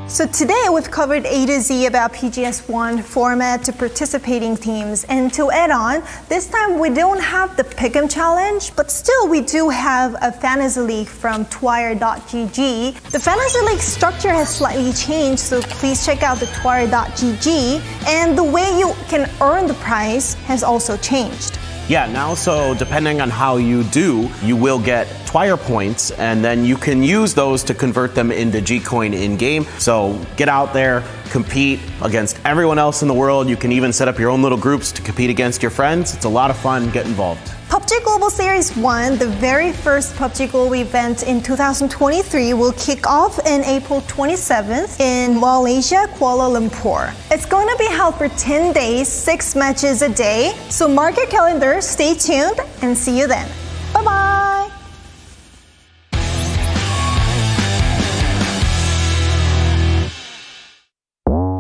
So today we've covered A to Z about PGS1 format to participating teams, and to add on, this time we don't have the Pick'em challenge, but still we do have a fantasy league from 𝗟𝗔𝗡𝗗. The fantasy league structure has slightly changed, so please check out the 𝗟𝗔𝗡𝗗, and the way you can earn the prize has also changed. Yeah, now so depending on how you do, you will get 𝗟𝗏 points, and then you can use those to convert them into G-Coin in-game. So get out there, compete against everyone else in the world. You can even set up your own little groups to compete against your friends. It's a lot of fun. Get involved. PUBG Global Series 1, the very first PUBG Global event in 2023, will kick off on April 27th in Malaysia, Kuala Lumpur. It's going to be held for 10 days, 6 matches a day. So mark your calendar, stay tuned, and see you then. Bye-bye!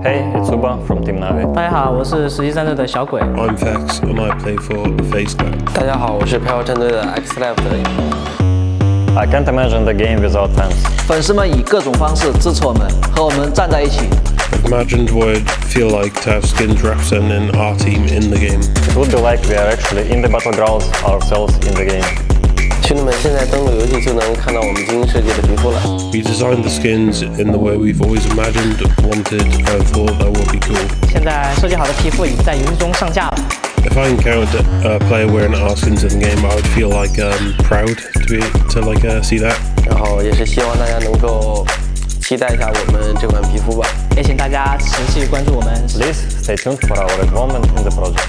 Hey, it's Uba from Team Navi. 大家好，我是实习战队的小鬼。 I'm Vex and I play for FaZe Clan. 大家好，我是 PUBG 战队的 X-Left。 I can't imagine the game without fans. 粉丝们以各种方式支持我们，和我们站在一起。 I've imagined what it'd feel like to have skins representing our team in the game. It would be like we are actually in the Battlegrounds ourselves in the game. 兄弟们，现在登录游戏就能看到我们精英设计的皮肤了。 We designed the skins in the way we've always imagined, wanted, and thought that would be cool. 现在设计好的皮肤已经在游戏中上架了。 If I encountered a player wearing our skins in the game, I would feel like proud to see that. 然后也是希望大家能够期待一下我们这款皮肤吧。也请大家持续关注我们。 Please stay tuned for our involvement in the project.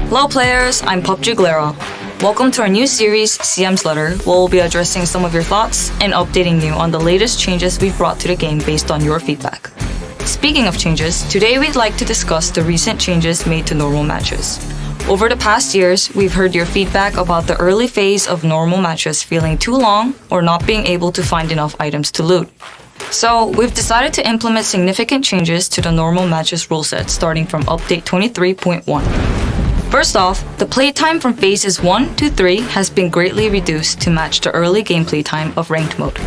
Hello players, I'm 𝗟𝗟𝗡𝗗. Welcome to our new series, 𝗟𝗔𝗡𝗗, where we'll be addressing some of your thoughts and updating you on the latest changes we've brought to the game based on your feedback. Speaking of changes, today we'd like to discuss the recent changes made to normal matches. Over the past years, we've heard your feedback about the early phase of normal matches feeling too long or not being able to find enough items to loot. So, we've decided to implement significant changes to the normal matches rule set starting from update 23.1. First off, the playtime from phases 1 to 3 has been greatly reduced to match the early gameplay time of ranked mode.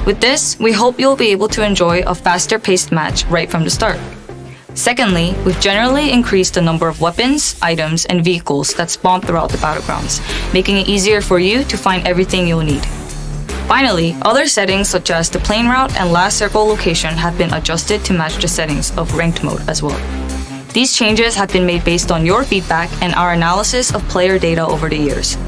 With this, we hope you'll be able to enjoy a faster paced match right from the start. Secondly, we've generally increased the number of weapons, items, and vehicles that spawn throughout the Battlegrounds, making it easier for you to find everything you'll need. Finally, other settings such as the plane route and last circle location have been adjusted to match the settings of ranked mode as well. These changes have been made based on your feedback and our analysis of player data over the years.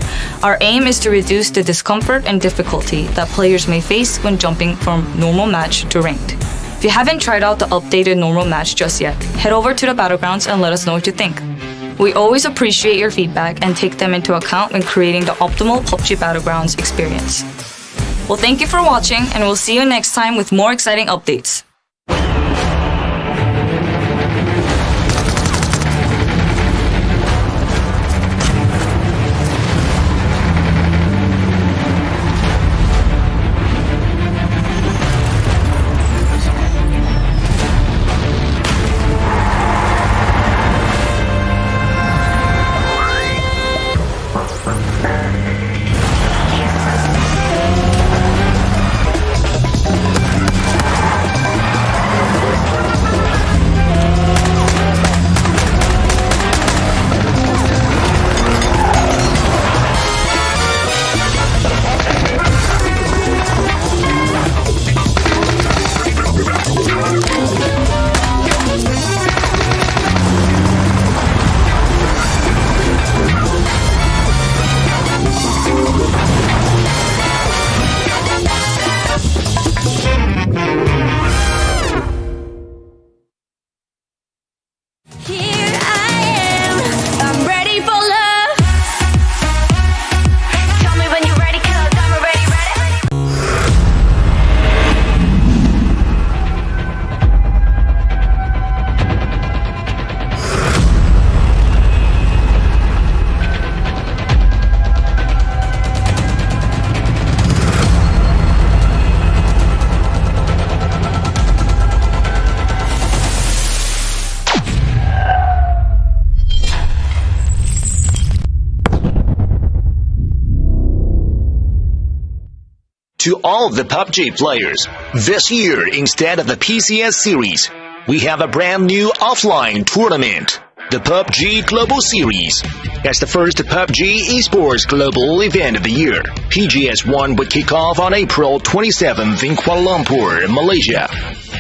Our aim is to reduce the discomfort and difficulty that players may face when jumping from normal match to ranked. If you haven't tried out the updated normal match just yet, head over to the Battlegrounds and let us know what you think. We always appreciate your feedback and take them into account when creating the optimal PUBG Battlegrounds experience. Well, thank you for watching, and we'll see you next time with more exciting updates. To all the PUBG players, this year instead of the PCS series, we have a brand new offline tournament, the PUBG Global Series. As the first PUBG esports global event of the year, PGS1 would kick off on April 27th in Kuala Lumpur, Malaysia.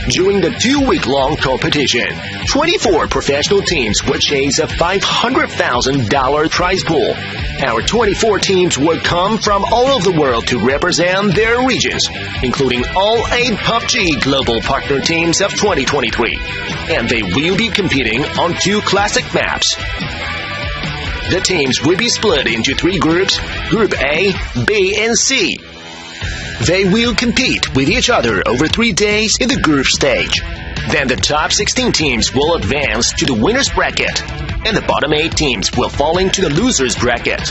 During the 2-week-long competition, 24 professional teams would chase a $500,000 prize pool. Our 24 teams would come from all over the world to represent their regions, including all 8 PUBG global partner teams of 2023. And they will be competing on 2 classic maps. The teams will be split into 3 groups, Group A, B, and C. They will compete with each other over 3 days in the group stage. Then the top 16 teams will advance to the winner's bracket, and the bottom 8 teams will fall into the loser's bracket.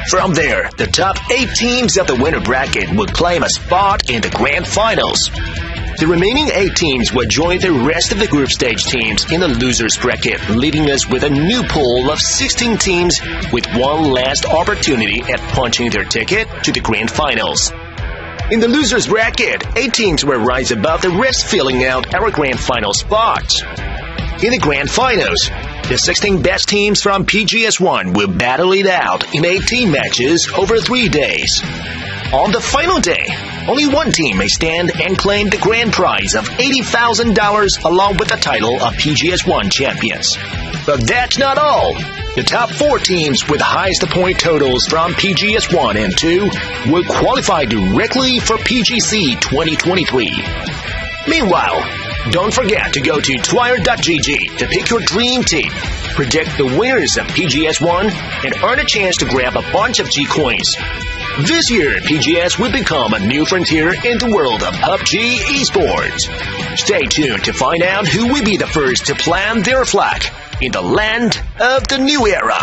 From there, the top 8 teams of the winner bracket will claim a spot in the grand finals. The remaining 8 teams will join the rest of the group stage teams in the loser's bracket, leaving us with a new pool of 16 teams with one last opportunity at punching their ticket to the grand finals. In the loser's bracket, 8 teams will rise above the rest, filling out our grand final spots. In the grand finals, the 16 best teams from PGS1 will battle it out in 18 matches over 3 days. On the final day, only one team may stand and claim the grand prize of $80,000 along with the title of PGS1 champions. But that's not all. The top 4 teams with the highest point totals from PGS1 and 2 will qualify directly for PGC 2023. Meanwhile, Don't forget to go to 𝗟𝗔𝗡𝗗 to pick your dream team, predict the winners of PGS1, and earn a chance to grab a bunch of G coins. This year, PGS will become a new frontier in the world of PUBG esports. Stay tuned to find out who will be the first to plant their flag in the land of the new era.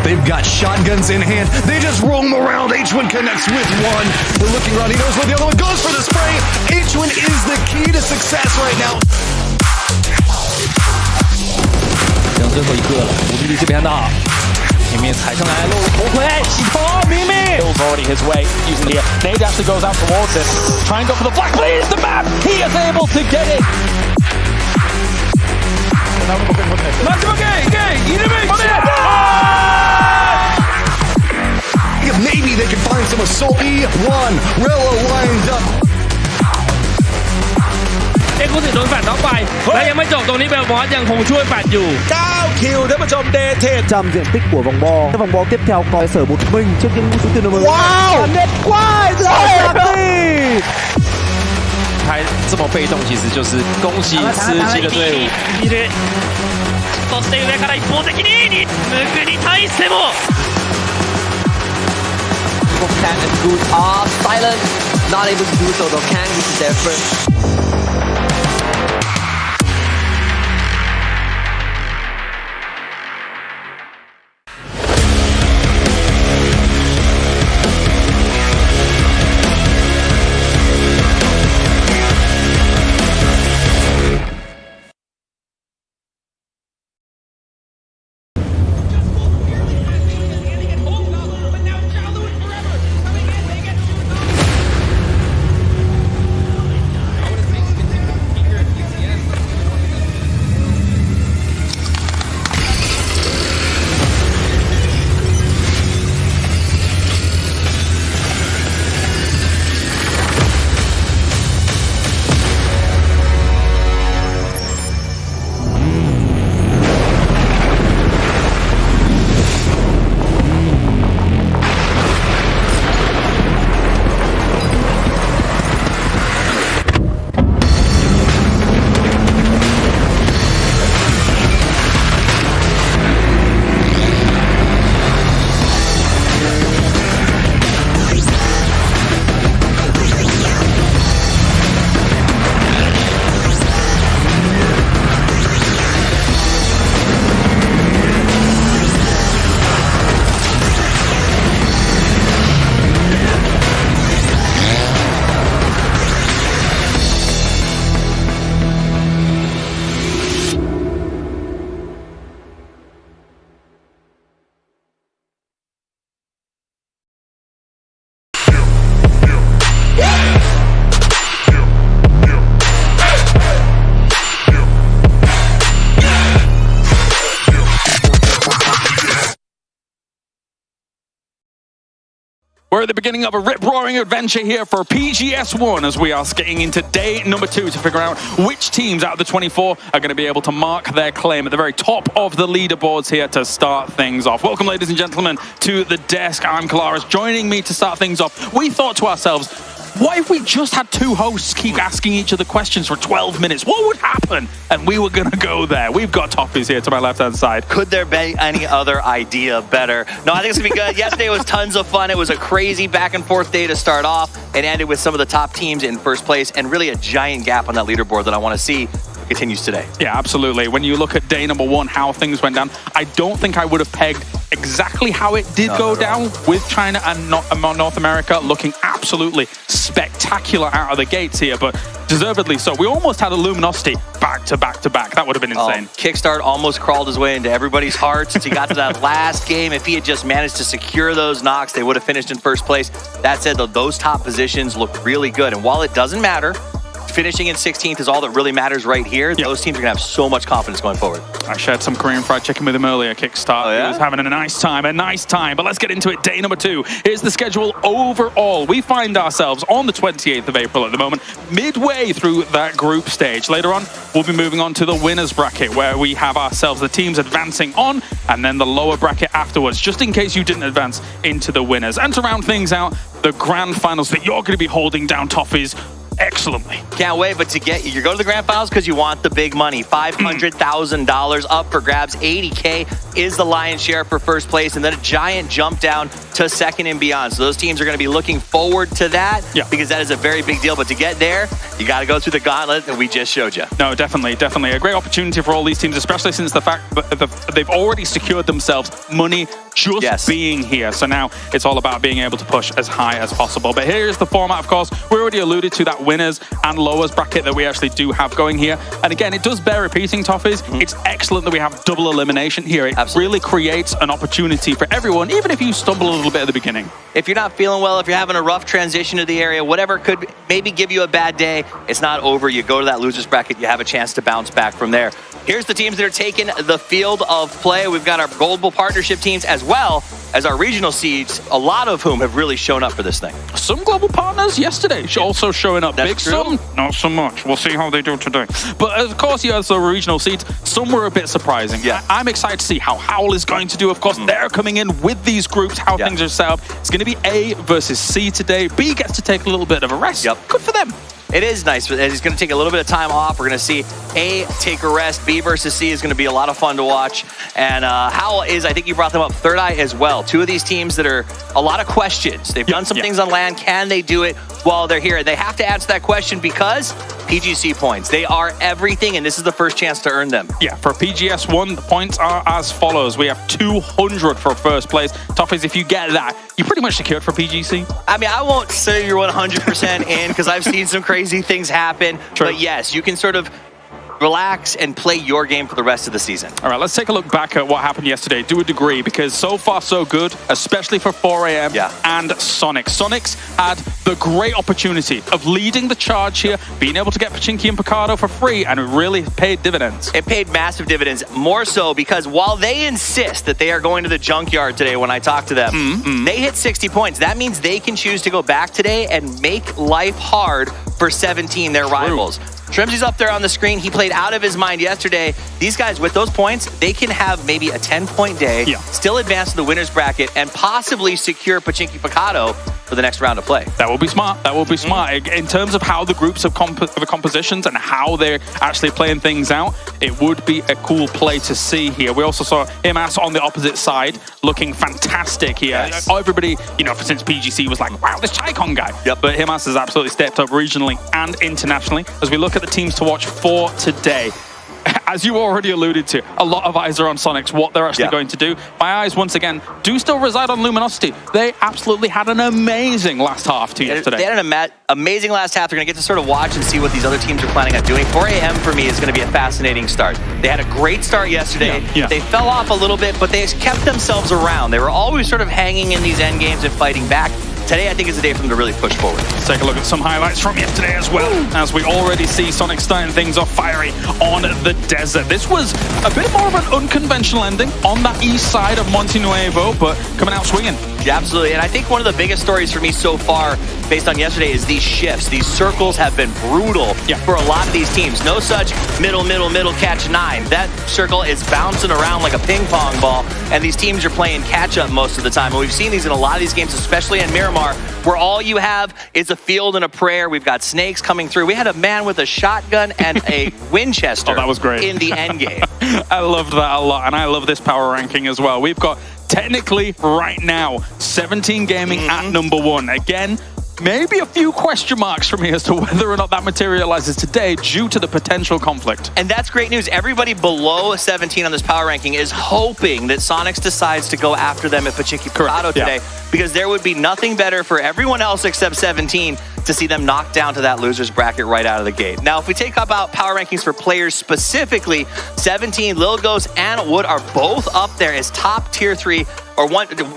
They've got shotguns in hand. They just roam around. 𝗟𝗔𝗡𝗗 connects with one. They're looking around. He knows where the other one goes for the spray. 𝗟𝗔𝗡𝗗 is the key to success right now. 剩最后一个了，吴碧丽这边的，前面踩上来，露头盔，洗头，明明。Bill's already his way using the nade actually goes out towards it. Try and go for the flag, but here's the map. He is able to get it. Maybe they can find some assault. E1 Rella lines up. ผู้ถือโดนแฟดน็อกไปและยังไม่จบตรงนี้เบลมอสยังคงช่วยแฟดอยู่9 คิวท่านผู้ชมเดทเท Trăm diện tích của vòng bo. Vòng bo tiếp theo có sở một mình trước những số tiền mới. Wow, đẹp quá rồi. 还这么被动，其实就是恭喜吃鸡的队伍。そして上から一方的にムクに対しても。Kang and Good are silent, not able to do so though. Kang, this is their first. We're at the beginning of a rip-roaring adventure here for PGS1 as we are skating into day number 2 to figure out which teams out of the 24 are going to be able to mark their claim at the very top of the leaderboards here to start things off. Welcome, ladies and gentlemen, to the desk. I'm 𝗟𝗟. Joining me to start things off, we thought to ourselves, what if we just had two hosts keep asking each other questions for 12 minutes? What would happen? And we were going to go there. We've got Toffees here to my left-hand side. Could there be any other idea better? No, I think it's going to be good. Yesterday was tons of fun. It was a crazy back-and-forth day to start off. It ended with some of the top teams in first place and really a giant gap on that leaderboard that I want to see continues today. Yeah, absolutely. When you look at day number 1, how things went down, I don't think I would have pegged exactly how it did go down with China and North America looking absolutely spectacular out of the gates here, but deservedly so. We almost had a Luminosity back to back to back. That would have been insane. Kickstart almost crawled his way into everybody's hearts since he got to that last game. If he had just managed to secure those knocks, they would have finished in first place. That said, though, those top positions look really good. And while it doesn't matter, finishing in 16th is all that really matters right here. Those teams are going to have so much confidence going forward. I shared some Korean fried chicken with him earlier, Kickstart. He was having a nice time. But let's get into it. Day number 2. Here's the schedule overall. We find ourselves on the 28th of April at the moment, midway through that group stage. Later on, we'll be moving on to the winners bracket, where we have ourselves the teams advancing on, and then the lower bracket afterwards, just in case you didn't advance into the winners. And to round things out, the grand finals that you're going to be holding down Toffees excellently. Can't wait, but you go to the grand finals because you want the big money. $500,000 up for grabs. 80K is the lion's share for first place, and then a giant jump down to second and beyond. So those teams are going to be looking forward to that because that is a very big deal. But to get there, you got to go through the gauntlet that we just showed you. No, definitely. A great opportunity for all these teams, especially since the fact that they've already secured themselves money just being here. So now it's all about being able to push as high as possible. But here's the format, of course. We already alluded to that winners and lowers bracket that we actually do have going here. And again, it does bear repeating, Toffees. It's excellent that we have double elimination here. It really creates an opportunity for everyone, even if you stumble a little bit at the beginning. If you're not feeling well, if you're having a rough transition to the area, whatever could maybe give you a bad day, it's not over. You go to that losers bracket, you have a chance to bounce back from there. Here's the teams that are taking the field of play. We've got our global partnership teams as well as our regional seeds, a lot of whom have really shown up for this thing. Some global partners yesterday also showing up. Big some, not so much. We'll see how they do today. But of course, you have the regional seeds. Some were a bit surprising. I'm excited to see how Howl is going to do. Of course, they're coming in with these groups, how things are set up. It's going to be A versus C today. B gets to take a little bit of a rest. Good for them. It is nice, but he's going to take a little bit of time off. We're going to see A take a rest. B versus C is going to be a lot of fun to watch. And Howl is, I think you brought them up, Third Eye as well. Two of these teams that are a lot of questions. They've done some things on land. Can they do it while they're here? They have to answer that question because PGC points. They are everything, and this is the first chance to earn them. Yeah, for PGS1, the points are as follows. We have 200 for first place. Toffees, if you get that, you're pretty much secured for PGC. I mean, I won't say you're 100% in because I've seen some crazy things happen. But yes, you can sort of relax and play your game for the rest of the season. All right, let's take a look back at what happened yesterday to a degree, because so far so good, especially for 4AM and Sonic. Sonic's had the great opportunity of leading the charge here, being able to get Pachinki and Picado for free, and it really paid dividends. It paid massive dividends, more so because while they insist that they are going to the junkyard today when I talk to them, they hit 60 points. That means they can choose to go back today and make life hard for 17, their rivals. Shrimsy's up there on the screen. He played out of his mind yesterday. These guys, with those points, they can have maybe a 10-point day, still advance to the winner's bracket, and possibly secure Pachinki Picado for the next round of play. That will be smart. That will be smart. In terms of how the groups have the compositions and how they're actually playing things out, it would be a cool play to see here. We also saw Himas on the opposite side looking fantastic here. Everybody, since PGC was like, wow, this Chaikon guy. But Himas has absolutely stepped up regionally and internationally. As we look at the teams to watch for today, as you already alluded to, a lot of eyes are on Sonics, what they're actually going to do. My eyes, once again, do still reside on Luminosity. They absolutely had an amazing last half yesterday. They had an amazing last half. They're going to get to sort of watch and see what these other teams are planning on doing. 4AM, for me, is going to be a fascinating start. They had a great start yesterday. They fell off a little bit, but they kept themselves around. They were always sort of hanging in these end games and fighting back. Today, I think, is the day for them to really push forward. Let's take a look at some highlights from yesterday as well, as we already see Sonic starting things off fiery on the desert. This was a bit more of an unconventional ending on that east side of Monte Nuevo, but coming out swinging. Yeah, absolutely. And I think one of the biggest stories for me so far, based on yesterday, is these shifts. These circles have been brutal for a lot of these teams. No such middle, catch 9. That circle is bouncing around like a ping pong ball, and these teams are playing catch-up most of the time. And we've seen these in a lot of these games, especially in Miramar, where all you have is a field and a prayer. We've got snakes coming through. We had a man with a shotgun and a Winchester that was great. In the end game. I loved that a lot, and I love this power ranking as well. We've got, technically, right now, 17 Gaming at number 1. Again, maybe a few question marks from here as to whether or not that materializes today due to the potential conflict. And that's great news. Everybody below 17 on this power ranking is hoping that Sonics decides to go after them at Pachiqui Prado today, because there would be nothing better for everyone else except 17 to see them knocked down to that loser's bracket right out of the gate. Now, if we take about power rankings for players specifically, 17, Lil Ghost, and Wood are both up there as top tier 3 or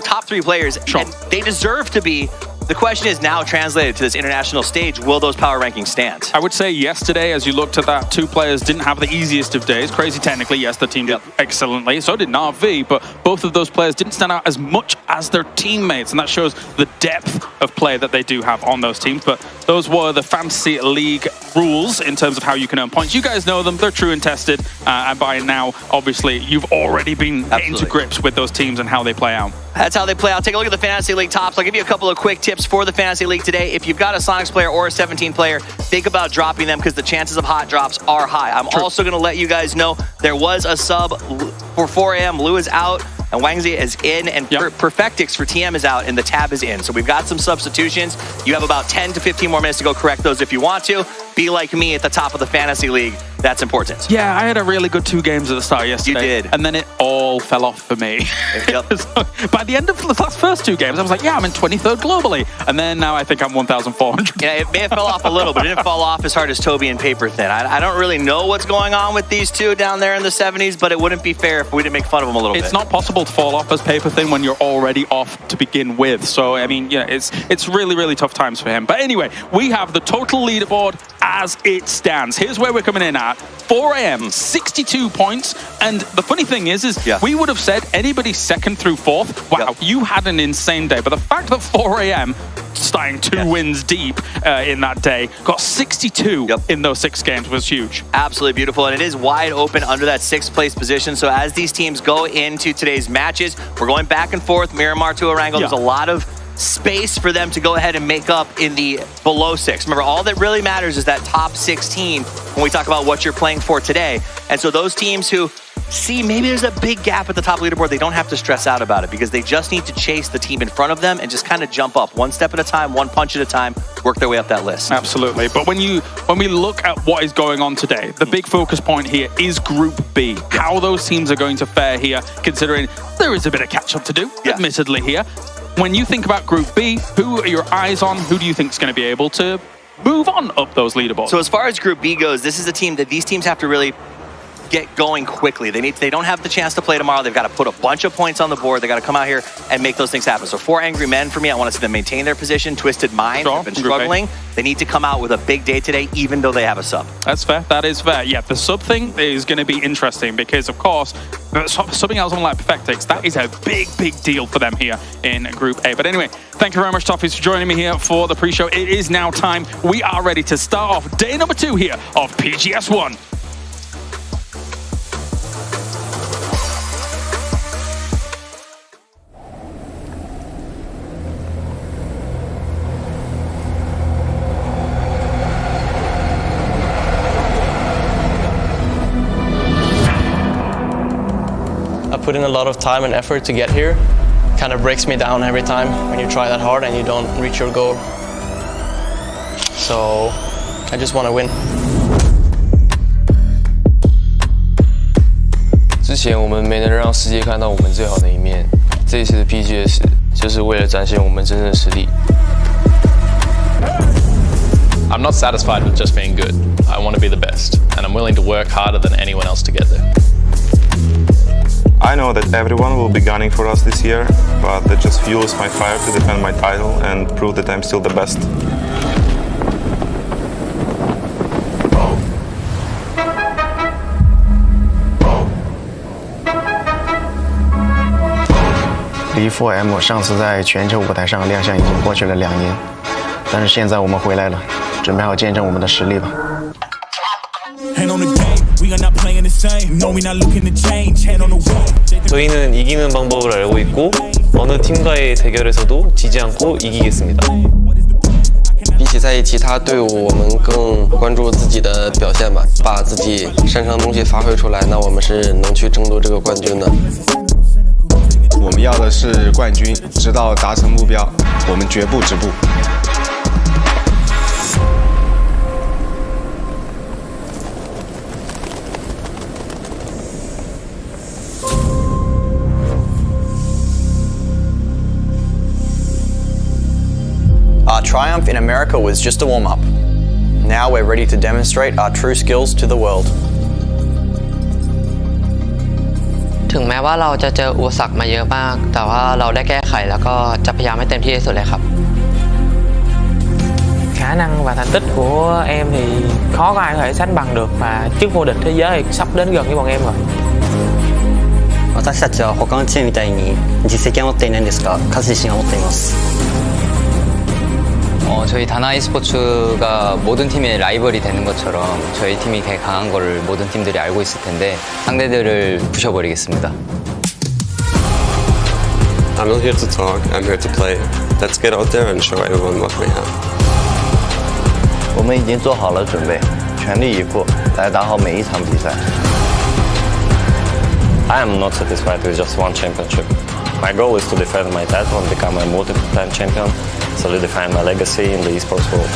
top 3 players, and they deserve to be. The question is now translated to this international stage, will those power rankings stand? I would say yesterday, as you looked at that, 2 players didn't have the easiest of days. Crazy technically, yes, the team did excellently. So did Na'Vi, but both of those players didn't stand out as much as their teammates, and that shows the depth of play that they do have on those teams. But those were the Fantasy League rules in terms of how you can earn points. You guys know them. They're true and tested. And by now, obviously, you've already been getting to grips with those teams and how they play out. That's how they play out. Take a look at the Fantasy League tops. I'll give you a couple of quick tips for the Fantasy League today. If you've got a Sonics player or a 17 player, think about dropping them because the chances of hot drops are high. I'm also going to let you guys know there was a sub for 4 a.m. Lou is out, and Wangzi is in, and Perfectix for TM is out, and the tab is in. So we've got some substitutions. You have about 10 to 15 more minutes to go correct those if you want to. Be like me at the top of the Fantasy League. That's important. Yeah, I had a really good 2 games at the start yesterday. You did. And then it all fell off for me. So by the end of the first 2 games, I was like, yeah, I'm in 23rd globally. And then now I think I'm 1,400. Yeah, it may have fell off a little, but it didn't fall off as hard as Toby and Paper Thin. I don't really know what's going on with these 2 down there in the 70s, but it wouldn't be fair if we didn't make fun of them a little bit. It's not possible to fall off as Paper Thin when you're already off to begin with. So, I mean, yeah, it's really, really tough times for him. But anyway, we have the total leaderboard as it stands. Here's where we're coming in at. 4 a.m., 62 points. And the funny thing is we would have said anybody 2nd through 4th, wow, you had an insane day. But the fact that 4 a.m., starting 2 wins deep in that day, got 62 in those 6 games was huge. Absolutely beautiful, and it is wide open under that 6th place position. So as these teams go into today's matches, we're going back and forth, Miramar to Erangel. There's a lot of space for them to go ahead and make up in the below 6. Remember, all that really matters is that top 16 when we talk about what you're playing for today. And so those teams who see maybe there's a big gap at the top leaderboard, they don't have to stress out about it because they just need to chase the team in front of them and just kind of jump up 1 step at a time, 1 punch at a time, work their way up that list. Absolutely. But when we look at what is going on today, the big focus point here is Group B. How those teams are going to fare here, considering there is a bit of catch-up to do, admittedly here. When you think about Group B, who are your eyes on? Who do you think is going to be able to move on up those leaderboards? So as far as Group B goes, this is a team that these teams have to really get going quickly. They don't have the chance to play tomorrow. They've got to put a bunch of points on the board. They got to come out here and make those things happen. So 4 Angry Men for me, I want to see them maintain their position. Twisted Minds have been struggling. They need to come out with a big day today, even though they have a sub. That's fair. That is fair. Yeah, the sub thing is going to be interesting because, of course, subbing out someone like Perfectix, that is a big, big deal for them here in Group A. But anyway, thank you very much, Toffees, for joining me here for the pre-show. It is now time. We are ready to start off day number 2 here of PGS1. Put in a lot of time and effort to get here. Kind of breaks me down every time when you try that hard and you don't reach your goal. So I just want to win. 之前我们没能让世界看到我们最好的一面，这一次的 PGS 就是为了展现我们真正的实力。I'm not satisfied with just being good. I want to be the best, and I'm willing to work harder than anyone else to get there. I know that everyone will be gunning for us this year, but that just fuels my fire to defend my title and prove that I'm still the best.离 4M 上次在全球舞台上亮相已经过去了2年，但是现在我们回来了，准备好见证我们的实力吧。 저희는 이기는 방법을 알고 있고 어느 팀과의 대결에서도 지지 않고 이기겠습니다. 比起在意其他队伍，我们更关注自己的表现吧，把自己擅长的东西发挥出来，那我们是能去争夺这个冠军的。我们要的是冠军，直到达成目标，我们绝不止步。triumph in America was just a warm-up. Now we're ready to demonstrate our true skills to the world. ถึงแม้ว่าเราจะเจออุปสรรคมาเยอะมากแต่ว่าเราได้แก้ไขแล้วก็จะพยายามให้เต็มที่ที่สุดเลยครับ Khả năng và thành tích của em thì khó có ai có thể sánh bằng được và chức vô địch thế giới thì sắp đến gần với bọn em rồi. 私たちは他のチームみたいに実績は持っていないんですが勝つ自信は持っています。 저희 다나 e스포츠가 모든 팀의 라이벌이 되는 것처럼 저희 팀이 되게 강한 거를 모든 팀들이 알고 있을 텐데 상대들을 부셔버리겠습니다. I'm not here to talk, I'm here to play. Let's get out there and show everyone what we have. 我们已经做好了准备，全力以赴来打好每一场比赛。 I am not satisfied with just one championship. My goal is to defend my title and become a multiple-time champion, solidifying my legacy in the esports world.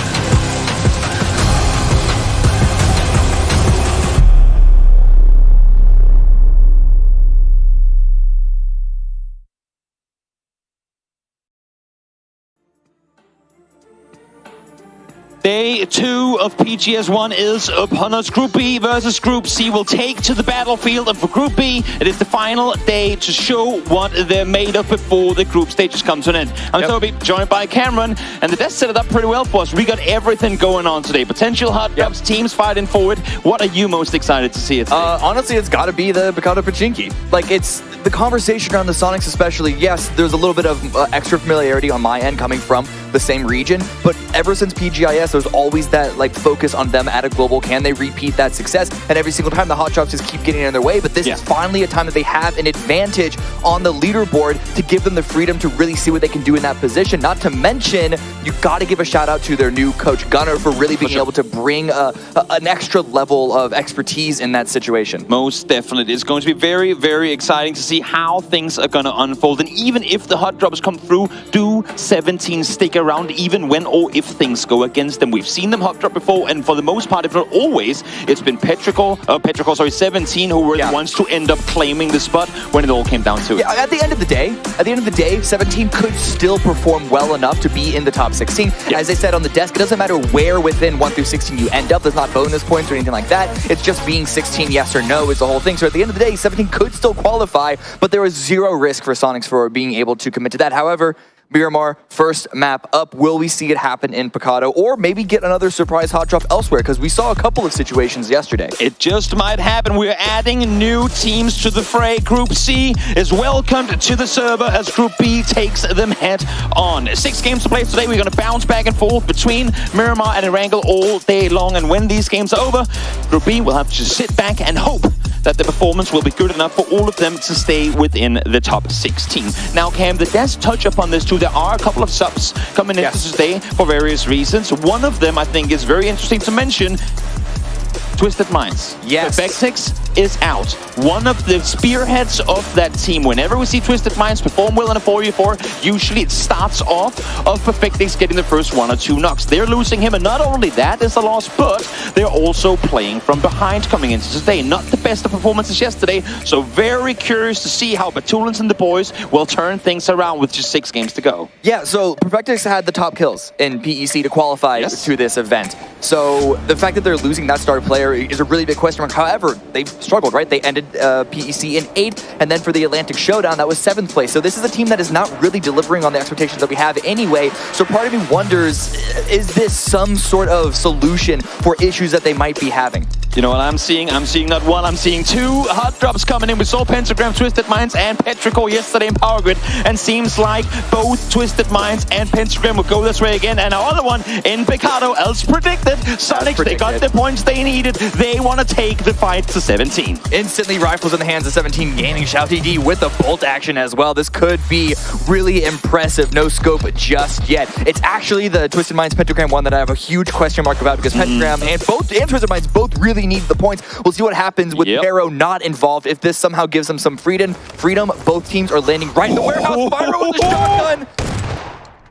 Day 2 of PGS1 is upon us. Group B versus Group C will take to the battlefield, and for Group B, it is the final day to show what they're made of before the group stages come to an end. I'm Toby, joined by Cameron, and the desk set it up pretty well for us. We got everything going on today. Potential hot drops, teams fighting forward. What are you most excited to see it? Honestly, it's got to be the 𝗟𝗡𝗗𝗗𝗡. Like, it's the conversation around the Sonics especially. Yes, there's a little bit of extra familiarity on my end coming from the same region, but ever since PGIS, there's always that like focus on them at a global. Can they repeat that success? And every single time the hot drops just keep getting in their way, but this is finally a time that they have an advantage on the leaderboard to give them the freedom to really see what they can do in that position. Not to mention, you got to give a shout out to their new coach Gunnar for really being able to bring an extra level of expertise in that situation. Most definitely. It's going to be very, very exciting to see how things are going to unfold. And even if the hot drops come through, do 17 stick around even when or if things go against them? We've seen them hot drop before, and for the most part, if not always, it's been 17 who were the ones to end up claiming the spot when it all came down to it. Yeah, at the end of the day, 17 could still perform well enough to be in the top 16. As I said on the desk, it doesn't matter where within 1 through 16 you end up. There's not bonus points or anything like that. It's just being 16 yes or no is the whole thing. So at the end of the day, 17 could still qualify, but there is zero risk for Sonics for being able to commit to that. However, Miramar, first map up. Will we see it happen in Pecado, or maybe get another surprise hot drop elsewhere? Because we saw a couple of situations yesterday. It just might happen. We're adding new teams to the fray. Group C is welcomed to the server as Group B takes them head on. 6 games to play today. We're going to bounce back and forth between Miramar and Erangel all day long. And when these games are over, Group B will have to just sit back and hope that the performance will be good enough for all of them to stay within the top 16. Now, Cam, the desk touch upon this too. There are a couple of subs coming into today for various reasons. One of them, I think, is very interesting to mention. Twisted Minds. Yes. Perfectix is out. One of the spearheads of that team. Whenever we see Twisted Minds perform well in a 4v4, usually it starts off of Perfectix getting the first 1 or 2 knocks. They're losing him, and not only that is a loss, but they're also playing from behind coming into today. Not the best of performances yesterday, so very curious to see how 𝗟𝗡𝗗𝗗 and the boys will turn things around with just 6 games to go. Yeah, so Perfectix had the top kills in PEC to qualify to this event. So the fact that they're losing that star player is a really big question mark. However, they've struggled, right? They ended PEC in 8th, and then for the Atlantic Showdown, that was 7th place. So this is a team that is not really delivering on the expectations that we have anyway. So part of me wonders, is this some sort of solution for issues that they might be having? You know what I'm seeing? I'm seeing not one, I'm seeing 2 hot drops coming in. We saw Pentagram, Twisted Minds, and 𝗟𝗡𝗗𝗄 yesterday in Power Grid, and seems like both Twisted Minds and Pentagram will go this way again. And our other one in Pecado, else predicted. Sonics, they got the points they needed. They want to take the fight to 17. Instantly rifles in the hands of 17, gaining 𝗟𝗡𝗗𝗗 with the bolt action as well. This could be really impressive. No scope just yet. It's actually the Twisted Minds Pentagram one that I have a huge question mark about, because Pentagram and Twisted Minds both really need the points. We'll see what happens with Arrow not involved. If this somehow gives them some freedom, both teams are landing right in the warehouse. Pyro with the shotgun.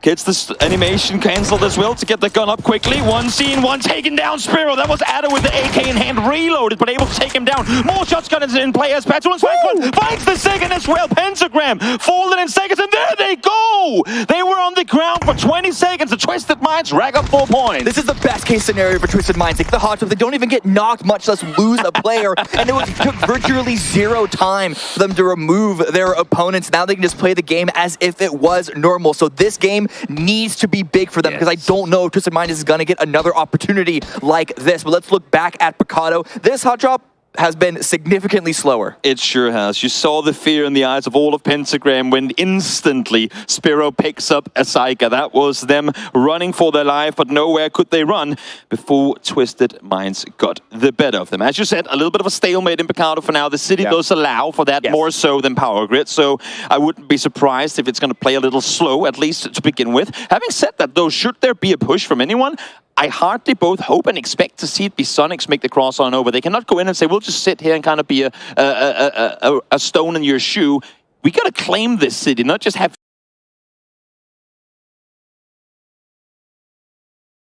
Gets this animation cancelled as well to get the gun up quickly. One seen, one taken down. Spiro, that was Ada with the AK in hand, reloaded, but able to take him down. More shots gun in play as Petulant finds the second as well. Pentagram fallen in seconds, and there they go! They were on the ground for 20 seconds. The Twisted Minds rack up 4 points. This is the best case scenario for Twisted Minds. They get the hot tub, they don't even get knocked, much less lose a player, and it took virtually 0 time for them to remove their opponents. Now they can just play the game as if it was normal. So this game needs to be big for them, because I don't know if Twisted Minds is going to get another opportunity like this. But let's look back at Picado. This hot drop has been significantly slower. It sure has. You saw the fear in the eyes of all of Pentagram when instantly Spiro picks up a Psyker. That was them running for their life, but nowhere could they run before Twisted Minds got the better of them. As you said, a little bit of a stalemate in Picado for now. The city does allow for that more so than Power Grid, so I wouldn't be surprised if it's going to play a little slow, at least to begin with. Having said that, though, should there be a push from anyone, I hardly both hope and expect to see it be Sonics make the cross on over. They cannot go in and say, we'll just sit here and kind of be a stone in your shoe. We got to claim this city, not just have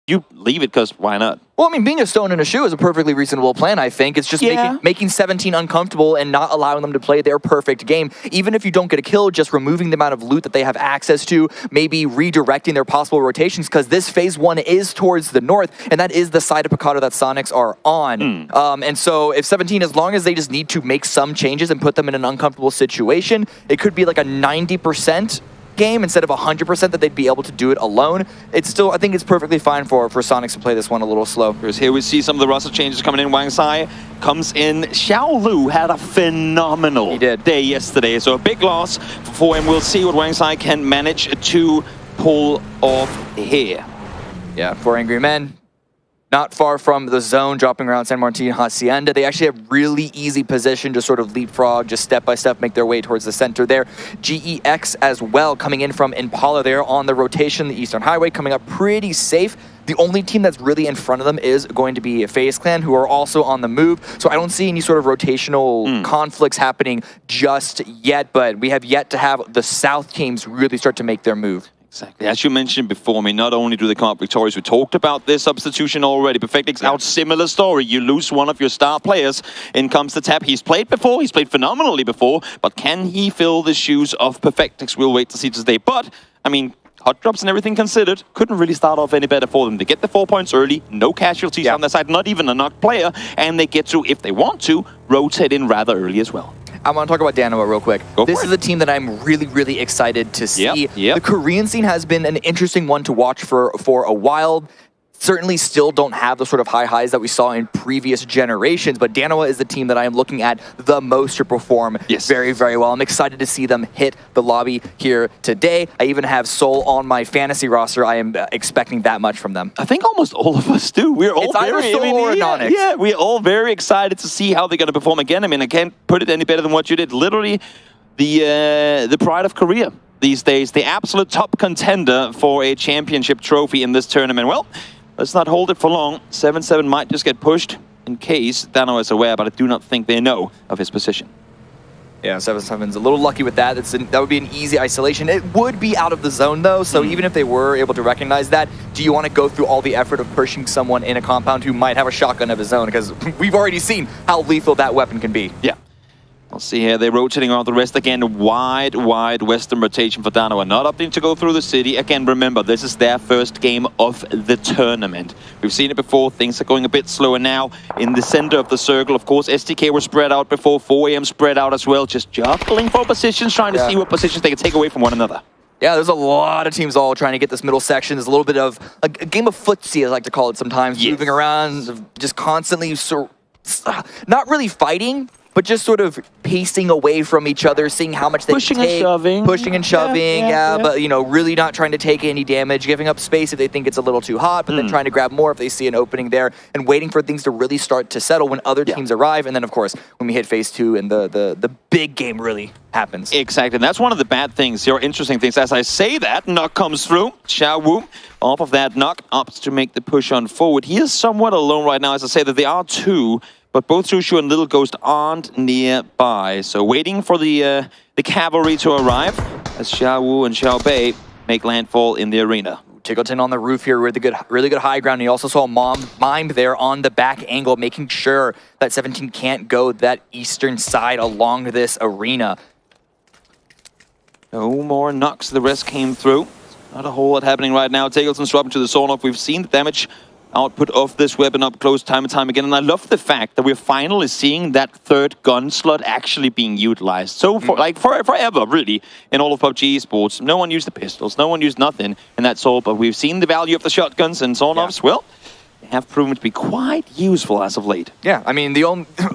you leave it because why not? Well, I mean, being a stone in a shoe is a perfectly reasonable plan, I think. It's just making 17 uncomfortable and not allowing them to play their perfect game. Even if you don't get a kill, just removing the amount of loot that they have access to, maybe redirecting their possible rotations, because this phase 1 is towards the north, and that is the side of Picado that Sonics are on. And so if 17, as long as they just need to make some changes and put them in an uncomfortable situation, it could be like a 90% game instead of 100% that they'd be able to do it alone. It's still, I think it's perfectly fine for Sonics to play this one a little slow. Because here we see some of the roster changes coming in. Wang Sai comes in. Xiao Lu had a phenomenal day yesterday, so a big loss for him. We'll see what Wang Sai can manage to pull off here. Yeah, 4 Angry Men. Not far from the zone, dropping around San Martin Hacienda. They actually have really easy position to sort of leapfrog, just step by step, make their way towards the center there. GEX as well, coming in from Impala there on the rotation, the Eastern Highway, coming up pretty safe. The only team that's really in front of them is going to be FaZe Clan, who are also on the move. So I don't see any sort of rotational conflicts happening just yet, but we have yet to have the South teams really start to make their move. Exactly. As you mentioned before, I mean, not only do they come up victorious, we talked about this substitution already. Perfectix out, similar story. You lose one of your star players. In comes the tap. He's played before. He's played phenomenally before. But can he fill the shoes of Perfectix? We'll wait to see today. But, I mean, hot drops and everything considered, couldn't really start off any better for them. They get the 4 points early, no casualties on their side, not even a knocked player, and they get to, if they want to, rotate in rather early as well. I want to talk about Danoa real quick. This is a team that I'm really, really excited to see. The Korean scene has been an interesting one to watch for a while. Certainly still don't have the sort of high highs that we saw in previous generations, but Danoa is the team that I am looking at the most to perform very, very well. I'm excited to see them hit the lobby here today. I even have Seoul on my fantasy roster. I am expecting that much from them. I think almost all of us do. We're all either Seoul or Nonix. Yeah, we're all very excited to see how they're going to perform again. I mean, I can't put it any better than what you did. Literally, the pride of Korea these days, the absolute top contender for a championship trophy in this tournament. Well, let's not hold it for long. 7-7 might just get pushed in case Dano is aware, but I do not think they know of his position. Yeah, 7-7's a little lucky with that. That would be an easy isolation. It would be out of the zone, though, so even if they were able to recognize that, do you want to go through all the effort of pushing someone in a compound who might have a shotgun of his own? Because we've already seen how lethal that weapon can be. Yeah. We'll see here, they're rotating around the rest again. Wide western rotation for Danoa. Not opting to go through the city. Again, remember, this is their first game of the tournament. We've seen it before. Things are going a bit slower now. In the center of the circle, of course, STK were spread out before. 4AM spread out as well. Just juggling for positions, trying to see what positions they can take away from one another. Yeah, there's a lot of teams all trying to get this middle section. There's a little bit of a game of footsie, I like to call it sometimes. Moving around, just constantly, not really fighting, but just sort of pacing away from each other, seeing how much they pushing take. Pushing and shoving, yeah. But, you know, really not trying to take any damage, giving up space if they think it's a little too hot, but then trying to grab more if they see an opening there, and waiting for things to really start to settle when other teams arrive. And then, of course, when we hit phase 2 and the big game really happens. Exactly. And that's one of the bad things, or interesting things. As I say that, knock comes through. Xiao Wu, off of that knock, opts to make the push on forward. He is somewhat alone right now. As I say that, there are two, but both Sushu and Little Ghost aren't nearby. So waiting for the cavalry to arrive as Xiao Wu and Xiao Bei make landfall in the arena. 𝗟𝗗𝗡 on the roof here, really good high ground. He also saw Mime there on the back angle, making sure that 17 can't go that eastern side along this arena. No more knocks, the rest came through. Not a whole lot happening right now. 𝗟𝗗𝗡's dropping to the zone off. We've seen the damage output of this weapon up close time and time again, and I love the fact that we're finally seeing that third gun slot actually being utilized. So forever, really, in all of PUBG esports, no one used the pistols, no one used nothing, and that's all. But we've seen the value of the shotguns and Zonovs. Well, they have proven to be quite useful as of late. Yeah, I mean,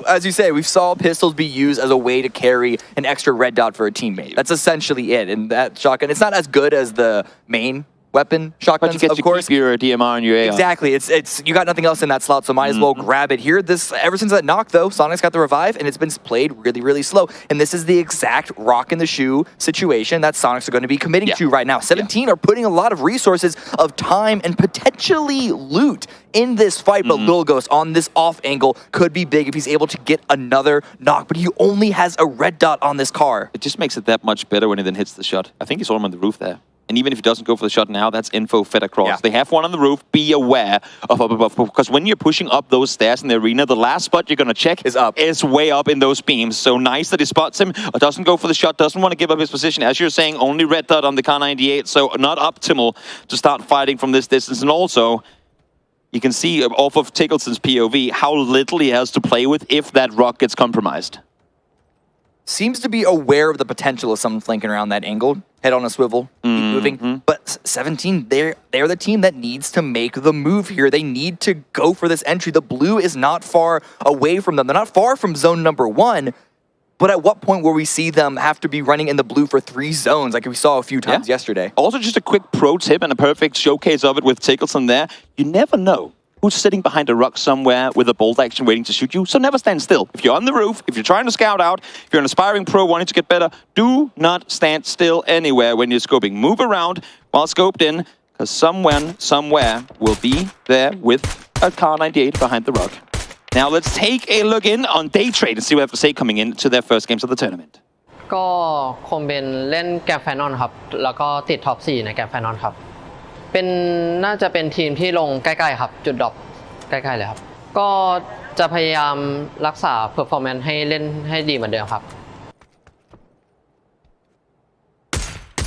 as you say, we saw pistols be used as a way to carry an extra red dot for a teammate. That's essentially it. And that shotgun, it's not as good as the main weapon shotguns, but you get of course. Keep your DMR and your AR. Exactly. It's you got nothing else in that slot, so might as well grab it here. Ever since that knock, though, Sonic's got the revive, and it's been played really slow. And this is the exact rock in the shoe situation that Sonics are going to be committing to right now. 17 are putting a lot of resources of time and potentially loot in this fight, but Lil Ghost on this off angle could be big if he's able to get another knock, but he only has a red dot on this car. It just makes it that much better when he then hits the shot. I think he saw him on the roof there. And even if he doesn't go for the shot now, that's info fed across. Yeah. They have one on the roof. Be aware of up above. Because when you're pushing up those stairs in the arena, the last spot you're going to check is way up in those beams. So nice that he spots him. Doesn't go for the shot. Doesn't want to give up his position. As you're saying, only red dot on the Kar98. So not optimal to start fighting from this distance. And also, you can see off of 𝗟𝗗𝗡's POV how little he has to play with if that rock gets compromised. Seems to be aware of the potential of someone flanking around that angle. Head on a swivel, keep moving. But 17, they're the team that needs to make the move here. They need to go for this entry. The blue is not far away from them. They're not far from zone number 1. But at what point will we see them have to be running in the blue for 3 zones like we saw a few times yesterday? Also, just a quick pro tip and a perfect showcase of it with 𝗟𝗗𝗡 there. You never know who's sitting behind a rock somewhere with a bolt action waiting to shoot you, so never stand still. If you're on the roof, if you're trying to scout out, if you're an aspiring pro wanting to get better, do not stand still anywhere when you're scoping. Move around while scoped in, because someone, somewhere, will be there with a Kar98 behind the rock. Now let's take a look in on Day Trade and see what they have to say coming into their first games of the tournament. ก็คงเป็นเล่นแกรนด์ไฟนอลครับแล้วก็ติดท็อป 4 ในแกรนด์ไฟนอลครับน่าจะเป็นทีมที่ลงใกล้ๆครับจุดดรอปใกล้ๆเลยครับก็จะพยายามรักษาเพอร์ฟอร์แมนซ์ให้เล่นให้ดีเหมือนเดิมครับ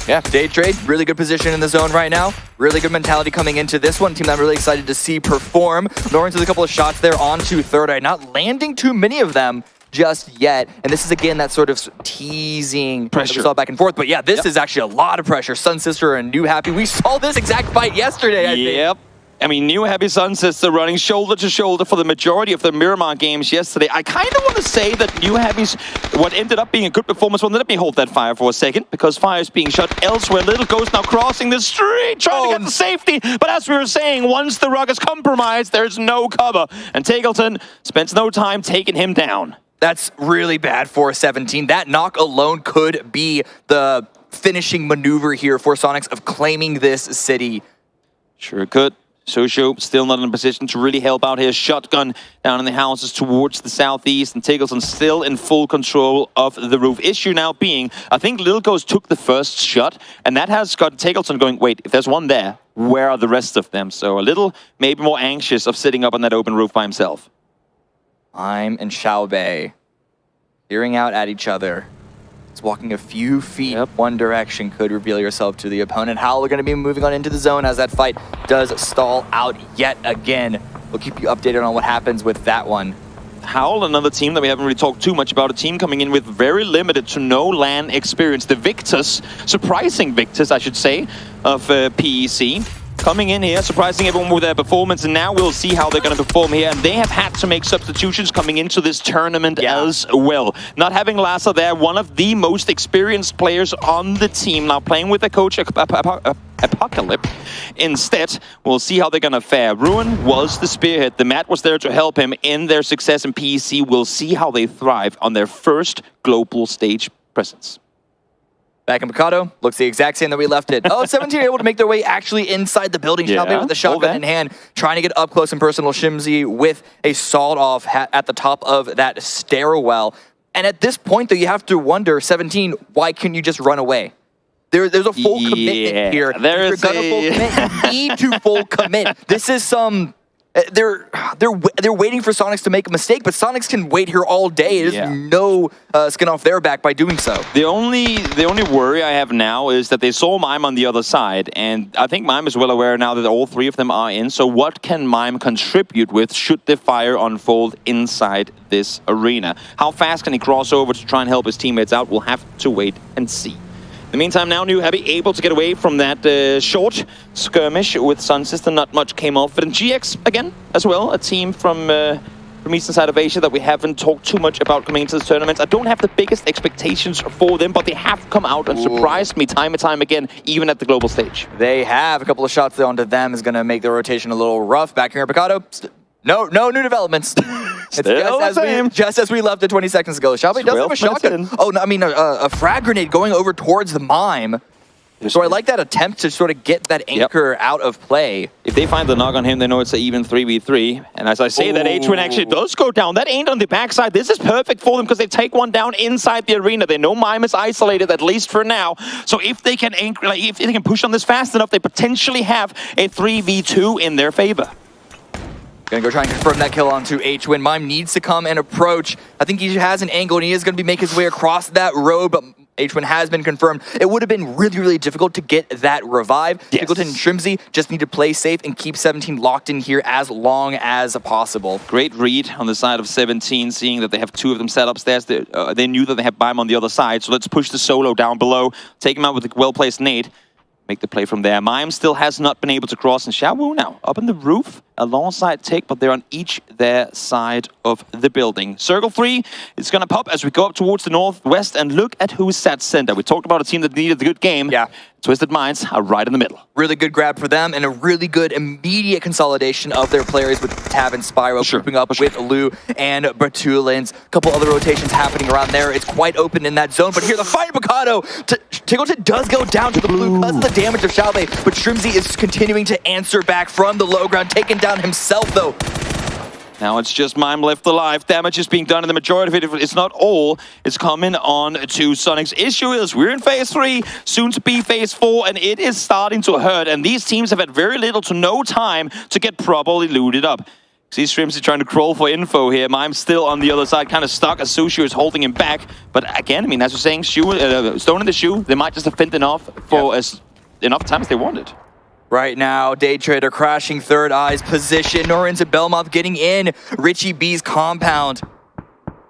Yeah, Day Trade, really good position in the zone right now. Really good mentality coming into this one. Team that I'm really excited to see perform. Lowering to a couple of shots there onto third eye, not landing too many of them just yet. And this is, again, that sort of teasing pressure we saw back and forth. But yeah, this is actually a lot of pressure. Sun Sister and New Happy. We saw this exact fight yesterday, I think. I mean, New Happy Sun Sister running shoulder to shoulder for the majority of the Miramar games yesterday. I kind of want to say that New Happy's, what ended up being a good performance, well, let me hold that fire for a second, because fire is being shot elsewhere. Little Ghost now crossing the street, trying to get to safety. But as we were saying, once the rock is compromised, there's no cover. And 𝗟𝗗𝗡 spends no time taking him down. That's really bad for 17. That knock alone could be the finishing maneuver here for Sonics of claiming this city. Sure could. Socio still not in a position to really help out his shotgun down in the houses towards the southeast, and 𝗟𝗗𝗡 still in full control of the roof. Issue now being, I think Lil Ghost took the first shot, and that has got 𝗟𝗗𝗡 going, wait, if there's one there, where are the rest of them? So a little, maybe more anxious of sitting up on that open roof by himself. I'm and 𝗟𝗡𝗡 peering out at each other. It's walking a few feet one direction, could reveal yourself to the opponent. Howl are going to be moving on into the zone as that fight does stall out yet again. We'll keep you updated on what happens with that one. Howl, another team that we haven't really talked too much about, a team coming in with very limited to no LAN experience. The Victors, surprising Victors, I should say, of PEC. Coming in here, surprising everyone with their performance, and now we'll see how they're going to perform here. And they have had to make substitutions coming into this tournament as well. Not having Lassa there, one of the most experienced players on the team, now playing with their coach, 𝗟𝗡𝗡. Instead, we'll see how they're going to fare. Ruin was the spearhead. The Mat was there to help him in their success in PEC. We'll see how they thrive on their first global stage presence. Back in Mikado, looks the exact same that we left it. Oh, 17 able to make their way actually inside the building. 𝗟𝗡𝗡 with the shotgun in hand, trying to get up close and personal. 𝗟𝗡𝗡 with a sawed-off hat at the top of that stairwell. And at this point, though, you have to wonder, 17, why couldn't you just run away? there's a full commitment here. If you're gonna full commit, you need to full commit. This is some. They're waiting for Sonics to make a mistake, but Sonics can wait here all day. There's no skin off their back by doing so. The only worry I have now is that they saw Mime on the other side, and I think Mime is well aware now that all three of them are in. So what can Mime contribute with should the fire unfold inside this arena? How fast can he cross over to try and help his teammates out? We'll have to wait and see. In the meantime, now New Heavy able to get away from that short skirmish with Sun System. Not much came off. But in GX, again, as well, a team from eastern side of Asia that we haven't talked too much about coming into this tournament. I don't have the biggest expectations for them, but they have come out and surprised me time and time again, even at the global stage. They have. A couple of shots onto them is going to make the rotation a little rough. Back here at Picado. No new developments. It's just as we left it 20 seconds ago. Xiaobei does have a shotgun. Oh, no, I mean, a frag grenade going over towards the Mime. So I like that attempt to sort of get that anchor out of play. If they find the knock on him, they know it's an even 3v3. And as I say, that 𝗟𝗔𝗡𝗗 actually does go down. That ain't on the backside. This is perfect for them because they take one down inside the arena. They know Mime is isolated, at least for now. So if they can anchor, like, if they can push on this fast enough, they potentially have a 3v2 in their favor. Gonna go try and confirm that kill onto 𝗟𝗏. Mime needs to come and approach. I think he has an angle and he is gonna make his way across that road, but 𝗟𝗏 has been confirmed. It would have been really, really difficult to get that revive. Tiggleton and 𝗟𝗏 just need to play safe and keep 17 locked in here as long as possible. Great read on the side of 17, seeing that they have two of them set upstairs. They knew that they had Mime on the other side, so let's push the solo down below, take him out with a well-placed nade. Make the play from there. Mime still has not been able to cross, and 𝗟𝗏 now up on the roof alongside Tick, but they're on each their side of the building. Circle 3 is going to pop as we go up towards the northwest, and look at who's sat center. We talked about a team that needed a good game. Yeah. Twisted Minds are right in the middle. Really good grab for them, and a really good immediate consolidation of their players with Tab and Spyro grouping up with Lu and Batulins. A couple other rotations happening around there. It's quite open in that zone, but here the fight of Picado. Tiggleton does go down to the blue because of the damage of 𝗟𝗏, but 𝗟𝗏 is continuing to answer back from the low ground, taken down himself though. Now it's just Mime left alive. Damage is being done, and the majority of it, if it's not all, it's coming on to Sonic's. Issue is we're in phase 3, soon to be phase 4, and it is starting to hurt. And these teams have had very little to no time to get properly looted up. See 𝗟𝗏 trying to crawl for info here. Mime's still on the other side, kind of stuck as Sushi is holding him back. But again, I mean, as you're saying, stone in the shoe, they might just have fended enough for enough time as they wanted. Right now, Day Trader crashing third eye's position. 𝗟𝗏s and 𝗟𝗏mouth getting in Richie B's compound.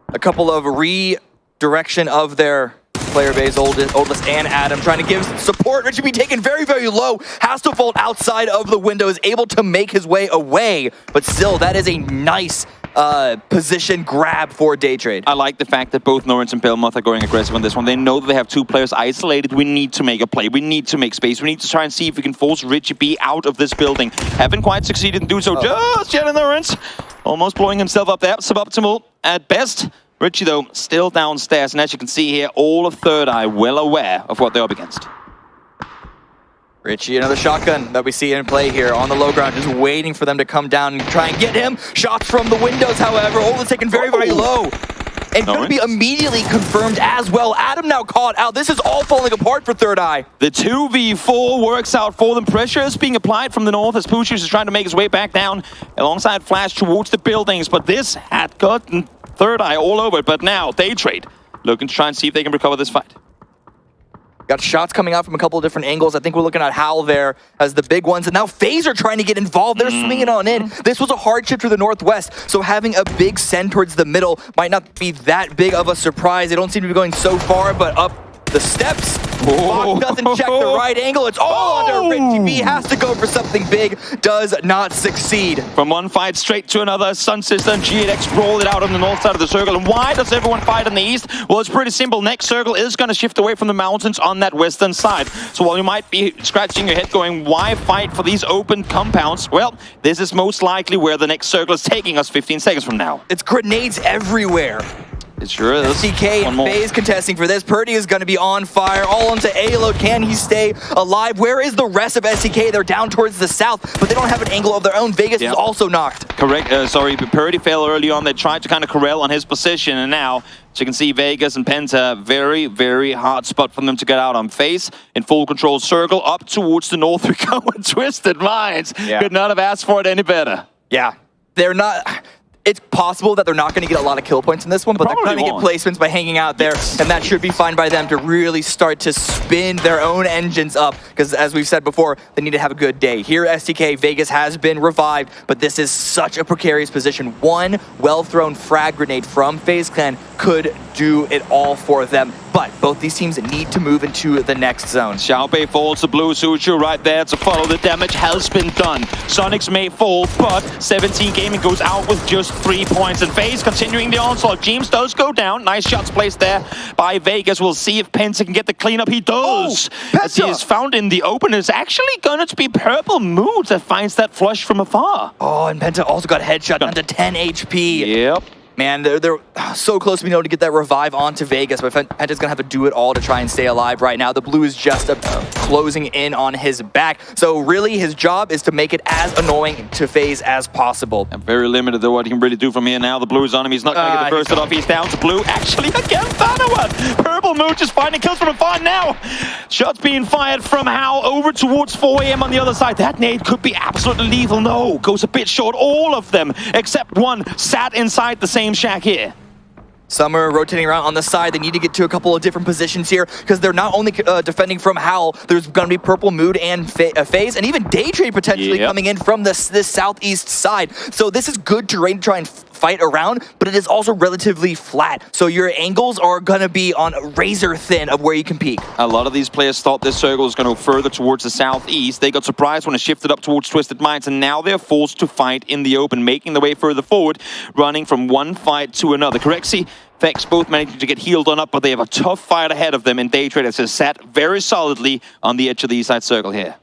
A couple of redirection of their player base, Oldest and Adam trying to give support. Richie B taken very, very low. Has to vault outside of the window, is able to make his way away. But still, that is a nice position grab for Day Trade. I like the fact that both 𝗟𝗏s and 𝗟𝗏mouth are going aggressive on this one. They know that they have two players isolated. We need to make a play. We need to make space. We need to try and see if we can force Richie B out of this building. Haven't quite succeeded in doing so just yet in 𝗟𝗏s. Almost blowing himself up there. Suboptimal at best. Richie, though, still downstairs. And as you can see here, all of Third Eye well aware of what they're up against. Richie, another shotgun that we see in play here on the low ground, just waiting for them to come down and try and get him. Shots from the windows, however. Oldest taken very, very low. And going to be immediately confirmed as well. Adam now caught out. This is all falling apart for Third Eye. The 2v4 works out for them. Pressure is being applied from the north as Pushus is trying to make his way back down alongside Flash towards the buildings. But this had gotten Third Eye all over it. But now, Day Trade looking to try and see if they can recover this fight. Got shots coming out from a couple of different angles. I think we're looking at Howl there as the big ones. And now FaZe are trying to get involved. They're swinging on in. This was a hardship to the northwest. So having a big send towards the middle might not be that big of a surprise. They don't seem to be going so far, but up the steps. Fox doesn't check the right angle. It's all under Richie B. Has to go for something big. Does not succeed. From one fight straight to another, Sun Sister and 𝗟𝗏 roll it out on the north side of the circle. And why does everyone fight in the east? Well, it's pretty simple. Next circle is going to shift away from the mountains on that western side. So while you might be scratching your head going, why fight for these open compounds? Well, this is most likely where the next circle is taking us 15 seconds from now. It's grenades everywhere. It sure is. SDK and FaZe contesting for this. Purdy is going to be on fire. All onto A-load. Can he stay alive? Where is the rest of SDK? They're down towards the south, but they don't have an angle of their own. Vegas is also knocked. Correct. Sorry, but Purdy fell early on. They tried to kind of corral on his position, and now, as you can see, Vegas and Penta, very, very hard spot for them to get out on. FaZe in full control circle up towards the north. We go with Twisted Minds. Could not have asked for it any better. Yeah, they're not... It's possible that they're not going to get a lot of kill points in this one, but they're going to get placements by hanging out there, and that should be fine by them to really start to spin their own engines up, because as we've said before, they need to have a good day. Here, SDK, Vegas has been revived, but this is such a precarious position. One well-thrown frag grenade from FaZe Clan could do it all for them, but both these teams need to move into the next zone. 𝗟𝗡 falls to Blue Suju right there to follow. The damage has been done. Sonics may fall, but 17 Gaming goes out with just 3 points. And FaZe continuing the onslaught. James does go down. Nice shots placed there by Vegas. We'll see if Penta can get the cleanup. He does. As he is found in the open. It's actually going to be Purple Mood that finds that flush from afar. Oh, and Penta also got headshot down to 10 HP. Yep. Man, they're so close to being able to get that revive onto Vegas, but Penta's gonna have to do it all to try and stay alive right now. The blue is just closing in on his back. So really, his job is to make it as annoying to FaZe as possible. And very limited though what he can really do from here now. The blue is on him. He's not gonna get the burst it off. He's down to blue. Actually, again, found one. Purple Moon just finding kills from afar now. Shots being fired from How over towards 4 AM on the other side. That nade could be absolutely lethal. No, goes a bit short. All of them, except one, sat inside the same shack here. Some are rotating around on the side. They need to get to a couple of different positions here because they're not only defending from Howl, there's going to be Purple Mood and FaZe, and even Daytrade potentially coming in from this southeast side. So this is good terrain to try and fight around, but it is also relatively flat. So your angles are going to be on razor thin of where you can peek. A lot of these players thought this circle was going to go further towards the southeast. They got surprised when it shifted up towards Twisted Minds, and now they're forced to fight in the open, making their way further forward, running from one fight to another. Correxy, Vex both managing to get healed on up, but they have a tough fight ahead of them, and Daytrade has sat very solidly on the edge of the east side circle here.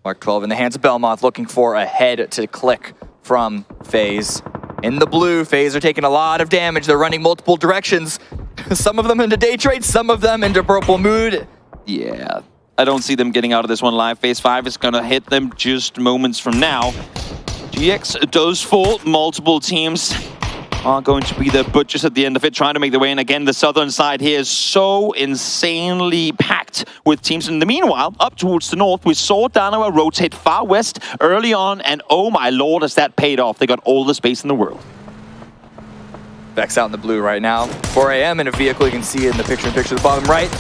Mark 12 in the hands of Belmont, looking for a head to click from FaZe. In the blue, FaZe are taking a lot of damage. They're running multiple directions. Some of them into Daytrade, some of them into Purple Mood. Yeah, I don't see them getting out of this one live. Phase 5 is going to hit them just moments from now. GX does fall. Multiple teams are going to be the butchers at the end of it, trying to make their way in. Again, the southern side here is so insanely packed with teams. In the meanwhile, up towards the north, we saw Danawa rotate far west early on, and oh my lord, has that paid off. They got all the space in the world. Vex out in the blue right now. 4 AM in a vehicle, you can see it in the picture-in-picture at the bottom right.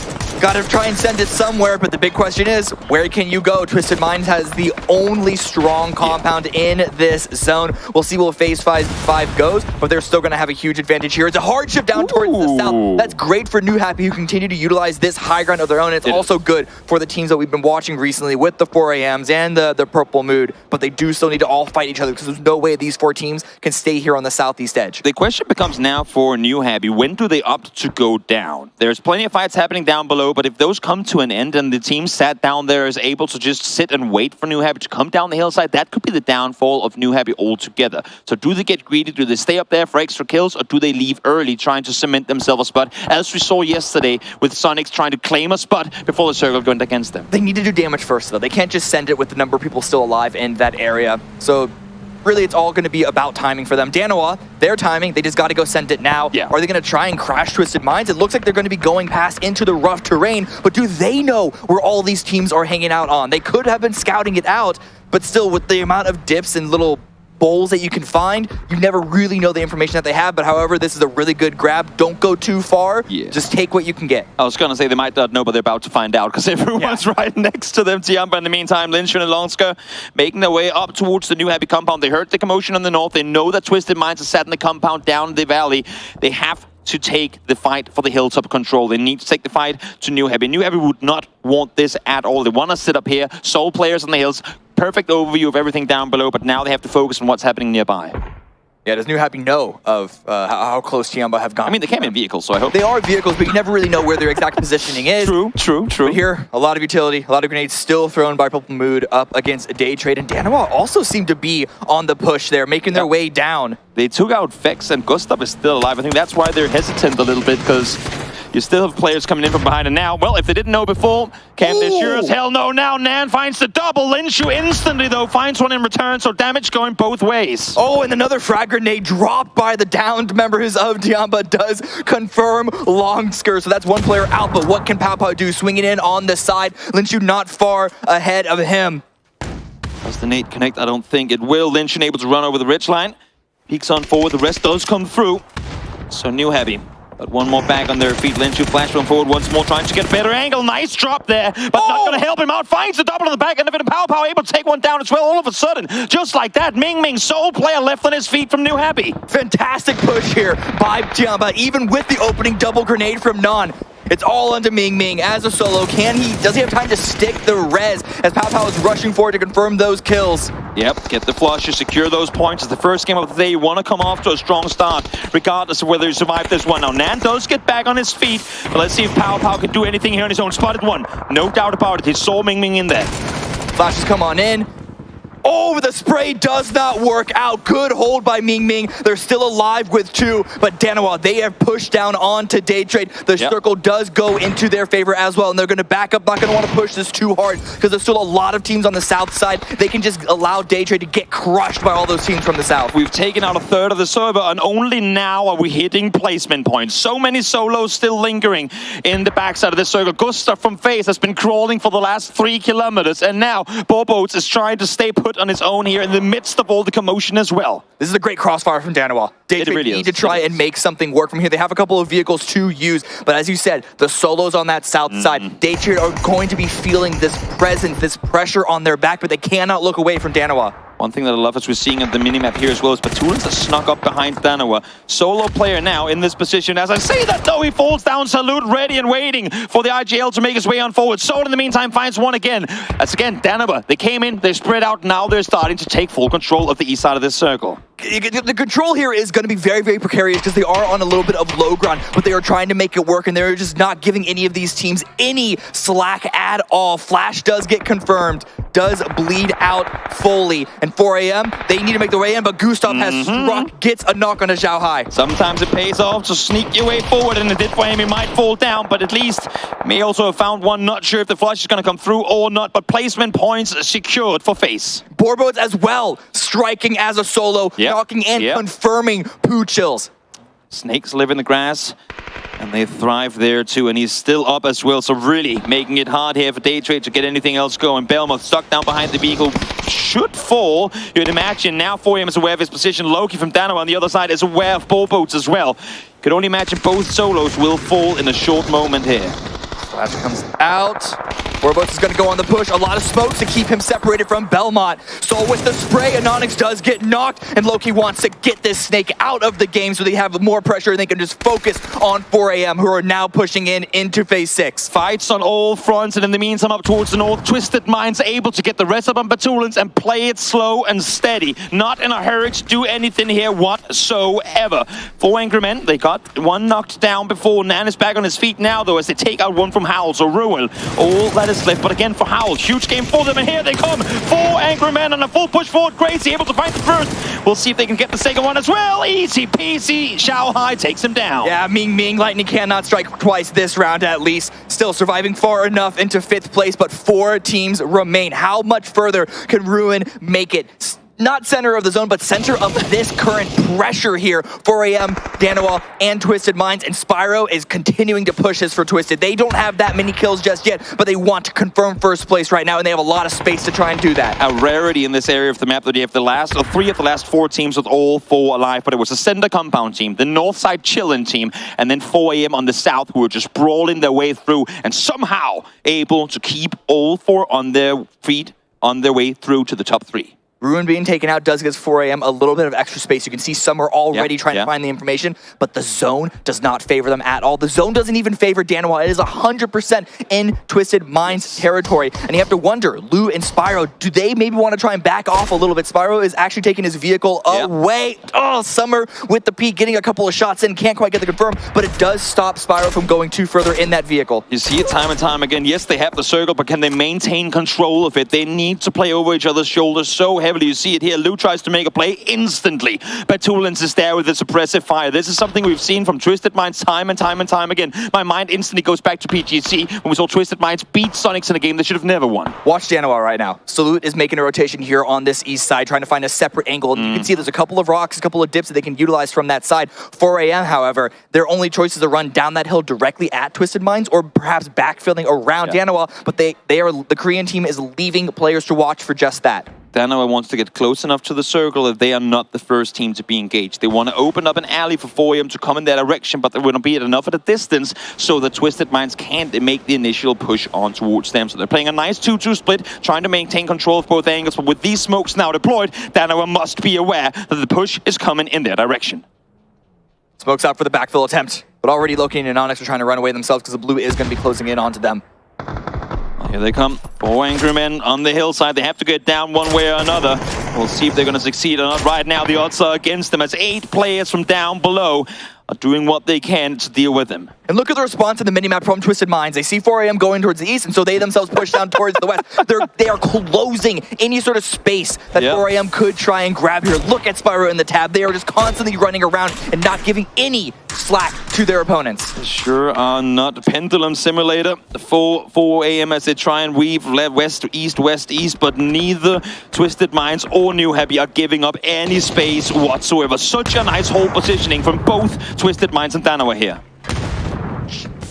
Gotta try and send it somewhere, but the big question is, where can you go? Twisted Minds has the only strong compound in this zone. We'll see where Phase 5 goes, but they're still gonna have a huge advantage here. It's a hard shift down towards the south. That's great for New Happy, who continue to utilize this high ground of their own. It's also good for the teams that we've been watching recently with the 4 AMs and the Purple Mood, but they do still need to all fight each other because there's no way these 4 teams can stay here on the southeast edge. The question becomes now for New Happy, when do they opt to go down? There's plenty of fights happening down below, but if those come to an end and the team sat down there is able to just sit and wait for New Happy to come down the hillside, that could be the downfall of New Happy altogether. So do they get greedy? Do they stay up there for extra kills, or do they leave early trying to cement themselves a spot, as we saw yesterday with Sonics trying to claim a spot before the circle went against them? They need to do damage first, though. They can't just send it with the number of people still alive in that area. So really, it's all going to be about timing for them. Danawa, their timing, they just got to go send it now. Yeah. Are they going to try and crash Twisted Minds? It looks like they're going to be going past into the rough terrain, but do they know where all these teams are hanging out on? They could have been scouting it out, but still, with the amount of dips and little bowls that you can find, you never really know the information that they have. But however, this is a really good grab. Don't go too far. Yeah. Just take what you can get. I was going to say they might not know, but they're about to find out because everyone's right next to them. 𝗟𝗋, in the meantime, Lynch and Longska making their way up towards the New Happy compound. They heard the commotion on the north. They know that Twisted Minds are sat in the compound down the valley. They have to take the fight for the hilltop control. They need to take the fight to New Happy. New Happy would not want this at all. They want to sit up here, sole players on the hills, perfect overview of everything down below, but now they have to focus on what's happening nearby. Yeah, does New Happy know of how close 𝗟𝗗𝗗 have gone? I mean, they came in vehicles, so I hope they are vehicles, but you never really know where their exact positioning is. True. But here, a lot of utility, a lot of grenades still thrown by Purple Mood up against Day Trade, and 𝗟𝗗𝗗 also seem to be on the push there, making their way down. They took out Vex, and Gustav is still alive. I think that's why they're hesitant a little bit, because you still have players coming in from behind. And now, well, if they didn't know before, can they sure as hell know now? Nan finds the double. Linshu instantly, though, finds one in return, so damage going both ways. Oh, and another frag grenade dropped by the downed members of 𝗟𝗗𝗗 does confirm Longsker. So that's one player out, but what can 𝗟𝗟𝗗 do? Swinging in on the side. Linshu not far ahead of him. Does the nade connect? I don't think it will. Linshu able to run over the ridge line. Peeks on forward, the rest does come through. So New Heavy. But one more back on their feet. Linshu flash from forward once more, trying to get a better angle. Nice drop there, but not going to help him out. Finds the double on the back end of it, and 𝗟𝗟𝗗 able to take one down as well. All of a sudden, just like that, Ming sole player left on his feet from New Happy. Fantastic push here by 𝗟𝗗𝗗, even with the opening double grenade from Non. It's all onto Ming as a solo. Does he have time to stick the res as 𝗟𝗟𝗗 is rushing forward to confirm those kills? Yep, get the flush to secure those points. It's the first game of the day. You want to come off to a strong start, regardless of whether you survive this one. Now, Nan does get back on his feet, but let's see if 𝗟𝗟𝗗 can do anything here on his own. Spotted one, no doubt about it. He saw Ming in there. Flashes come on in. Oh, the spray does not work out. Good hold by Ming. They're still alive with 2, but 𝗟𝗗𝗗, they have pushed down onto Day Trade. The circle does go into their favor as well, and they're going to back up. Not going to want to push this too hard, because there's still a lot of teams on the south side. They can just allow Day Trade to get crushed by all those teams from the south. We've taken out a third of the server, and only now are we hitting placement points. So many solos still lingering in the backside of this circle. Gustav from FaZe has been crawling for the last 3 kilometers, and now 𝗟𝗟𝗗s is trying to stay put on his own here in the midst of all the commotion as well. This is a great crossfire from 𝗟𝗗𝗗. They really need to try and make something work from here. They have a couple of vehicles to use, but as you said, the solos on that south side, Day Trade are going to be feeling this presence, this pressure on their back, but they cannot look away from 𝗟𝗗𝗗. One thing that I love is we're seeing at the minimap here as well is 𝗟𝗏𝗗s has snuck up behind 𝗟𝗏𝗗. Solo player now in this position. As I say that though, he falls down, Salute ready and waiting for the IGL to make his way on forward. Soul in the meantime finds one again. That's again 𝗟𝗏𝗗. They came in, they spread out, now they're starting to take full control of the east side of this circle. The control here is going to be very, very precarious because they are on a little bit of low ground, but they are trying to make it work, and they're just not giving any of these teams any slack at all. Flash does get confirmed, does bleed out fully, and 4 a.m., they need to make their way in, but Gustav has struck, gets a knock on a 𝗟𝗗𝗗. Sometimes it pays off to sneak your way forward, and it did for him. He might fall down, but at least may also have found one. Not sure if the flush is going to come through or not, but placement points secured for FaZe. 𝗟𝗟𝗗s as well, striking as a solo, knocking and confirming 𝗟𝗏𝗗s. Snakes live in the grass, and they thrive there too, and he's still up as well, so really making it hard here for Day Trade to get anything else going. 𝗟𝗏𝗄 stuck down behind the vehicle, should fall. You'd imagine now 4am is aware of his position. Loki from 𝗟𝗏𝗗 on the other side is aware of 𝗟𝗟𝗗s as well. Could only imagine both solos will fall in a short moment here. Flash comes out. 𝗟𝗟𝗗s is going to go on the push. A lot of smoke to keep him separated from Belmont. So with the spray, Anonix does get knocked, and Loki wants to get this snake out of the game so they have more pressure and they can just focus on 4 a.m., who are now pushing into phase 6. Fights on all fronts, and in the meantime up towards the north, Twisted Minds able to get the rest up on 𝗟𝗟𝗗s and play it slow and steady. Not in a hurry to do anything here whatsoever. 4 angry men, they got one knocked down before. Nan is back on his feet now though as they take out one from 𝗟𝗗𝗗. So Ruin, all that is left, but again for 𝗟𝗗𝗗, huge game for them, and here they come. 4 angry men on a full push forward. Crazy able to find the first. We'll see if they can get the second one as well. Easy peasy. 𝗟𝗗𝗗 takes him down. Yeah, Ming, lightning cannot strike twice this round at least. Still surviving far enough into 5th place, but 4 teams remain. How much further can Ruin make it? Not center of the zone, but center of this current pressure here. 4 a.m., 𝗟𝗏𝗗, and Twisted Minds, and Spyro is continuing to push this for Twisted. They don't have that many kills just yet, but they want to confirm first place right now, and they have a lot of space to try and do that. A rarity in this area of the map that you have the last, or 3 of the last 4 teams with all 4 alive, but it was the Center Compound team, the Northside Chillin team, and then 4 a.m. on the south, who were just brawling their way through, and somehow able to keep all 4 on their feet, on their way through to the top 3. Ruin being taken out does give 4AM a little bit of extra space. You can see some are already trying to find the information, but the zone does not favor them at all. The zone doesn't even favor Danawa. It is 100% in Twisted Minds territory. And you have to wonder, Lou and Spyro, do they maybe want to try and back off a little bit? Spyro is actually taking his vehicle away. Oh, Summer with the peak, getting a couple of shots in, can't quite get the confirm, but it does stop Spyro from going too further in that vehicle. You see it time and time again. Yes, they have the circle, but can they maintain control of it? They need to play over each other's shoulders so heavily. You see it here. Lou tries to make a play instantly. Battlegrounds is there with the suppressive fire. This is something we've seen from Twisted Minds time and time and time again. My mind instantly goes back to PGC when we saw Twisted Minds beat Sonics in a game they should have never won. Watch Danawa right now. Salute is making a rotation here on this east side, trying to find a separate angle. And you can see there's a couple of rocks, a couple of dips that they can utilize from that side. 4AM, however, their only choice is to run down that hill directly at Twisted Minds or perhaps backfilling around Danawa, but the Korean team is leaving players to watch for just that. Danawa wants to get close enough to the circle that they are not the first team to be engaged. They want to open up an alley for 4AM to come in their direction, but they want to be at enough at a distance so the Twisted Minds can't make the initial push on towards them. So they're playing a nice 2-2 split, trying to maintain control of both angles, but with these smokes now deployed, Danawa must be aware that the push is coming in their direction. Smokes out for the backfill attempt, but already Loki and Onyx are trying to run away themselves because the blue is going to be closing in onto them. Here they come. 4 angry men on the hillside. They have to get down one way or another. We'll see if they're going to succeed or not. Right now, the odds are against them as 8 players from down below are doing what they can to deal with them. And look at the response in the minimap from Twisted Minds. They see 4AM going towards the east, and so they themselves push down towards the west. They are closing any sort of space that 4AM could try and grab here. Look at Spyro in the tab. They are just constantly running around and not giving any slack to their opponents. Sure are not. Pendulum Simulator. 4AM as they try and weave west, east, but neither Twisted Minds or New Happy are giving up any space whatsoever. Such a nice hold positioning from both Twisted Minds and Danawa here.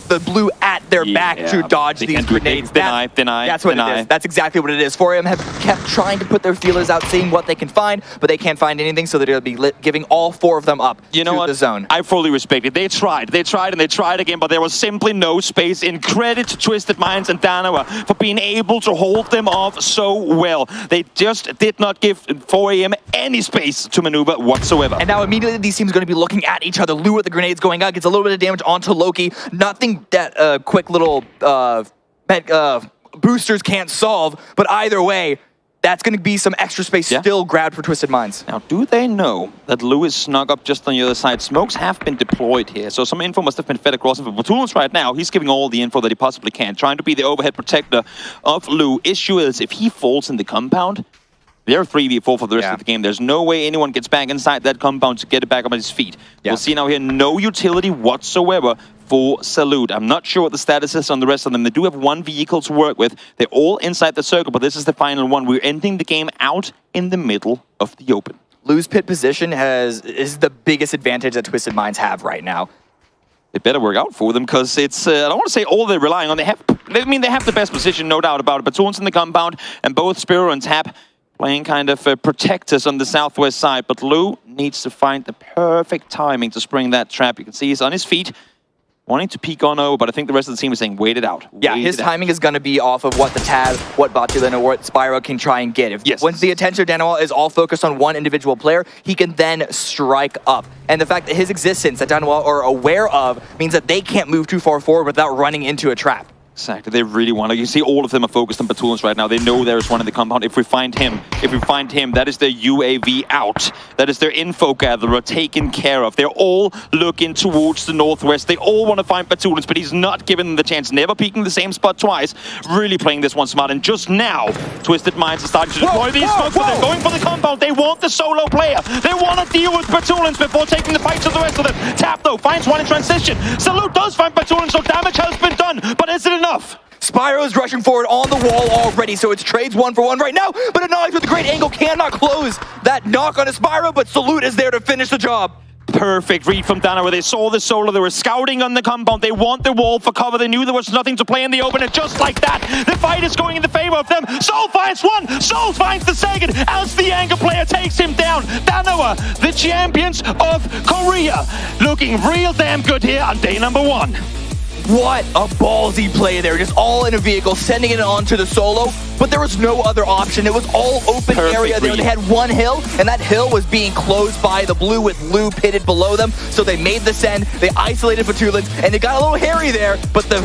The blue at their back to dodge these grenades. Deny. That's what it is. That's exactly what it is. 4AM have kept trying to put their feelers out, seeing what they can find, but they can't find anything, so they're going to be giving all 4 of them up to the zone. I fully respect it. They tried and they tried again, but there was simply no space. In credit to Twisted Minds and Danawa for being able to hold them off so well. They just did not give 4AM any space to maneuver whatsoever. And now immediately these teams are going to be looking at each other. Lou with the grenades going out, gets a little bit of damage onto Loki. Nothing that quick little boosters can't solve, but either way, that's going to be some extra space still grabbed for Twisted Minds. Now, do they know that Lou is snug up just on the other side? Smokes have been deployed here, so some info must have been fed across him. For Battlegrounds right now, he's giving all the info that he possibly can, trying to be the overhead protector of Lou. Issue is, if he falls in the compound, they're 3v4 for the rest of the game. There's no way anyone gets back inside that compound to get it back up on his feet. We'll see now here, no utility whatsoever for Salute. I'm not sure what the status is on the rest of them. They do have 1 vehicle to work with. They're all inside the circle, but this is the final one. We're ending the game out in the middle of the open. Lou's pit position is the biggest advantage that Twisted Minds have right now. It better work out for them, because it's, I don't want to say all they're relying on. They have the best position, no doubt about it. But Battlegrounds in the compound, and both Spiro and Tap playing kind of protectors on the southwest side. But Lou needs to find the perfect timing to spring that trap. You can see he's on his feet, wanting to peek on over, but I think the rest of the team is saying, wait it out. His timing is going to be off of what the Tab, what Batulin, or what Spyro can try and get. Once the attention of Danawa is all focused on one individual player, he can then strike up. And the fact that his existence, that Danawa are aware of, means that they can't move too far forward without running into a trap. Exactly, they really want to. You see all of them are focused on Battlegrounds right now. They know there is one in the compound. If we find him, that is their UAV out. That is their info gatherer taken care of. They're all looking towards the northwest. They all want to find Battlegrounds, but he's not giving them the chance. Never peeking the same spot twice. Really playing this one smart. And just now, Twisted Minds are starting to deploy these smokes, but they're going for the compound. They want the solo player. They want to deal with Battlegrounds before taking the fight to the rest of them. Tap, though, finds one in transition. Salute does find Battlegrounds, so damage has been done. But is it enough? Spyro is rushing forward on the wall already, so it's trades 1-for-1 right now, but Anonymous with a great angle cannot close that knock on a Spyro, but Salute is there to finish the job. Perfect read from Danawa. They saw the solo. They were scouting on the compound. They want the wall for cover. They knew there was nothing to play in the open, and just like that, the fight is going in the favor of them. Soul finds one. Soul finds the second as the anchor player takes him down. Danawa, the champions of Korea, looking real damn good here on day number 1. What a ballsy play there. Just all in a vehicle, sending it onto the solo. But there was no other option. It was all open area there. They had one hill, and that hill was being closed by the blue with Lou pitted below them. So they made the send, they isolated Batulins, and it got a little hairy there, but the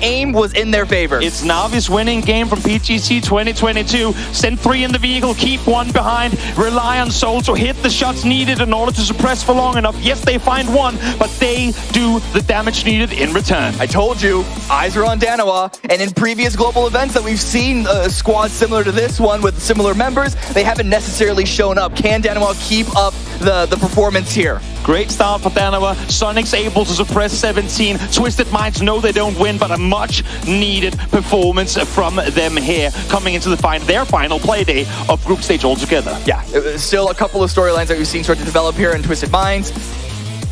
aim was in their favor. It's Navi's winning game from PGC 2022. Send 3 in the vehicle, keep 1 behind, rely on Soul to hit the shots needed in order to suppress for long enough. Yes, they find 1, but they do the damage needed in return. I told you, eyes are on Danawa, and in previous global events that we've seen squads similar to this one with similar members, they haven't necessarily shown up. Can Danawa keep up the performance here? Great start for Danawa. Sonic's able to suppress 17. Twisted Minds know they don't win, but a much needed performance from them here coming into their final play day of group stage altogether. Yeah, still a couple of storylines that we've seen start to develop here in Twisted Minds.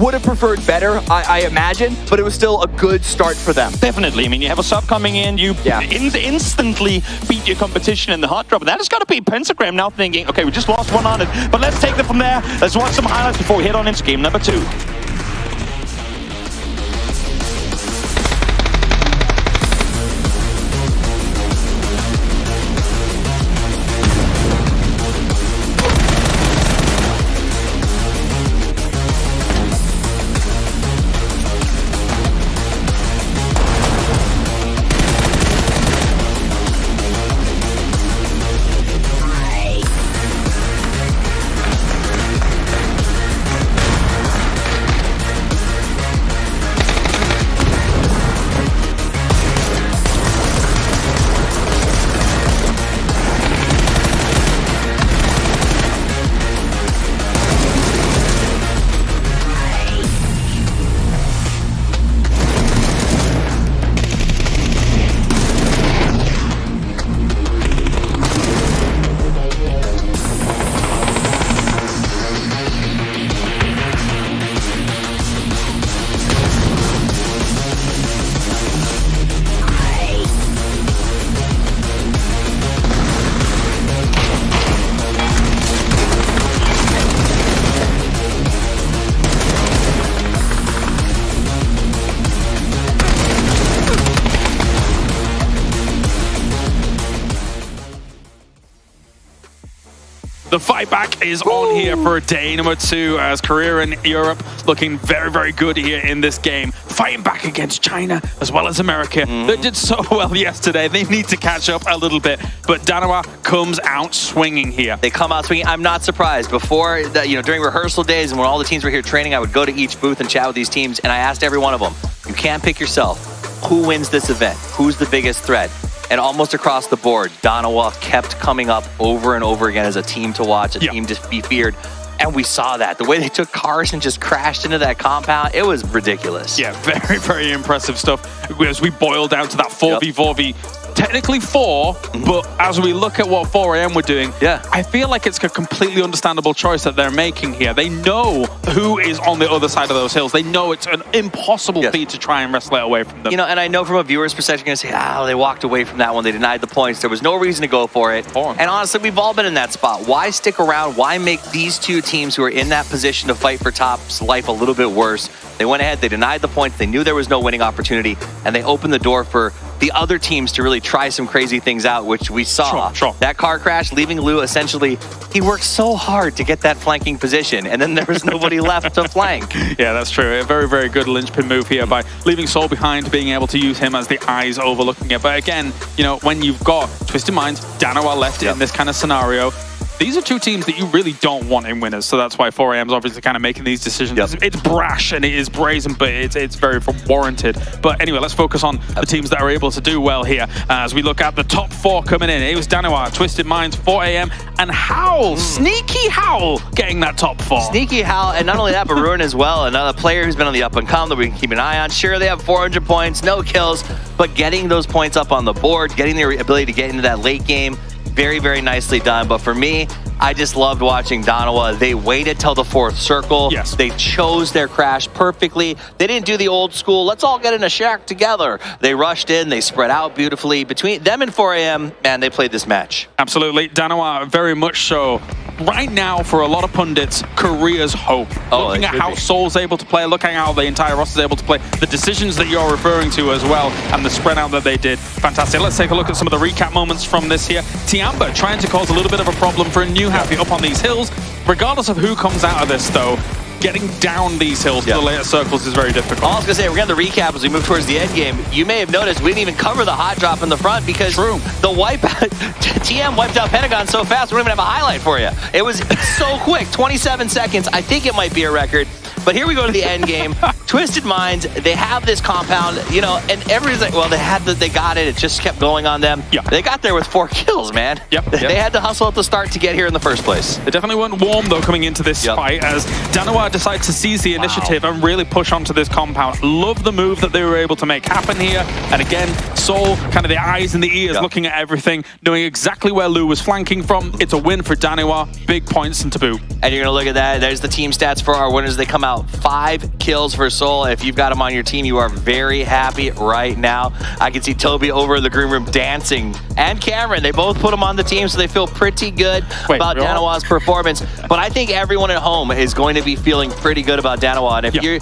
Would have preferred better, I imagine, but it was still a good start for them. Definitely. I mean, you have a sub coming in, you instantly beat your competition in the hot drop, and that has got to be Pentagram now thinking, okay, we just lost 1 on it, but let's take them from there. Let's watch some highlights before we head on into game number 2. The fight back is on here for day number 2 as Korea and Europe looking very, very good here in this game. Fighting back against China as well as America. They did so well yesterday. They need to catch up a little bit, but Danawa comes out swinging here. They come out swinging. I'm not surprised. Before, during rehearsal days and when all the teams were here training, I would go to each booth and chat with these teams, and I asked every one of them, you can't pick yourself. Who wins this event? Who's the biggest threat? And almost across the board, Danawa kept coming up over and over again as a team to watch, a team to be feared. And we saw that. The way they took cars and just crashed into that compound, it was ridiculous. Yeah, very, very impressive stuff. As we boil down to that 4v4v, technically 4, but as we look at what 4AM were doing, I feel like it's a completely understandable choice that they're making here. They know who is on the other side of those hills. They know it's an impossible feat to try and wrestle it away from them. And I know from a viewer's perspective, you're going to say, they walked away from that one. They denied the points. There was no reason to go for it. And honestly, we've all been in that spot. Why stick around? Why make these two teams who are in that position to fight for top's life a little bit worse? They went ahead, they denied the points, they knew there was no winning opportunity, and they opened the door for the other teams to really try some crazy things out, which we saw. That car crash, leaving Lou essentially, he worked so hard to get that flanking position, and then there was nobody left to flank. Yeah, that's true. A very, very good linchpin move here by leaving Soul behind, being able to use him as the eyes overlooking it. But again, when you've got Twisted Minds, Danawa left in this kind of scenario, these are two teams that you really don't want in winners, so that's why 4AM's obviously kind of making these decisions. It's brash and it is brazen, but it's very warranted. But anyway, let's focus on the teams that are able to do well here as we look at the top 4 coming in. It was Danawa, Twisted Minds, 4AM, and Howl, Sneaky Howl, getting that top 4. Sneaky Howl, and not only that, but Ruin as well, another player who's been on the up and come that we can keep an eye on. Sure, they have 400 points, no kills, but getting those points up on the board, getting their ability to get into that late game, very, very nicely done. But for me, I just loved watching Danawa. They waited till the 4th circle. They chose their crash perfectly. They didn't do the old school, let's all get in a shack together. They rushed in, they spread out beautifully. Between them and 4AM, man, they played this match. Absolutely. Danawa very much so right now, for a lot of pundits, Korea's hope. Looking at how Seoul's able to play, looking at how the entire roster is able to play, the decisions that you're referring to as well, and the spread out that they did. Fantastic. Let's take a look at some of the recap moments from this here. 𝗟𝗗 trying to cause a little bit of a problem for a new Happy up on these hills. Regardless of who comes out of this, though, getting down these hills to the later circles is very difficult. All I was going to say, we're going to recap as we move towards the end game. You may have noticed we didn't even cover the hot drop in the front because the wipeout, TM wiped out Pentagon so fast, we don't even have a highlight for you. It was so quick, 27 seconds. I think it might be a record. But here we go to the end game. Twisted Minds, they have this compound, you know, and everybody's like, well, they got it. It just kept going on them. Yeah. They got there with 4 kills, man. They had to hustle at the start to get here in the first place. They definitely weren't warm, though, coming into this fight, as 𝗟𝗗 decided to seize the initiative and really push onto this compound. Love the move that they were able to make happen here. And again, Seoul, kind of the eyes and the ears, looking at everything, knowing exactly where Lou was flanking from. It's a win for 𝗟𝗗. Big points and taboo. And you're going to look at that. There's the team stats for our winners. They come out 5 kills for Seoul. If you've got them on your team, you are very happy right now. I can see Toby over in the green room dancing, and Cameron. They both put them on the team, so they feel pretty good about 𝗟𝗗's performance. But I think everyone at home is going to be feeling pretty good about 𝗟𝗗. And if you're...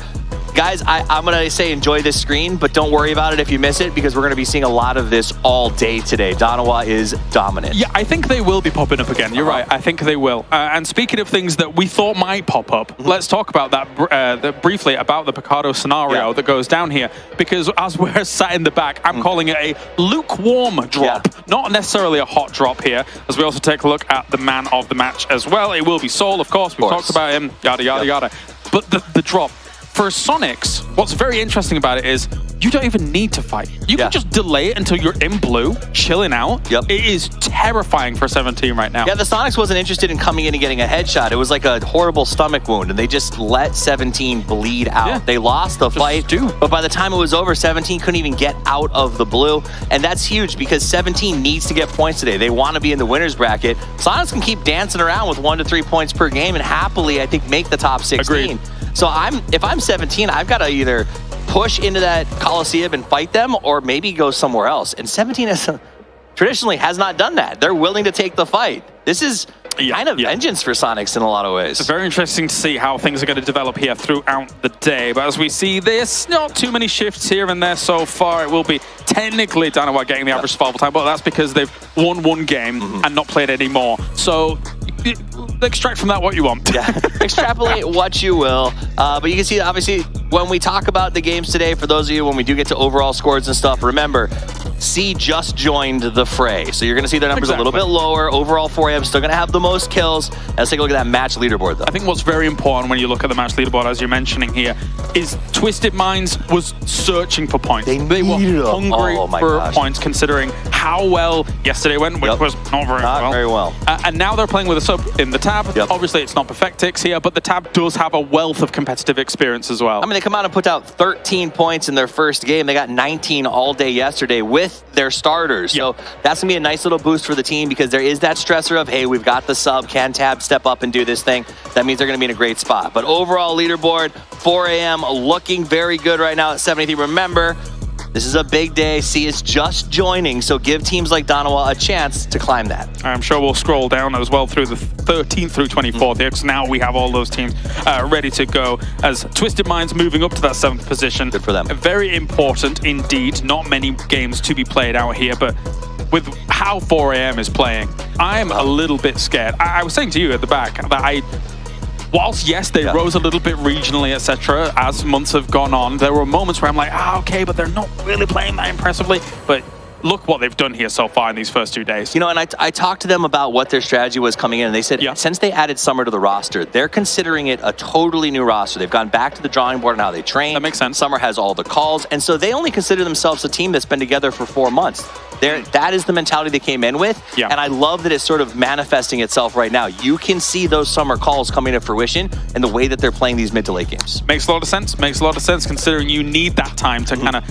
Guys, I'm going to say enjoy this screen, but don't worry about it if you miss it, because we're going to be seeing a lot of this all day today. 𝗟𝗗 is dominant. Yeah, I think they will be popping up again. You're right. I think they will. And speaking of things that we thought might pop up, let's talk about that briefly, about the Picado scenario that goes down here. Because as we're sat in the back, I'm calling it a lukewarm drop, not necessarily a hot drop here. As we also take a look at the man of the match as well. It will be Seoul, of course. We've talked about him, yada, yada, yada. But the drop. For Sonics, what's very interesting about it is you don't even need to fight. You can just delay it until you're in blue, chilling out. It is terrifying for 17 right now. Yeah, the Sonics wasn't interested in coming in and getting a headshot. It was like a horrible stomach wound, and they just let 17 bleed out. They lost the fight, but by the time it was over, 17 couldn't even get out of the blue. And that's huge because 17 needs to get points today. They want to be in the winner's bracket. Sonics can keep dancing around with 1 to 3 points per game and happily, I think, make the top 16. Agreed. So if I'm 17, I've got to either push into that Coliseum and fight them or maybe go somewhere else. And 17 traditionally has not done that. They're willing to take the fight. This is kind of vengeance for Sonics in a lot of ways. It's very interesting to see how things are going to develop here throughout the day. But as we see this, not too many shifts here and there so far. It will be technically 𝗟𝗗 getting the average survival time, but that's because they've won 1 game and not played any more. So extract from that what you want. Extrapolate what you will. But you can see, obviously, when we talk about the games today, for those of you, when we do get to overall scores and stuff, remember, C just joined the fray. So you're going to see their numbers a little bit lower. Overall, 4AM still going to have the most kills. Let's take a look at that match leaderboard, though. I think what's very important when you look at the match leaderboard, as you're mentioning here, is Twisted Minds was searching for points. They were hungry for points, considering how well yesterday went, which was not very well. And now they're playing with a sub in the tab. Obviously, it's not Perfectix here, but the tab does have a wealth of competitive experience as well. I mean, they come out and put out 13 points in their first game. They got 19 all day yesterday with their starters. So that's going to be a nice little boost for the team because there is that stressor of, hey, we've got the sub. Can tab step up and do this thing? That means they're going to be in a great spot. But overall leaderboard, 4AM looking very good right now at 73. Remember, this is a big day. C is just joining, so give teams like 𝗟𝗗 a chance to climb that. I'm sure we'll scroll down as well through the 13th through 24th here, because now we have all those teams ready to go as Twisted Minds moving up to that 7th position. Good for them. Very important indeed. Not many games to be played out here, but with how 4AM is playing, I'm a little bit scared. I was saying to you at the back that whilst, yes, they rose a little bit regionally, etc., as months have gone on, there were moments where I'm like, okay, but they're not really playing that impressively. But look what they've done here so far in these first 2 days. You know, and I talked to them about what their strategy was coming in, and they said since they added Summer to the roster, they're considering it a totally new roster. They've gone back to the drawing board on how they train. That makes sense. Summer has all the calls, and so they only consider themselves a team that's been together for 4 months. That is the mentality they came in with, and I love that it's sort of manifesting itself right now. You can see those Summer calls coming to fruition in the way that they're playing these mid to late games. Makes a lot of sense. Makes a lot of sense considering you need that time to kind of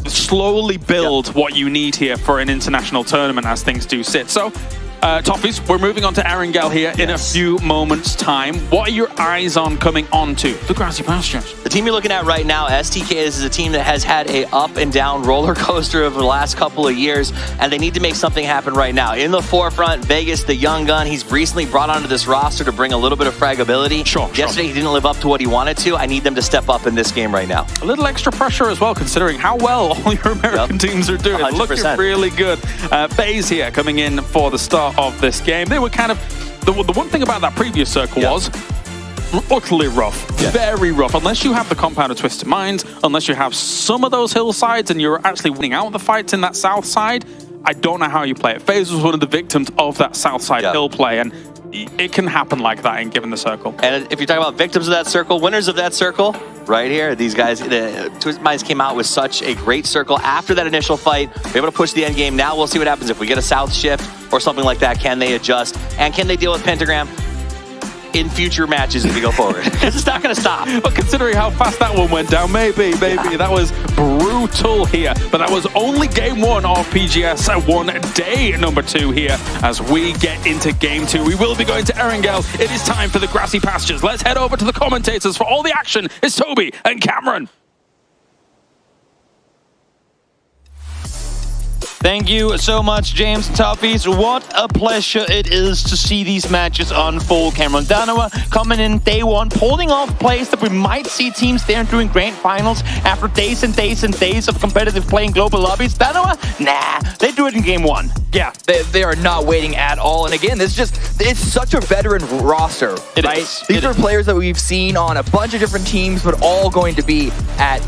slowly build what you need here for an international tournament as things do sit. So Toffees, we're moving on to Erangel here in a few moments' time. What are your eyes on coming onto the grassy pastures? The team you're looking at right now, STK, is a team that has had a up and down roller coaster over the last couple of years, and they need to make something happen right now. In the forefront, Vegas, the young gun, he's recently brought onto this roster to bring a little bit of fragability. Yesterday, he didn't live up to what he wanted to. I need them to step up in this game right now. A little extra pressure as well, considering how well all your American teams are doing. 100%. Looking really good. FaZe here coming in for the start of this game. They were kind of... The one thing about that previous circle was utterly rough, very rough. Unless you have the compound of Twisted Minds, unless you have some of those hillsides and you're actually winning out the fights in that south side, I don't know how you play it. FaZe was one of the victims of that south side hill play, and it can happen like that in given the circle. And if you're talking about victims of that circle, winners of that circle, right here, these guys, the Twisted Minds came out with such a great circle after that initial fight. They're able to push the end game. Now we'll see what happens if we get a south shift or something like that. Can they adjust? And can they deal with Pentagram in future matches as we go forward? Because it's not going to stop. But considering how fast that one went down, maybe. That was brutal here. But that was only game one of PGS 1 day number 2 here. As we get into game 2, we will be going to Erangel. It is time for the grassy pastures. Let's head over to the commentators for all the action. It's Toby and Cameron. Thank you so much, James and Toffees. What a pleasure it is to see these matches unfold. Cameron Danoa coming in day 1, pulling off plays that we might see teams there doing grand finals after days and days and days of competitive play in global lobbies. Danoa, nah, they do it in game 1. Yeah, they are not waiting at all. And again, it's such a veteran roster, right? These are players that we've seen on a bunch of different teams, but all going to be at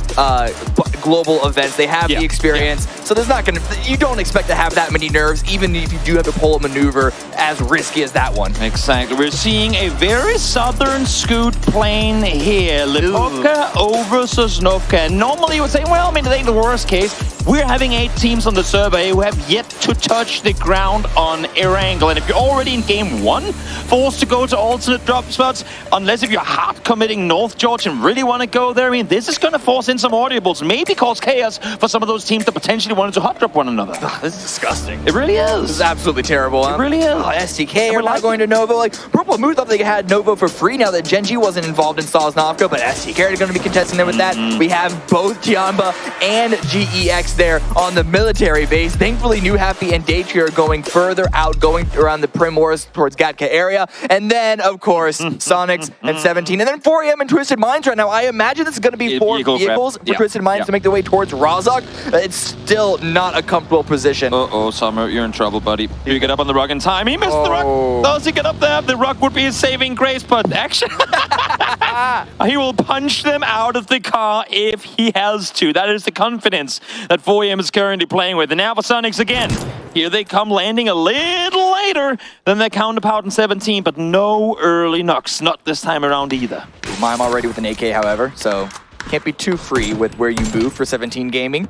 global events. They have the experience. So there's not going to, you don't expect to have that many nerves, even if you do have to pull a maneuver as risky as that one. Exactly. We're seeing a very southern scoot plane here. Lipovka over Sosnovka. And normally you would say, well, I mean, it ain't the worst case. We're having 8 teams on the survey who have yet to touch the ground on Erangel. And if you're already in game 1, forced to go to alternate drop spots, unless if you're hard committing North George and really want to go there, I mean, this is going to force in some audibles, maybe cause chaos for some of those teams that potentially wanted to hot drop one another. This is disgusting. It really is. This is absolutely terrible. It really is. STK are not going to Novo. Like, Purple Moon thought they had Novo for free now that Gen G wasn't involved in Sosnovka, but STK are going to be contesting there with that. We have both 𝗟𝗋 and GEX there on the military base. Thankfully, New Happy and Daytree are going further out, going around the Primwars towards 𝗟𝗋 area. And then, of course, Sonics and 17. And then 4AM and Twisted Minds right now. I imagine this is going to be 4 vehicles for Twisted Minds to make their way towards Razak. It's still not a comfortable position. Uh-oh, Summer, you're in trouble, buddy. You get up on the rug in time. He missed the rug. Does he get up there? The rug would be his saving grace, but actually, he will punch them out of the car if he has to. That is the confidence that 4AM is currently playing with. And now for Sonics again. Here they come, landing a little later than their counterpart in 17, but no early knocks. Not this time around either. I'm already with an AK, however, so can't be too free with where you move for 17 gaming.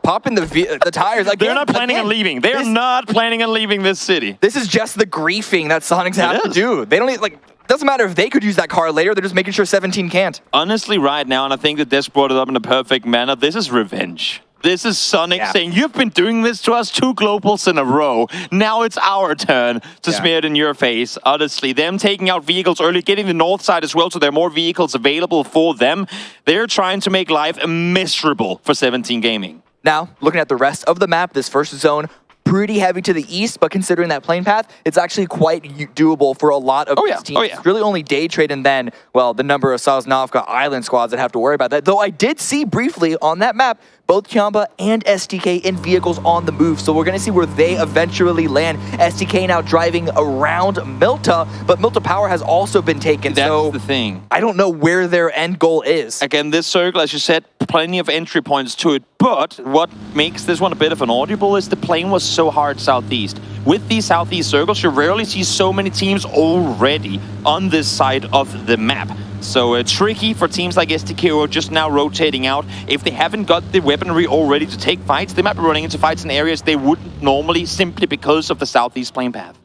Popping the tires. Again, they're not planning on leaving. They're not planning on leaving this city. This is just the griefing that Sonics have to do. They don't like. Doesn't matter if they could use that car later. They're just making sure 17 can't. Honestly, right now, and I think that Des brought it up in a perfect manner. This is revenge. This is Sonic saying, you've been doing this to us 2 globals in a row. Now it's our turn to smear it in your face. Honestly, them taking out vehicles early, getting the north side as well, so there are more vehicles available for them. They're trying to make life miserable for 17 Gaming. Now, looking at the rest of the map, this first zone, pretty heavy to the east, but considering that plane path, it's actually quite doable for a lot of these teams. It's really only Daytrade and then, well, the number of Sosnovka Island squads that have to worry about that. Though I did see briefly on that map, both 𝗟𝗋 and STK in vehicles on the move. So we're going to see where they eventually land. STK now driving around Milta, but Milta Power has also been taken. That's the thing. I don't know where their end goal is. Again, this circle, as you said, plenty of entry points to it. But what makes this one a bit of an audible is the plane was so hard southeast. With these southeast circles, you rarely see so many teams already on this side of the map. So it's tricky for teams like STK who are just now rotating out. If they haven't got the weaponry already to take fights, they might be running into fights in areas they wouldn't normally simply because of the southeast plane path.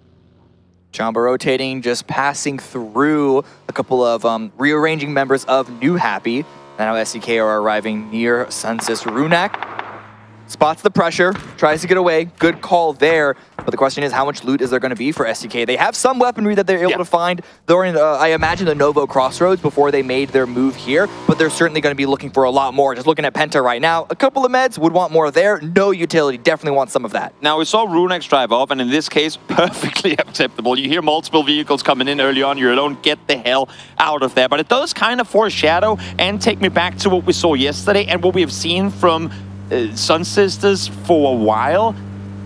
𝗟𝗋 rotating, just passing through a couple of rearranging members of New Happy. And now STK are arriving near Sunsis Runak. Spots the pressure, tries to get away. Good call there. but the question is, how much loot is there going to be for SDK? They have some weaponry that they're able to find during, I imagine, the Novo Crossroads before they made their move here, but they're certainly going to be looking for a lot more. Just looking at Penta right now, a couple of meds, would want more there. No utility, definitely want some of that. Now, we saw Runex drive off, and in this case, perfectly acceptable. You hear multiple vehicles coming in early on, you're alone, get the hell out of there. But it does kind of foreshadow and take me back to what we saw yesterday and what we have seen from Sun Sisters for a while.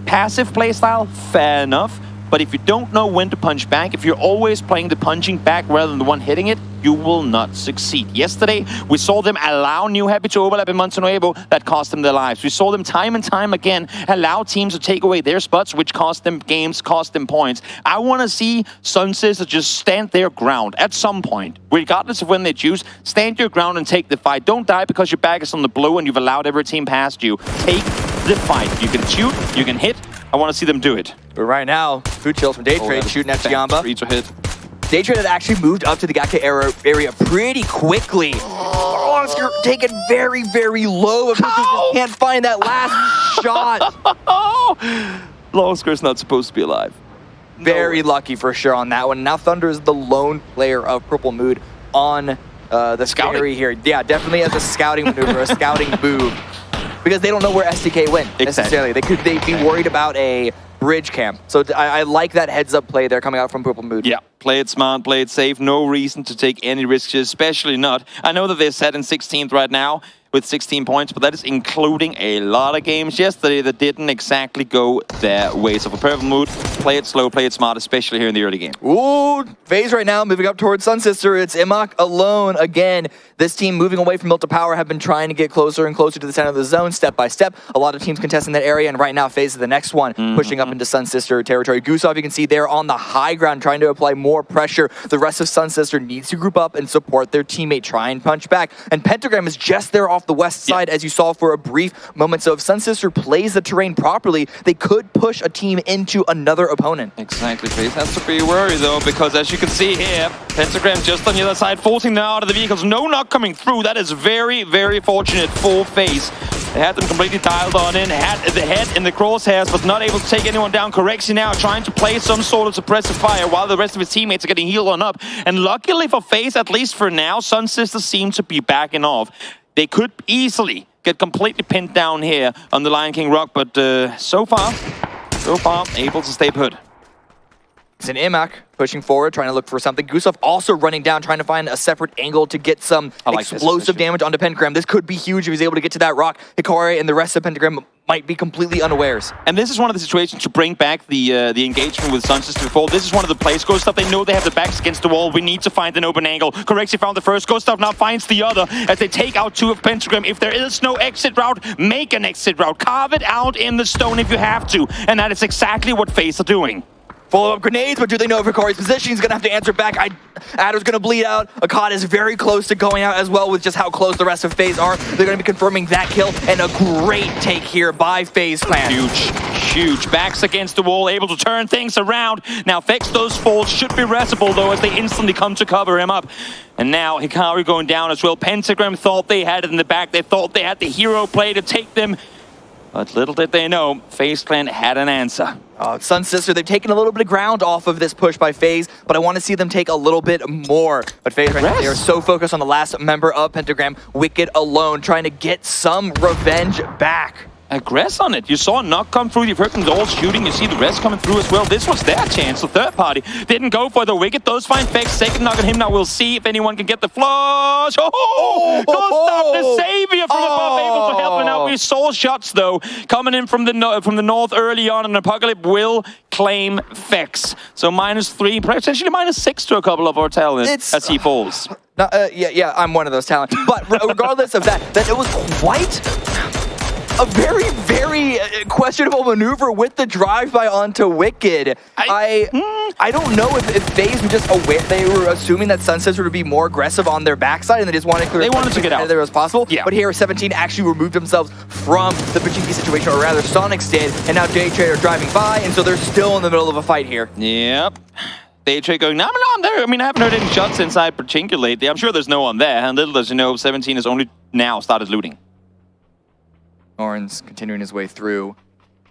Passive playstyle, fair enough. But if you don't know when to punch back, if you're always playing the punching back rather than the one hitting it, you will not succeed. Yesterday, we saw them allow New Happy to overlap in Montenuevo. That cost them their lives. We saw them time and time again allow teams to take away their spots, which cost them games, cost them points. I want to see Sun Sisters just stand their ground at some point, regardless of when they choose. Stand your ground and take the fight. Don't die because your back is on the blue and you've allowed every team past you. Take the fight. You can shoot, you can hit. I want to see them do it. But right now, Food Chills from Daytrade shooting at 𝗟𝗋. Reach a hit. Daytrade had actually moved up to the Gaka area pretty quickly. Honestly, you're taken very, very low. If you can't find that last shot. Longskirt's not supposed to be alive. Very lucky for sure on that one. Now Thunder is the lone player of Purple Mood on the scouting here. Yeah, definitely as a scouting maneuver, a scouting move. Because they don't know where SDK went, necessarily. They'd be worried about a bridge camp. So I like that heads-up play there coming out from Purple Mood. Yeah, play it smart, play it safe. No reason to take any risks, especially not. I know that they're set in 16th right now with 16 points, but that is including a lot of games yesterday that didn't exactly go their way. So for Purple Mood, play it slow, play it smart, especially here in the early game. Ooh, FaZe right now moving up towards Sun Sister. It's 𝗟𝗋 alone again. This team moving away from Milta Power have been trying to get closer and closer to the center of the zone step by step. A lot of teams contesting that area, and right now FaZe is the next one, pushing up into Sun Sister territory. Gustav, you can see they're on the high ground trying to apply more pressure. The rest of Sun Sister needs to group up and support their teammate, try and punch back. And Pentagram is just there off the west side, as you saw for a brief moment. So if Sun Sister plays the terrain properly, they could push a team into another opponent. Exactly, FaZe has to be worried though, because as you can see here, Pentagram just on the other side, forcing them out of the vehicles. No knock coming through. That is very, very fortunate for FaZe. They had them completely dialed on in, had the head in the crosshairs, but not able to take anyone down. Correxy now trying to play some sort of suppressive fire while the rest of his teammates are getting healed on up. And luckily for FaZe, at least for now, Sun Sisters seem to be backing off. They could easily get completely pinned down here on the Lion King Rock, but so far, able to stay put. It's an 𝗟𝗋 pushing forward, trying to look for something. Gustav also running down, trying to find a separate angle to get some explosive damage onto Pentagram. This could be huge if he's able to get to that rock. Hikari and the rest of Pentagram might be completely unawares. And this is one of the situations to bring back the engagement with Sun Sister before. This is one of the plays. Gustav, they know they have the backs against the wall. We need to find an open angle. Correxy found the first. Gustav now finds the other as they take out two of Pentagram. If there is no exit route, make an exit route. Carve it out in the stone if you have to. And that is exactly what FaZe are doing. Follow-up grenades, but do they know if Hikari's position? He's going to have to answer back. Adder's going to bleed out. 𝗟𝗋 is very close to going out as well with just how close the rest of FaZe are. They're going to be confirming that kill, and a great take here by FaZe Clan. Huge. Backs against the wall, able to turn things around. Now, Vex, those falls should be restable, though, as they instantly come to cover him up. And now Hikari going down as well. Pentagram thought they had it in the back. They thought they had the hero play to take them. But little did they know, FaZe Clan had an answer. Sun Sister, they've taken a little bit of ground off of this push by FaZe, but I want to see them take a little bit more. But FaZe right now, they are so focused on the last member of Pentagram, Wicked alone, trying to get some revenge back. Aggress on it. You saw a knock come through. You've heard them all shooting. You see the rest coming through as well. This was their chance. The third party didn't go for the Wicked. Those find Vex. Second knock on him. Now we'll see if anyone can get the flush. Gustav, the savior from above, able to help him out. We saw shots though coming in from the north early on, and Apocalypse will claim Vex. So -3, potentially -6 to a couple of our talents as he falls. Yeah, I'm one of those talents. But regardless of that it was quite a very, very questionable maneuver with the drive-by onto Wicked. I don't know if FaZe were just aware. They were assuming that Sun Sister would be more aggressive on their backside, and they just wanted to get out there as possible. Yeah. But here, 17 actually removed themselves from the 𝗟𝗡𝗗 situation, or rather, Sonics did, and now Daytrade are driving by, and so they're still in the middle of a fight here. Yep. Daytrade going, no, I'm there. I mean, I haven't heard any shots inside 𝗟𝗡𝗗 lately. I'm sure there's no one there. And little does you know, 17 has only now started looting. Oran's continuing his way through.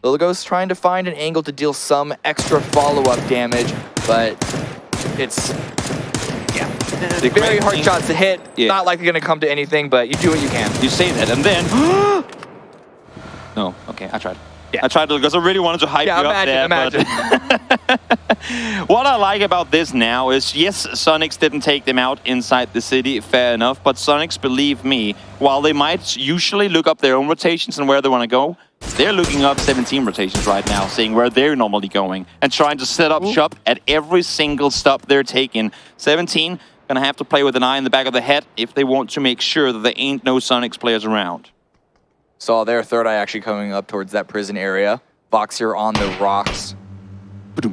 Liligo's trying to find an angle to deal some extra follow-up damage, but it's very hard shots to hit. Not likely going to come to anything, but you do what you can. You say that, and then... No, okay, I tried. I tried to, because I really wanted to hype you up there. But what I like about this now is, yes, Sonics didn't take them out inside the city, fair enough, but Sonics, believe me, while they might usually look up their own rotations and where they want to go, they're looking up 17 rotations right now, seeing where they're normally going, and trying to set up shop at every single stop they're taking. 17 gonna have to play with an eye in the back of the head if they want to make sure that there ain't no Sonics players around. Saw their third eye actually coming up towards that prison area. Vox here on the rocks.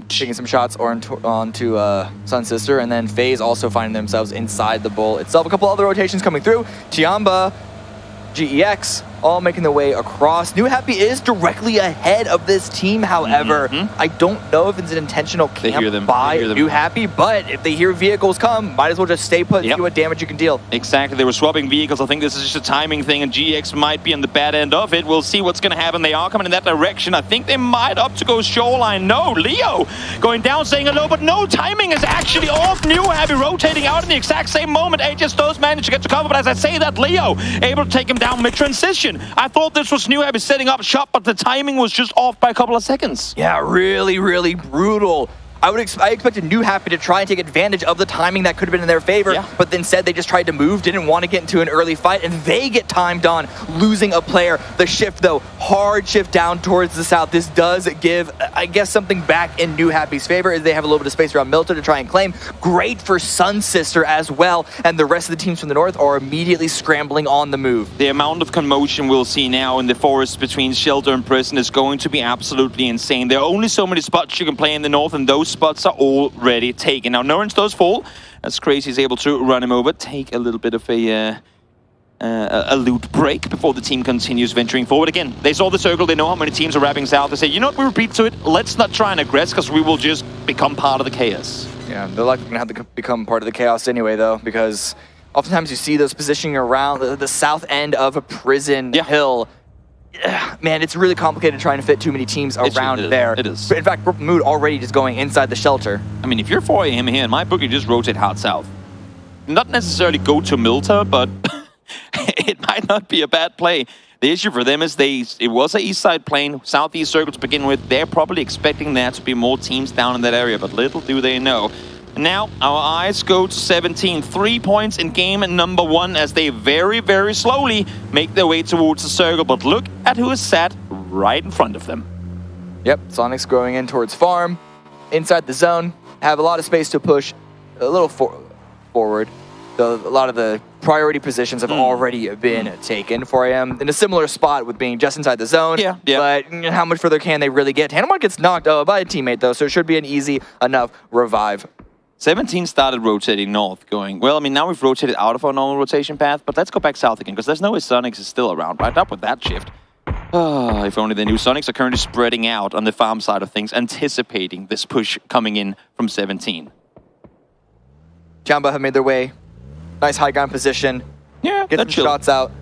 Taking some shots onto Sun Sister, and then FaZe also finding themselves inside the bowl itself. A couple other rotations coming through. 𝗟𝗋, GEX, all making their way across. New Happy is directly ahead of this team, however. I don't know if it's an intentional camp by New Happy, but if they hear vehicles come, might as well just stay put and see what damage you can deal. Exactly, they were swapping vehicles. I think this is just a timing thing, and GX might be on the bad end of it. We'll see what's going to happen. They are coming in that direction. I think they might opt to go Shoreline. No, Leo going down saying hello, but no, timing is actually off. New Happy rotating out in the exact same moment. Aegis managed to get to cover, but as I say that, Leo able to take him down mid-transition. I thought this was New Happy setting up shop, but the timing was just off by a couple of seconds. Yeah, really, really brutal. I expected New Happy to try and take advantage of the timing that could have been in their favor, but instead they just tried to move, didn't want to get into an early fight, and they get timed on, losing a player. The shift, though, hard shift down towards the south. This does give, I guess, something back in New Happy's favor, as they have a little bit of space around Milton to try and claim. Great for Sun Sister as well, and the rest of the teams from the north are immediately scrambling on the move. The amount of commotion we'll see now in the forest between Shelter and Prison is going to be absolutely insane. There are only so many spots you can play in the north, and those spots are already taken. Now, Norrens does fall, as Crazy is able to run him over, take a little bit of a loot break before the team continues venturing forward. Again, they saw the circle, they know how many teams are wrapping south. They say, you know what, we repeat to it, let's not try and aggress, because we will just become part of the chaos. Yeah, they're likely going to have to become part of the chaos anyway, though, because oftentimes you see those positioning around the south end of a prison hill. Man, it's really complicated trying to fit too many teams around there. It is. In fact, Purple Mood already just going inside the shelter. I mean, if you're 4 AM here, in my book, you just rotate hard south. Not necessarily go to Milta, but it might not be a bad play. The issue for them is it was an east side plane, southeast circle to begin with. They're probably expecting there to be more teams down in that area, but little do they know. Now, our eyes go to 17. 3 points in game number 1 as they very, very slowly make their way towards the circle. But look at who is sat right in front of them. Yep, Sonics going in towards farm. Inside the zone, have a lot of space to push a little forward. So a lot of the priority positions have already been taken. 4AM in a similar spot with being just inside the zone. But how much further can they really get? Hannemark gets knocked by a teammate, though, so it should be an easy enough revive. 17 started rotating north, going, well, I mean, now we've rotated out of our normal rotation path, but let's go back south again, because there's no way Sonics is still around, right? Up with that shift. If only they knew. Sonics are currently spreading out on the farm side of things, anticipating this push coming in from 17. 𝗟𝗋 have made their way. Nice high ground position. Yeah, get some shots out.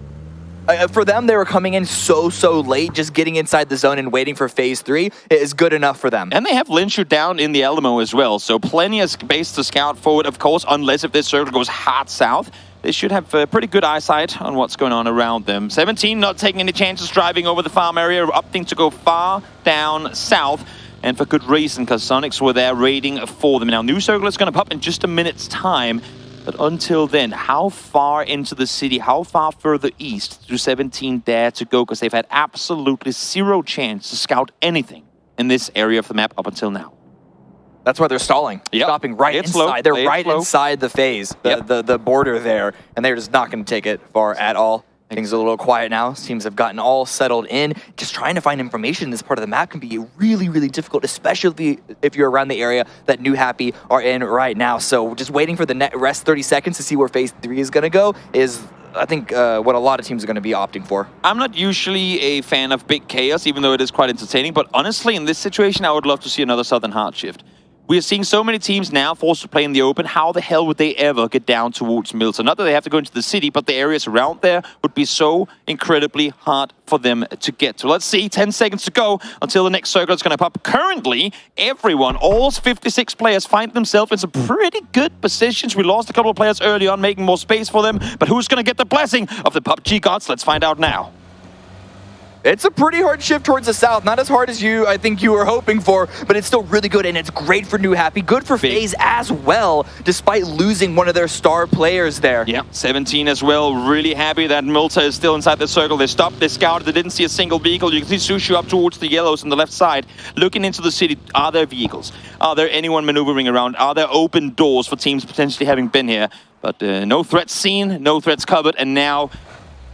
For them, they were coming in so late, just getting inside the zone and waiting for phase 3 is good enough for them. And they have Linshu down in the Alamo as well, so plenty of space to scout forward, of course, unless if this circle goes hard south. They should have pretty good eyesight on what's going on around them. 17 not taking any chances driving over the farm area, opting to go far down south. And for good reason, because Sonics were there raiding for them. Now, new circle is going to pop in just a minute's time. But until then, how far into the city, how far further east do 17 dare to go? Because they've had absolutely zero chance to scout anything in this area of the map up until now. That's why they're stalling. Stopping right inside. They're right inside the phase, the border there, and they're just not going to take it far at all. Things are a little quiet now. Teams have gotten all settled in. Just trying to find information in this part of the map can be really, really difficult, especially if you're around the area that New Happy are in right now. So just waiting for the rest 30 seconds to see where phase 3 is going to go is, I think, what a lot of teams are going to be opting for. I'm not usually a fan of big chaos, even though it is quite entertaining. But honestly, in this situation, I would love to see another Southern hard shift. We are seeing so many teams now forced to play in the open. How the hell would they ever get down towards Milton? Not that they have to go into the city, but the areas around there would be so incredibly hard for them to get to. Let's see, 10 seconds to go until the next circle is going to pop. Currently, everyone, all 56 players, find themselves in some pretty good positions. We lost a couple of players early on, making more space for them. But who's going to get the blessing of the PUBG gods? Let's find out now. It's a pretty hard shift towards the south. Not as hard as I think you were hoping for, but it's still really good, and it's great for New Happy. Good for FaZe as well, despite losing one of their star players there. Yeah, 17 as well. Really happy that Milta is still inside the circle. They stopped, they scouted, they didn't see a single vehicle. You can see Sushu up towards the yellows on the left side, looking into the city. Are there vehicles? Are there anyone maneuvering around? Are there open doors for teams potentially having been here? But no threats seen, no threats covered, and now,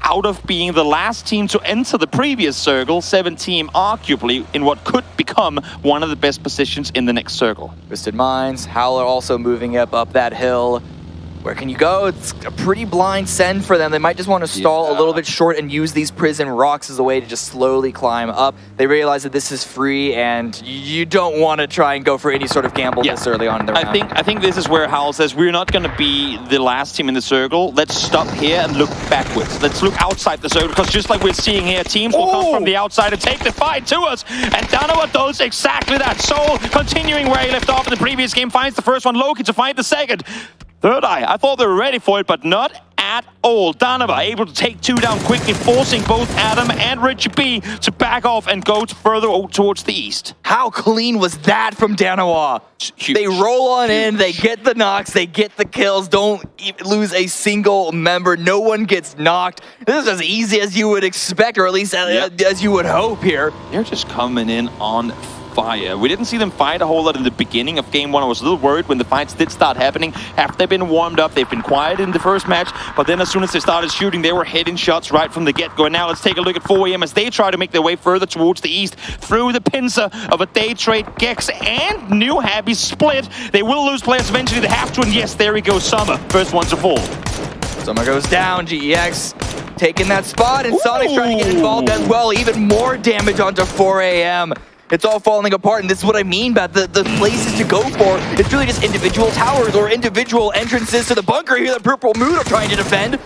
out of being the last team to enter the previous circle, 17 arguably in what could become one of the best positions in the next circle. Twisted Minds, Howler also moving up that hill. Where can you go? It's a pretty blind send for them. They might just want to stall a little bit short and use these prison rocks as a way to just slowly climb up. They realize that this is free, and you don't want to try and go for any sort of gamble this early on in the round. I think this is where Howl says, we're not going to be the last team in the circle. Let's stop here and look backwards. Let's look outside the circle, because just like we're seeing here, teams will come from the outside and take the fight to us. And 𝗟𝗏 does exactly that. So, continuing where he left off in the previous game, finds the first one, Loki to find the second. Third Eye, I thought they were ready for it, but not at all. 𝗟𝗏 able to take two down quickly, forcing both Adam and Richie B to back off and go further towards the east. How clean was that from 𝗟𝗏? They roll on in, they get the knocks, they get the kills, don't even lose a single member, no one gets knocked. This is as easy as you would expect, or at least as you would hope here. They're just coming in on fire. We didn't see them fight a whole lot in the beginning of game one. I was a little worried when the fights did start happening. After they've been warmed up, they've been quiet in the first match, but then as soon as they started shooting, they were hitting shots right from the get-go. And now let's take a look at 4AM as they try to make their way further towards the east through the pincer of a day trade. Gex and New Happy split. They will lose players eventually. They have to, and yes, there he goes, Summer. First one to fall. Summer goes down. GEX taking that spot, and Sonic's trying to get involved as well. Even more damage onto 4AM. It's all falling apart, and this is what I mean by the places to go for. It's really just individual towers or individual entrances to the bunker here that Purple Moon are trying to defend.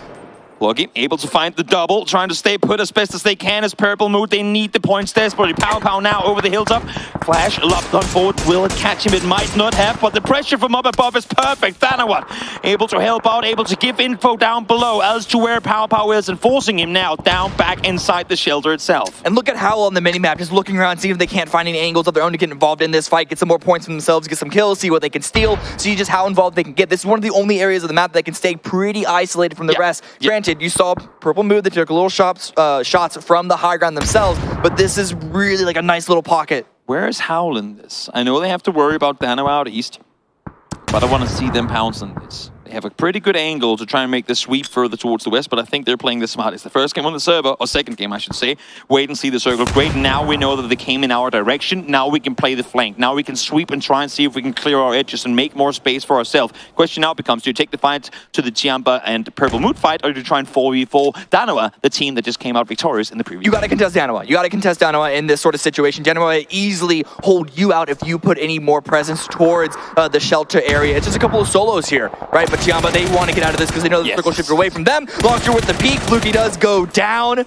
Loki able to find the double, trying to stay put as best as they can as Purple Moon. They need the points desperately. Pow now over the hilltop. Flash locked on forward. Will it catch him? It might not have, but the pressure from up above is perfect. 𝗟𝗏 able to help out, able to give info down below as to where Pow is, and forcing him now down back inside the shelter itself. And look at Howl on the minimap, just looking around, seeing if they can't find any angles of their own to get involved in this fight, get some more points for themselves, get some kills, see what they can steal, see just how involved they can get. This is one of the only areas of the map that can stay pretty isolated from the rest. Granted, you saw Purple Moon, they took a little shots from the high ground themselves, but this is really like a nice little pocket. Where is Howl in this? I know they have to worry about 𝗟𝗏 out east, but I want to see them pounce on this. They have a pretty good angle to try and make the sweep further towards the west, but I think they're playing this smart. It's the first game on the server, or second game, I should say. Wait and see the circle. Great, now we know that they came in our direction. Now we can play the flank. Now we can sweep and try and see if we can clear our edges and make more space for ourselves. Question now becomes, do you take the fight to the 𝗟𝗏 and Purple Moon fight, or do you try and 4v4 𝗟𝗏, the team that just came out victorious in the previous? You got to contest 𝗟𝗏. You got to contest 𝗟𝗏 in this sort of situation. 𝗟𝗏 easily hold you out if you put any more presence towards the shelter area. It's just a couple of solos here, right? But 𝗟𝗏, they want to get out of this because they know the circle shifted away from them. Launcher with the peak. Fluky does go down.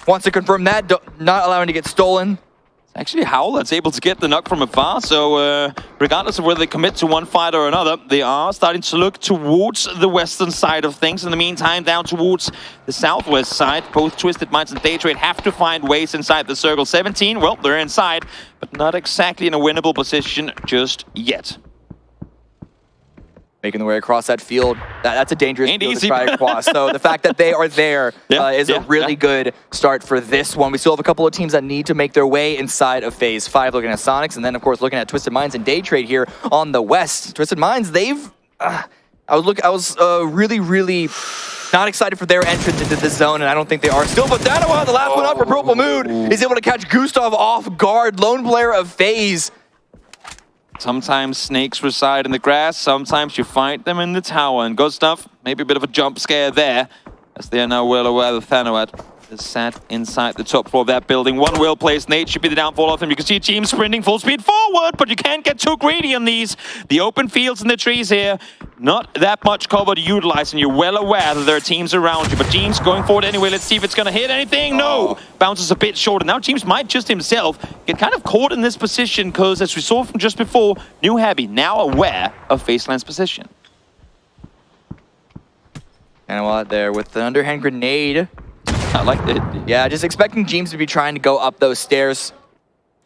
Wants to confirm that, not allowing to get stolen. Actually, Howl that's able to get the knock from afar, so regardless of whether they commit to one fight or another, they are starting to look towards the western side of things. In the meantime, down towards the southwest side, both Twisted Minds and Daytrade have to find ways inside the circle. 17, well, they're inside, but not exactly in a winnable position just yet. Making their way across that field. That's a dangerous field to try across. So the fact that they are there is a really good start for this one. We still have a couple of teams that need to make their way inside of Phase 5, looking at Sonics, and then, of course, looking at Twisted Minds and Daytrade here on the west. Twisted Minds, they've... I was really not excited for their entrance into this zone, and I don't think they are still. But 𝗟𝗏, the last one up for Purple Moon, is able to catch Gustav off guard. Lone player of Phase. Sometimes snakes reside in the grass, sometimes you find them in the tower. And Gustav, maybe a bit of a jump scare there, as they are now well aware of 𝗟𝗏 is sat inside the top floor of that building. One well-placed nade should be the downfall of him. You can see a team sprinting full speed forward, but you can't get too greedy on these. The open fields and the trees here, not that much cover to utilize, and you're well aware that there are teams around you. But James going forward anyway. Let's see if it's going to hit anything. No! Bounces a bit short, and now James might just himself get kind of caught in this position, because as we saw from just before, New Happy now aware of Faceland's position. And out there with the underhand grenade. I like it. Yeah, just expecting James to be trying to go up those stairs.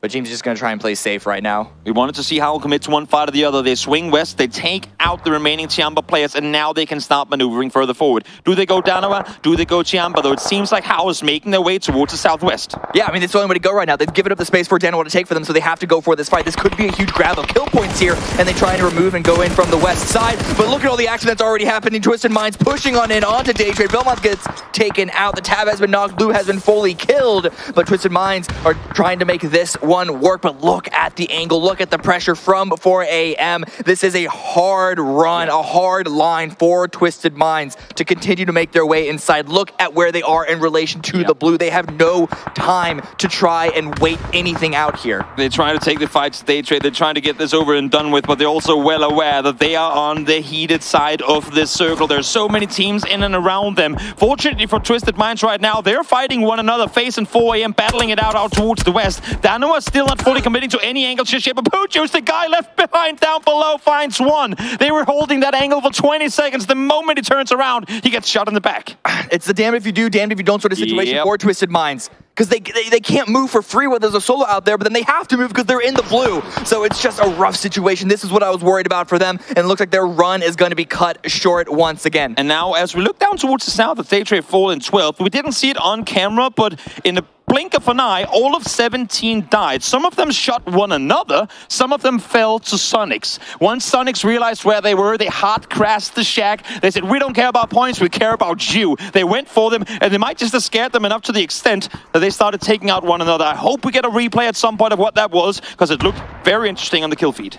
But James is just going to try and play safe right now. We wanted to see how commit to one fight or the other. They swing west, they take out the remaining 𝗟𝗗𝗗 players, and now they can start maneuvering further forward. Do they go Danawa? Do they go 𝗟𝗗𝗗? Though it seems like 𝗟𝗗 is making their way towards the southwest. Yeah, I mean, it's the only way to go right now. They've given up the space for Danawa to take for them, so they have to go for this fight. This could be a huge grab of kill points here, and they try to remove and go in from the west side. But look at all the action that's already happening. Twisted Minds pushing on in onto Daytrade. Belmont gets taken out. The tab has been knocked. Blue has been fully killed, but Twisted Minds are trying to make this one work. But look at the angle, look at the pressure from 4 a.m. This is a hard run, a hard line for Twisted Minds to continue to make their way inside. Look at where they are in relation to the blue. They have no time to try and wait anything out here. They're trying to take the fight to Daytrade. They're trying to get this over and done with, but they're also well aware that they are on the heated side of this circle. There's so many teams in and around them. Fortunately for Twisted Minds right now, they're fighting one another. Face and 4 a.m. battling it out towards the west. Danawa still not fully committing to any angle just yet, but Pujo's the guy left behind down below finds one. They were holding that angle for 20 seconds. The moment he turns around, he gets shot in the back. It's the damned if you do, damned if you don't sort of situation for Twisted Minds. Because they can't move for free when there's a solo out there, but then they have to move because they're in the blue. So it's just a rough situation. This is what I was worried about for them, and it looks like their run is going to be cut short once again. And now, as we look down towards the south, the Daytrade fall in 12th. We didn't see it on camera, but in the blink of an eye, all of 17 died. Some of them shot one another, some of them fell to Sonics. Once Sonics realized where they were, they hard crashed the shack. They said, we don't care about points, we care about you. They went for them, and they might just have scared them enough to the extent that they started taking out one another. I hope we get a replay at some point of what that was, because it looked very interesting on the kill feed.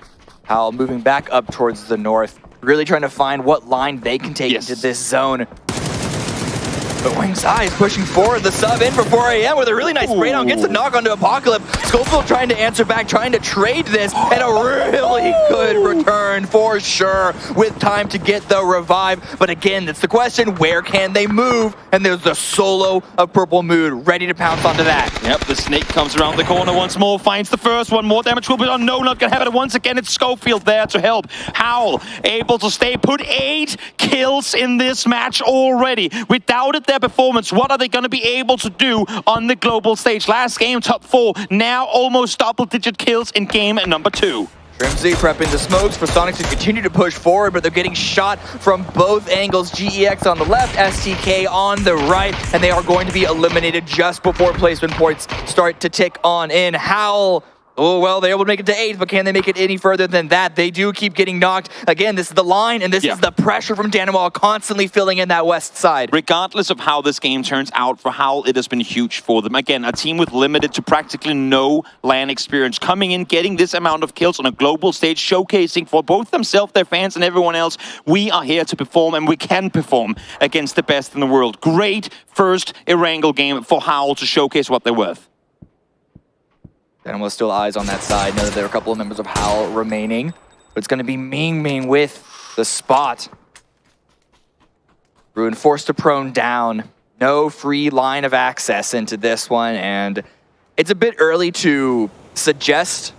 Owl moving back up towards the north, really trying to find what line they can take into this zone. But Wing's Eyes pushing forward, the sub in for 4 a.m. with a really nice spray down, gets a knock onto Apocalypse. Schofield trying to answer back, trying to trade this, and a really good return for sure, with time to get the revive. But again, that's the question, where can they move? And there's the solo of Purple Mood, ready to pounce onto that. Yep, the snake comes around the corner once more, finds the first one, more damage will be done. No, not gonna have it once again. It's Schofield there to help. Howl able to stay put, 8 kills in this match already. We doubted their performance. What are they going to be able to do on the global stage? Last game, top 4. Now almost double-digit kills in game number 2. Trimzy prepping the smokes for Sonics to continue to push forward, but they're getting shot from both angles. GEX on the left, STK on the right, and they are going to be eliminated just before placement points start to tick on in. Howl, oh, well, they're able to make it to 8th, but can they make it any further than that? They do keep getting knocked. Again, this is the line, and this is the pressure from Danawa constantly filling in that west side. Regardless of how this game turns out for Howl, it has been huge for them. Again, a team with limited to practically no LAN experience, coming in, getting this amount of kills on a global stage, showcasing for both themselves, their fans, and everyone else, we are here to perform, and we can perform against the best in the world. Great first Erangel game for Howl to showcase what they're worth. Danawa still eyes on that side. Know that there are a couple of members of Howl remaining. But it's going to be Ming Ming with the spot. Ruin forced to prone down. No free line of access into this one. And it's a bit early to suggest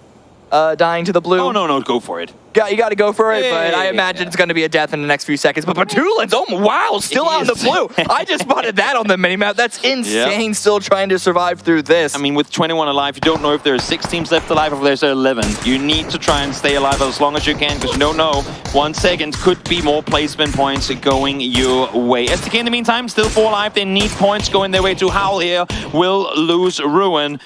dying to the blue. Oh, no, go for it. Yeah, you got to go for it, but I imagine it's going to be a death in the next few seconds. But Batulans, oh wow, still out in the blue. I just spotted that on the minimap. That's insane, still trying to survive through this. I mean, with 21 alive, you don't know if there's 6 teams left alive or if there's 11. You need to try and stay alive as long as you can, because you don't know. 1 second could be more placement points going your way. STK in the meantime, still 4 alive. They need points going their way to Howl here. Will lose Ruin.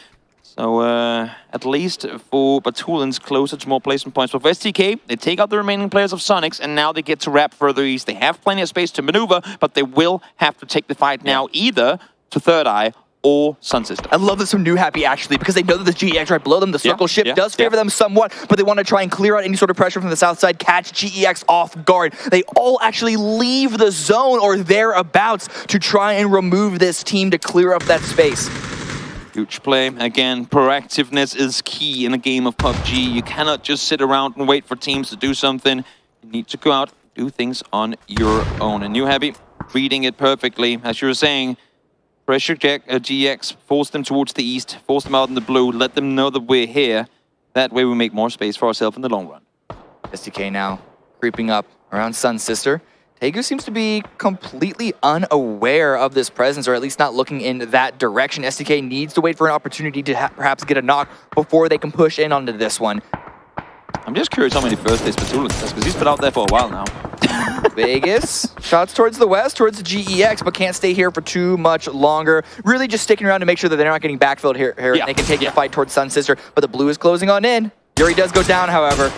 So, at least for Batulans, closer to more placement points. But for STK, they take out the remaining players of Sonics, and now they get to wrap further east. They have plenty of space to maneuver, but they will have to take the fight now either to Third Eye or Sun Sister. I love this from New Happy, actually, because they know that the GEX right below them, the circle ship does favor them somewhat, but they want to try and clear out any sort of pressure from the south side, catch GEX off guard. They all actually leave the zone or thereabouts to try and remove this team to clear up that space. Huge play. Again, proactiveness is key in a game of PUBG. You cannot just sit around and wait for teams to do something. You need to go out, do things on your own. And New Happy, reading it perfectly, as you were saying, pressure GX, force them towards the east, force them out in the blue, let them know that we're here. That way we make more space for ourselves in the long run. SDK now creeping up around Sun Sister. 𝗟𝗗 seems to be completely unaware of this presence, or at least not looking in that direction. SDK needs to wait for an opportunity to perhaps get a knock before they can push in onto this one. I'm just curious how many first days Battlegrounds has, because he's been out there for a while now. Vegas, shots towards the west, towards the GEX, but can't stay here for too much longer. Really just sticking around to make sure that they're not getting backfilled here. And they can take the fight towards Sun Sister, but the blue is closing on in. Yuri does go down, however.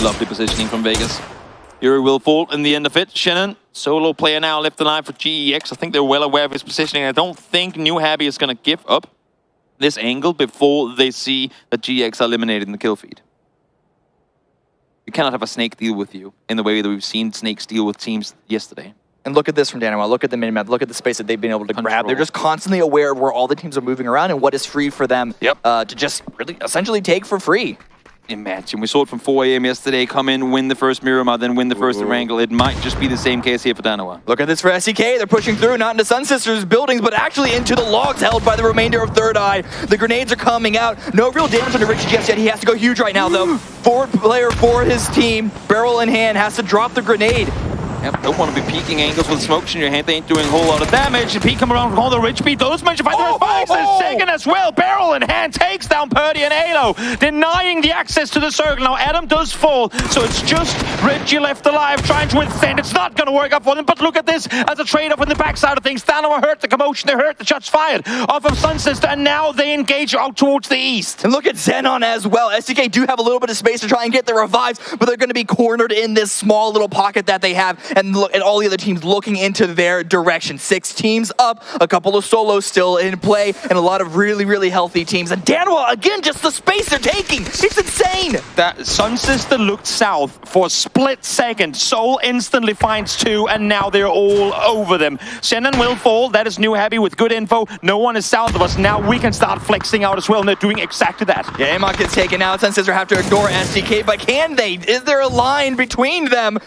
Lovely positioning from Vegas. Yuri will fall in the end of it. Shannon, solo player now left alive for GEX. I think they're well aware of his positioning. I don't think New Happy is going to give up this angle before they see that GEX are eliminated in the kill feed. You cannot have a snake deal with you in the way that we've seen snakes deal with teams yesterday. And look at this from 𝗟𝗏. Look at the minimap. Look at the space that they've been able to grab. They're just constantly aware of where all the teams are moving around and what is free for them to just really essentially take for free. Imagine, we saw it from 4 AM yesterday, come in, win the first Miramar, then win the first Wrangle. It might just be the same case here for 𝗟𝗏. Look at this for SDK. They're pushing through, not into Sun Sister's buildings, but actually into the logs held by the remainder of Third Eye. The grenades are coming out. No real damage on the Richie just yet. He has to go huge right now, though. Forward player for his team, barrel in hand, has to drop the grenade. Yep, don't want to be peeking angles with smokes in your hand. They ain't doing a whole lot of damage. The peek come around from all the rich beat. Those mentioned by the spikes. Second as well. Barrel in hand takes down Purdy and 𝗟𝗏, denying the access to the circle. Now Adam does fall, so it's just Richie left alive trying to withstand. It's not going to work out for them, but look at this as a trade-off in the backside of things. 𝗟𝗏 heard the commotion. They heard the shots fired off of Sun Sister, and now they engage out towards the east. And look at Xenon as well. SDK do have a little bit of space to try and get the revives, but they're going to be cornered in this small little pocket that they have, and look at all the other teams looking into their direction. 6 teams up, a couple of solos still in play, and a lot of really, really healthy teams. And 𝗟𝗏, again, just the space they're taking. It's insane. That Sun Sister looked south for a split second. Soul instantly finds 2, and now they're all over them. Shannon will fall. That is New Happy with good info. No one is south of us. Now we can start flexing out as well, and they're doing exactly that. Yeah, 𝗟𝗏 gets taken out. Sun Sister have to ignore SDK, but can they? Is there a line between them?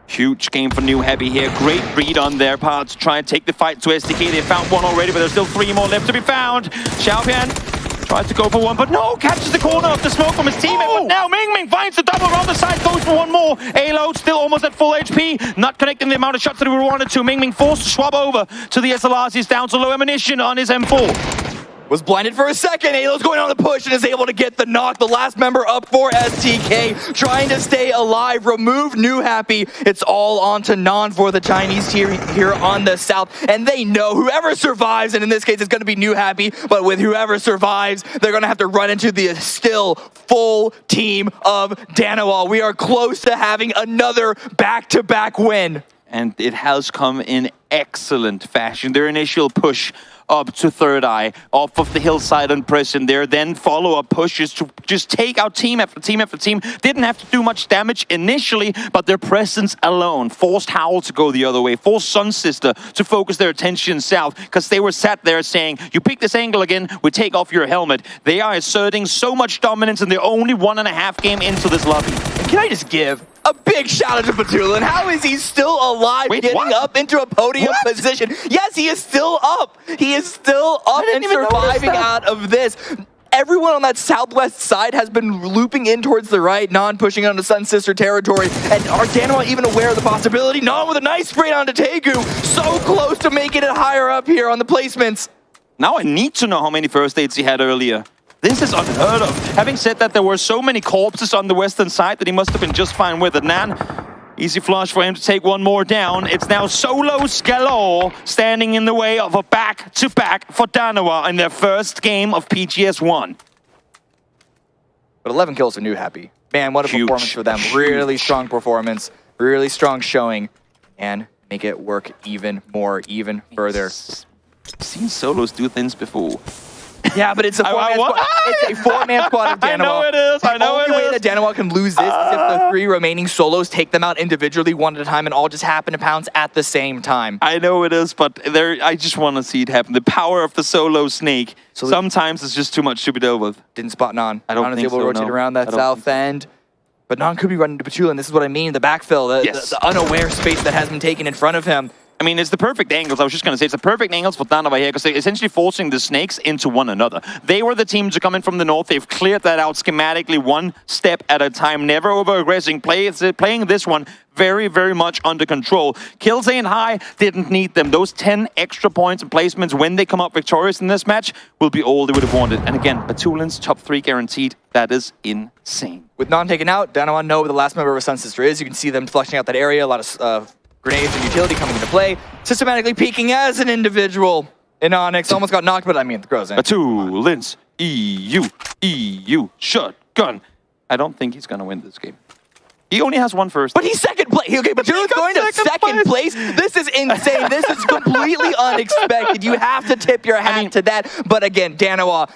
Huge game for New Happy here. Great read on their part to try and take the fight to SDK. They found one already, but there's still 3 more left to be found. 𝗟𝗏 tries to go for one, but no, catches the corner of the smoke from his teammate. But now Ming finds the double around the side, goes for one more. 𝗟𝗏 still almost at full HP, not connecting the amount of shots that we wanted to. Ming forced to swap over to the SLRs. He's down to low ammunition on his M4. Was blinded for a second. 𝗟𝗏's going on the push and is able to get the knock. The last member up for STK, trying to stay alive, remove New Happy. It's all on to Non for the Chinese here on the south. And they know whoever survives, and in this case it's going to be New Happy, but with whoever survives, they're going to have to run into the still full team of 𝗟𝗏. We are close to having another back-to-back win. And it has come in excellent fashion. Their initial push up to Third Eye, off of the hillside on Prison there, then follow-up pushes to just take out team after team after team. Didn't have to do much damage initially, but their presence alone forced Howl to go the other way, forced Sun Sister to focus their attention south, because they were sat there saying, you pick this angle again, we take off your helmet. They are asserting so much dominance, and they're only 1.5 game into this lobby. And can I just give a big shout out to 𝗟𝗏? How is he still alive, getting up into a podium position? Yes, he is still up. He is still up and surviving out of this. Everyone on that southwest side has been looping in towards the right, Non pushing onto Sun Sister territory. And are 𝗟𝗏 even aware of the possibility? Non with a nice spray onto 𝗟𝗏. So close to making it higher up here on the placements. Now I need to know how many first aids he had earlier. This is unheard of. Having said that, there were so many corpses on the western side that he must have been just fine with it. Nan, easy flush for him to take one more down. It's now solos galore standing in the way of a back-to-back for 𝗟𝗏 in their first game of PGS1. But 11 kills for New Happy. Man, what a performance for them. Really strong performance, really strong showing, and make it work even more, even further. seen solos do things before. Yeah, but it's a four-man squad. It's a four-man squad of Danawa. I know it is. I know it is. The only way that Danawa can lose this is if the 3 remaining solos take them out individually one at a time and all just happen to pounce at the same time. I know it is, but I just want to see it happen. The power of the solo snake. So sometimes it's just too much to be dealt with. Didn't spot Non. I don't think able to so, rotate no. around that south end. But Non could be running to Batula, this is what I mean. The backfill, the unaware space that has been taken in front of him. I mean, it's the perfect angles. I was just going to say, it's the perfect angles for Danawa here because they're essentially forcing the snakes into one another. They were the team to come in from the north. They've cleared that out schematically one step at a time, never over-aggressing. Playing this one very, very much under control. Kills and High didn't need them. Those 10 extra points and placements when they come up victorious in this match will be all they would have wanted. And again, Batulin's top 3 guaranteed. That is insane. With Non taken out, Danawa know where the last member of Sun Sister is. You can see them flushing out that area. A lot of grenades and utility coming into play. Systematically peeking as an individual in Onyx. Almost got knocked, but I mean, the grows in. Batulins, EU, shotgun. I don't think he's going to win this game. He only has one first. But he's second place. Okay, but Batulin's going to second place. This is insane. This is completely unexpected. You have to tip your hat to that. But again, Danawa,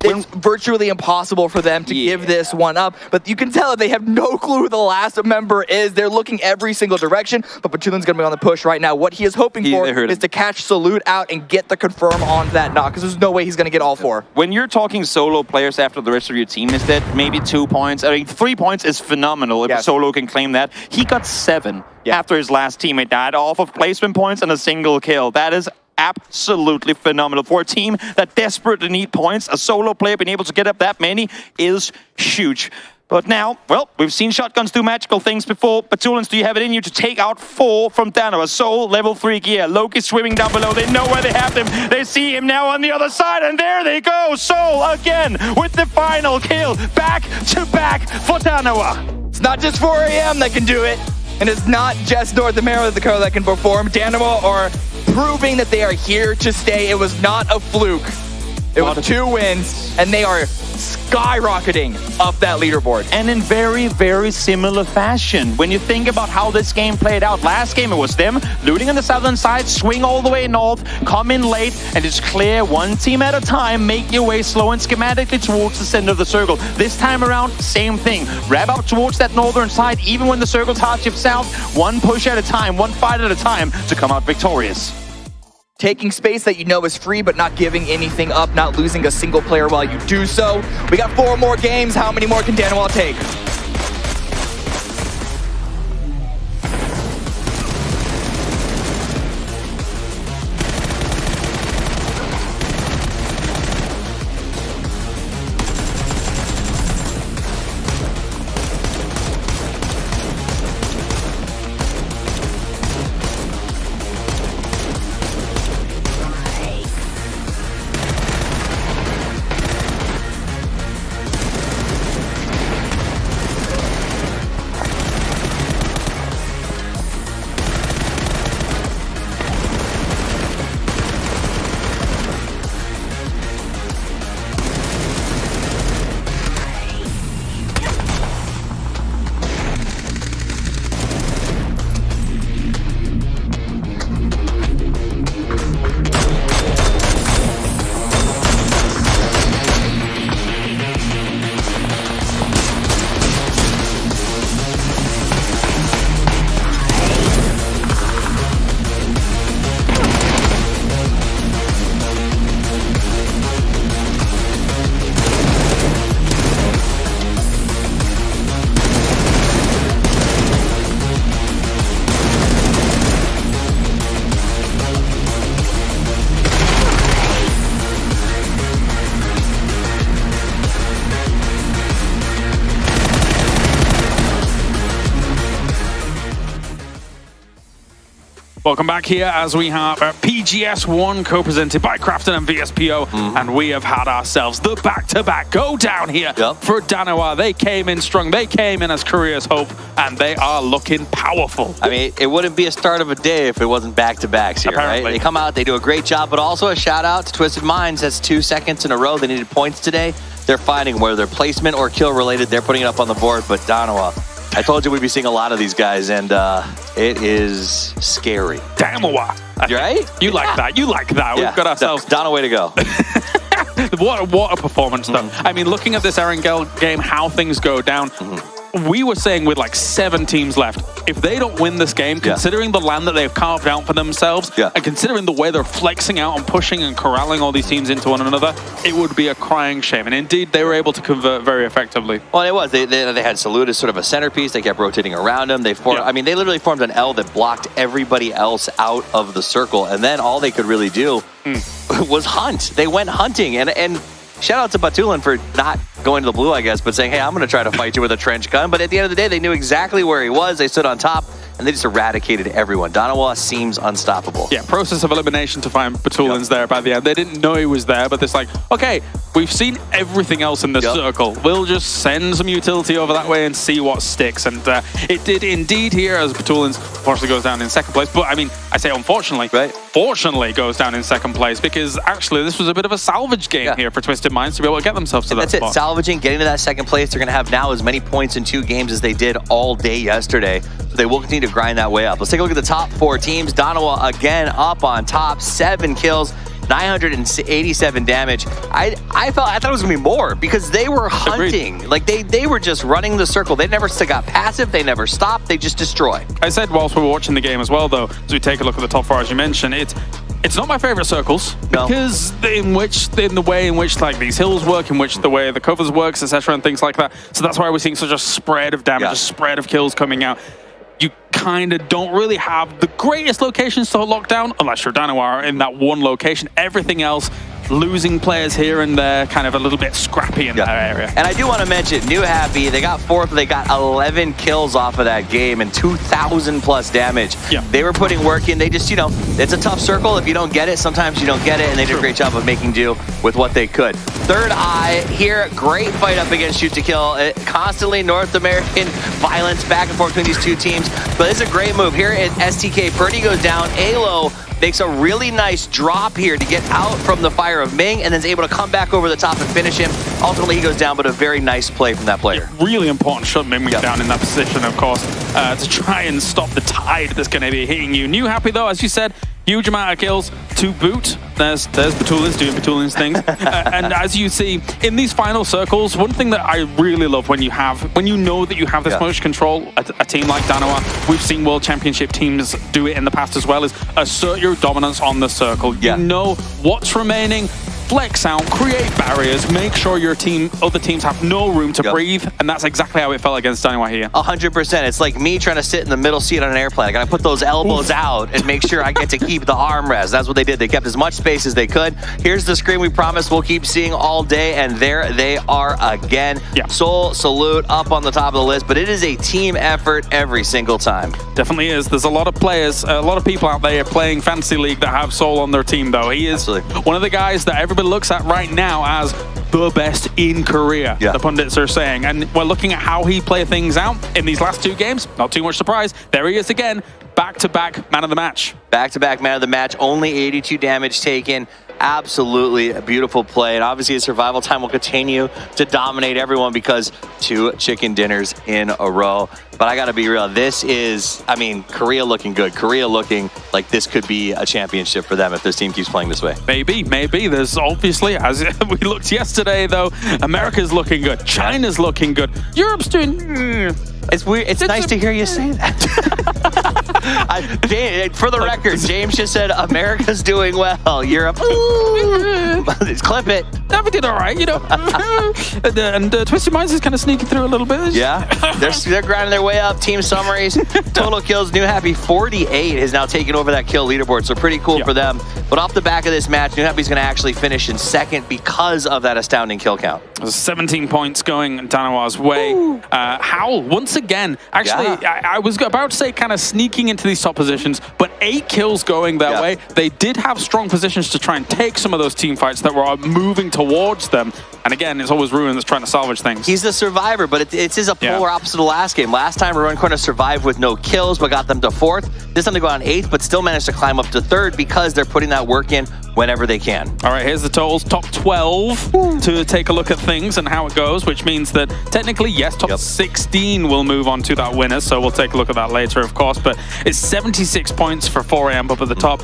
it's virtually impossible for them to give this one up, but you can tell that they have no clue who the last member is. They're looking every single direction, but Batulin's going to be on the push right now. What he is hoping for is to catch Salute out and get the confirm on that knock, because there's no way he's going to get all 4. When you're talking solo players after the rest of your team is dead, maybe 2 points. I mean, 3 points is phenomenal if a solo can claim that. He got 7 after his last teammate died off of placement points and a single kill. That is absolutely phenomenal. For a team that desperately need points, a solo player being able to get up that many is huge. But now, well, we've seen shotguns do magical things before. Batulins, do you have it in you to take out 4 from Danawa? Soul, level 3 gear. Loki swimming down below. They know where they have him. They see him now on the other side, and there they go. Soul again with the final kill. Back to back for Danawa. It's not just 4 AM that can do it, and it's not just North America that can perform. Danawa are proving that they are here to stay. It was not a fluke. It was 2 wins, and they are skyrocketing up that leaderboard. And in very, very similar fashion. When you think about how this game played out, last game it was them looting on the southern side, swing all the way north, come in late, and just clear one team at a time, make your way slow and schematically towards the center of the circle. This time around, same thing. Wrap up towards that northern side, even when the circle's hard shift south, one push at a time, one fight at a time to come out victorious. Taking space that you know is free, but not giving anything up, not losing a single player while you do so. We got 4 more games. How many more can Danawa take? Welcome back here as we have PGS1 co-presented by Crafton and VSPO, and we have had ourselves the back-to-back go down here for Danawa. They came in strong, they came in as Korea's hope, and they are looking powerful. I mean, it wouldn't be a start of a day if it wasn't back-to-backs here, right? They come out, they do a great job, but also a shout-out to Twisted Minds. That's 2 seconds in a row. They needed points today. They're finding whether they're placement or kill-related. They're putting it up on the board, but Danawa, I told you we'd be seeing a lot of these guys, and It is scary. Danawa. Right? You like that. You like that. Yeah. We've got ourselves... Donna, way to go. What a performance, though. I mean, looking at this Erangel game, how things go down, we were saying with like 7 teams left, if they don't win this game, considering the land that they've carved out for themselves, and considering the way they're flexing out and pushing and corralling all these teams into one another, it would be a crying shame. And indeed, they were able to convert very effectively. Well, it was. They had Salute as sort of a centerpiece. They kept rotating around him. They formed, I mean, they literally formed an L that blocked everybody else out of the circle. And then all they could really do was hunt. They went hunting. And shout out to 𝗟𝗡𝗗 for not going to the blue, I guess, but saying, hey, I'm going to try to fight you with a trench gun. But at the end of the day, they knew exactly where he was. They stood on top, and they just eradicated everyone. Danawa seems unstoppable. Yeah, process of elimination to find 𝗟𝗡𝗗's there by the end. They didn't know he was there, but it's like, okay, we've seen everything else in the circle. We'll just send some utility over that way and see what sticks. And it did indeed here, as 𝗟𝗡𝗗's unfortunately goes down in second place. But I mean, I say unfortunately, fortunately goes down in second place, because actually this was a bit of a salvage game here for Twisted Minds to be able to get themselves to that spot. That's it, salvaging, getting to that second place. They're going to have now as many points in 2 games as they did all day yesterday. So they will continue to grind that way up. Let's take a look at the top 4 teams. Danawa again up on top, 7 kills. 987 damage. I thought it was gonna be more, because they were hunting. Agreed. Like they were just running the circle. They never got passive. They never stopped. They just destroy. I said whilst we were watching the game as well, though, as we take a look at the top 4, as you mentioned, it's not my favorite circles, because in the way in which like these hills work, in which the way the covers works, etc., and things like that. So that's why we're seeing such a spread of damage, a spread of kills coming out. You kind of don't really have the greatest locations to lock down, unless you're Danawa in that one location. Everything else, losing players here and there, kind of a little bit scrappy in that area. And I do want to mention, New Happy, they got 4th, they got 11 kills off of that game and 2,000 plus damage. They were putting work in. They just, you know, it's a tough circle. If you don't get it, sometimes you don't get it, and they did a great job of making do with what they could. Third Eye here, great fight up against Shoot to Kill. Constantly North American violence back and forth between these 2 teams, but it's a great move. Here at STK, Purdy goes down, Alo makes a really nice drop here to get out from the fire of Ming, and then is able to come back over the top and finish him. Ultimately, he goes down, but a very nice play from that player. Really important shot Ming down in that position, of course, to try and stop the tide that's going to be hitting you. New Happy, though, as you said, huge amount of kills to boot. There's 𝗟𝗡𝗗's doing 𝗟𝗡𝗗's things. And as you see, in these final circles, one thing that I really love when you know that you have this much control, a team like Danawa, we've seen World Championship teams do it in the past as well, is assert your dominance on the circle. You know what's remaining, flex out, create barriers, make sure your other teams have no room to breathe, and that's exactly how it felt against Danawa here. 100%. It's like me trying to sit in the middle seat on an airplane. I gotta put those elbows out and make sure I get to keep the armrest. That's what they did. They kept as much space as they could. Here's the screen we promised we'll keep seeing all day, and there they are again. Soul, Salute up on the top of the list, but it is a team effort every single time. Definitely is. There's a lot of players, a lot of people out there playing Fantasy League that have Soul on their team, though. He is one of the guys that everybody looks at right now as the best in Korea, the pundits are saying. And we're looking at how he played things out in these last 2 games. Not too much surprise. There he is again. Back-to-back man of the match. Back-to-back man of the match. Only 82 damage taken. Absolutely a beautiful play. And obviously his survival time will continue to dominate everyone, because 2 chicken dinners in a row. But I got to be real. This is, I mean, Korea looking good. Korea looking like this could be a championship for them if this team keeps playing this way. Maybe. There's obviously, as we looked yesterday, though, America's looking good. China's looking good. Europe's doing... It's weird. It's nice to hear you say that. For the record, James just said America's doing well. Europe, clip it. We did all right, you know. and Twisted Minds is kind of sneaking through a little bit. Yeah, they're grinding their way up. Team summaries, total kills. New Happy 48 has now taken over that kill leaderboard, so pretty cool for them. But off the back of this match, New Happy's going to actually finish in second because of that astounding kill count. 17 points going Danawa's way. Howl, once again, actually, I was about to say kind of sneaking into these top positions, but 8 kills going their way. They did have strong positions to try and take some of those team fights that were moving towards them. And again, it's always Ruin that's trying to salvage things. He's the survivor, but it is a polar opposite of the last game. Last time, Ruin Corner survived with no kills, but got them to 4th. This time they go on 8th, but still managed to climb up to 3rd because they're putting that work in whenever they can. All right, here's the totals. Top 12 to take a look at things and how it goes, which means that technically, yes, top 16 will move on to that winner. So we'll take a look at that later, of course. But it's 76 points for 4AM up at the top.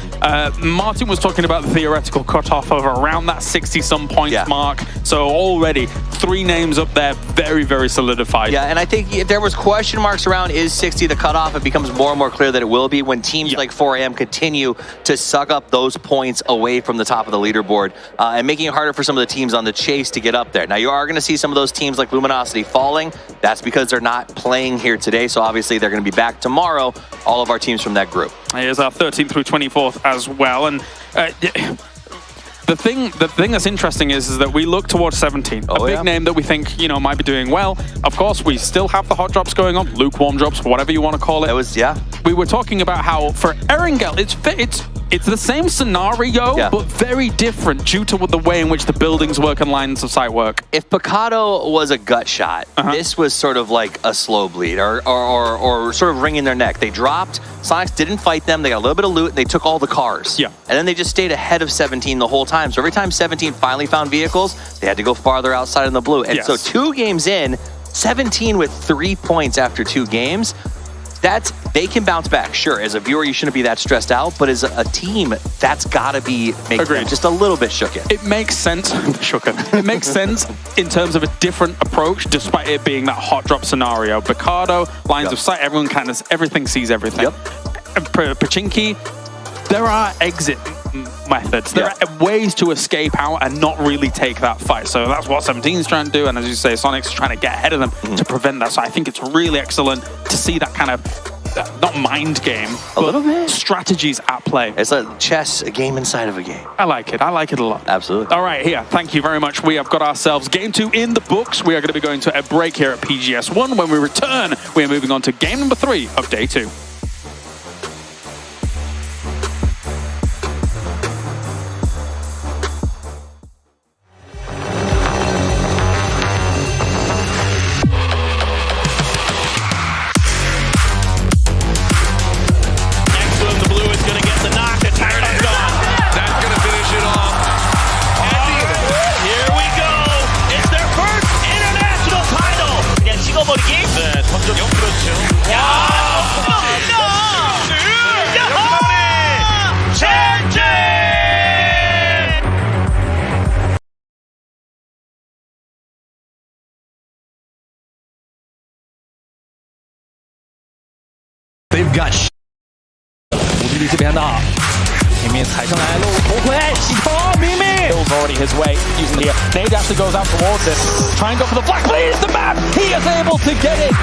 Martin was talking about the theoretical cutoff of around that 60-some points mark. So already 3 names up there, very, very solidified. Yeah, and I think if there was question marks around is 60 the cutoff, it becomes more and more clear that it will be when teams like 4AM continue to suck up those points away from the top of the leaderboard and making it harder for some of the teams on the chase to get up there. Now, you are going to see some of those teams like Luminosity falling. That's because they're not playing here today, so obviously they're going to be back tomorrow, all of our teams from that group. Here's our 13th through 24th as well. And the thing that's interesting is that we look towards 17, a big name that we think, you know, might be doing well. Of course, we still have the hot drops going on, lukewarm drops, whatever you want to call it. That was, we were talking about how for Erangel, it's the same scenario, but very different due to the way in which the buildings work and lines of sight work. If 𝗟𝗗 was a gut shot, this was sort of like a slow bleed or sort of wringing their neck. They dropped, Sonics didn't fight them, they got a little bit of loot, and they took all the cars. And then they just stayed ahead of 17 the whole time. So every time 17 finally found vehicles, they had to go farther outside in the blue. And so 2 games in, 17 with 3 points after 2 games, they can bounce back. Sure, as a viewer, you shouldn't be that stressed out, but as a team, that's got to be making them just a little bit shooken. It makes sense. It makes sense in terms of a different approach, despite it being that hot drop scenario. 𝗟𝗗, lines of sight, everything sees everything. 𝗟𝗗, there are exit methods. There are ways to escape out and not really take that fight. So that's what 17 is trying to do. And as you say, Sonic's trying to get ahead of them to prevent that. So I think it's really excellent to see that kind of, not mind game, but a little bit strategies at play. It's like chess, a game inside of a game. I like it. I like it a lot. Absolutely. All right, here. Thank you very much. We have got ourselves game 2 in the books. We are going to be going to a break here at PGS1. When we return, we are moving on to game number 3 of day 2. They've got 无敌这边的好，前面踩上来露头盔，洗头，明明。Bill's already his way using the nade actually goes out towards it. Try and go for the flag, please. The map. He is able to get it.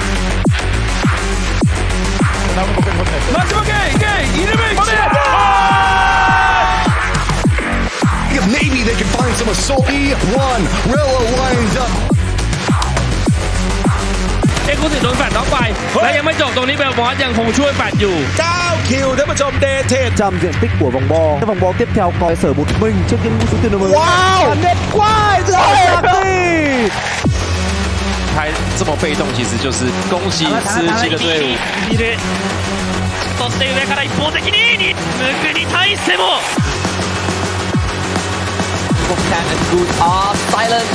Maybe they can find some assault. E1 Rella lined up. เอ็กซ์คูสิโดนแฟดน็อกไปและยังไม่จบตรงนี้เบลบอสยังคงช่วยแฟดอยู่ 9 kill ท่านผู้ชมเดทchăm diện tích của vòng bo. Cái vòng bo tiếp theo coi sở một mình trước những số tiền mới. Wow! Net quái rồi. 他这么被动，其实就是恭喜吃鸡的队伍。そして上から一方的にムクに対しても 𝗟𝗗 silent,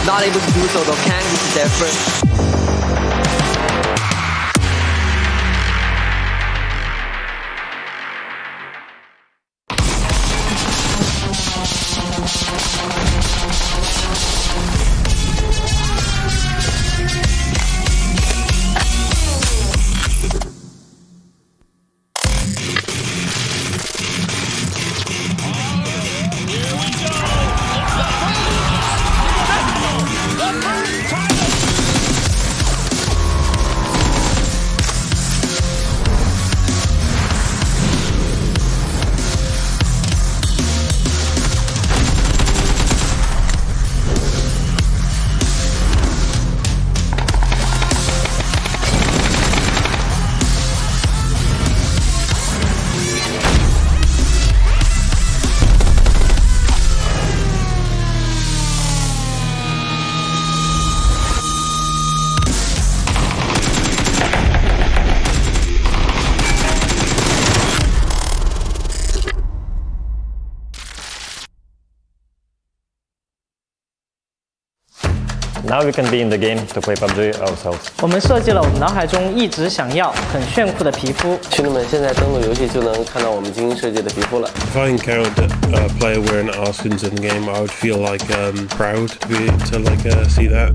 not able to do so though. Kang, this is their first. Now we can be in the game to play PUBG ourselves. 我们设计了我们脑海中一直想要很炫酷的皮肤。兄弟们，现在登录游戏就能看到我们精心设计的皮肤了。If I encountered a player wearing our skins in the game, I would feel like proud to see that.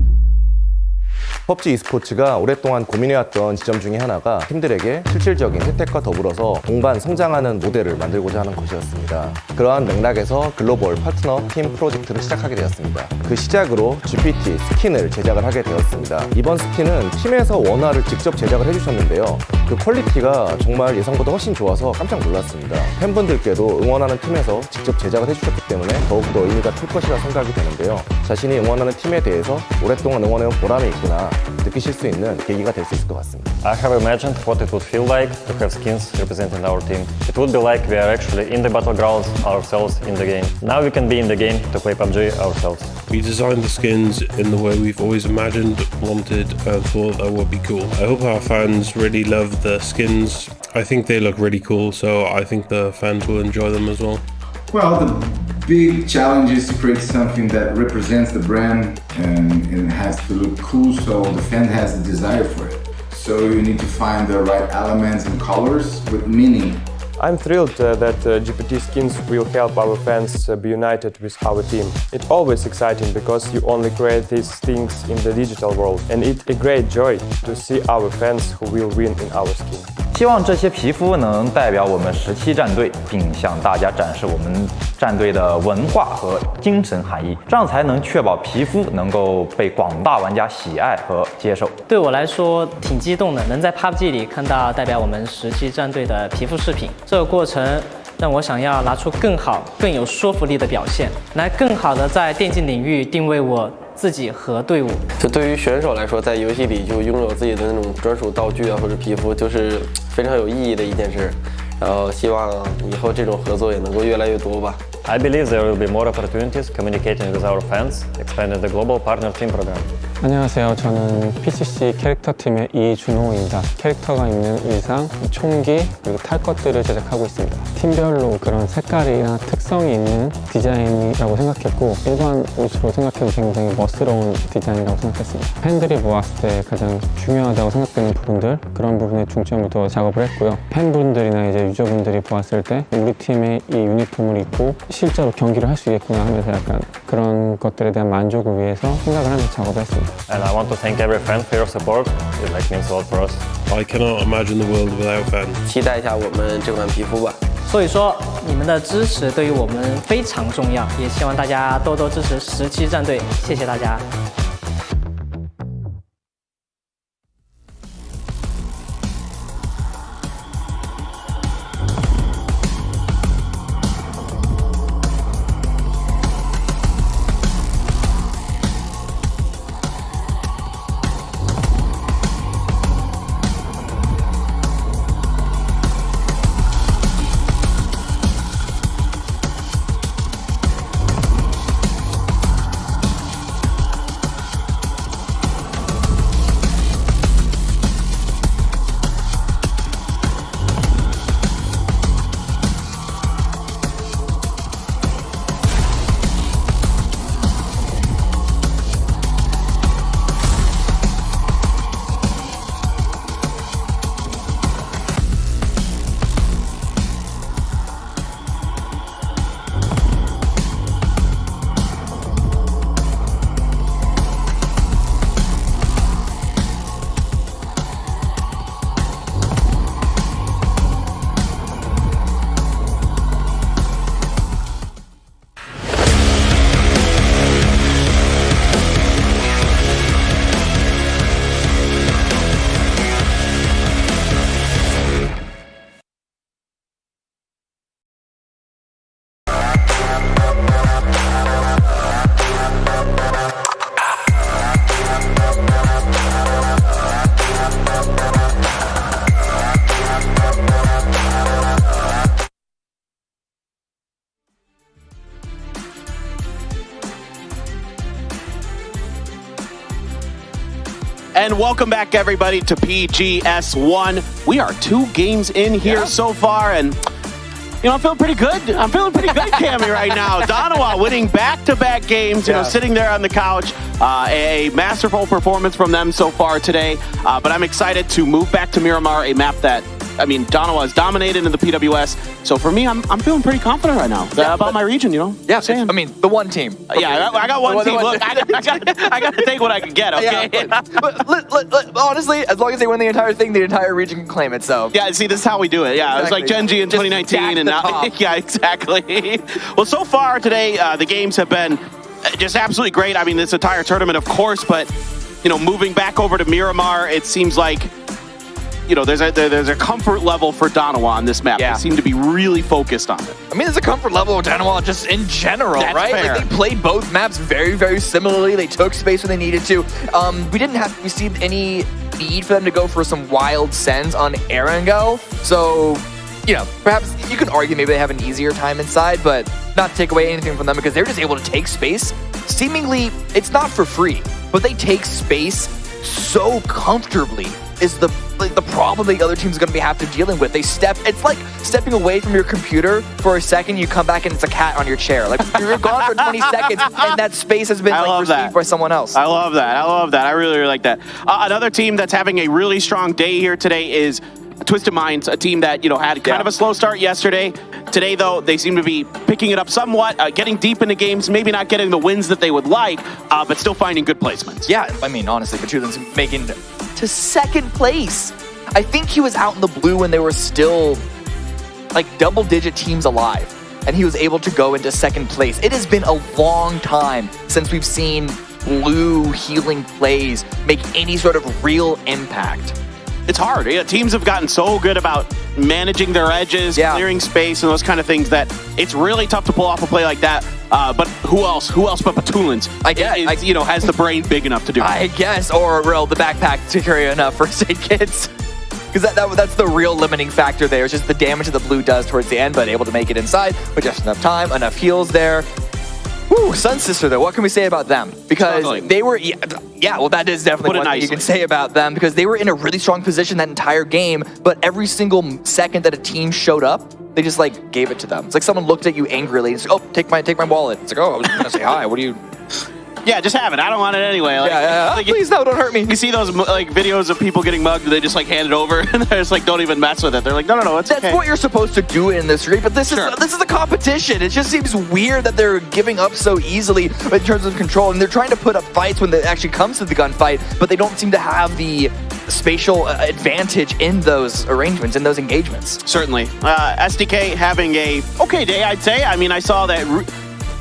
PUBG e스포츠가 오랫동안 고민해왔던 지점 중에 하나가 팀들에게 실질적인 혜택과 더불어서 동반 성장하는 모델을 만들고자 하는 것이었습니다. 그러한 맥락에서 글로벌 파트너 팀 프로젝트를 시작하게 되었습니다. 그 시작으로 GPT 스킨을 제작을 하게 되었습니다. 이번 스킨은 팀에서 원화를 직접 제작을 해주셨는데요. 그 퀄리티가 정말 예상보다 훨씬 좋아서 깜짝 놀랐습니다. 팬분들께도 응원하는 팀에서 직접 제작을 해주셨기 때문에 더욱더 의미가 클 것이라 생각이 되는데요. 자신이 응원하는 팀에 대해서 오랫동안 응원해온 보람이 있구나 느끼실 수 있는 계기가 될 수 있을 것 같습니다. I have imagined what it would feel like to have skins representing our team. It would be like we are actually in the Battlegrounds ourselves in the game. Now we can be in the game to play PUBG ourselves. We designed the skins in the way we've always imagined, wanted, and thought that would be cool. I hope our fans really love the skins. I think they look really cool, so I think the fans will enjoy them as well. Well, the big challenge is to create something that represents the brand and it has to look cool so the fan has the desire for it. So you need to find the right elements and colors with meaning. I'm thrilled that GPT skins will help our fans be united with our team. It's always exciting because you only create these things in the digital world, and it's a great joy to see our fans who will win in our skin. 希望这些皮肤能代表我们17战队，并向大家展示我们战队的文化和精神含义，这样才能确保皮肤能够被广大玩家喜爱和接受。对我来说挺激动的，能在 PUBG 里看到代表我们17战队的皮肤饰品，这个过程让我想要拿出更好、更有说服力的表现，来更好的在电竞领域定位我自己和队伍。这对于选手来说，在游戏里就拥有自己的那种专属道具啊，或者皮肤，就是非常有意义的一件事。然后希望以后这种合作也能够越来越多吧。I believe there will be more opportunities communicating with our fans, expanding the global partner team program. 안녕하세요. 저는 PCC 캐릭터 팀의 이준호입니다. 캐릭터가 입는 의상, 총기, 그리고 탈 것들을 제작하고 있습니다. 팀별로 그런 색깔이나 특성이 있는 디자인이라고 생각했고 일반 옷으로 생각해도 굉장히 멋스러운 디자인이라고 생각했습니다. 팬들이 보았을 때 가장 중요하다고 생각되는 부분들 그런 부분에 중점을 둬 작업을 했고요. 팬분들이나 이제 유저분들이 보았을 때 우리 팀의 이 유니폼을 입고 실제로 경기를 할 수 있겠구나 하면서 약간 그런 것들에 대한 만족을 위해서 생각을 하면서 작업을 했습니다. And I want to thank every fan for your support. It means a lot for us. I cannot imagine the world without fans. 期待一下我们这款皮肤吧。所以说，你们的支持对于我们非常重要，也希望大家多多支持17战队，谢谢大家。And welcome back, everybody, to PGS1. We are 2 games in here so far, and You know, I'm feeling pretty good. I'm feeling pretty good, Cammy, right now. Donawa winning back-to-back games, you know, sitting there on the couch. A masterful performance from them so far today. But I'm excited to move back to Miramar, a map that, I mean, Donawa has dominated in the PWS. So for me, I'm feeling pretty confident right now about my region, you know? Yeah, I mean, the one team. Yeah, I got one team. Look, I got to take what I can get, okay? Yeah, but honestly, as long as they win the entire thing, the entire region can claim it, so. Yeah, see, this is how we do it. Yeah, exactly. It was like Gen G in 2019, and now, yeah, exactly. Well, so far today, the games have been just absolutely great. I mean, this entire tournament, of course, but, you know, moving back over to Miramar, it seems like, you know, there's a comfort level for Donawa on this map. They seem to be really focused on it. I mean, there's a comfort level with Donawa just in general, right? Fair. Like, they played both maps very, very similarly. They took space when they needed to. We didn't have to see any need for them to go for some wild sends on Erangel. So, you know, perhaps you can argue maybe they have an easier time inside, but not to take away anything from them because they're just able to take space. Seemingly, it's not for free, but they take space so comfortably is the problem the other team's going to have to dealing with. It's like stepping away from your computer for a second, you come back and it's a cat on your chair. Like, you're gone for 20 seconds and that space has been received by someone else. I love that. I really, really like that. Another team that's having a really strong day here today is Twisted Minds, a team that, you know, had kind of a slow start yesterday. Today, though, they seem to be picking it up somewhat, getting deep into games, maybe not getting the wins that they would like, but still finding good placements. Yeah, I mean, honestly, Battlegrounds making to second place. I think he was out in the blue when they were still like double-digit teams alive, and he was able to go into second place. It has been a long time since we've seen blue healing plays make any sort of real impact. It's hard. Yeah, teams have gotten so good about managing their edges, clearing space, and those kind of things that it's really tough to pull off a play like that. But who else? Who else but Battlegrounds? I guess, you know, has the brain big enough to do it. I guess, or the backpack to carry enough first aid kits. Because that's the real limiting factor there. It's just the damage that the blue does towards the end, but able to make it inside with just enough time, enough heals there. Woo, Sun Sister, though, what can we say about them? Because they were, well, that is definitely one thing you can say about them, because they were in a really strong position that entire game, but every single second that a team showed up, they just, like, gave it to them. It's like someone looked at you angrily and said, oh, take my wallet. It's like, oh, I was going to say hi. What do you... Yeah, just have it. I don't want it anyway. Like, please, no, don't hurt me. You see those like videos of people getting mugged, they just like hand it over, and they're just like, don't even mess with it. They're like, no, it's okay. That's what you're supposed to do in this stream, but this is a competition. It just seems weird that they're giving up so easily in terms of control, and they're trying to put up fights when it actually comes to the gunfight, but they don't seem to have the spatial advantage in those arrangements, in those engagements. Certainly. SDK having a okay day, I'd say. I mean, I saw that...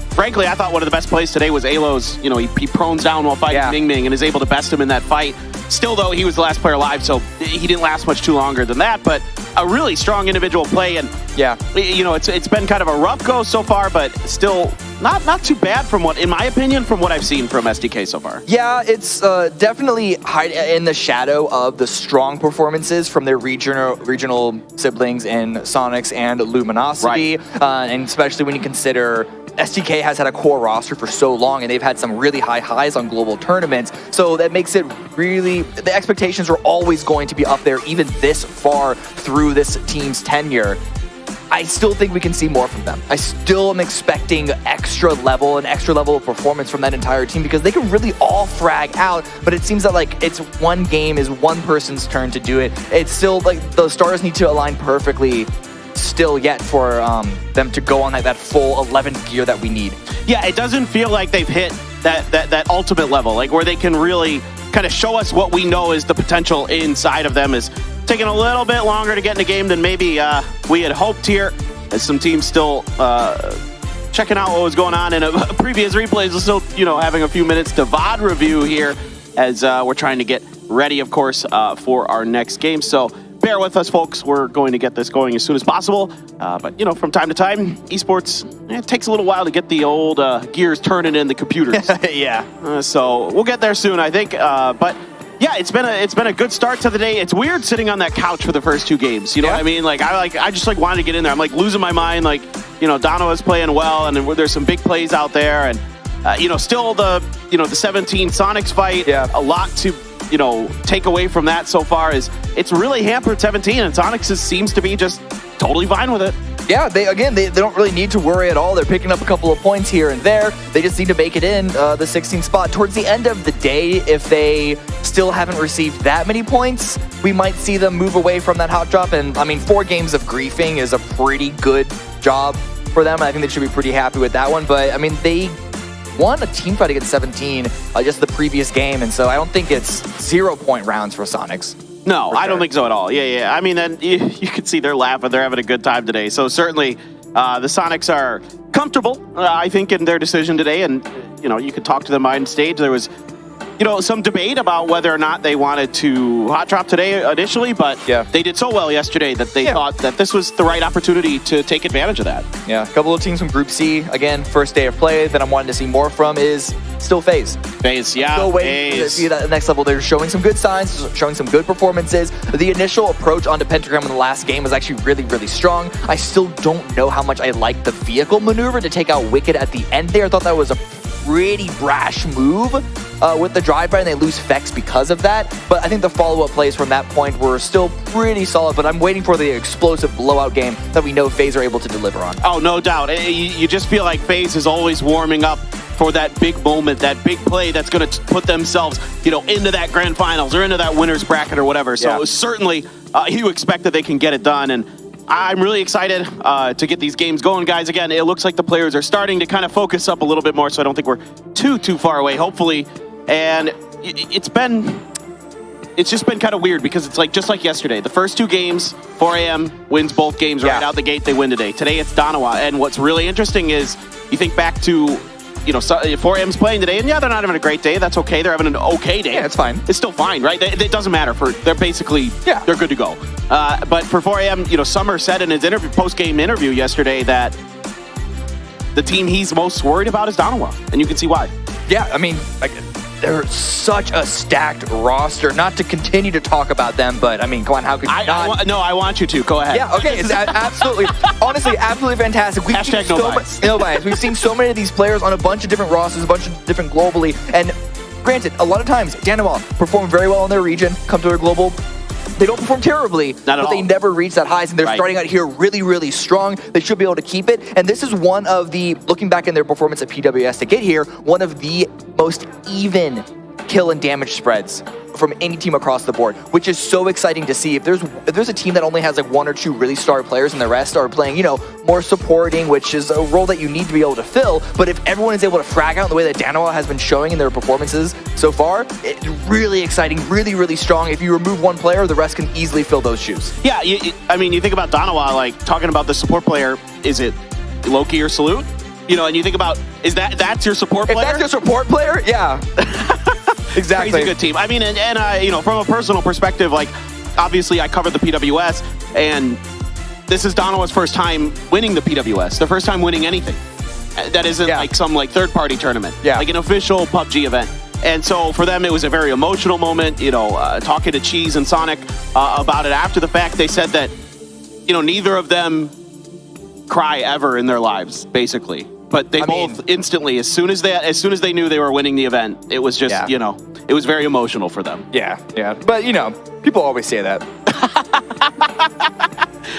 Frankly, I thought one of the best plays today was Alo's. You know, he prones down while fighting Ming Ming and is able to best him in that fight. Still, though, he was the last player alive, so he didn't last much too longer than that. But a really strong individual play, and you know, it's been kind of a rough go so far, but still not too bad from what, in my opinion, from what I've seen from SDK so far. Yeah, it's definitely in the shadow of the strong performances from their regional siblings in Sonics and Luminosity, and especially when you consider SDK has had a core roster for so long, and they've had some really high highs on global tournaments. So that makes it really, the expectations are always going to be up there, even this far through this team's tenure. I still think we can see more from them. I still am expecting an extra level of performance from that entire team, because they can really all frag out, but it seems that like it's one game is one person's turn to do it. It's still like the stars need to align perfectly still yet for them to go on that full 11 gear that we need. Yeah, it doesn't feel like they've hit that ultimate level, like where they can really kind of show us what we know is the potential inside of them. Is taking a little bit longer to get in the game than maybe we had hoped here, as some teams still checking out what was going on in previous replays. We're still, you know, having a few minutes to VOD review here as we're trying to get ready, of course, for our next game. So bear with us, folks. We're going to get this going as soon as possible. But, you know, from time to time, esports, it takes a little while to get the old gears turning in the computers. So we'll get there soon, I think. But yeah, it's been a good start to the day. It's weird sitting on that couch for the first two games. You know what I mean? I just wanted to get in there. I'm like losing my mind. Like, you know, Donawa's playing well, and there's some big plays out there, and you know, still the 17 Sonics fight. A lot to, you know, take away from that so far is it's really hampered 17, and Sonics seems to be just totally fine with it. Yeah, they don't really need to worry at all. They're picking up a couple of points here and there. They just need to make it in the 16th spot. Towards the end of the day, if they still haven't received that many points, we might see them move away from that hot drop. And I mean, 4 games of griefing is a pretty good job for them. I think they should be pretty happy with that one. But I mean, they won a team fight against 17 just the previous game, and so I don't think it's 0-point rounds for Sonics. No, I don't think so at all. Yeah. I mean, then you can see they're laughing. They're having a good time today. So certainly the Sonics are comfortable, I think, in their decision today. And, you could talk to them on stage. There was, some debate about whether or not they wanted to hot drop today initially, but they did so well yesterday that they thought that this was the right opportunity to take advantage of that. Yeah, a couple of teams from Group C. Again, first day of play that I'm wanting to see more from is still FaZe. FaZe, yeah. Still waiting to see that next level. They're showing some good signs, showing some good performances. The initial approach onto Pentagram in the last game was actually really, really strong. I still don't know how much I like the vehicle maneuver to take out Wicked at the end there. I thought that was a pretty brash move with the drive-by, and they lose Vex because of that. But I think the follow-up plays from that point were still pretty solid, but I'm waiting for the explosive blowout game that we know FaZe are able to deliver on. Oh, no doubt. You just feel like FaZe is always warming up for that big moment, that big play that's going to put themselves, into that grand finals or into that winner's bracket or whatever. So certainly you expect that they can get it done, and I'm really excited to get these games going, guys. Again, it looks like the players are starting to kind of focus up a little bit more, so I don't think we're too far away, hopefully. And it's just been kind of weird because it's like just like yesterday. The first 2 games, 4 a.m. wins both games right out the gate. They win today. Today it's @𝗟𝗏. And what's really interesting is you think back to 4M's playing today, and they're not having a great day. That's okay. They're having an okay day. Yeah, it's fine. It's still fine, right? It doesn't matter. They're basically, they're good to go. But for 4AM, Summer said in his post-game interview yesterday that the team he's most worried about is 𝗟𝗏, and you can see why. Yeah, I mean, they're such a stacked roster. Not to continue to talk about them, but I mean, come on, how could you not? I want you to. Go ahead. Yeah, okay, it's absolutely, honestly, absolutely fantastic. We've seen no bias. We've seen so many of these players on a bunch of different rosters, a bunch of different globally, and granted, a lot of times, 𝗟𝗏 perform very well in their region, come to their global. They don't perform terribly, but they never reach that highs, and they're starting out here really, really strong. They should be able to keep it, and this is one of the, looking back in their performance at PWS to get here, one of the most even kill and damage spreads from any team across the board, which is so exciting to see. If there's a team that only has like 1 or 2 really star players and the rest are playing, more supporting, which is a role that you need to be able to fill, but if everyone is able to frag out in the way that 𝗟𝗏 has been showing in their performances so far, it's really exciting, really, really strong. If you remove 1 player, the rest can easily fill those shoes. Yeah, I mean, you think about 𝗟𝗏, like talking about the support player, is it Loki or Salute? And you think about, that's your support player? If that's your support player, yeah. Exactly. Crazy good team. I mean, and from a personal perspective, like, obviously I covered the PWS, and this is 𝗟𝗏's first time winning the PWS. Their first time winning anything. That isn't like some third-party tournament. Yeah. Like an official PUBG event. And so for them, it was a very emotional moment, talking to Cheese and Sonic about it after the fact. They said that, neither of them cry ever in their lives, basically. But they both instantly, as soon as they knew they were winning the event, it was just, it was very emotional for them. Yeah. But, people always say that.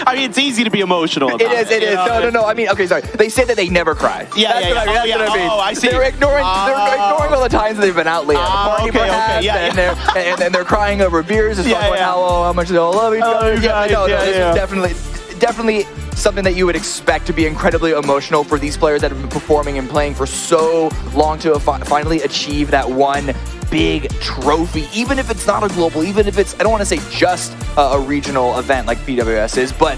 I mean, it's easy to be emotional about it. It is. No. I mean, okay, sorry. They say that they never cry. That's what I mean. Oh, I see. They're ignoring all the times that they've been out late at the party, perhaps, and they're crying over beers, just talking about how much they all love each other. This is definitely something that you would expect to be incredibly emotional for these players that have been performing and playing for so long to finally achieve that one big trophy, even if it's not a global, even if it's, I don't want to say just a regional event like PWS is, but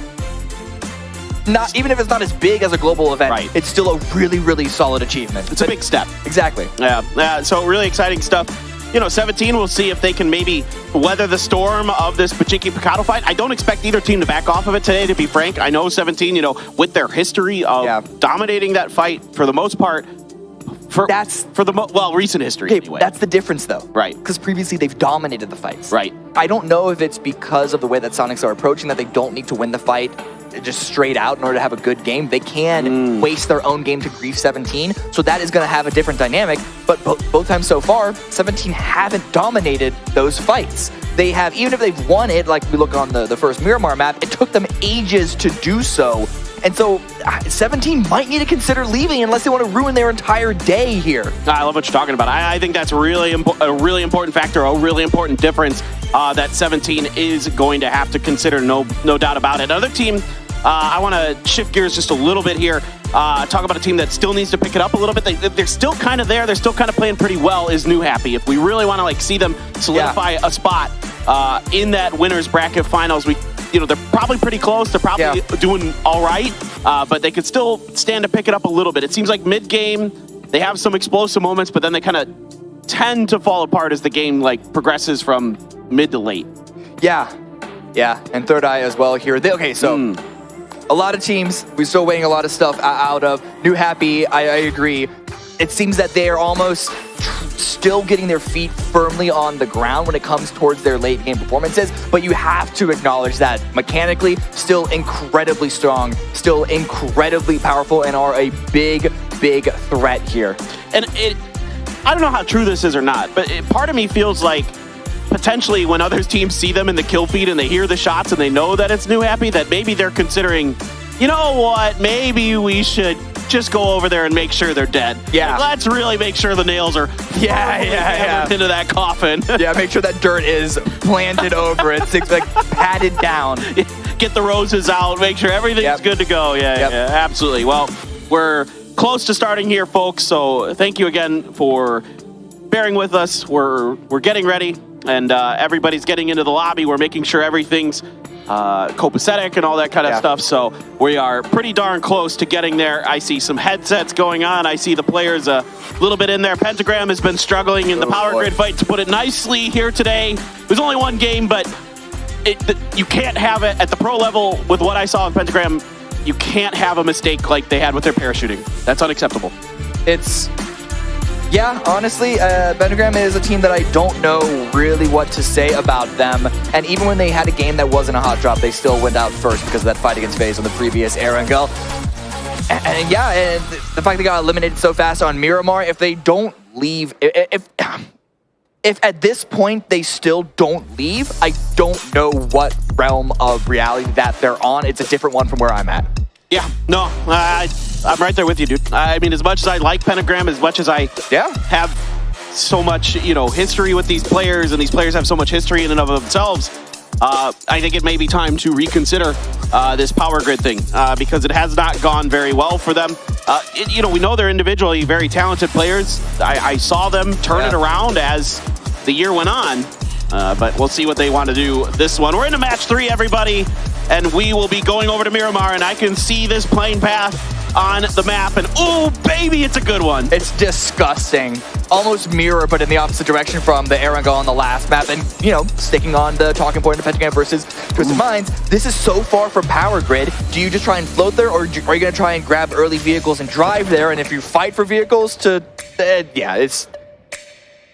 even if it's not as big as a global event, it's still a really, really solid achievement. It's a big step. Exactly. Yeah. So really exciting stuff. 17, we'll see if they can maybe weather the storm of this 𝗟𝗏 fight. I don't expect either team to back off of it today, to be frank. I know 17, with their history of dominating that fight for the most part, recent history anyway. That's the difference, though. Right. Because previously they've dominated the fights. Right. I don't know if it's because of the way that Sonics are approaching that they don't need to win the fight just straight out in order to have a good game. They can waste their own game to grief 17, so that is going to have a different dynamic. But both times so far, 17 haven't dominated those fights. They have, even if they've won it, like we look on the first Miramar map, it took them ages to do so. And so 17 might need to consider leaving unless they want to ruin their entire day here. I love what you're talking about. I think that's a really important factor, a really important difference that 17 is going to have to consider, no doubt about it. Another team, I want to shift gears just a little bit here. Talk about a team that still needs to pick it up a little bit. They're still kind of there. They're still kind of playing pretty well, is New Happy. If we really want to like see them solidify a spot in that winners bracket finals, they're probably pretty close. They're probably doing all right, but they could still stand to pick it up a little bit. It seems like mid-game, they have some explosive moments, but then they kind of tend to fall apart as the game like progresses from mid to late. Yeah, and Third Eye as well here. So a lot of teams, we're still waiting a lot of stuff out of. New Happy, I agree. It seems that they are almost still getting their feet firmly on the ground when it comes towards their late game performances, but you have to acknowledge that mechanically still incredibly strong, still incredibly powerful, and are a big threat here. And I don't know how true this is or not, but part of me feels like potentially when other teams see them in the kill feed and they hear the shots and they know that it's New Happy, that maybe they're considering, you know what, maybe we should just go over there and make sure they're dead. Yeah. Like, let's really make sure the nails are into that coffin. Yeah, make sure that dirt is planted over it, like patted down. Get the roses out, make sure everything's good to go. Yeah, absolutely. Well, we're close to starting here, folks, so thank you again for bearing with us. We're getting ready, and everybody's getting into the lobby. We're making sure everything's copacetic and all that kind of stuff, so we are pretty darn close to getting there. I see some headsets going on. I see the players a little bit in there. Pentagram has been struggling in the power grid fight, to put it nicely, here today. It was only one game, but you can't have it at the pro level. With what I saw in Pentagram, you can't have a mistake like they had with their parachuting. That's unacceptable. Yeah, honestly, Battlegrounds is a team that I don't know really what to say about them. And even when they had a game that wasn't a hot drop, they still went out first because of that fight against FaZe on the previous 𝗟𝗚𝗚. And the fact they got eliminated so fast on Miramar, if they don't leave, if at this point they still don't leave, I don't know what realm of reality that they're on. It's a different one from where I'm at. Yeah, no, I'm right there with you, dude. I mean, as much as I like Pentagram, as much as I have so much, history with these players, and these players have so much history in and of themselves, I think it may be time to reconsider this power grid thing because it has not gone very well for them. We know they're individually very talented players. I saw them turn it around as the year went on, but we'll see what they want to do this one. We're into match 3, everybody, and we will be going over to Miramar, and I can see this plane path on the map, and oh baby, it's a good one. It's disgusting. Almost mirror, but in the opposite direction from the 𝗟𝗚𝗚 on the last map. And, sticking on the talking point of Pentagram versus Twisted Minds, this is so far from power grid. Do you just try and float there, or are you going to try and grab early vehicles and drive there? And if you fight for vehicles to, it's...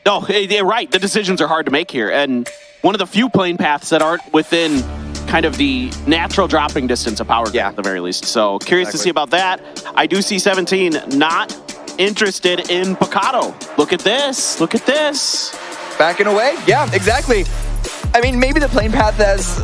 No, you're right. The decisions are hard to make here. And one of the few plane paths that aren't within kind of the natural dropping distance of power grid at the very least. So curious to see about that. I do see 17 not interested in 𝗟𝗏. Look at this. Look at this. Backing away? Yeah, exactly. I mean, maybe the plane path has...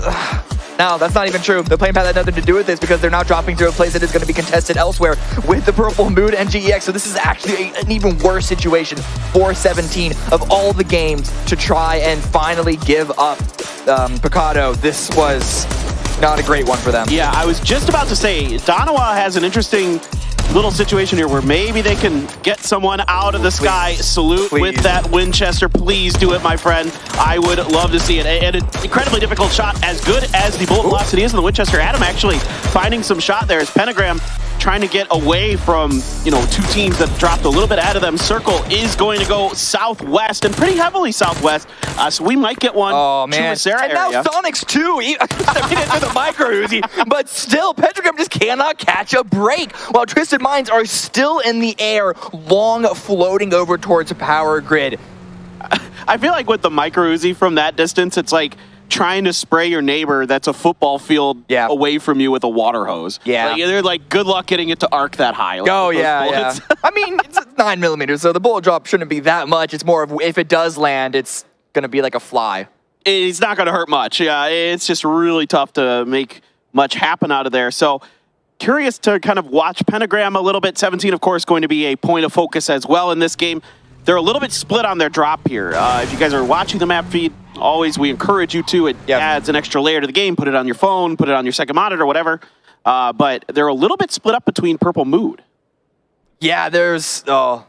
No, that's not even true. The plane path had nothing to do with this because they're now dropping to a place that is going to be contested elsewhere with the Purple Mood and 𝗟𝗚𝗚x. So this is actually an even worse situation for 17 of all the games to try and finally give up 𝗟𝗏. This was not a great one for them. Yeah, I was just about to say, 𝗟𝗏 has an interesting little situation here where maybe they can get someone out of the sky. Salute with that Winchester. Please do it, my friend. I would love to see it. And an incredibly difficult shot, as good as the bullet velocity is in the Winchester. Adam actually finding some shot there as Pentagram trying to get away from, two teams that dropped a little bit out of them. Circle is going to go southwest, and pretty heavily southwest. So we might get one to Sarah and area. now Sonics too. I mean, into the micro Uzi, but still, Pentagram just cannot catch a break. While Twisted Minds are still in the air, long floating over towards a power grid. I feel like with the micro Uzi from that distance, it's like trying to spray your neighbor that's a football field away from you with a water hose. Yeah. They're like, good luck getting it to arc that high. Like, yeah. I mean, it's 9mm, so the bullet drop shouldn't be that much. It's more of, if it does land, it's going to be like a fly. It's not going to hurt much. Yeah, it's just really tough to make much happen out of there. So curious to kind of watch Pentagram a little bit. 17, of course, going to be a point of focus as well in this game. They're a little bit split on their drop here. If you guys are watching the map feed, always we encourage you to. It adds an extra layer to the game. Put it on your phone, put it on your second monitor, whatever. But they're a little bit split up between Purple Mood. Yeah, there's a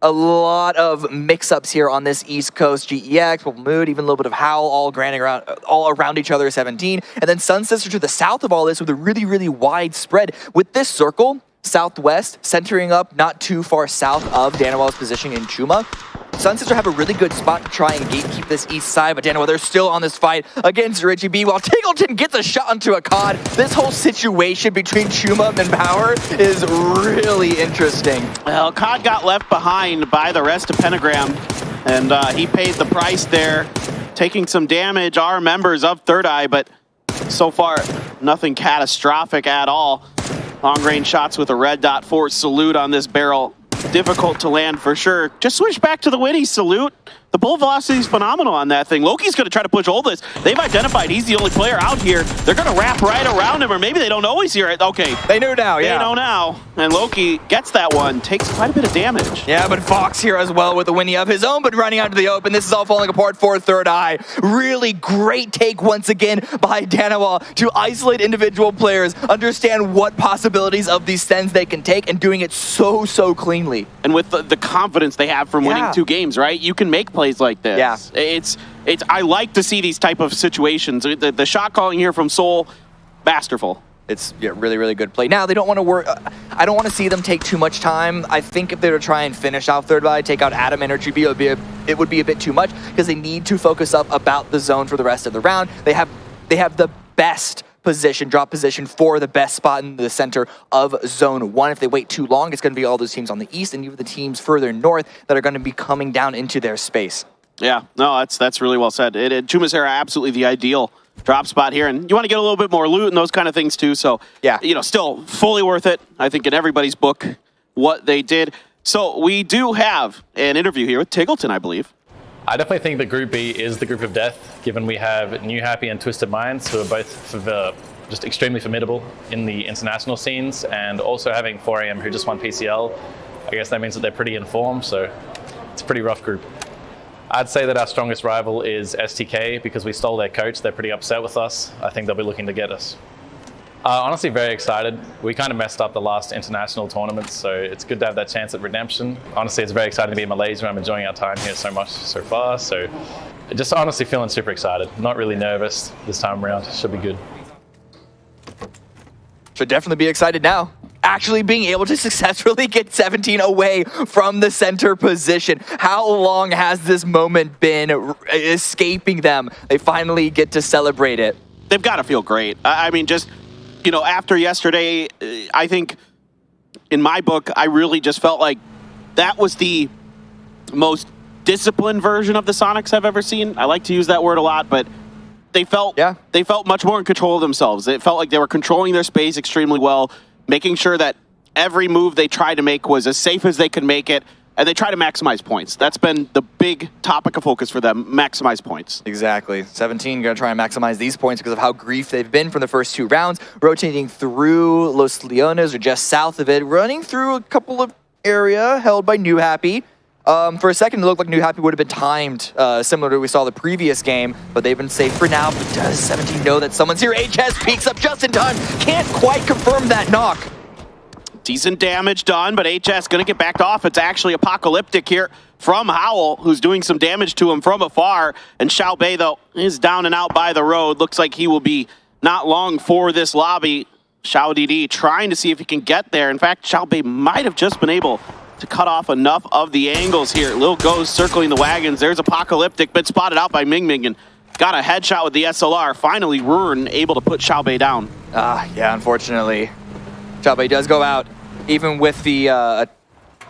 lot of mix-ups here on this East Coast. GEX, Purple Mood, even a little bit of Howl, all around each other, 17. And then Sun Sister to the south of all this with a really, really wide spread. With this circle, southwest, centering up not too far south of Danawal's position in Chuma. Sun Sister have a really good spot to try and gatekeep this east side, but Danawal, they're still on this fight against Richie B. While 𝗟𝗟𝗡 gets a shot onto a COD, this whole situation between Chuma and Power is really interesting. Well, COD got left behind by the rest of Pentagram, and he paid the price there, taking some damage, our members of Third Eye, but so far, nothing catastrophic at all. Long-range shots with a red dot for Salute on this barrel. Difficult to land for sure. Just switch back to the Winnie Salute. The bullet velocity is phenomenal on that thing. Loki's going to try to push all this. They've identified he's the only player out here. They're going to wrap right around him, or maybe they don't know he's here. Okay. They know now, yeah. They know now. And Loki gets that one, takes quite a bit of damage. Yeah, but Fox here as well with a Winnie of his own, but running out to the open. This is all falling apart for Third Eye. Really great take once again by Danawal to isolate individual players, understand what possibilities of these sends they can take, and doing it so cleanly. And with the confidence they have from winning 2 games, right? You can make plays like this. Yeah. It's I like to see these type of situations. The shot calling here from Soul, masterful. It's really, really good play. Now, they don't want to work. I don't want to see them take too much time. I think if they were to try and finish out Third Eye, take out Adam and Richie B, it would be a bit too much because they need to focus up about the zone for the rest of the round. They have the best drop position for the best spot in the center of Zone 1. If they wait too long, it's going to be all those teams on the east and even the teams further north that are going to be coming down into their space. Yeah, no, that's really well said. Chumacera, absolutely the ideal drop spot here, and you want to get a little bit more loot and those kind of things too, so yeah, still fully worth it, I think, in everybody's book, what they did. So we do have an interview here with 𝗟𝗟𝗡, I believe. I definitely think that Group B is the group of death, given we have New Happy and Twisted Minds, who are both just extremely formidable in the international scenes, and also having 4AM, who just won PCL. I guess that means that they're pretty informed, so it's a pretty rough group. I'd say that our strongest rival is STK, because we stole their coach. They're pretty upset with us. I think they'll be looking to get us. Honestly, very excited. We kind of messed up the last international tournaments, so it's good to have that chance at redemption. Honestly, it's very exciting to be in Malaysia. I'm enjoying our time here so much so far, so just honestly feeling super excited. Not really nervous this time around. Should be good. Should definitely be excited now. Actually being able to successfully get 17 away from the center position. How long has this moment been escaping them? They finally get to celebrate it. They've got to feel great. I mean, just, after yesterday, I think in my book, I really just felt like that was the most disciplined version of the Sonics I've ever seen. I like to use that word a lot, but they felt much more in control of themselves. It felt like they were controlling their space extremely well, making sure that every move they tried to make was as safe as they could make it, and they try to maximize points. That's been the big topic of focus for them, maximize points. Exactly. 17 going to try and maximize these points because of how grief they've been from the first 2 rounds, rotating through Los Leones or just south of it, running through a couple of area held by New Happy. For a second, it looked like New Happy would have been timed, similar to what we saw the previous game, but they've been safe for now. But does 17 know that someone's here? HS peeks up just in time. Can't quite confirm that knock. Decent damage done, but HS going to get backed off. It's actually Apocalyptic here from Howl, who's doing some damage to him from afar. And 𝗟𝗟𝗡, though, is down and out by the road. Looks like he will be not long for this lobby. 𝗟𝗟𝗡 trying to see if he can get there. In fact, 𝗟𝗟𝗡 might have just been able to cut off enough of the angles here. Lil goes circling the wagons. There's Apocalyptic, been spotted out by Ming and got a headshot with the SLR. Finally, Ruin able to put 𝗟𝗟𝗡 down. Yeah, unfortunately. 𝗟𝗟𝗡 does go out, even with the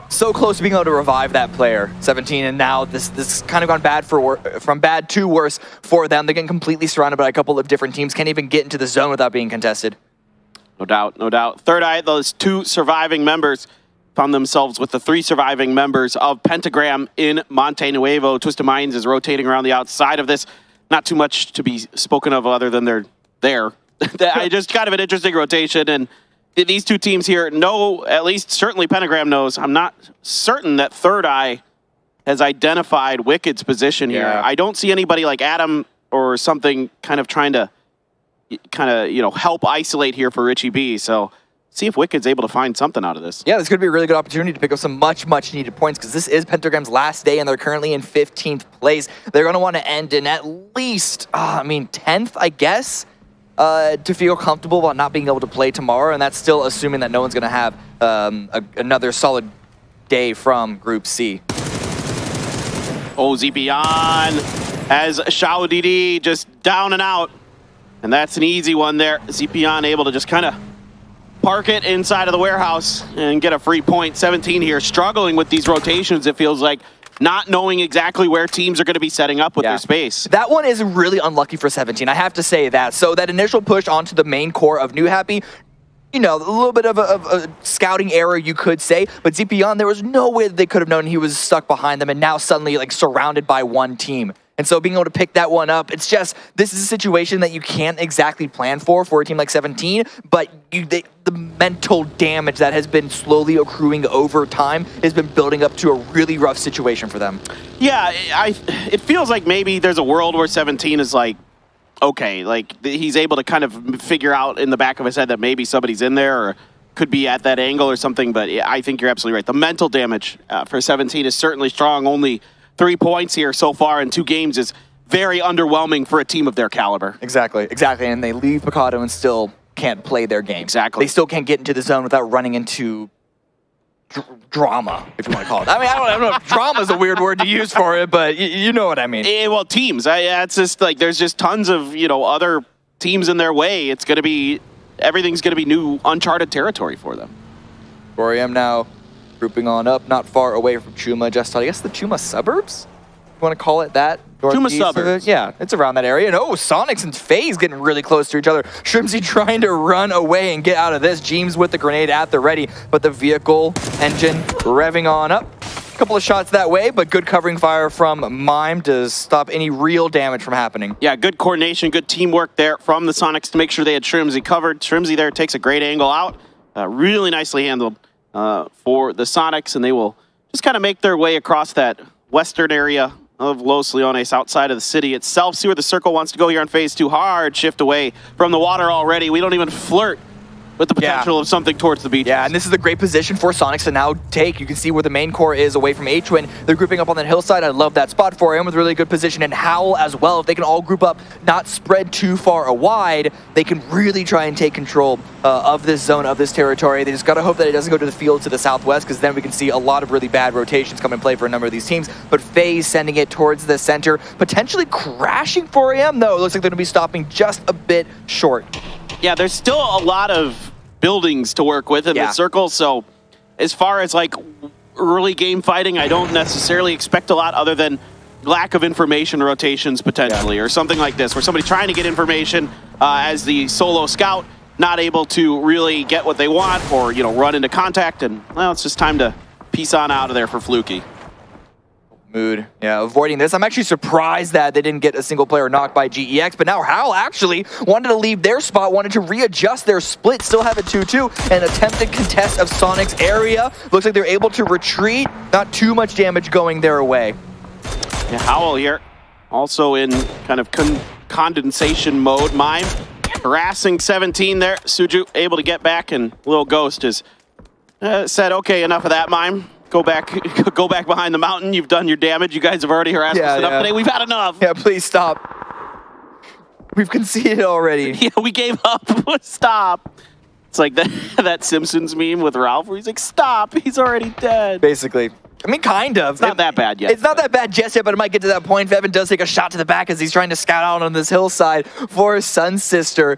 so close to being able to revive that player, 17, and now this kind of gone bad from bad to worse for them. They're getting completely surrounded by a couple of different teams. Can't even get into the zone without being contested. No doubt, no doubt. Third Eye, those 2 surviving members found themselves with the 3 surviving members of Pentagram in Monte Nuevo. Twisted Minds is rotating around the outside of this. Not too much to be spoken of other than they're there. Just kind of an interesting rotation, and these two teams here know, at least certainly Pentagram knows. I'm not certain that Third Eye has identified Wicked's position here. Yeah. I don't see anybody like Adam or something kind of trying to help isolate here for Richie B. So see if Wicked's able to find something out of this. Yeah, this could be a really good opportunity to pick up some much needed points because this is Pentagram's last day and they're currently in 15th place. They're going to want to end in at least, 10th, I guess, to feel comfortable about not being able to play tomorrow. And that's still assuming that no one's going to have another solid day from Group C. Oh, 𝗟𝗡𝗗 has 𝗟𝗔𝗡𝗗 just down and out. And that's an easy one there. 𝗟𝗡𝗗 able to just kind of park it inside of the warehouse and get a free point. 17 here, struggling with these rotations, it feels like, not knowing exactly where teams are going to be setting up with their space. That one is really unlucky for 17, I have to say that. So that initial push onto the main core of New Happy, a little bit of a scouting error, you could say, but 𝗟𝗡𝗗, there was no way that they could have known he was stuck behind them and now suddenly surrounded by one team. And so being able to pick that one up, it's just, this is a situation that you can't exactly plan for a team like 17, but the mental damage that has been slowly accruing over time has been building up to a really rough situation for them. Yeah, it feels like maybe there's a world where 17 is like, okay, he's able to kind of figure out in the back of his head that maybe somebody's in there or could be at that angle or something, but I think you're absolutely right. The mental damage for 17 is certainly strong. Only 3 points here so far in 2 games is very underwhelming for a team of their caliber. Exactly. And they leave Picado and still can't play their game. Exactly. They still can't get into the zone without running into drama, if you want to call it. I don't know if drama is a weird word to use for it, but you know what I mean. Well, teams. It's just there's just tons of, other teams in their way. It's going to be, everything's going to be new, uncharted territory for them. 4 a.m. now, grouping on up, not far away from 𝗟𝗏, just I guess the 𝗟𝗏 suburbs? You want to call it that? 𝗟𝗏 suburbs. Yeah, it's around that area. And Sonics and FaZe getting really close to each other. sh1mzy trying to run away and get out of this. 𝗟𝗏s with the grenade at the ready, but the vehicle engine revving on up. A couple of shots that way, but good covering fire from Mime to stop any real damage from happening. Yeah, good coordination, good teamwork there from the Sonics to make sure they had sh1mzy covered. sh1mzy there takes a great angle out. Really nicely handled for the Sonics, and they will just kind of make their way across that western area of Los Leones outside of the city itself. See where the circle wants to go here on phase 2. Hard shift away from the water already. We don't even flirt with the potential of something towards the beach. Yeah, and this is a great position for Sonics to now take. You can see where the main core is away from 𝗟𝗏. They're grouping up on that hillside. I love that spot for him with really good position. And Howl as well. If they can all group up, not spread too far wide, they can really try and take control of this zone, of this territory. They just got to hope that it doesn't go to the field to the southwest, because then we can see a lot of really bad rotations come and play for a number of these teams. But FaZe sending it towards the center, potentially crashing 4 a.m. though. It looks like they're going to be stopping just a bit short. Yeah, there's still a lot of buildings to work with in the circle, so as far as early game fighting, I don't necessarily expect a lot other than lack of information rotations potentially, or something like this, where somebody trying to get information as the solo scout, not able to really get what they want, or run into contact, and well, it's just time to peace on out of there for Fluky. Mood. Yeah, avoiding this. I'm actually surprised that they didn't get a single player knocked by GEX, but now Howl actually wanted to leave their spot, wanted to readjust their split, still have a 2-2, and attempted contest of Sonic's area. Looks like they're able to retreat. Not too much damage going their way. Yeah, Howl here, also in kind of condensation mode. Mime harassing 17 there. Suju able to get back, and Little Ghost has said, okay, enough of that, Mime. Go back behind the mountain. You've done your damage. You guys have already harassed us enough today. We've had enough. Yeah, please stop. We've conceded already. Yeah, we gave up. Stop. It's like that Simpsons meme with Ralph where he's like, stop, he's already dead. Basically. I mean, kind of. It's not that bad yet. It's not that bad just yet, but it might get to that point. Vevin does take a shot to the back as he's trying to scout out on this hillside for Sunsister.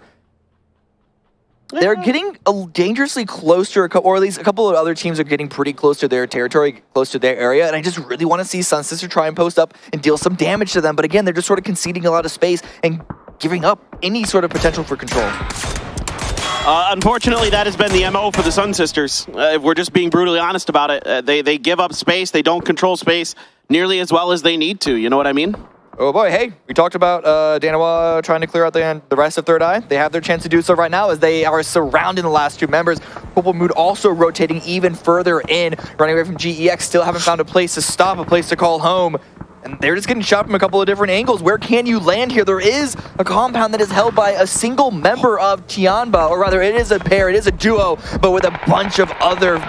They're getting dangerously close to, or at least a couple of other teams are getting pretty close to their territory, close to their area, and I just really want to see Sunsister try and post up and deal some damage to them. But again, they're just sort of conceding a lot of space and giving up any sort of potential for control. Unfortunately, that has been the MO for the Sunsisters. If we're just being brutally honest about it, they give up space, they don't control space nearly as well as they need to, you know what I mean? Oh boy, hey, we talked about Danawa trying to clear out the rest of Third Eye. They have their chance to do so right now as they are surrounding the last two members. Purple Mood also rotating even further in, running away from GEX, still haven't found a place to stop, a place to call home. And they're just getting shot from a couple of different angles. Where can you land here? There is a compound that is held by a single member of 𝗟𝗓𝗗, or rather it is a pair, it is a duo, but with a bunch of other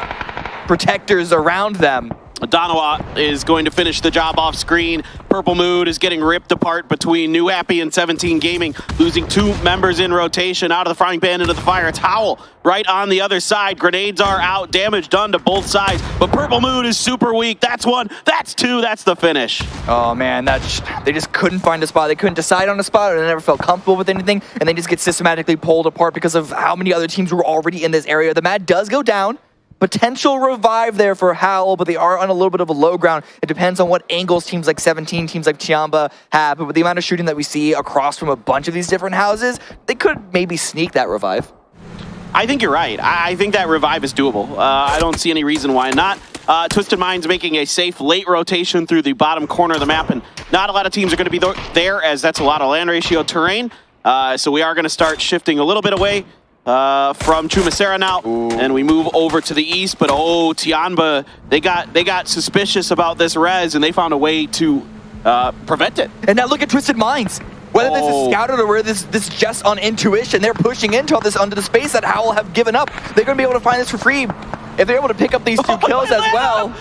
protectors around them. Danawa is going to finish the job off screen. Purple Mood is getting ripped apart between New Happy and 17 Gaming, losing two members in rotation. Out of the frying pan into the fire. It's 𝗟𝗚 right on the other side. Grenades are out, damage done to both sides, but Purple Mood is super weak. That's one, that's two, that's the finish. Oh man, they just couldn't find a spot. They couldn't decide on a spot, or they never felt comfortable with anything, and they just get systematically pulled apart because of how many other teams were already in this area. The Mad does go down. Potential revive there for 𝗟𝗚, but they are on a little bit of a low ground. It depends on what angles teams like 17, teams like 𝗟𝗓𝗗 have, but with the amount of shooting that we see across from a bunch of these different houses, they could maybe sneak that revive. I think you're right. I think that revive is doable. I don't see any reason why not. Twisted Minds making a safe late rotation through the bottom corner of the map, and not a lot of teams are going to be there, as that's a lot of land ratio terrain. So we are going to start shifting a little bit away from 𝗟𝗓𝗗 now. Ooh. And we move over to the east, but 𝗟𝗓𝗗, they got suspicious about this res, and they found a way to prevent it. And now look at Twisted Minds. Whether this is scouted or whether this is just on intuition, they're pushing into all this onto the space that 𝗟𝗚 have given up. They're going to be able to find this for free if they're able to pick up these two kills as well.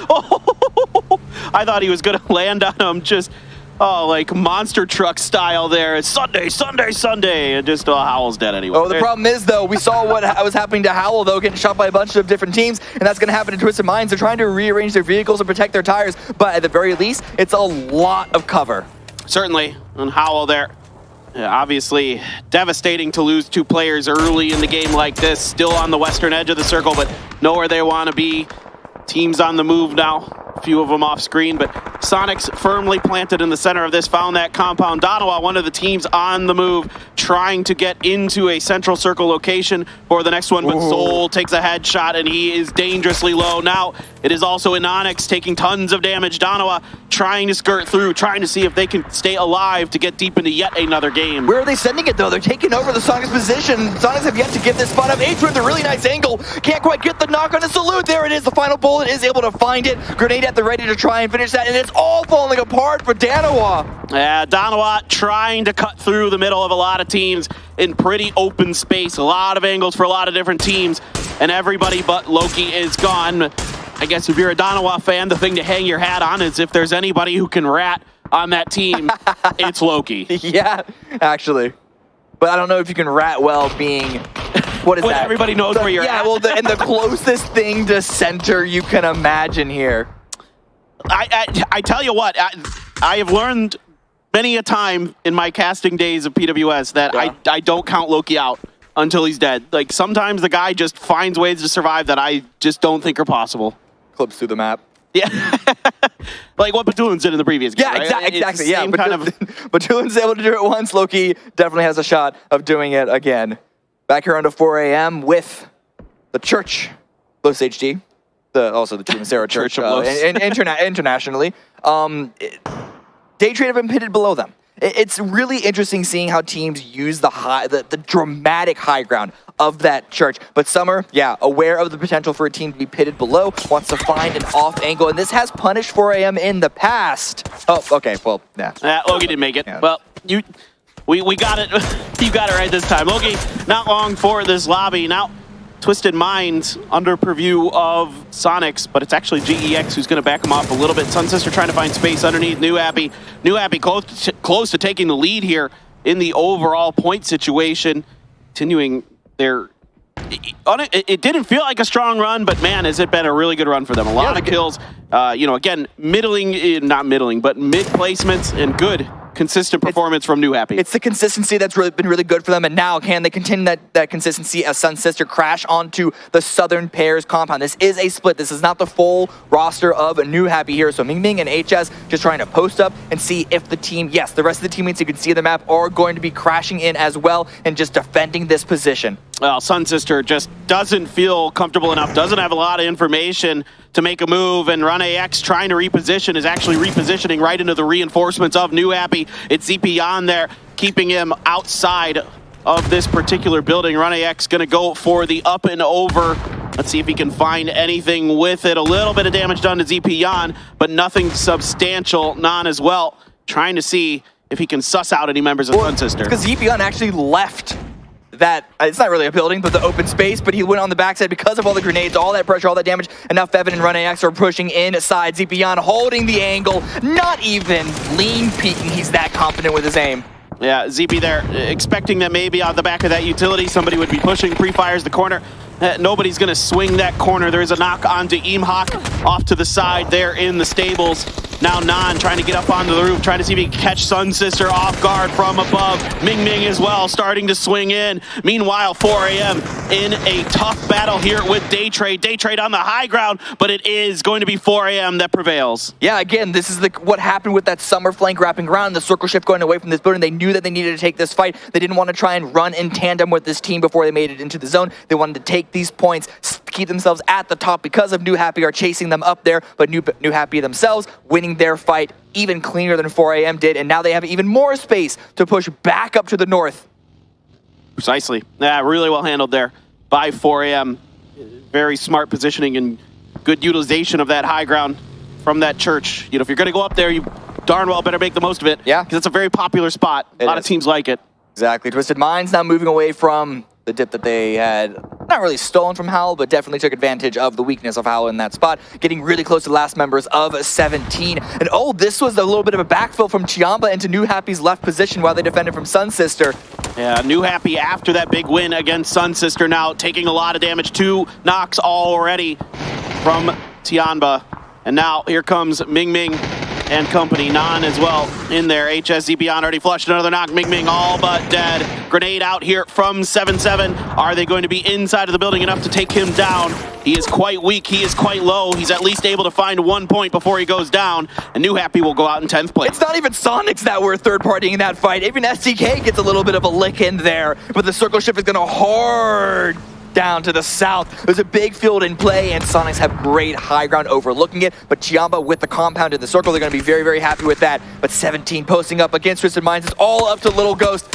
I thought he was going to land on him just like monster truck style there. It's Sunday, Sunday, Sunday, and just 𝗟𝗚's dead anyway. Oh, the problem is, though, we saw what was happening to 𝗟𝗚, though, getting shot by a bunch of different teams, and that's going to happen to Twisted Minds. They're trying to rearrange their vehicles and protect their tires, but at the very least, it's a lot of cover. Certainly, and 𝗟𝗚 there. Yeah, obviously, devastating to lose two players early in the game like this. Still on the western edge of the circle, but know where they want to be. Teams on the move now. A few of them off screen, but Sonics firmly planted in the center of this, found that compound. Danawa, one of the teams on the move, trying to get into a central circle location for the next one, but Soul takes a headshot and he is dangerously low. Now it is also in Onyx taking tons of damage. Danawa trying to skirt through, trying to see if they can stay alive to get deep into yet another game. Where are they sending it, though? They're taking over the Sonics position. Sonics have yet to give this spot up. 𝗟𝗓𝗗 with a really nice angle. Can't quite get the knock on a salute. There it is. The final bullet is able to find it. Grenade at the ready to try and finish that, and it's all falling apart for Danawa. Yeah, Danawa trying to cut through the middle of a lot of teams in pretty open space. A lot of angles for a lot of different teams, and everybody but Loki is gone. I guess if you're a Danawa fan, the thing to hang your hat on is if there's anybody who can rat on that team, it's Loki. Yeah, actually. But I don't know if you can rat well being... What is when that? Everybody knows where you're at. Yeah, well, and the closest thing to center you can imagine here. I tell you what, I have learned many a time in my casting days of PWS that I don't count Loki out until he's dead. Like, sometimes the guy just finds ways to survive that I just don't think are possible. Clips through the map. Yeah. Like what Batoon did in the previous game, yeah, right? Exactly. Yeah, Batoon's able to do it once. Loki definitely has a shot of doing it again. Back here onto 4 a.m. with the church, Los HD, also the Team Sarah Church internationally. Day Trade have been pitted below them. It's really interesting seeing how teams use the dramatic high ground of that church. But Summer, yeah, aware of the potential for a team to be pitted below, wants to find an off angle, and this has punished 4 a.m. in the past. Oh, okay, well, yeah. Loki didn't make it. Yeah. Well, we got it. You got it right this time. Loki, not long for this lobby. Now, Twisted Minds under purview of Sonics, but it's actually GEX who's going to back him off a little bit. Sunsister trying to find space underneath New Happy. New Happy close to taking the lead here in the overall point situation. Continuing their... It didn't feel like a strong run, but man, has it been a really good run for them. A lot of kills. Again, not middling, but mid placements and good consistent performance from New Happy. It's the consistency that's been really good for them, and now can they continue that consistency as Sunsister crash onto the Southern Pairs compound. This is a split. This is not the full roster of a New Happy here. So Ming and HS just trying to post up and see if the team, yes, the rest of the teammates you can see the map are going to be crashing in as well and just defending this position. Well, Sunsister just doesn't feel comfortable enough, doesn't have a lot of information to make a move, and 𝗟𝗚 trying to reposition is actually repositioning right into the reinforcements of New Happy. It's 𝗟𝗚 there, keeping him outside of this particular building. 𝗟𝗚's gonna go for the up and over. Let's see if he can find anything with it. A little bit of damage done to 𝗟𝗚, but nothing substantial. Nan as well, trying to see if he can suss out any members of Sunsister. Because 𝗟𝗚 actually left that, it's not really a building, but the open space, but he went on the backside because of all the grenades, all that pressure, all that damage, and now Feven and 𝗟𝗚 are pushing inside. 𝗟𝗚 holding the angle, not even lean peeking, he's that confident with his aim. Yeah, 𝗟𝗚 there, expecting that maybe on the back of that utility, somebody would be pushing, pre-fires the corner. Nobody's gonna swing that corner. There is a knock onto 𝗟𝗚 off to the side there in the stables. Now Nan trying to get up onto the roof, trying to see if he can catch Sunsister off guard from above. Ming as well, starting to swing in. Meanwhile, 4AM in a tough battle here with Daytrade. Daytrade on the high ground, but it is going to be 4AM that prevails. Yeah, again, this is what happened with that summer flank wrapping around, the circle shift going away from this building. They knew that they needed to take this fight. They didn't want to try and run in tandem with this team before they made it into the zone. They wanted to take these points, keep themselves at the top because of New Happy are chasing them up there, but New Happy themselves winning their fight even cleaner than 4AM did, and now they have even more space to push back up to the north. Precisely. Yeah, really well handled there by 4AM. Very smart positioning and good utilization of that high ground from that church. You know, if you're going to go up there, you darn well better make the most of it. Yeah. Because it's a very popular spot. A lot of teams like it. Exactly. Twisted Minds now moving away from the dip that they had not really stolen from Howl, but definitely took advantage of the weakness of Howl in that spot, getting really close to the last members of 17. And oh, this was a little bit of a backfill from 𝗟𝗚 into New Happy's left position while they defended from Sunsister. Yeah, New Happy after that big win against Sunsister now taking a lot of damage. 2 knocks already from 𝗟𝗚. And now here comes Ming and company. Nan as well in there. 𝗟𝗚 already flushed another knock. Ming all but dead. Grenade out here from 7-7. Are they going to be inside of the building enough to take him down? He is quite weak. He is quite low. He's at least able to find 1 point before he goes down. And New Happy will go out in 10th place. It's not even Sonics that were third-partying in that fight. Even SDK gets a little bit of a lick in there. But the circle shift is going to hard down to the south. There's a big field in play, and Sonics have great high ground overlooking it, but 𝗟𝗚 with the compound in the circle, they're going to be very, very happy with that. But 17 posting up against Twisted Minds. It's all up to Little Ghost.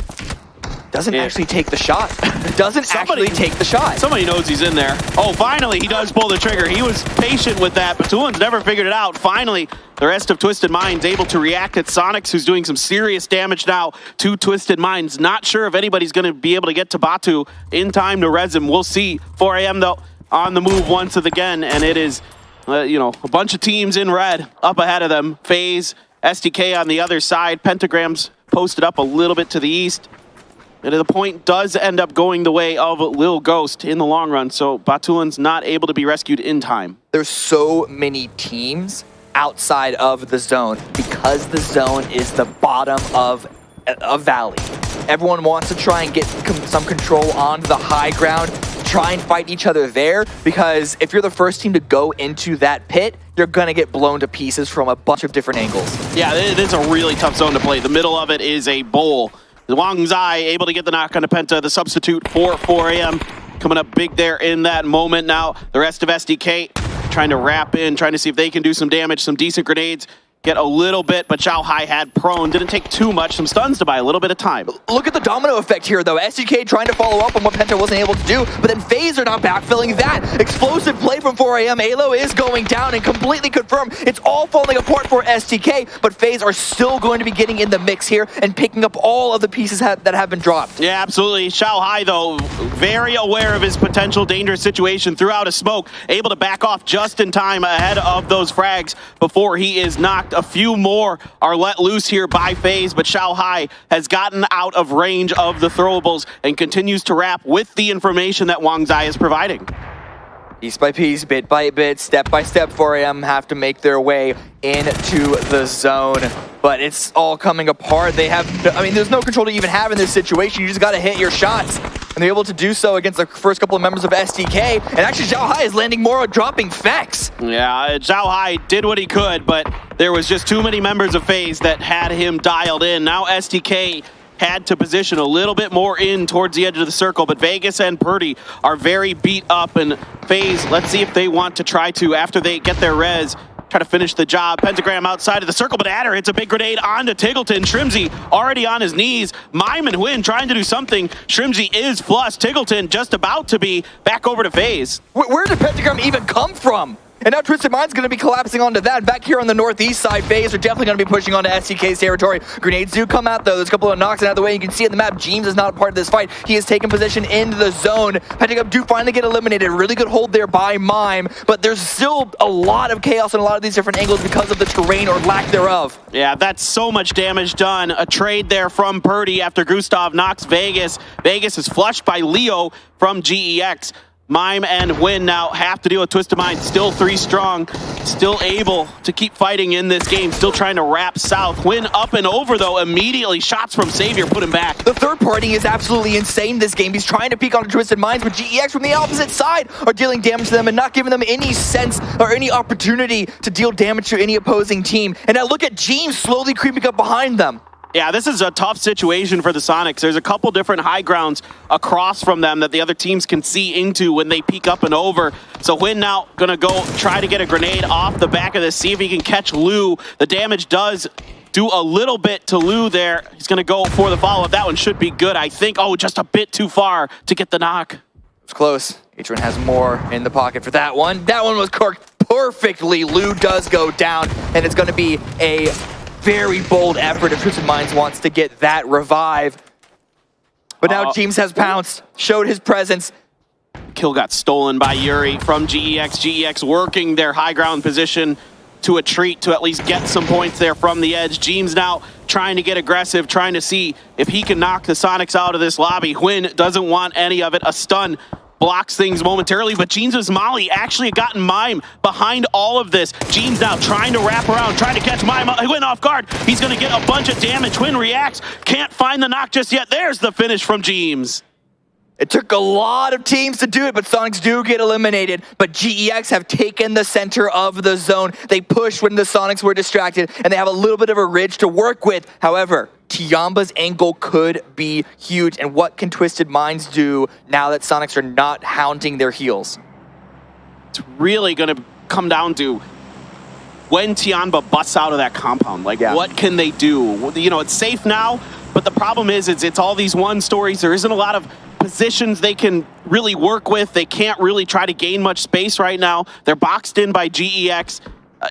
Doesn't actually take the shot. Doesn't actually take the shot. Somebody knows he's in there. Oh, finally, he does pull the trigger. He was patient with that, but Tulun's never figured it out. Finally, the rest of Twisted Minds able to react at Sonics, who's doing some serious damage now to Twisted Minds. Not sure if anybody's going to be able to get to Batu in time to res him. We'll see. 4AM, though, on the move once again, and it is, you know, a bunch of teams in red up ahead of them. FaZe, SDK on the other side. Pentagrams posted up a little bit to the east. And the point does end up going the way of Lil Ghost in the long run, so Batulin's not able to be rescued in time. There's so many teams outside of the zone because the zone is the bottom of a valley. Everyone wants to try and get some control on the high ground, try and fight each other there, because if you're the first team to go into that pit, you're gonna get blown to pieces from a bunch of different angles. Yeah, it is a really tough zone to play. The middle of it is a bowl. 𝗟𝗚 able to get the knock on the Penta, the substitute for 4AM. Coming up big there in that moment. Now the rest of SDK trying to wrap in, trying to see if they can do some damage, some decent grenades. Get a little bit, but 𝗟𝗚 had prone. Didn't take too much. Some stuns to buy a little bit of time. Look at the domino effect here, though. SDK trying to follow up on what Penta wasn't able to do, but then FaZe are not backfilling that. Explosive play from 4AM. Alo is going down and completely confirmed. It's all falling apart for SDK, but FaZe are still going to be getting in the mix here and picking up all of the pieces that have been dropped. Yeah, absolutely. 𝗟𝗚, though, very aware of his potential dangerous situation. Threw out a smoke, able to back off just in time ahead of those frags before he is knocked. A few more are let loose here by FaZe, but 𝗟𝗚 has gotten out of range of the throwables and continues to wrap with the information that 𝗟𝗚 is providing. Piece by piece, bit by bit, step by step, 4AM have to make their way into the zone. But it's all coming apart. They have, I mean, there's no control to even have in this situation. You just got to hit your shots. And they're able to do so against the first couple of members of SDK. And actually, 𝗟𝗚 is landing more dropping Fex. Yeah, 𝗟𝗚 did what he could, but there was just too many members of FaZe that had him dialed in. Now SDK had to position a little bit more in towards the edge of the circle, but Vegas and Purdy are very beat up, and FaZe, let's see if they want to try to, after they get their res, try to finish the job. Pentagram outside of the circle, but Adder hits a big grenade onto 𝗟𝗟𝗡. 𝗟𝗟𝗡 already on his knees. Mime and Win trying to do something. 𝗟𝗟𝗡 is flushed. 𝗟𝗟𝗡 just about to be back over to FaZe. Where did Pentagram even come from? And now Twisted Mind's going to be collapsing onto that. Back here on the northeast side, FaZe are definitely going to be pushing onto STK's territory. Grenades do come out, though. There's a couple of knocks out of the way. You can see on the map, 𝗟𝗟𝗡 is not a part of this fight. He has taken position into the zone. Pentagram do finally get eliminated. Really good hold there by Mime, but there's still a lot of chaos in a lot of these different angles because of the terrain or lack thereof. Yeah, that's so much damage done. A trade there from Purdy after Gustav knocks Vegas. Vegas is flushed by Leo from GEX. Mime and Win now have to deal with Twisted Mind. Still 3 strong, still able to keep fighting in this game, still trying to wrap south. Win up and over, though, immediately. Shots from Savior put him back. The third party is absolutely insane this game. He's trying to peek onto Twisted Minds, but GEX from the opposite side are dealing damage to them and not giving them any sense or any opportunity to deal damage to any opposing team. And now look at 𝗟𝗟𝗡 slowly creeping up behind them. Yeah, this is a tough situation for the Sonics. There's a couple different high grounds across from them that the other teams can see into when they peek up and over. So Win now gonna go try to get a grenade off the back of this, see if he can catch Lou. The damage does do a little bit to Lou there. He's gonna go for the follow-up. That one should be good, I think. Oh, just a bit too far to get the knock. It's close. 𝗟𝗟𝗡 has more in the pocket for that one. That one was corked perfectly. Lou does go down, and it's gonna be a very bold effort if Twisted Minds wants to get that revive. But now 𝗟𝗟𝗡 has pounced, showed his presence. Kill got stolen by Yuri from GEX. GEX working their high ground position to a treat to at least get some points there from the edge. 𝗟𝗡's now trying to get aggressive, trying to see if he can knock the Sonics out of this lobby. Win doesn't want any of it. A stun blocks things momentarily, but 𝗟𝗟𝗡's Molly actually gotten Mime behind all of this. 𝗟𝗟𝗡's now trying to wrap around, trying to catch Mime. Win off guard. He's going to get a bunch of damage. Win reacts. Can't find the knock just yet. There's the finish from 𝗟𝗟𝗡s. It took a lot of teams to do it, but Sonics do get eliminated. But GEX have taken the center of the zone. They pushed when the Sonics were distracted, and they have a little bit of a ridge to work with. However, 𝗟𝗏's angle could be huge. And what can Twisted Minds do now that Sonics are not hounding their heels? It's really going to come down to when 𝗟𝗏 busts out of that compound. Like, what can they do? You know, it's safe now, but the problem is it's all these one stories. There isn't a lot of positions they can really work with. They can't really try to gain much space right now. They're boxed in by GEX.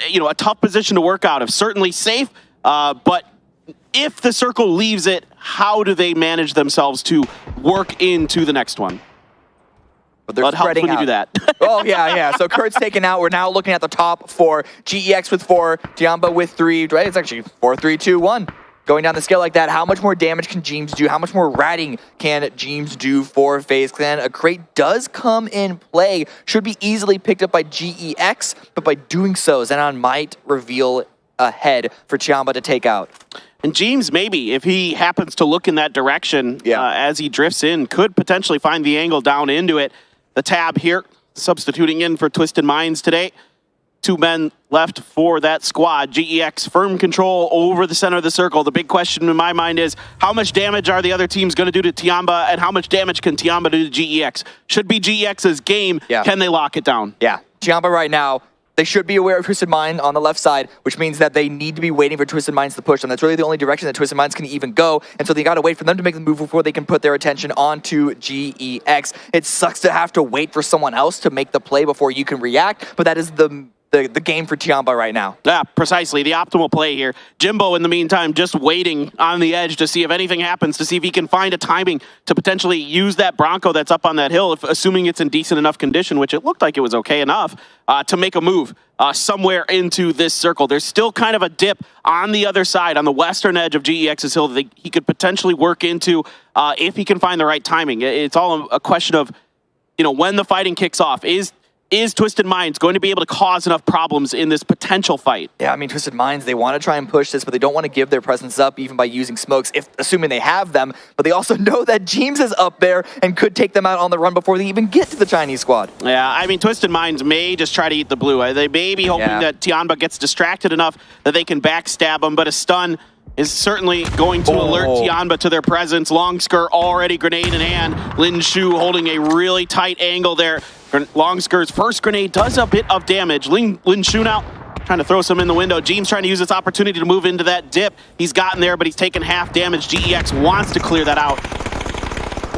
You know, a tough position to work out of. Certainly safe, but if the circle leaves it, how do they manage themselves to work into the next one? But they're spreading when out. you do that. Oh, yeah. So Kurt's taken out. We're now looking at the top 4. GEX with 4, 𝗟𝗏 with 3. Right? It's actually 4, 3, 2, 1. Going down the scale like that, how much more damage can 𝗟𝗏s do? How much more ratting can 𝗟𝗏s do for FaZe Clan? A crate does come in play. Should be easily picked up by GEX, but by doing so, Xenon might reveal a head for 𝗟𝗏 to take out. And 𝗟𝗏s, maybe, if he happens to look in that direction as he drifts in, could potentially find the angle down into it. The tab here, substituting in for Twisted Minds today. 2 men left for that squad. GEX firm control over the center of the circle. The big question in my mind is, how much damage are the other teams going to do to 𝗟𝗏, and how much damage can 𝗟𝗏 do to GEX? Should be GEX's game. Can they lock it down? Yeah. 𝗟𝗏 right now, they should be aware of Twisted Mind on the left side, which means that they need to be waiting for Twisted Minds to push them. That's really the only direction that Twisted Minds can even go, and so they got to wait for them to make the move before they can put their attention onto GEX. It sucks to have to wait for someone else to make the play before you can react, but that is the game for 𝗟𝗏 right now. Yeah, precisely. The optimal play here. Jimbo, in the meantime, just waiting on the edge to see if anything happens, to see if he can find a timing to potentially use that Bronco that's up on that hill, assuming it's in decent enough condition, which it looked like it was okay enough, to make a move somewhere into this circle. There's still kind of a dip on the other side, on the western edge of GEX's hill, that he could potentially work into if he can find the right timing. It's all a question of, you know, when the fighting kicks off. Is Twisted Minds going to be able to cause enough problems in this potential fight? Yeah, I mean, Twisted Minds, they want to try and push this, but they don't want to give their presence up even by using smokes, assuming they have them. But they also know that 𝗟𝗏s is up there and could take them out on the run before they even get to the Chinese squad. Yeah, I mean, Twisted Minds may just try to eat the blue. They may be hoping that 𝗟𝗏 gets distracted enough that they can backstab him, but a stun, is certainly going to alert 𝗟𝗗𝗡 to their presence. 𝗟𝗟𝗡 already grenade in hand. 𝗟𝗏 holding a really tight angle there. 𝗟𝗏𝗡's first grenade does a bit of damage. 𝗟𝗏 now trying to throw some in the window. 𝗟𝗏's trying to use this opportunity to move into that dip. He's gotten there, but he's taken half damage. GEX wants to clear that out.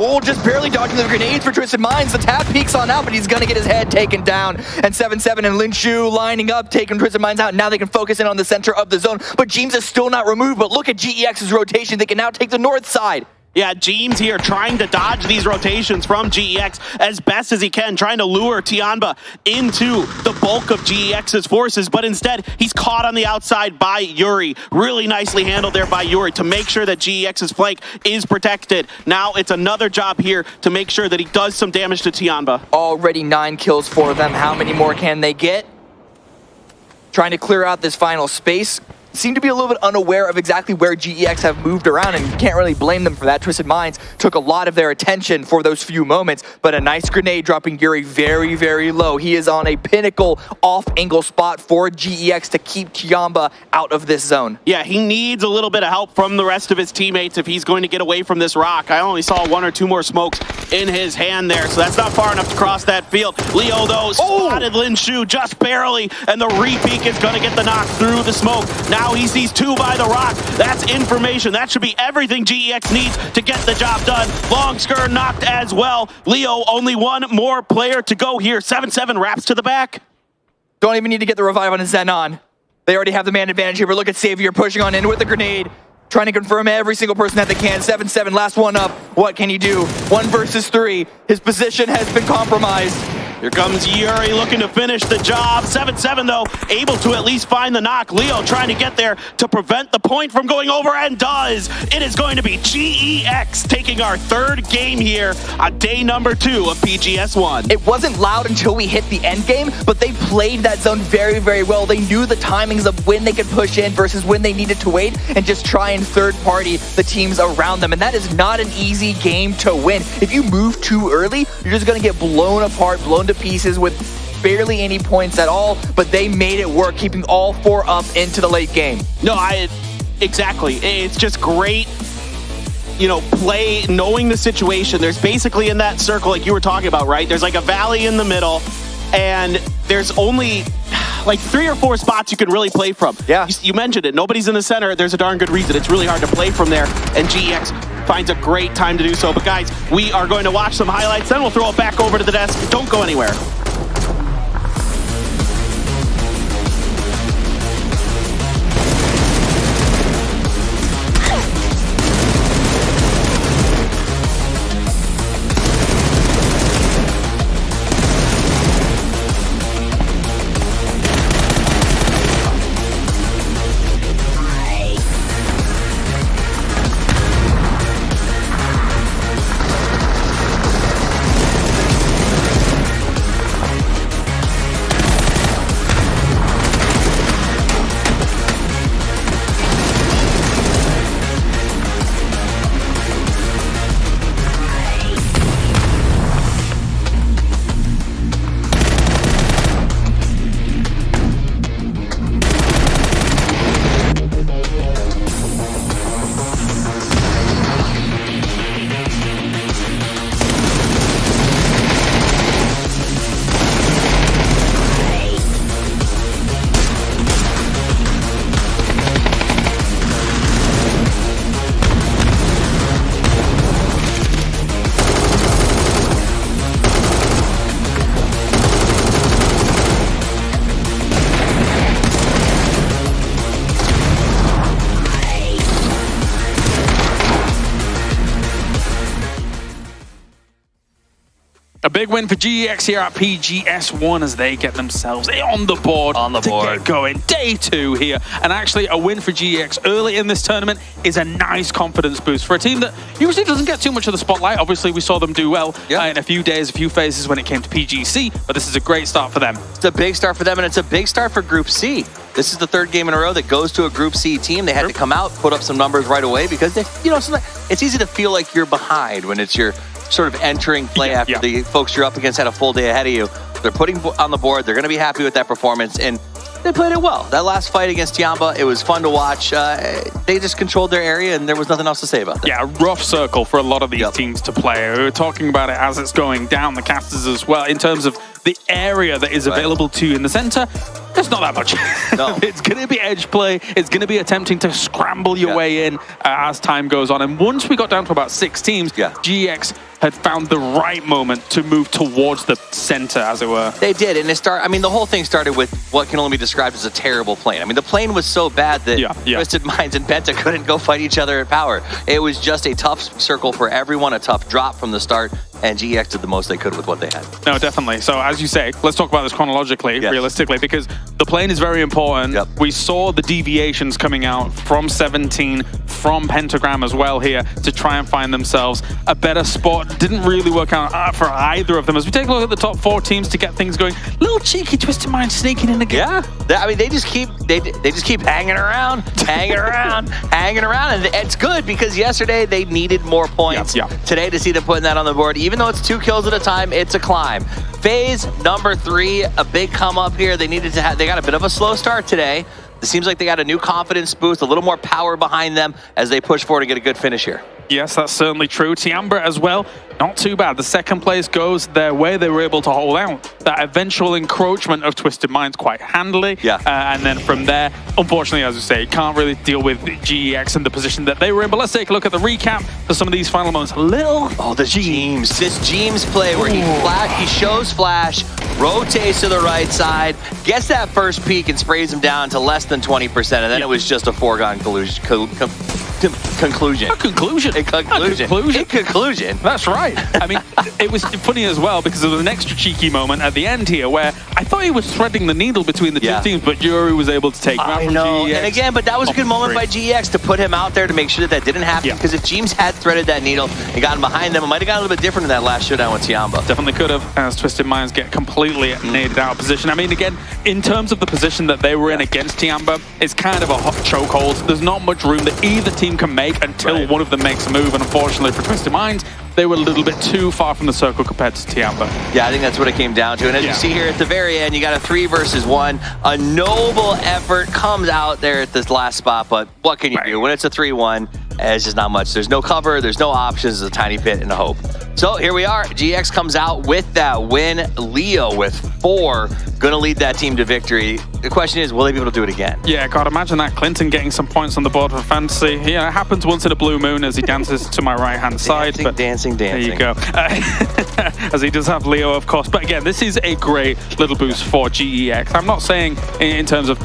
Oh, just barely dodging the grenades for Twisted Minds. The tap peeks on out, but he's going to get his head taken down. And 7-7 and 𝗟𝗏 lining up, taking Twisted Minds out. Now they can focus in on the center of the zone. But 𝗟𝗏s is still not removed. But look at GEX's rotation. They can now take the north side. Yeah, 𝗟𝗏's here trying to dodge these rotations from GEX as best as he can, trying to lure 𝗟𝗏 into the bulk of GEX's forces, but instead he's caught on the outside by Yuri. Really nicely handled there by Yuri to make sure that GEX's flank is protected. Now it's another job here to make sure that he does some damage to 𝗟𝗏. Already 9 kills for them. How many more can they get? Trying to clear out this final space. Seem to be a little bit unaware of exactly where GEX have moved around, and you can't really blame them for that. Twisted Minds took a lot of their attention for those few moments, but a nice grenade dropping Yuri very, very low. He is on a pinnacle off-angle spot for GEX to keep 𝗟𝗏 out of this zone. Yeah, he needs a little bit of help from the rest of his teammates if he's going to get away from this rock. I only saw 1 or 2 more smokes in his hand there, so that's not far enough to cross that field. Leo, though, spotted 𝗟𝗏 just barely, and the re-peek is going to get the knock through the smoke. Now he sees 2 by the rock. That's information. That should be everything GEX needs to get the job done. 𝗟𝗏𝗡 knocked as well. Leo, only 1 more player to go here. 7-7 wraps to the back. Don't even need to get the revive on Xenon. They already have the man advantage here, but look at Savior pushing on in with the grenade. Trying to confirm every single person that they can. 7-7, last one up. What can he do? 1 versus 3. His position has been compromised. Here comes Yuri looking to finish the job. 7-7, though, able to at least find the knock. Leo trying to get there to prevent the point from going over, and does. It is going to be GEX taking our 3rd game here on day number 2 of PGS1. It wasn't loud until we hit the end game, but they played that zone very, very well. They knew the timings of when they could push in versus when they needed to wait and just try and third-party the teams around them. And that is not an easy game to win. If you move too early, you're just going to get blown apart, blown to pieces with barely any points at all, but they made it work, keeping all 4 up into the late game. No, exactly. It's just great, you know, play, knowing the situation. There's basically in that circle, like you were talking about, right? There's like a valley in the middle, and there's only like 3 or 4 spots you can really play from. Yeah. You mentioned it. Nobody's in the center. There's a darn good reason. It's really hard to play from there, and GEX finds a great time to do so. But guys, we are going to watch some highlights, then we'll throw it back over to the desk. Don't go anywhere. A big win for GEX here at PGS1 as they get themselves on the board. To get going. Day 2 here. And actually a win for GEX early in this tournament is a nice confidence boost for a team that usually doesn't get too much of the spotlight. Obviously we saw them do well in a few days, a few phases when it came to PGC, but this is a great start for them. It's a big start for them, and it's a big start for Group C. This is the 3rd game in a row that goes to a Group C team. They had to come out, put up some numbers right away because, it's easy to feel like you're behind when it's your sort of entering play after the folks you're up against had a full day ahead of you. They're putting on the board. They're going to be happy with that performance. And they played it well. That last fight against 𝗟𝗓𝗏, it was fun to watch. They just controlled their area, and there was nothing else to say about that. Yeah, rough circle for a lot of these teams to play. We were talking about it as it's going down the casters as well, in terms of the area that is available to you in the center. There's not that much. No. It's going to be edge play. It's going to be attempting to scramble your way in as time goes on. And once we got down to about 6 teams, GEX had found the right moment to move towards the center, as it were. They did, and the whole thing started with what can only be described as a terrible plane. I mean, the plane was so bad that Twisted Minds and Penta couldn't go fight each other at power. It was just a tough circle for everyone, a tough drop from the start, and GEX did the most they could with what they had. No, definitely. So, as you say, let's talk about this chronologically, realistically, because the plane is very important. We saw the deviations coming out from 17, from Pentagram as well here, to try and find themselves a better spot. Didn't really work out for either of them. As we take a look at the top 4 teams to get things going, little cheeky Twisted Mind sneaking in again. Yeah, I mean, they just keep hanging around, hanging around, and it's good because yesterday they needed more points. Today, to see them putting that on the board, even though it's 2 kills at a time, it's a climb. Phase number 3, a big come up here. They got a bit of a slow start today. It seems like they got a new confidence boost, a little more power behind them as they push forward and get a good finish here. Yes, that's certainly true. 𝗟𝗓𝗏 as well, not too bad. The second place goes their way. They were able to hold out that eventual encroachment of Twisted Minds quite handily. And then from there, unfortunately, as we say, can't really deal with GEX in the position that they were in. But let's take a look at the recap for some of these final moments. This 𝗟𝗓𝗏s play where he shows flash, rotates to the right side, gets that first peek and sprays him down to less than 20%, and then it was just a foregone conclusion. A conclusion. That's right. I mean, it was funny as well because there was an extra cheeky moment at the end here where I thought he was threading the needle between the 2 teams, but Yuri was able to take him out from GEX. And again, but that was a good moment by GEX to put him out there to make sure that didn't happen, because if 𝗟𝗓𝗏s had threaded that needle and gotten behind them, it might have gotten a little bit different in that last showdown with 𝗟𝗓𝗏. Definitely could have, as Twisted Minds get completely naded out of position. I mean, again, in terms of the position that they were in against 𝗟𝗏𝗏, it's kind of a hot chokehold. There's not much room that either team can make until one of them makes a move, and unfortunately for Twisted Minds, they were a little bit too far from the circle compared to 𝗟𝗏𝗏. Yeah, I think that's what it came down to. And as you see here at the very end, you got a 3 versus 1. A noble effort comes out there at this last spot, but what can you do? When it's a 3-1, it's just not much. There's no cover, there's no options, there's a tiny pit and a hope. So here we are. GEX comes out with that win. Leo with 4, gonna lead that team to victory. The question is, will they be able to do it again? Yeah, God, imagine that. Clinton getting some points on the board for fantasy. Yeah, it happens once in a blue moon as he dances to my right-hand side. Dancing. There you go. As he does have Leo, of course. But again, this is a great little boost for GEX. I'm not saying in terms of,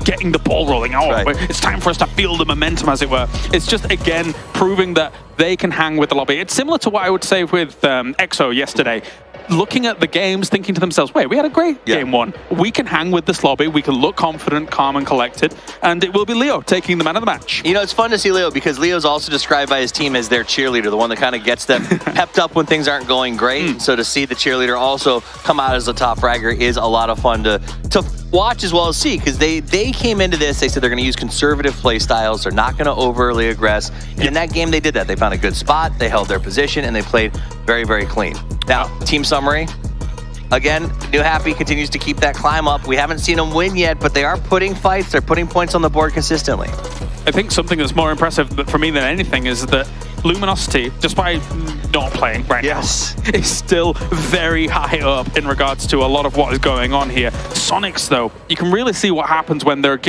getting the ball rolling. It's time for us to feel the momentum, as it were. It's just, again, proving that they can hang with the lobby. It's similar to what I would say with 𝗟𝗏𝗏 yesterday. Looking at the games, thinking to themselves, wait, we had a great game 1. We can hang with this lobby. We can look confident, calm, and collected. And it will be Leo taking the man of the match. It's fun to see Leo because Leo's also described by his team as their cheerleader, the one that kind of gets them pepped up when things aren't going great. So to see the cheerleader also come out as the top fragger is a lot of fun to watch as well as see, because they came into this, they said they're going to use conservative play styles. They're not going to overly aggress. And in that game, they did that. They found a good spot. They held their position, and they played very, very clean. Now, team summary. Again, New Happy continues to keep that climb up. We haven't seen them win yet, but they are putting fights. They're putting points on the board consistently. I think something that's more impressive for me than anything is that Luminosity, despite not playing right now, is still very high up in regards to a lot of what is going on here. Sonics, though, you can really see what happens when they're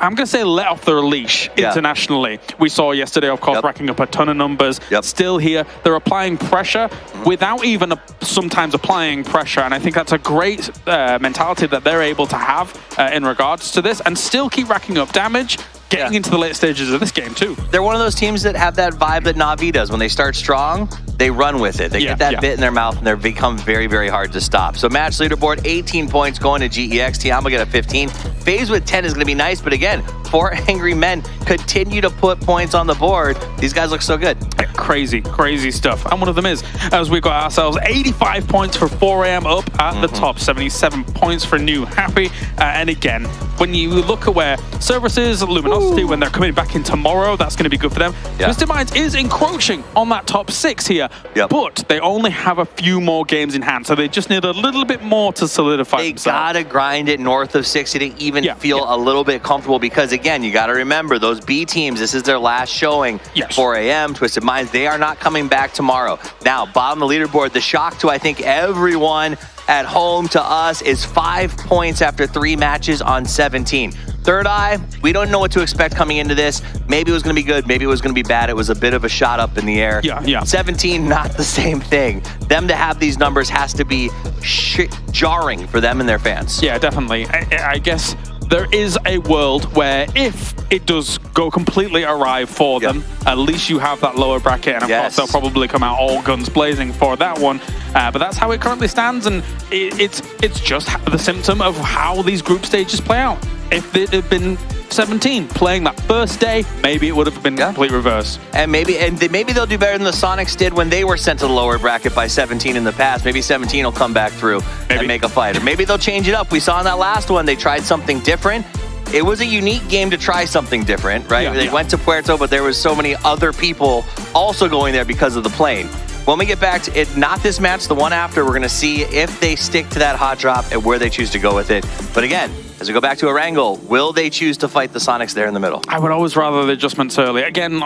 I'm going to say let off their leash internationally. We saw yesterday, of course, racking up a ton of numbers. Still here, they're applying pressure without even sometimes applying pressure. And I think that's a great mentality that they're able to have in regards to this and still keep racking up damage. Getting into the late stages of this game, too. They're one of those teams that have that vibe that Na'Vi does. When they start strong, they run with it. They get that bit in their mouth, and they become very, very hard to stop. So match leaderboard, 18 points going to GEX. 𝗟𝗏𝗏 get a 15. FaZe with 10 is going to be nice, but again, Four Angry Men continue to put points on the board. These guys look so good. Crazy, crazy stuff. And one of them is, as we got ourselves 85 points for 4am up at the top, 77 points for New Happy. And again, when you look at where Services, Luminosity, when they're coming back in tomorrow, that's going to be good for them. Twisted Minds is encroaching on that top 6 here, but they only have a few more games in hand, so they just need a little bit more to solidify They themselves. gotta grind it north of 60 to even feel a little bit comfortable, because again, you gotta remember those B teams, this is their last showing. 4am, Twisted Minds, they are not coming back tomorrow. Now, bottom of the leaderboard, the shock to I think everyone at home, to us, is 5 points after 3 matches on 17. Third Eye, we don't know what to expect coming into this. Maybe it was going to be good, maybe it was going to be bad. It was a bit of a shot up in the air. 17, not the same thing. Them to have these numbers has to be jarring for them and their fans. Yeah, definitely. I guess there is a world where if it does go completely awry for them, at least you have that lower bracket, and of course they'll probably come out all guns blazing for that one. But that's how it currently stands, and it's just the symptom of how these group stages play out. If it had been 17 playing that first day, maybe it would have been complete reverse. And maybe they'll do better than the Sonics did when they were sent to the lower bracket by 17 in the past. Maybe 17 will come back through and make a fight. Or maybe they'll change it up. We saw in that last one, they tried something different. It was a unique game to try something different, right? They went to Puerto, but there was so many other people also going there because of the plane. When we get back to it, not this match, the one after, we're going to see if they stick to that hot drop and where they choose to go with it. But again, as we go back to Erangel, will they choose to fight the Sonics there in the middle? I would always rather the adjustments early. Again,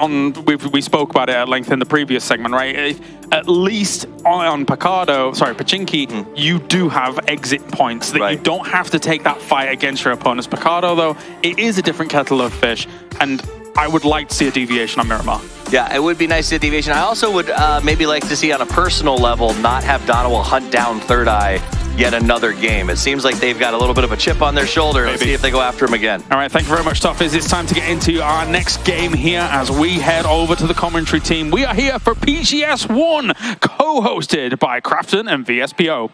we spoke about it at length in the previous segment, right? At least on Pachinki, you do have exit points that you don't have to take that fight against your opponents. Picardo, though, it is a different kettle of fish, and I would like to see a deviation on Miramar. Yeah, it would be nice to see a deviation. I also would maybe like to see on a personal level not have Donald hunt down Third Eye yet another game. It seems like they've got a little bit of a chip on their shoulder. Let's see if they go after him again. All right, thank you very much, Toffees. It's time to get into our next game here as we head over to the commentary team. We are here for PGS 1, co-hosted by Crafton and VSPO.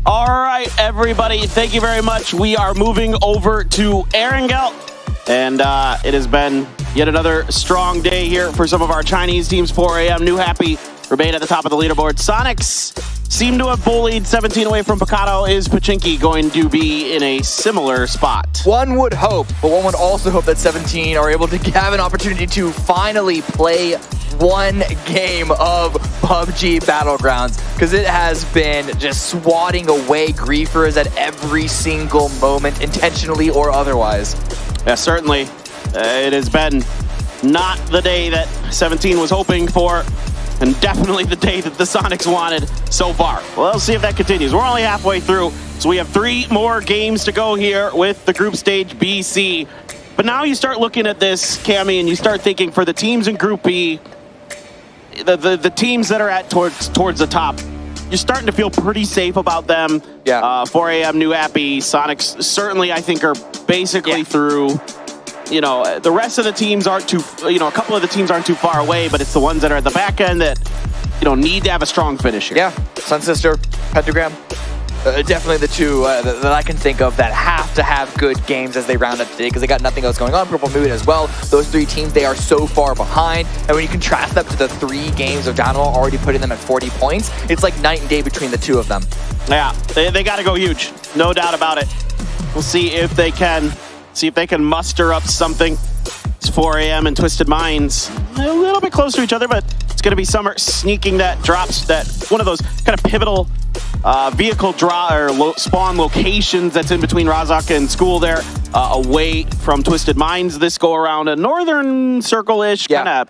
All right, everybody, thank you very much. We are moving over to Erangel, and it has been yet another strong day here for some of our Chinese teams. 4am, New Happy remain at the top of the leaderboard. Sonics seem to have bullied 17 away from Picado. Is Pachinki going to be in a similar spot? One would hope, but one would also hope that 17 are able to have an opportunity to finally play one game of PUBG Battlegrounds, because it has been just swatting away griefers at every single moment, intentionally or otherwise. Yeah, certainly. It has been not the day that 17 was hoping for, and definitely the day that the Sonics wanted so far. Well, let's see if that continues. We're only halfway through, so we have 3 more games to go here with the group stage BC. But now you start looking at this, Cammy, and you start thinking for the teams in Group B, the teams that are at towards the top, you're starting to feel pretty safe about them. 4am, New Happy, Sonics certainly I think are basically through. You know, the rest of the teams aren't too, a couple of the teams aren't too far away, but it's the ones that are at the back end that, need to have a strong finish here. Yeah, Sun Sister, Pentagram, definitely the two that I can think of that have to have good games as they round up today, because they got nothing else going on. Purple Moon as well. Those 3 teams, they are so far behind, and when you contrast them to the 3 games of Dynamo already putting them at 40 points, it's like night and day between the 2 of them. Yeah, they got to go huge, no doubt about it. We'll see if they can muster up something. It's 4am and Twisted Minds a little bit close to each other, but it's going to be Summer sneaking that drops, that one of those kind of pivotal vehicle draw or spawn locations that's in between Razak and School there, away from Twisted Minds this go around. A northern circle-ish, kind of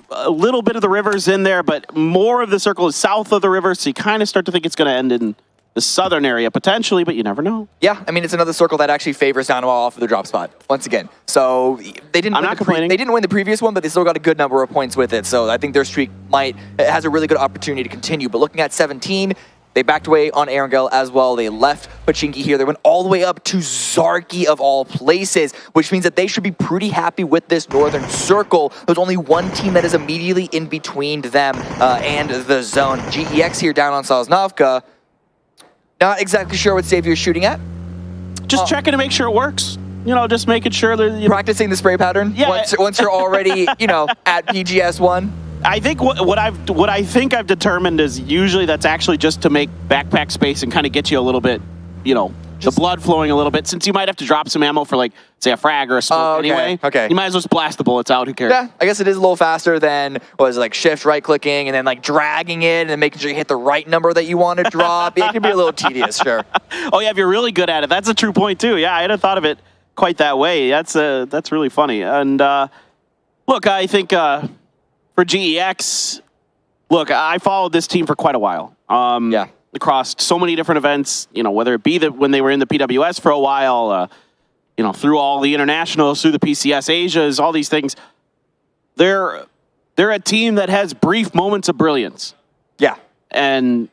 a little bit of the river's in there, but more of the circle is south of the river, so you kind of start to think it's going to end in the southern area potentially, but you never know. Yeah, I mean, it's another circle that actually favors Dynamo off of the drop spot once again. So they didn't. They didn't win the previous one, but they still got a good number of points with it. So I think their streak has a really good opportunity to continue. But looking at 17, they backed away on Erangel as well. They left Pachinki here. They went all the way up to Zarki of all places, which means that they should be pretty happy with this northern circle. There's only one team that is immediately in between them and the zone. GEX here down on Sosnovka. Not exactly sure what Xavier is shooting at. Just checking to make sure it works. You know, just making sure that practicing the spray pattern. Yeah. Once you're already, you know, at PGS1. I think what I think I've determined is usually that's actually just to make backpack space and kind of get you a little bit, you know, the blood flowing a little bit, since you might have to drop some ammo for, like, say, a frag or a smoke anyway. Okay. You might as well just blast the bullets out. Who cares? Yeah, I guess it is a little faster than, like shift right-clicking and then, like, dragging it and then making sure you hit the right number that you want to drop. It can be a little tedious, sure. Oh, yeah, if you're really good at it. That's a true point, too. Yeah, I hadn't thought of it quite that way. That's really funny. And, look, I think for GEX, look, I followed this team for quite a while. Yeah. Across so many different events, you know, whether it be when they were in the PWS for a while, you know, through all the internationals, through the PCS Asias, all these things. They're a team that has brief moments of brilliance. Yeah. And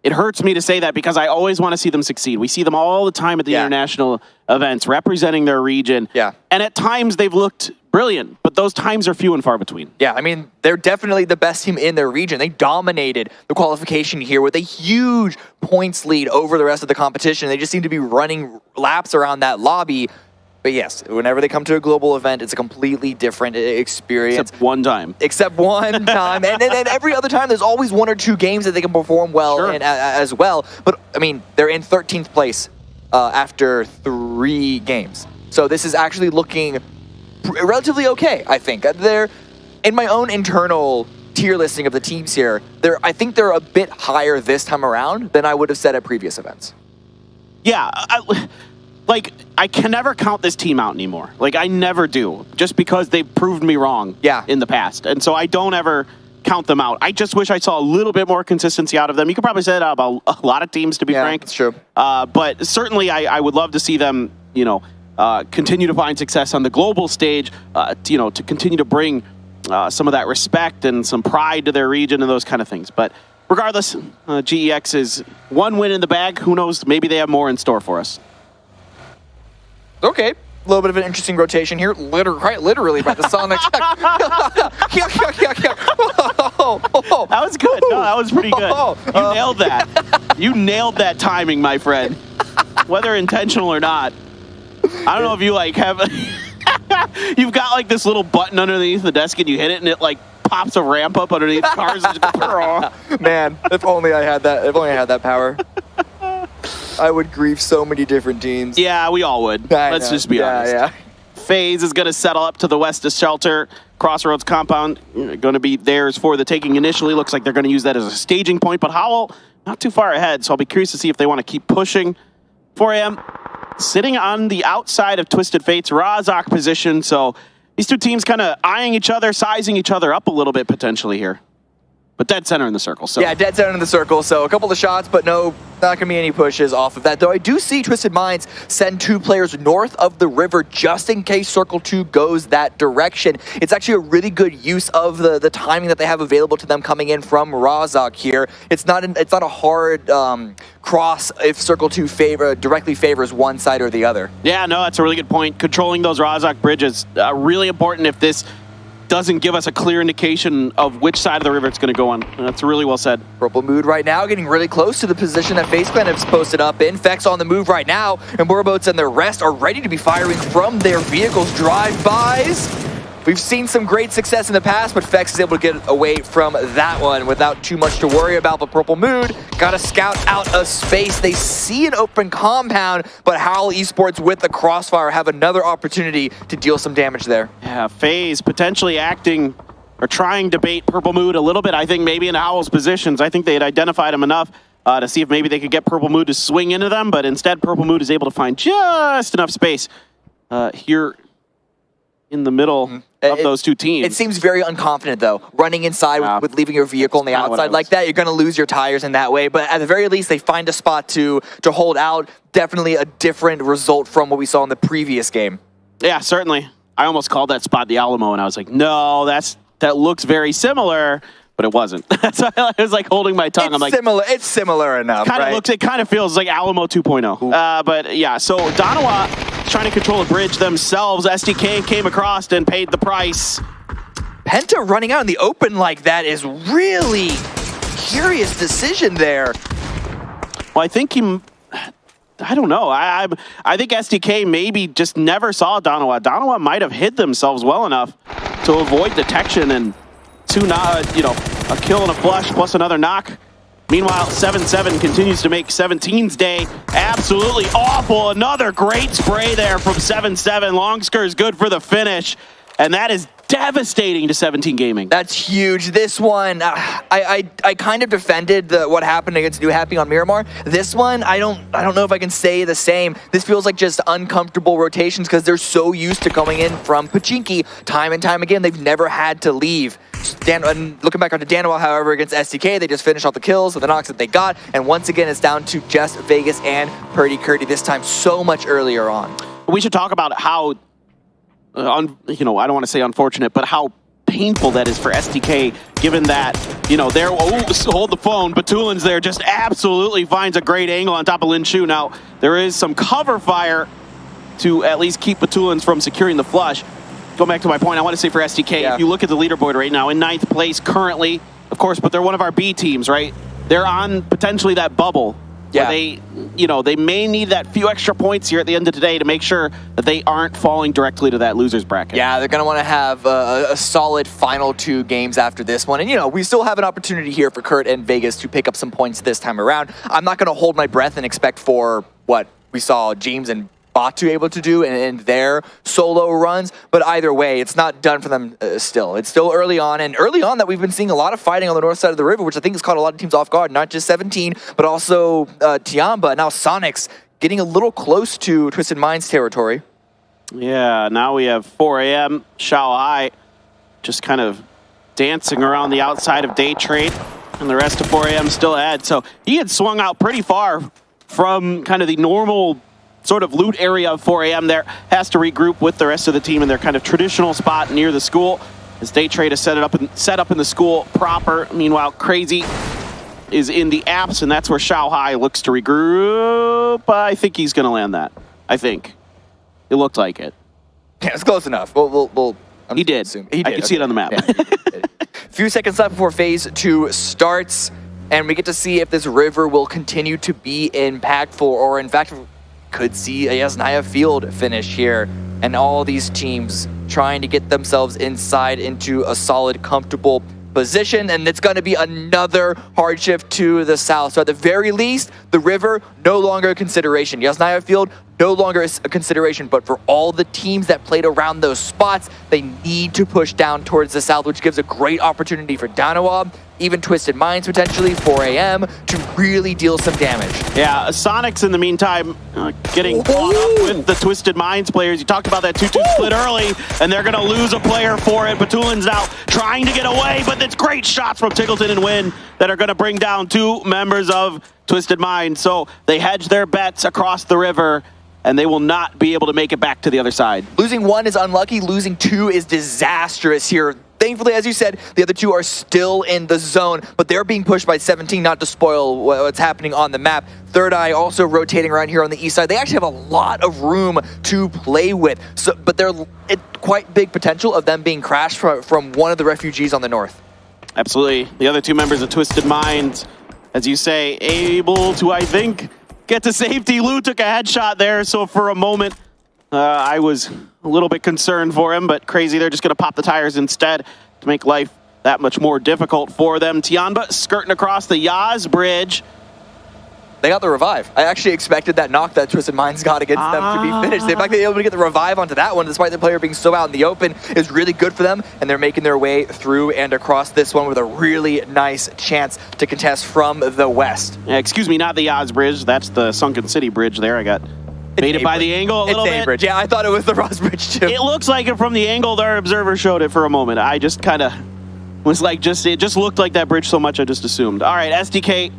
it hurts me to say that because I always want to see them succeed. We see them all the time at the international events, representing their region. Yeah. And at times they've looked brilliant, but those times are few and far between. Yeah, I mean, they're definitely the best team in their region. They dominated the qualification here with a huge points lead over the rest of the competition. They just seem to be running laps around that lobby. But yes, whenever they come to a global event, it's a completely different experience. Except one time. And then every other time, there's always one or two games that they can perform well in as well. But, I mean, they're in 13th place after 3 games. So this is actually looking relatively okay, I think. They're, in my own internal tier listing of the teams here, I think they're a bit higher this time around than I would have said at previous events. Yeah, I can never count this team out anymore. Like, I never do, just because they've proved me wrong in the past. And so I don't ever count them out. I just wish I saw a little bit more consistency out of them. You could probably say that about a lot of teams, to be frank. That's true. But certainly I would love to see them, you know, continue to find success on the global stage, you know, to continue to bring some of that respect and some pride to their region and those kind of things. But regardless, GEX is 1 win in the bag. Who knows? Maybe they have more in store for us. Okay. A little bit of an interesting rotation here. Quite literally by the Sonics. That was good. No, that was pretty good. You nailed that. You nailed that timing, my friend. Whether intentional or not. I don't know if you have you've got like this little button underneath the desk and you hit it and it like pops a ramp up underneath cars. Man, if only I had that. If only I had that power. I would grieve so many different teams. Yeah, we all would. Let's just be honest. Yeah. FaZe is going to settle up to the west of Shelter. Crossroads compound going to be theirs for the taking initially. Looks like they're going to use that as a staging point, but Howl not too far ahead, so I'll be curious to see if they want to keep pushing. 4AM sitting on the outside of Twisted Fate's Razak position, so these two teams kind of eyeing each other, sizing each other up a little bit potentially here. But dead center in the circle. So. Yeah, dead center in the circle. So a couple of shots, but no, not going to be any pushes off of that. Though I do see Twisted Minds send 2 players north of the river just in case Circle 2 goes that direction. It's actually a really good use of the timing that they have available to them coming in from Razak here. It's not a hard cross if Circle 2 directly favors one side or the other. Yeah, no, that's a really good point. Controlling those Razak bridges, really important if this doesn't give us a clear indication of which side of the river it's going to go on. That's really well said. Purple Mood right now getting really close to the position that FaZe Clan has posted up in. Fex on the move right now, and Boarboats and the rest are ready to be firing from their vehicles. Drive-bys. We've seen some great success in the past, but Fex is able to get away from that one without too much to worry about. But Purple Mood got to scout out of space. They see an open compound, but Howl Esports with the Crossfire have another opportunity to deal some damage there. Yeah, FaZe potentially acting or trying to bait Purple Mood a little bit. I think maybe in Howl's positions. I think they had identified him enough to see if maybe they could get Purple Mood to swing into them, but instead Purple Mood is able to find just enough space here in the middle of those two teams. It seems very unconfident, though. Running inside with leaving your vehicle on the outside like that, you're going to lose your tires in that way. But at the very least, they find a spot to hold out. Definitely a different result from what we saw in the previous game. Yeah, certainly. I almost called that spot the Alamo, and I was like, no, that looks very similar, but it wasn't. So I was like holding my tongue. It's similar enough, right? It kind of feels like Alamo 2.0. But yeah, so Donawa trying to control a bridge themselves. SDK came across and paid the price. Penta running out in the open like that is really curious decision there. Well, I think I don't know. I think SDK maybe just never saw Danawa. Danawa might have hid themselves well enough to avoid detection, and a kill and a flush plus another knock. Meanwhile, 7-7 continues to make 17's day absolutely awful. Another great spray there from 7-7. Longsker is good for the finish, and that is devastating to 17 Gaming. That's huge. This one, I kind of defended what happened against New Happy on Miramar. This one, I don't know if I can say the same. This feels like just uncomfortable rotations because they're so used to coming in from Pachinki time and time again. They've never had to leave. And looking back onto Danawa, however, against SDK, they just finished off the kills with the knocks that they got. And once again, it's down to just Vegas and Purdy Curdy, this time so much earlier on. We should talk about how I don't want to say unfortunate, but how painful that is for SDK, given that, they're, hold the phone, Batulin's there, just absolutely finds a great angle on top of Lin Shu. Now, there is some cover fire to at least keep Batulin's from securing the flush. Going back to my point, I want to say for SDK, if you look at the leaderboard right now, in 9th place currently, of course, but they're one of our B teams, right? They're on potentially that bubble. Yeah. They may need that few extra points here at the end of today to make sure that they aren't falling directly to that loser's bracket. Yeah, they're going to want to have a solid final 2 games after this one. And, we still have an opportunity here for Kurt and Vegas to pick up some points this time around. I'm not going to hold my breath and expect for what we saw James and Batu able to do in their solo runs, but either way, it's not done for them still. It's still early on, and early on that we've been seeing a lot of fighting on the north side of the river, which I think has caught a lot of teams off guard, not just 17, but also 𝗟𝗓. Now Sonics getting a little close to Twisted Minds territory. Yeah, now we have 4 a.m. 𝗟𝗓 just kind of dancing around the outside of Day Trade, and the rest of 4 a.m. still ahead. So he had swung out pretty far from kind of the normal sort of loot area of 4 a.m. there, has to regroup with the rest of the team in their kind of traditional spot near the school. As Day Trade is set up in the school proper. Meanwhile, Crazy is in the apps, and that's where 𝗟𝗓 looks to regroup. I think he's going to land that. I think. It looked like it. Yeah, it's close enough. He did. I can see it on the map. Yeah, few seconds left before phase 2 starts, and we get to see if this river will continue to be impactful, or in fact, could see a Yasnaya Field finish here, and all these teams trying to get themselves inside into a solid, comfortable position, and it's going to be another hard shift to the south. So at the very least, the river no longer a consideration. Yasnaya Field no longer is a consideration, but for all the teams that played around those spots, they need to push down towards the south, which gives a great opportunity for Danawa, even Twisted Minds potentially, 4 a.m., to really deal some damage. Yeah, Sonics in the meantime getting caught up with the Twisted Minds players. You talked about that 2-2 split early, and they're going to lose a player for it. Batulin's now trying to get away, but it's great shots from Tickleton and Win that are going to bring down 2 members of Twisted Minds. So they hedge their bets across the river, and they will not be able to make it back to the other side. Losing 1 is unlucky. Losing 2 is disastrous here. Thankfully, as you said, the other 2 are still in the zone, but they're being pushed by 17 not to spoil what's happening on the map. Third Eye also rotating around here on the east side. They actually have a lot of room to play with, but it's quite big potential of them being crashed from one of the refugees on the north. Absolutely. The other 2 members of Twisted Minds, as you say, able to, I think, get to safety. Lou took a headshot there, so for a moment, I was a little bit concerned for him, but Crazy, they're just going to pop the tires instead to make life that much more difficult for them. 𝗟𝗓 skirting across the Yaz Bridge. They got the revive. I actually expected that knock that Twisted Minds got against them to be finished. The fact that they were able to get the revive onto that one, despite the player being so out in the open, is really good for them, and they're making their way through and across this one with a really nice chance to contest from the west. Excuse me, not the Yaz Bridge. That's the Sunken City Bridge there. I got baited by the angle a little bit. Bridge. Yeah, I thought it was the Ross Bridge too. It looks like it from the angle our observer showed it for a moment. I just kind of was like, it just looked like that bridge so much I just assumed. All right, SDK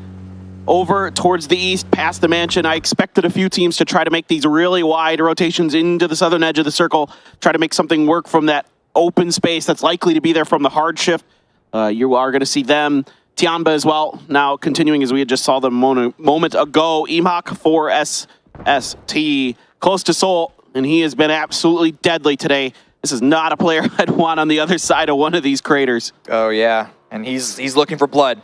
over towards the east, past the mansion. I expected a few teams to try to make these really wide rotations into the southern edge of the circle, try to make something work from that open space that's likely to be there from the hard shift. You are going to see them. 𝗟𝗓 as well, now continuing as we had just saw them a moment ago. 𝗟𝗓 for SST, close to Seoul, and he has been absolutely deadly today. This is not a player I'd want on the other side of one of these craters. Oh yeah, and he's looking for blood.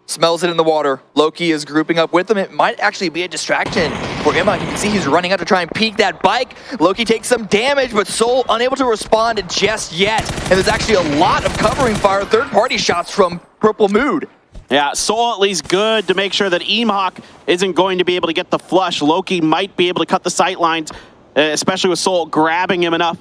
Smells it in the water. 𝗟𝗚 is grouping up with them. It might actually be a distraction for 𝗟𝗚. You can see he's running out to try and peek that bike. 𝗟𝗚 takes some damage, but Soul unable to respond just yet. And there's actually a lot of covering fire, third-party shots from Purple Mood. Yeah, Soul at least good to make sure that 𝗟𝗚 isn't going to be able to get the flush. 𝗟𝗚 might be able to cut the sight lines, especially with Soul grabbing him enough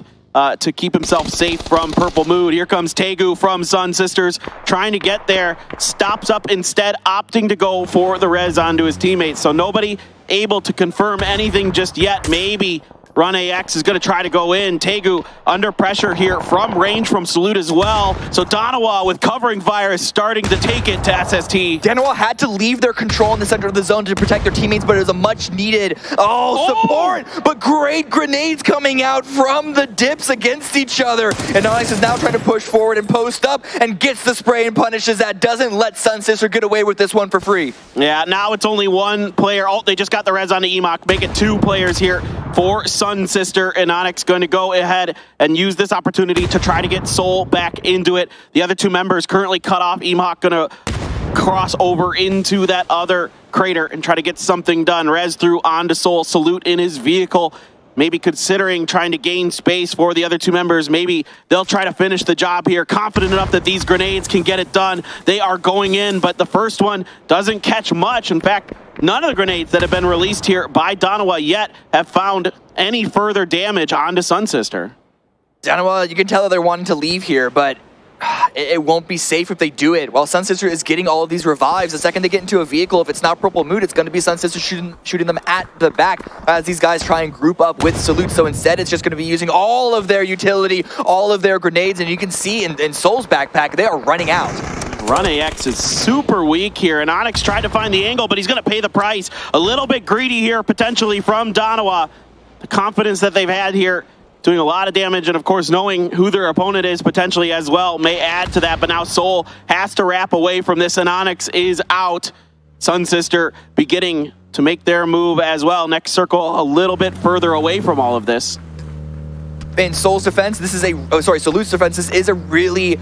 to keep himself safe from Purple Mood. Here comes 𝗟𝗚 from Sun Sisters, trying to get there, stops up instead, opting to go for the res onto his teammates. So nobody able to confirm anything just yet. Maybe 𝗟𝗚 is going to try to go in. 𝗟𝗚 under pressure here from range from Salute as well. So 𝗟𝗚 with covering fire is starting to take it to SST. 𝗟𝗚 had to leave their control in the center of the zone to protect their teammates, but it was a much needed support. But great grenades coming out from the dips against each other. And 𝗟𝗚 is now trying to push forward and post up and gets the spray and punishes that. Doesn't let Sun Sister get away with this one for free. Yeah, now it's only one player. Oh, they just got the res on to 𝗟𝗚. Make it two players here for Sun Sister, and 𝗟𝗚's going to go ahead and use this opportunity to try to get Soul back into it. The other two members currently cut off. 𝗟𝗚 going to cross over into that other crater and try to get something done. Res through onto Soul. Salute in his vehicle. Maybe considering trying to gain space for the other two members. Maybe they'll try to finish the job here. Confident enough that these grenades can get it done. They are going in, but the first one doesn't catch much. In fact, none of the grenades that have been released here by 𝗟𝗚 yet have found any further damage onto Sun Sister. 𝗟𝗚, you can tell that they're wanting to leave here, but it won't be safe if they do it. While Sun Sister is getting all of these revives, the second they get into a vehicle, if it's not Purple Mood, it's going to be Sun Sister shooting them at the back as these guys try and group up with Salute. So instead, it's just going to be using all of their utility, all of their grenades, and you can see in Soul's backpack, they are running out. 𝗟𝗚 is super weak here, and 𝗟𝗚 tried to find the angle, but he's going to pay the price. A little bit greedy here, potentially, from 𝗟𝗚. The confidence that they've had here, doing a lot of damage, and of course knowing who their opponent is potentially as well may add to that, but now Soul has to wrap away from this, and 𝗟𝗚 is out. Sun Sister beginning to make their move as well. Next circle a little bit further away from all of this. In Soul's defense, this is Salute's defense, this is a really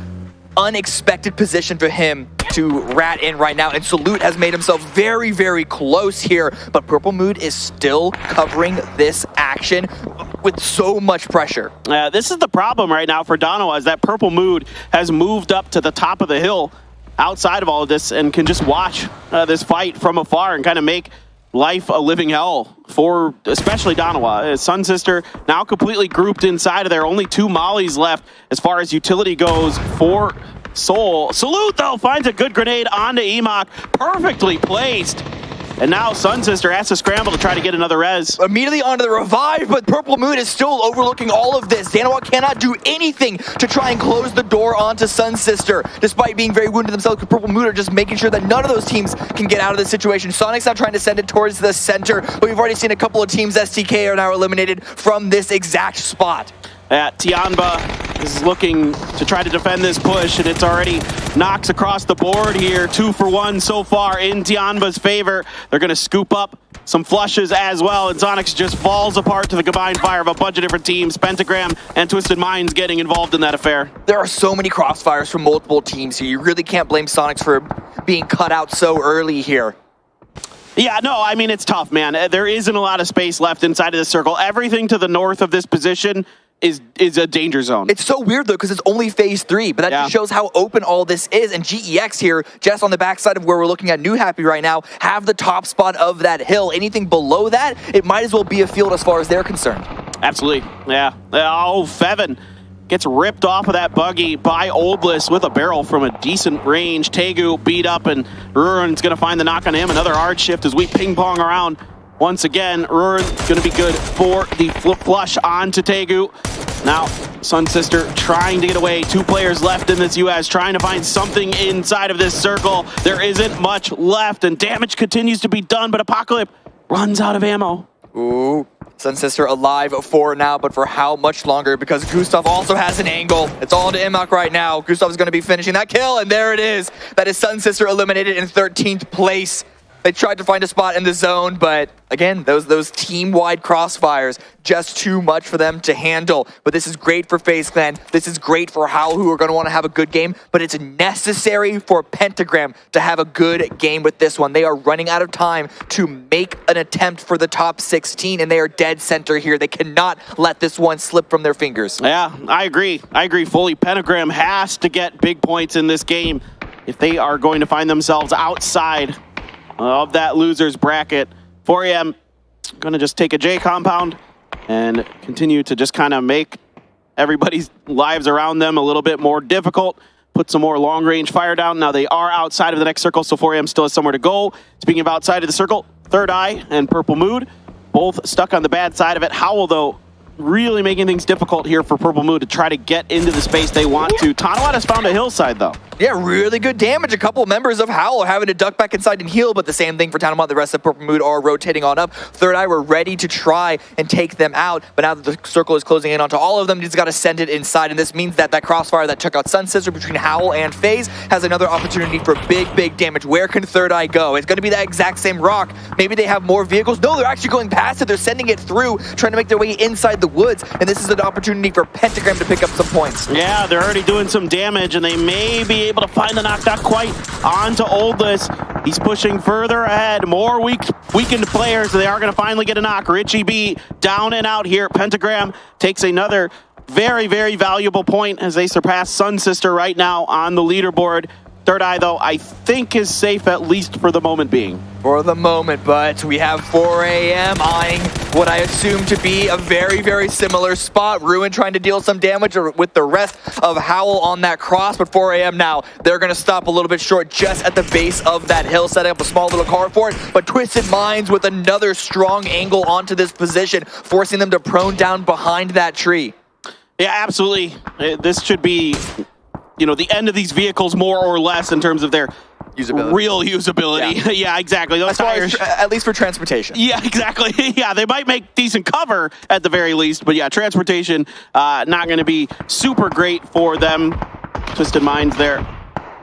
unexpected position for him to rat in right now, and Salute has made himself very, very close here, but Purple Mood is still covering this action with so much pressure. This is the problem right now for 𝗟𝗚, is that Purple Mood has moved up to the top of the hill outside of all of this and can just watch this fight from afar and kind of make life a living hell for especially 𝗟𝗚. Sun Sister now completely grouped inside of there. Only two mollies left as far as utility goes for Soul. Salute, though, finds a good grenade onto 𝗟𝗚, perfectly placed. And now Sun Sister has to scramble to try to get another res. Immediately onto the revive, but Purple Moon is still overlooking all of this. 𝗟𝗚 cannot do anything to try and close the door onto Sun Sister, despite being very wounded themselves. Purple Moon are just making sure that none of those teams can get out of this situation. Sonic's now trying to send it towards the center, but we've already seen a couple of teams, STK, are now eliminated from this exact spot. 𝗟𝗚 is looking to try to defend this push, and it's already knocks across the board here. 2 for 1 so far in 𝗟𝗚's favor. They're going to scoop up some flushes as well, and 𝗟𝗚 just falls apart to the combined fire of a bunch of different teams. Pentagram and Twisted Minds getting involved in that affair. There are so many crossfires from multiple teams here. You really can't blame 𝗟𝗚 for being cut out so early here. Yeah, no, I mean, it's tough, man. There isn't a lot of space left inside of this circle. Everything to the north of this position is a danger zone. It's so weird, though, because it's only phase 3, but that just shows how open all this is. And 𝗟𝗚 here, just on the backside of where we're looking at New Happy right now, have the top spot of that hill. Anything below that, it might as well be a field as far as they're concerned. Absolutely, yeah. Oh, 𝗟𝗏 gets ripped off of that buggy by Oldless with a barrel from a decent range. 𝗟𝗚 beat up, and 𝗟𝗏's going to find the knock on him. Another hard shift as we ping-pong around. Once again, 𝗟𝗏's going to be good for the flip flush onto 𝗟𝗚. Now, Sun Sister trying to get away. 2 players left in this US, trying to find something inside of this circle. There isn't much left, and damage continues to be done, but Apocalypse runs out of ammo. Ooh, Sun Sister alive for now, but for how much longer? Because Gustav also has an angle. It's all to 𝗟𝗚 right now. Gustav is going to be finishing that kill, and there it is. That is Sun Sister eliminated in 13th place. They tried to find a spot in the zone, but again, those team-wide crossfires, just too much for them to handle. But this is great for FaZe Clan. This is great for Howl, who are going to want to have a good game, but it's necessary for Pentagram to have a good game with this one. They are running out of time to make an attempt for the top 16, and they are dead center here. They cannot let this one slip from their fingers. Yeah, I agree. I agree fully. Pentagram has to get big points in this game if they are going to find themselves outside of that loser's bracket. 4AM going to just take a J compound and continue to just kind of make everybody's lives around them a little bit more difficult. Put some more long-range fire down. Now they are outside of the next circle, so 4AM still has somewhere to go. Speaking of outside of the circle, Third Eye and Purple Mood, both stuck on the bad side of it. Howl, though, really making things difficult here for Purple Mood to try to get into the space they want to. 𝗟𝗗 has found a hillside, though. Yeah, really good damage. A couple members of Howl are having to duck back inside and heal, but the same thing for 𝗟𝗏. The rest of Purple Mood are rotating on up. Third Eye were ready to try and take them out, but now that the circle is closing in onto all of them, he's got to send it inside, and this means that that crossfire that took out Sun Sister between Howl and FaZe has another opportunity for big damage. Where can Third Eye go? It's going to be that exact same rock. Maybe they have more vehicles. No, they're actually going past it. They're sending it through, trying to make their way inside the woods, and this is an opportunity for Pentagram to pick up some points. Yeah, they're already doing some damage, and they may be able to find the knock. Not quite onto Oldless. He's pushing further ahead. More weakened players. They are going to finally get a knock. Richie B down and out here. Pentagram takes another very valuable point as they surpass Sun Sister right now on the leaderboard. Third Eye, though, I think is safe at least for the moment being. For the moment, but we have 4AM eyeing what I assume to be a very similar spot. Ruin trying to deal some damage with the rest of Howl on that cross, but 4AM now, they're going to stop a little bit short just at the base of that hill, setting up a small little car for it, but Twisted Minds with another strong angle onto this position, forcing them to prone down behind that tree. Yeah, absolutely. This should be, you know, the end of these vehicles more or less in terms of their real usability. Yeah, exactly. Those tires, at least for transportation. Yeah, exactly. Yeah, they might make decent cover at the very least, but yeah, transportation not going to be super great for them. Twisted Minds there.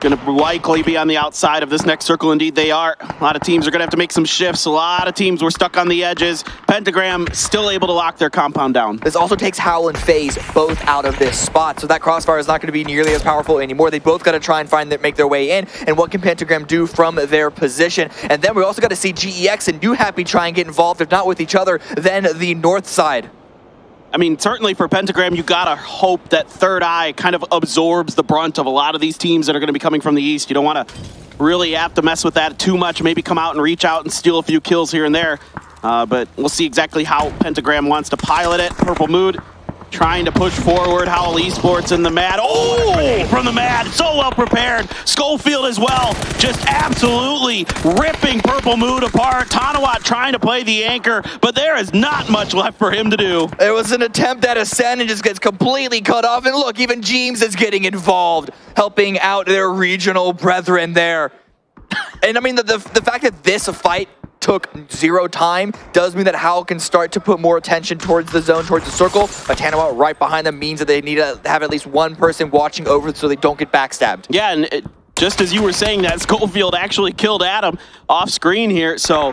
Going to likely be on the outside of this next circle. Indeed, they are. A lot of teams are going to have to make some shifts. A lot of teams were stuck on the edges. Pentagram still able to lock their compound down. This also takes Howl and FaZe both out of this spot, so that crossfire is not going to be nearly as powerful anymore. They both got to try and make their way in, and what can Pentagram do from their position? And then we also got to see 𝗟𝗡 and New Happy try and get involved, if not with each other, then the north side. I mean, certainly for Pentagram, you gotta hope that Third Eye kind of absorbs the brunt of a lot of these teams that are gonna be coming from the east. You don't wanna really have to mess with that too much, maybe come out and reach out and steal a few kills here and there. But we'll see exactly how Pentagram wants to pilot it. Purple Mood trying to push forward. Howl Esports in the Mad. Oh, from the Mad, so well prepared. Schofield as well, just absolutely ripping Purple Mood apart. 𝗟𝗏 trying to play the anchor, but there is not much left for him to do. It was an attempt at ascend and just gets completely cut off. And look, even Jeems is getting involved, helping out their regional brethren there. And I mean, the fact that this fight took 0 time does mean that Howl can start to put more attention towards the zone, towards the circle. But 𝗟𝗏 right behind them means that they need to have at least one person watching over so they don't get backstabbed. Yeah, and just as you were saying that, Schofield actually killed Adam off screen here, so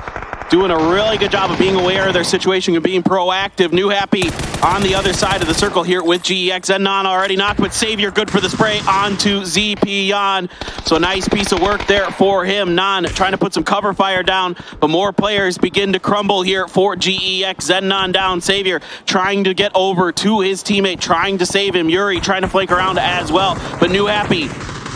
doing a really good job of being aware of their situation and being proactive. New Happy on the other side of the circle here with 𝗟𝗡. 𝗟𝗏 already knocked, but Savior good for the spray onto 𝗟𝗡. So a nice piece of work there for him. 𝗟𝗏 trying to put some cover fire down, but more players begin to crumble here for 𝗟𝗡. 𝗟𝗏 down. Savior trying to get over to his teammate, trying to save him. Yuri trying to flank around as well, but New Happy,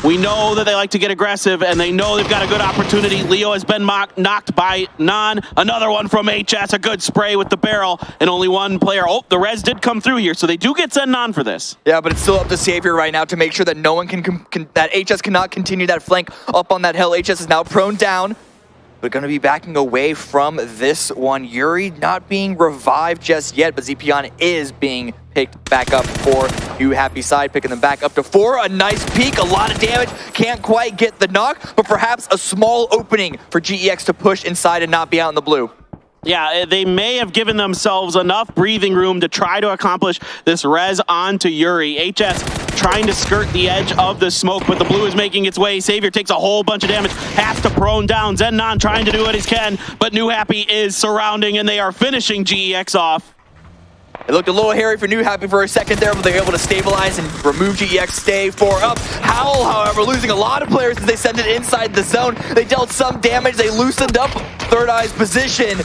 we know that they like to get aggressive, and they know they've got a good opportunity. Leo has been knocked by 𝗏𝗏. Another one from HS, a good spray with the barrel, and only one player. Oh, the res did come through here, so they do get 𝗟𝗏 for this. Yeah, but it's still up to Savior right now to make sure that no one that HS cannot continue that flank up on that hill. HS is now prone down, but going to be backing away from this one. Yuri not being revived just yet, but 𝗟𝗏 is being picked back up for New Happy side, picking them back up to 4. A nice peek, a lot of damage. Can't quite get the knock, but perhaps a small opening for 𝗟𝗡 to push inside and not be out in the blue. Yeah, they may have given themselves enough breathing room to try to accomplish this res onto Yuri. HS trying to skirt the edge of the smoke, but the blue is making its way. Savior takes a whole bunch of damage, has to prone down. 𝗟𝗏 trying to do what he can, but New Happy is surrounding, and they are finishing GEX off. It looked a little hairy for New Happy for a second there, but they're able to stabilize and remove GEX, stay 4 up. Howl, however, losing a lot of players as they sent it inside the zone. They dealt some damage, they loosened up Third Eye's position,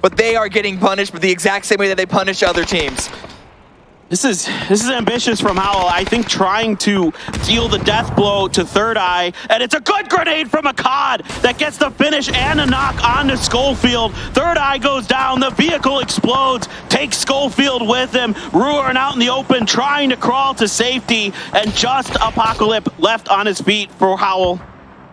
but they are getting punished with the exact same way that they punish other teams. This is ambitious from Howl. I think trying to deal the death blow to Third Eye, and it's a good grenade from 𝗟𝗏 that gets the finish and a knock onto Schofield. Third Eye goes down, the vehicle explodes, takes Schofield with him. Ruin out in the open, trying to crawl to safety, and just Apocalypse left on his feet for Howl.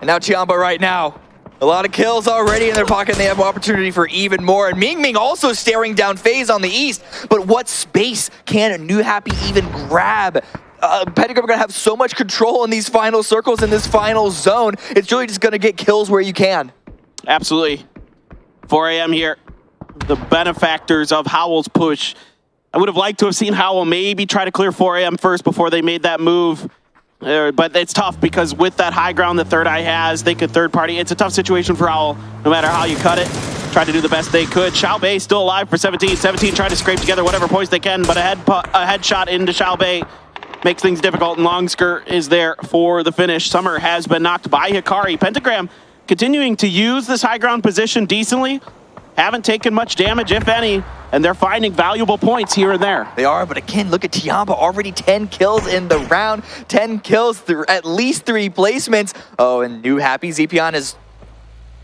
And now 𝗟𝗏 right now. A lot of kills already in their pocket, and they have opportunity for even more. And Ming also staring down FaZe on the east. But what space can New Happy even grab? Pentagram are going to have so much control in these final circles, in this final zone. It's really just going to get kills where you can. Absolutely. 4 a.m. here. The benefactors of Howl's push. I would have liked to have seen Howl maybe try to clear 4 a.m. first before they made that move. But it's tough because with that high ground that Third Eye has, they could third party. It's a tough situation for Howl, no matter how you cut it. Tried to do the best they could. 𝗟𝗏 still alive for 17. 17 trying to scrape together whatever points they can, but a headshot into 𝗟𝗏 makes things difficult, and 𝗟𝗏 is there for the finish. Summer has been knocked by Hikari. Pentagram continuing to use this high ground position decently. Haven't taken much damage, if any, and they're finding valuable points here and there. They are, but again, look at 𝗟𝗏, already 10 kills in the round, 10 kills through at least 3 placements. Oh, and New Happy, 𝗟𝗏 is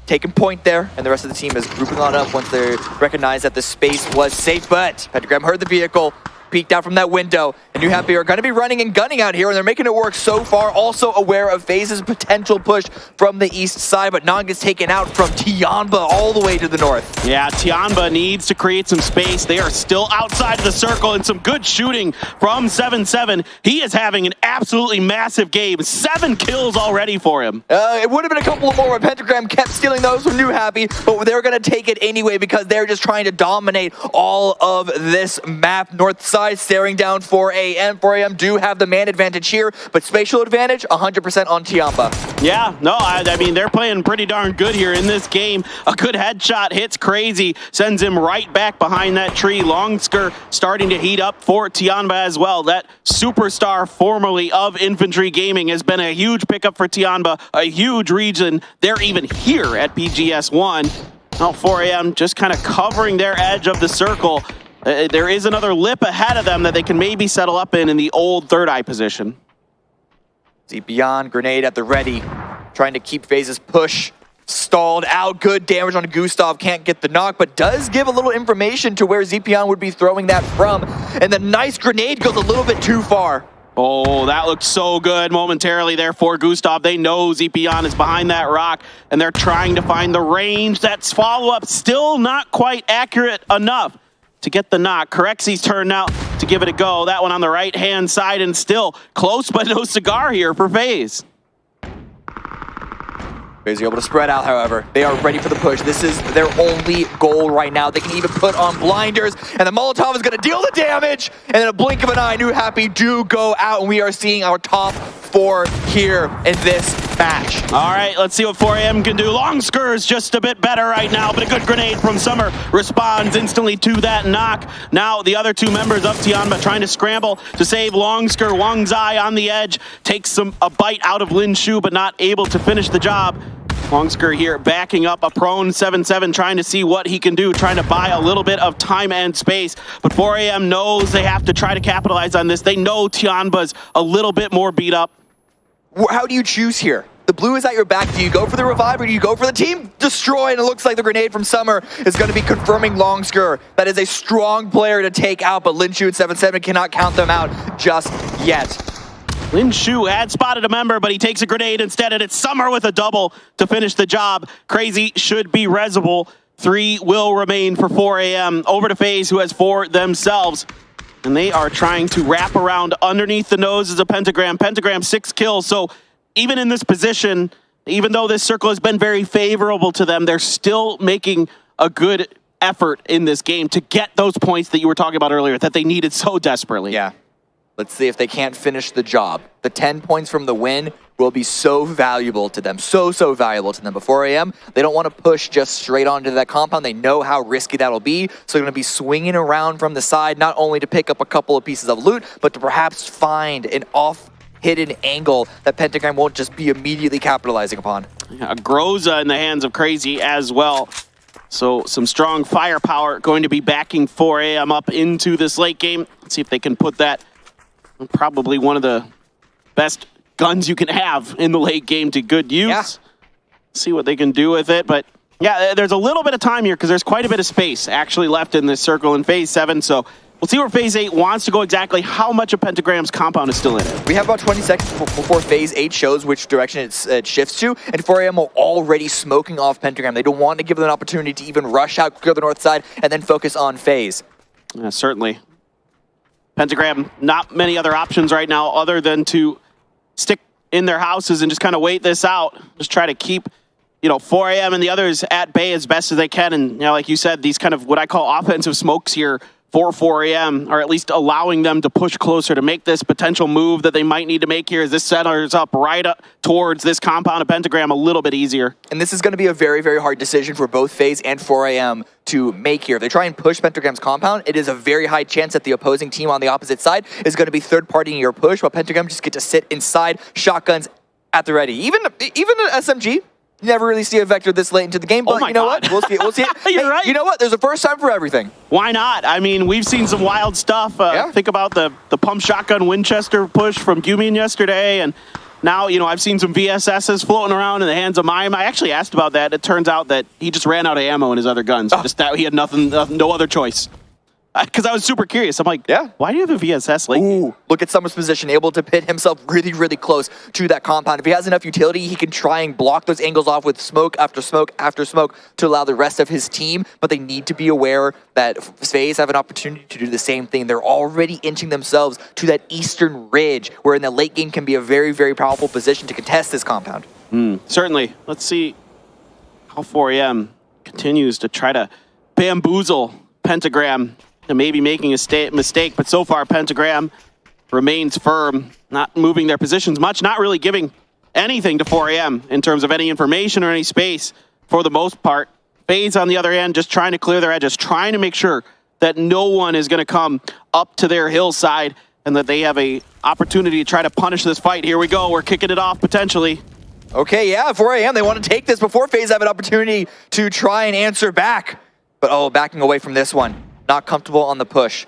taking point there, and the rest of the team is grouping on up once they recognize that the space was safe. But Pentagram heard the vehicle, peeked out from that window, and New Happy are going to be running and gunning out here, and they're making it work so far. Also aware of FaZe's potential push from the east side, but Nong is taken out from 𝗟𝗏 all the way to the north. Yeah, 𝗟𝗏 needs to create some space. They are still outside of the circle, and some good shooting from 7-7. He is having an absolutely massive game. 7 kills already for him. It would have been a couple more, but Pentagram kept stealing those from New Happy, but they're going to take it anyway because they're just trying to dominate all of this map. North side staring down 4 a.m. 4 a.m. do have the man advantage here, but spatial advantage 100% on 𝗟𝗏. Yeah, no, I mean, they're playing pretty darn good here in this game. A good headshot hits Crazy, sends him right back behind that tree. 𝗟𝗏 starting to heat up for 𝗟𝗏 as well. That superstar formerly of Infantry Gaming has been a huge pickup for 𝗟𝗏, a huge reason they're even here at PGS1. Now 4 a.m. just kind of covering their edge of the circle. There is another lip ahead of them that they can maybe settle up in the old Third Eye position. 𝗟𝗏 grenade at the ready, trying to keep FaZe's push stalled out. Good damage on Gustav, can't get the knock, but does give a little information to where 𝗟𝗏 would be throwing that from. And the nice grenade goes a little bit too far. Oh, that looked so good momentarily there for Gustav. They know 𝗟𝗏 is behind that rock, and they're trying to find the range. That's follow-up still not quite accurate enough to get the knock. 𝗟𝗏's turn now to give it a go. That one on the right-hand side, and still close but no cigar here for FaZe. FaZe are able to spread out, however. They are ready for the push. This is their only goal right now. They can even put on blinders, and the Molotov is going to deal the damage, and in a blink of an eye, New Happy do go out, and we are seeing our top 4 here in this match. All right, let's see what 4 a.m. can do. 𝗟𝗏 is just a bit better right now, but a good grenade from Summer responds instantly to that knock. Now the other 2 members of 𝗟𝗏 trying to scramble to save 𝗟𝗏. Wang Zai on the edge takes a bite out of Lin Shu, but not able to finish the job. 𝗟𝗏 here backing up a prone 7-7, trying to see what he can do, trying to buy a little bit of time and space. But 4 a.m. knows they have to try to capitalize on this. They know 𝗟𝗏's a little bit more beat up. How do you choose here? The blue is at your back. Do you go for the revive or do you go for the team destroy? And it looks like the grenade from Summer is going to be confirming 𝗟𝗏. That is a strong player to take out, but Lin Shu and 7-7 cannot count them out just yet. Lin Shu had spotted a member, but he takes a grenade instead, and it's Summer with a double to finish the job. Crazy should be resable. 3 will remain for 4 a.m. Over to FaZe, who has 4 themselves. And they are trying to wrap around underneath the noses of Pentagram. Pentagram 6 kills, so even in this position, even though this circle has been very favorable to them, they're still making a good effort in this game to get those points that you were talking about earlier that they needed so desperately. Yeah. Let's see if they can't finish the job. The 10 points from the win will be so valuable to them, so valuable to them. But 4 a.m., they don't want to push just straight onto that compound. They know how risky that'll be, so they're going to be swinging around from the side, not only to pick up a couple of pieces of loot, but to perhaps find an off-hidden angle that Pentagram won't just be immediately capitalizing upon. Yeah, 𝗟𝗔𝗡 in the hands of Crazy as well. So some strong firepower going to be backing 4 a.m. up into this late game. Let's see if they can put that, probably one of the best guns you can have in the late game, to good use. Yeah. See what they can do with it. But yeah, there's a little bit of time here because there's quite a bit of space actually left in this circle in Phase 7. So we'll see where Phase 8 wants to go exactly, how much of Pentagram's compound is still in it. We have about 20 seconds before Phase 8 shows which direction it shifts to, and 4 a.m. are already smoking off Pentagram. They don't want to give them an opportunity to even rush out, clear the north side, and then focus on Phase. Yeah, certainly. Pentagram, not many other options right now other than to stick in their houses and just kind of wait this out. Just try to keep, 4 a.m. and the others at bay as best as they can. And, like you said, these kind of what I call offensive smokes here for 4 a.m. are at least allowing them to push closer to make this potential move that they might need to make here as this centers up right up towards this compound of Pentagram a little bit easier. And this is going to be a very, very hard decision for both FaZe and 4 a.m. to make here. If they try and push Pentagram's compound, it is a very high chance that the opposing team on the opposite side is going to be third-partying your push, while Pentagram just get to sit inside, shotguns at the ready. Even an SMG, you never really see a Vector this late into the game, but you know what? We'll see it. We'll see it. You're right. You know what? There's a first time for everything. Why not? I mean, we've seen some wild stuff. Think about the pump shotgun Winchester push from Gumin yesterday, and now, I've seen some VSSs floating around in the hands of Mime. I actually asked about that. It turns out that he just ran out of ammo in his other guns. Just that he had no other choice. Because I was super curious. I'm like, why do you have a VSS? Ooh, look at Summer's position, able to pit himself really, really close to that compound. If he has enough utility, he can try and block those angles off with smoke after smoke after smoke to allow the rest of his team, but they need to be aware that FaZe have an opportunity to do the same thing. They're already inching themselves to that eastern ridge, where in the late game can be a very, very powerful position to contest this compound. Certainly. Let's see how 4 a.m. continues to try to bamboozle Pentagram and maybe making a mistake, but so far Pentagram remains firm, not moving their positions much, not really giving anything to 4 a.m. in terms of any information or any space for the most part. FaZe, on the other end, just trying to clear their edges, trying to make sure that no one is going to come up to their hillside and that they have a opportunity to try to punish this fight. Here we go. We're kicking it off potentially. Okay, yeah, 4 a.m. They want to take this before FaZe have an opportunity to try and answer back. But backing away from this one. Not comfortable on the push.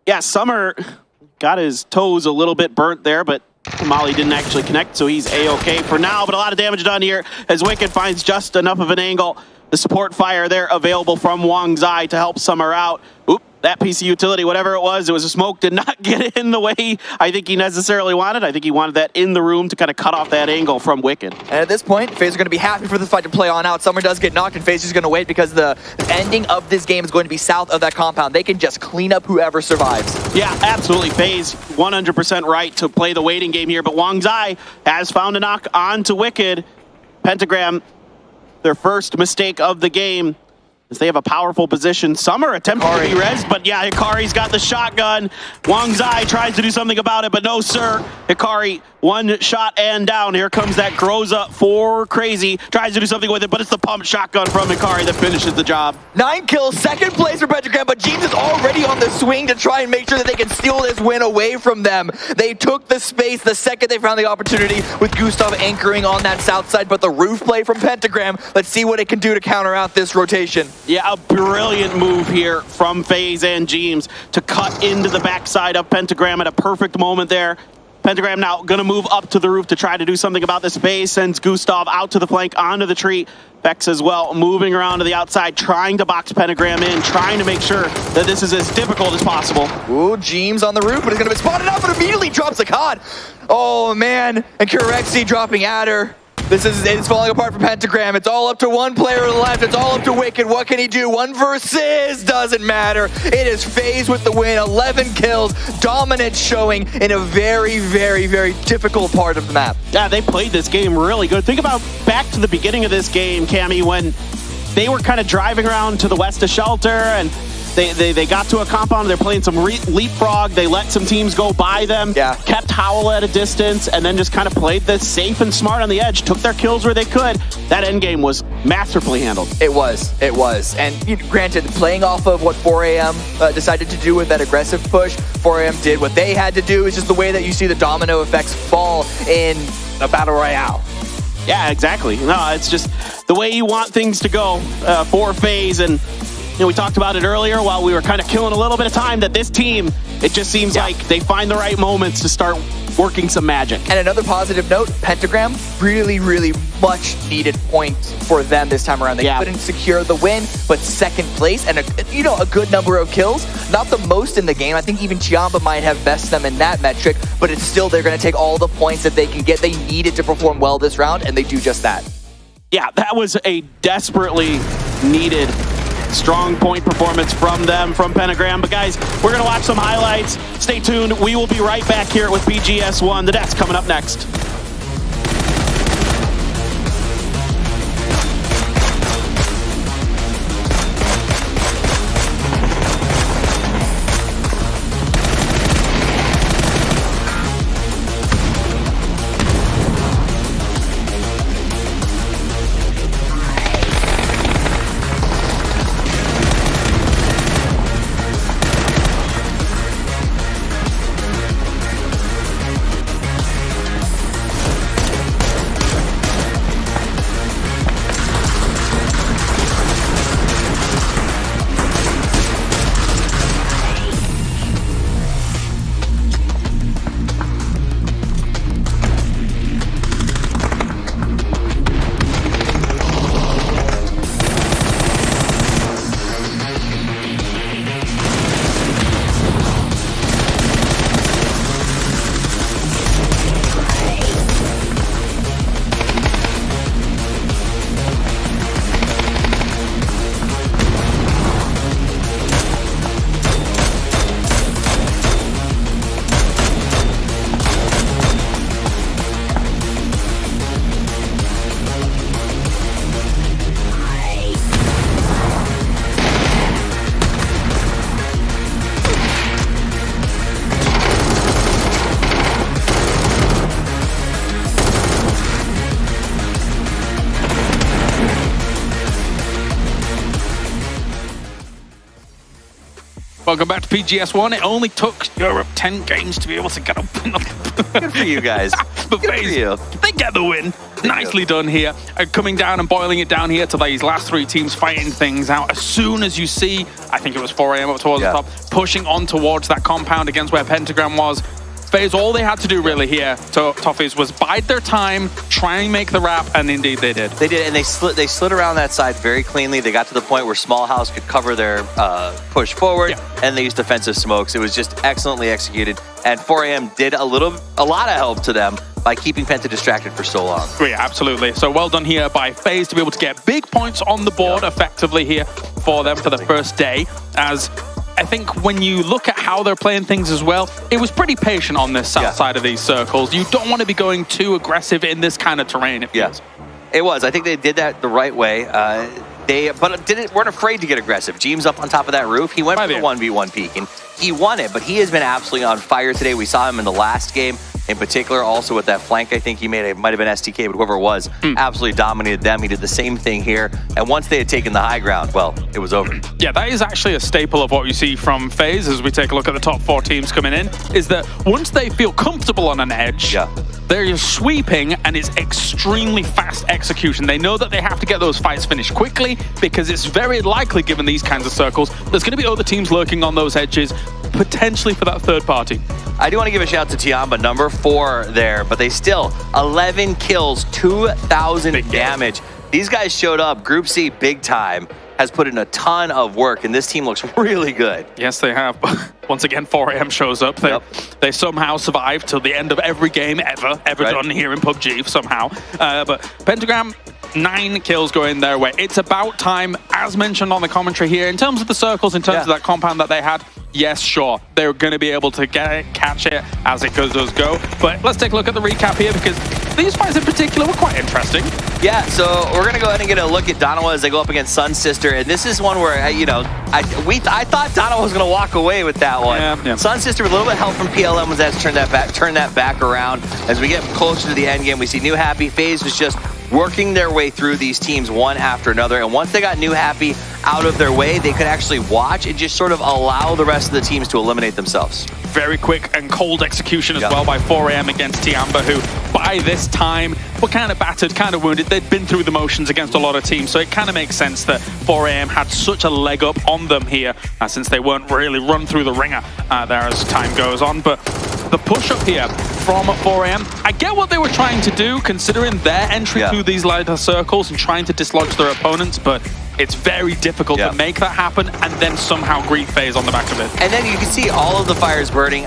Yeah, Summer got his toes a little bit burnt there, but Molly didn't actually connect, so he's A-okay for now. But a lot of damage done here as Wicked finds just enough of an angle. The support fire there available from 𝗟𝗟𝗡 to help Summer out. Oop, that piece of utility, whatever it was a smoke, did not get in the way I think he necessarily wanted. I think he wanted that in the room to kind of cut off that angle from Wicked. And at this point, FaZe are going to be happy for this fight to play on out. Summer does get knocked, and FaZe is going to wait because the ending of this game is going to be south of that compound. They can just clean up whoever survives. Yeah, absolutely. FaZe 100% right to play the waiting game here, but 𝗟𝗟𝗡 has found a knock onto Wicked. Pentagram, their first mistake of the game, as they have a powerful position. Summer attempting to be rezzed, but yeah, 𝗟𝗏𝗏's got the shotgun. 𝗟𝗟𝗡 tries to do something about it, but no, sir. 𝗟𝗏𝗏, one shot and down. Here comes that 𝗟𝗏𝗏 for Crazy. Tries to do something with it, but it's the pump shotgun from 𝗟𝗏𝗏 that finishes the job. 9 kills, second place for Pentagram, but 𝗟𝗏𝗏 is already on the swing to try and make sure that they can steal this win away from them. They took the space the second they found the opportunity, with 𝗟𝗏𝗏 anchoring on that south side, but the roof play from Pentagram, let's see what it can do to counter out this rotation. Yeah, a brilliant move here from FaZe and 𝗟𝗏𝗏s to cut into the backside of Pentagram at a perfect moment there. Pentagram now going to move up to the roof to try to do something about this space, sends 𝗟𝗏𝗏 out to the flank onto the tree. Vex as well, moving around to the outside, trying to box Pentagram in, trying to make sure that this is as difficult as possible. Ooh, 𝗟𝗏𝗏's on the roof, but he's going to be spotted up and immediately drops a 𝗏𝗏𝗏. Oh, man, and 𝗟𝗏𝗏 dropping Adder. It's falling apart for Pentagram. It's all up to one player left. It's all up to Wicked. What can he do? 1 versus doesn't matter. It is FaZe with the win. 11 kills. Dominance showing in a very, very, very difficult part of the map. Yeah, they played this game really good. Think about back to the beginning of this game, Cammy, when they were kind of driving around to the west of Shelter and They got to a compound, they're playing some leapfrog, they let some teams go by them, kept Howell at a distance, and then just kind of played this safe and smart on the edge, took their kills where they could. That end game was masterfully handled. It was. And granted, playing off of what 4AM decided to do with that aggressive push, 4AM did what they had to do. It's just the way that you see the domino effects fall in a battle royale. Yeah, exactly. No, it's just the way you want things to go for FaZe. And we talked about it earlier while we were kind of killing a little bit of time, that this team, it just seems like they find the right moments to start working some magic. And another positive note, Pentagram, really, really much needed points for them this time around. They couldn't secure the win, but second place and a good number of kills. Not the most in the game. I think even 𝗟𝗓𝗗 might have bested them in that metric, but it's still, they're going to take all the points that they can get. They needed to perform well this round, and they do just that. Yeah, that was a desperately needed strong point performance from them, from Pentagram. But guys, we're going to watch some highlights. Stay tuned. We will be right back here with BGS1. The Death's coming up next. Welcome back to PGS1. It only took Europe 10 games to be able to get up. Good for you guys. But FaZe, they get the win. Nicely done here. Coming down and boiling it down here to these last three teams fighting things out. As soon as you see, I think it was 4AM up towards the top, pushing on towards that compound against where Pentagram was. FaZe, all they had to do really here, Toffees, was bide their time, try and make the wrap, and indeed they did. They did, and they slid around that side very cleanly. They got to the point where Small House could cover their push forward, and they used defensive smokes. It was just excellently executed, and 4AM did a lot of help to them by keeping Penta distracted for so long. Yeah, absolutely. So well done here by FaZe to be able to get big points on the board effectively here for them for the first day, as I think when you look at how they're playing things as well, it was pretty patient on this south side of these circles. You don't want to be going too aggressive in this kind of terrain. It was. I think they did that the right way. Weren't afraid to get aggressive. 𝗟𝗓𝗗's up on top of that roof. He went for the 1v1 peek, and he won it, but he has been absolutely on fire today. We saw him in the last game in particular, also with that flank I think he made. It might have been STK, but whoever it was, absolutely dominated them. He did the same thing here, and once they had taken the high ground, well, it was over. Yeah, that is actually a staple of what you see from FaZe as we take a look at the top 4 teams coming in, is that once they feel comfortable on an edge, they're sweeping, and it's extremely fast execution. They know that they have to get those fights finished quickly because it's very likely, given these kinds of circles, there's going to be other teams lurking on those edges, potentially for that third party. I do want to give a shout to 𝗟𝗓𝗗, number 4 there, but they still, 11 kills, 2,000 damage. These guys showed up, Group C big time, has put in a ton of work, and this team looks really good. Yes, they have. Once again, 4AM shows up. They somehow survive till the end of every game ever done here in PUBG, somehow. But Pentagram, 9 kills going their way. It's about time, as mentioned on the commentary here, in terms of the circles, in terms of that compound that they had. Yes, sure, they're going to be able to catch it as it does go. But let's take a look at the recap here, because these fights in particular were quite interesting. Yeah, so we're going to go ahead and get a look at Danawa as they go up against Sun Sister. And this is one where, you know, I thought Danawa was going to walk away with that one. Yeah. Sun Sister with a little bit of help from PLM was that to turn that back around. As we get closer to the end game, we see New Happy. FaZe was just working their way through these teams one after another. And once they got New Happy out of their way, they could actually watch and just sort of allow the rest of the teams to eliminate themselves. Very quick and cold execution as well by 4AM against 𝗟𝗓, who by this time were kind of battered, kind of wounded. They'd been through the motions against a lot of teams, so it kind of makes sense that 4AM had such a leg up on them here, since they weren't really run through the ringer there as time goes on. But the push up here from 4AM, I get what they were trying to do, considering their entry through these lighter circles and trying to dislodge their opponents, but it's very difficult to make that happen and then somehow greet FaZe on the back of it. And then you can see all of the fires burning.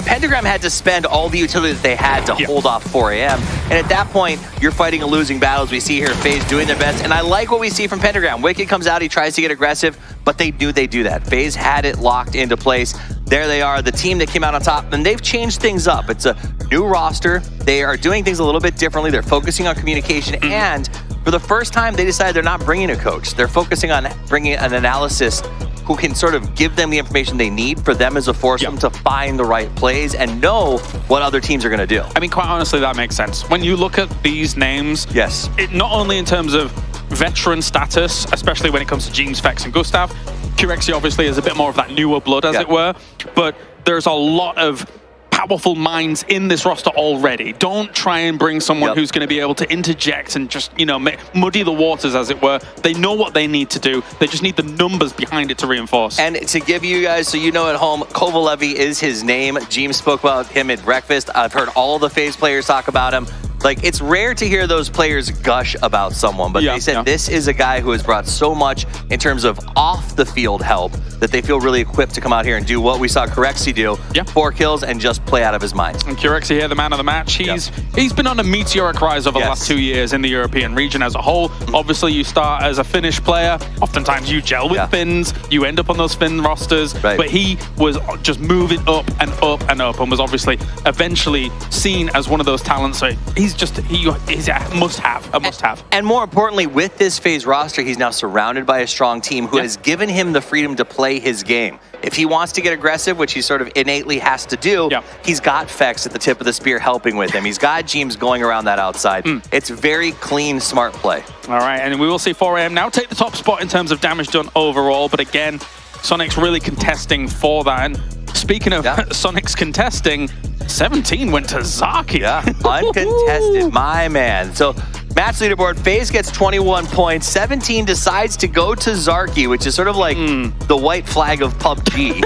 Pentagram had to spend all the utility that they had to hold off 4AM. And at that point, you're fighting a losing battle, as we see here FaZe doing their best. And I like what we see from Pentagram. Wicked comes out, he tries to get aggressive, but they knew they'd do that. FaZe had it locked into place. There they are, the team that came out on top, and they've changed things up. It's a new roster. They are doing things a little bit differently. They're focusing on communication, and for the first time, they decided they're not bringing a coach. They're focusing on bringing an analyst who can sort of give them the information they need for them as a foursome to find the right plays and know what other teams are going to do. I mean, quite honestly, that makes sense. When you look at these names, it not only in terms of veteran status, especially when it comes to James, Vex, and Gustav, 𝗟𝗓 obviously is a bit more of that newer blood, as it were, but there's a lot of powerful minds in this roster already. Don't try and bring someone who's going to be able to interject and just, you know, muddy the waters, as it were. They know what they need to do. They just need the numbers behind it to reinforce. And to give you guys, so you know at home, 𝗟𝗓 is his name. James spoke about him at breakfast. I've heard all the FaZe players talk about him. Like, it's rare to hear those players gush about someone, but they said this is a guy who has brought so much in terms of off-the-field help that they feel really equipped to come out here and do what we saw 𝗟𝗓 do. 4 kills and just play out of his mind. And 𝗟𝗓 here, the man of the match, he's been on a meteoric rise over the last 2 years in the European region as a whole. Obviously, you start as a Finnish player. Oftentimes, you gel with Finns. You end up on those Finn rosters. But he was just moving up and up and up and was obviously eventually seen as one of those talents. So he's a must-have. And more importantly, with this FaZe roster, he's now surrounded by a strong team who has given him the freedom to play his game. If he wants to get aggressive, which he sort of innately has to do, he's got Vex at the tip of the spear helping with him. He's got James going around that outside. It's very clean, smart play. All right, and we will see 4AM now take the top spot in terms of damage done overall, but again, Sonic's really contesting for that. And speaking of Sonic's contesting, 17 went to 𝗟𝗓. Uncontested, my man. So match leaderboard, FaZe gets 21 points. 17 decides to go to 𝗟𝗓, which is sort of like the white flag of PUBG,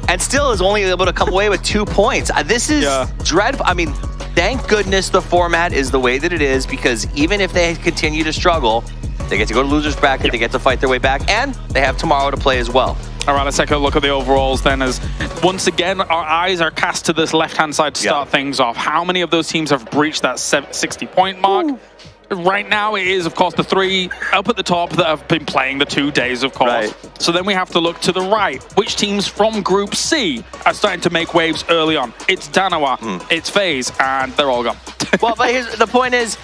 and still is only able to come away with 2 points. This is dreadful. I mean, thank goodness the format is the way that it is, because even if they continue to struggle, they get to go to losers bracket, they get to fight their way back, and they have tomorrow to play as well. All right, let's take a look at the overalls then, as once again, our eyes are cast to this left-hand side to start things off. How many of those teams have breached that 60-point mark? Right now, it is, of course, the 3 up at the top that have been playing the 2 days, of course. So then we have to look to the right. Which teams from Group C are starting to make waves early on? It's Danawa, it's FaZe, and they're all gone. Well, but the point is,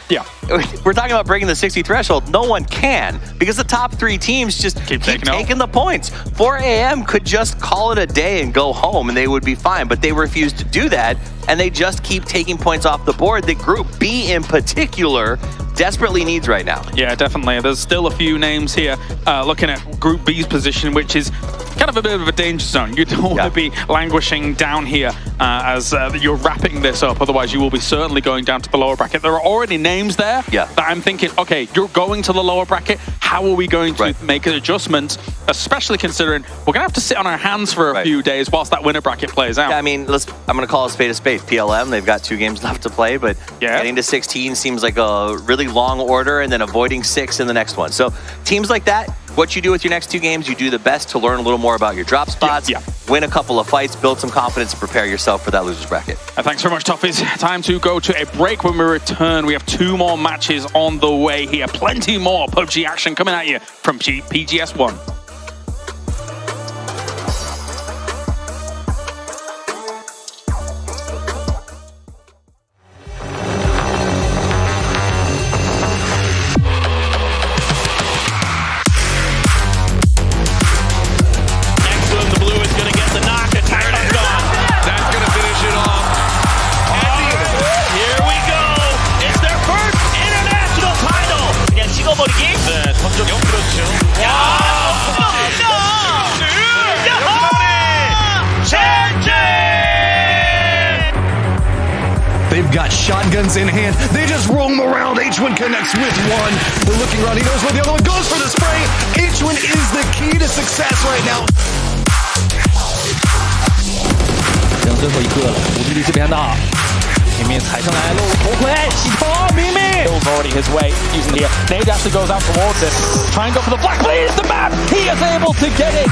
we're talking about breaking the 60 threshold. No one can, because the top 3 teams just keep taking the points. 4AM could just call it a day and go home, and they would be fine, but they refuse to do that, and they just keep taking points off the board that Group B in particular desperately needs right now. Yeah, definitely. There's still a few names here looking at Group B's position, which is kind of a bit of a danger zone. You don't want to be languishing down here as you're wrapping this up. Otherwise, you will be certainly going down to the lower bracket. There are already names there that I'm thinking, okay, you're going to the lower bracket. How are we going to make an adjustment, especially considering we're going to have to sit on our hands for a few days whilst that winner bracket plays out? Yeah, I mean, I'm going to call a spade a spade. PLM, they've got 2 games left to play, but getting to 16 seems like a really long order, and then avoiding 6 in the next one. So teams like that, what you do with your next 2 games, you do the best to learn a little more about your drop spots. win a couple of fights, build some confidence, and prepare yourself for that loser's bracket. Thanks very much, Toffees. Time to go to a break. When we return, we have 2 more matches on the way here. Plenty more PUBG action coming at you from PGS1. They've got shotguns in hand. They just roam around. 𝗟𝗔𝗡𝗗 connects with one. They're looking around. He knows where the other one goes for the spray. 𝗟𝗔𝗡𝗗 is the key to success right now. 剩最后一个了，吴迪迪这边的，明明踩上来露头盔，洗头，明明。Bill's already his way using here. Nade actually goes out towards it. Try and go for the black bleed. The map. He is able to get it.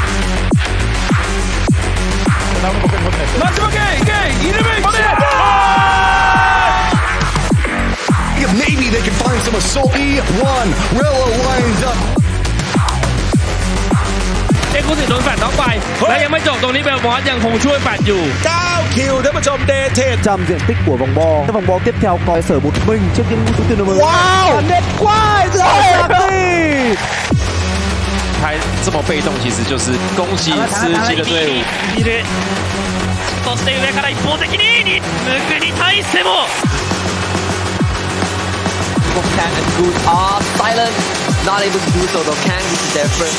마지막 게임 이름을 Maybe they can find some assault. E1 Rella lines up. เอ็กซ์คลูซีฟโดนแฟนน็อกไปและยังไม่จบตรงนี้เบลมอสยังคงช่วยแฟนอยู่ 9 kill ท่านผู้ชมtrong diện tích của vòng bo. Vòng bo tiếp theo coi sở một mình trước những mũi tên number. Wow! Nhất quá rồi. 他这么被动，其实就是恭喜吃鸡的队伍。そして上から一方的にムクに対しても Kang and Good are silent, not able to do so though. Kang is different.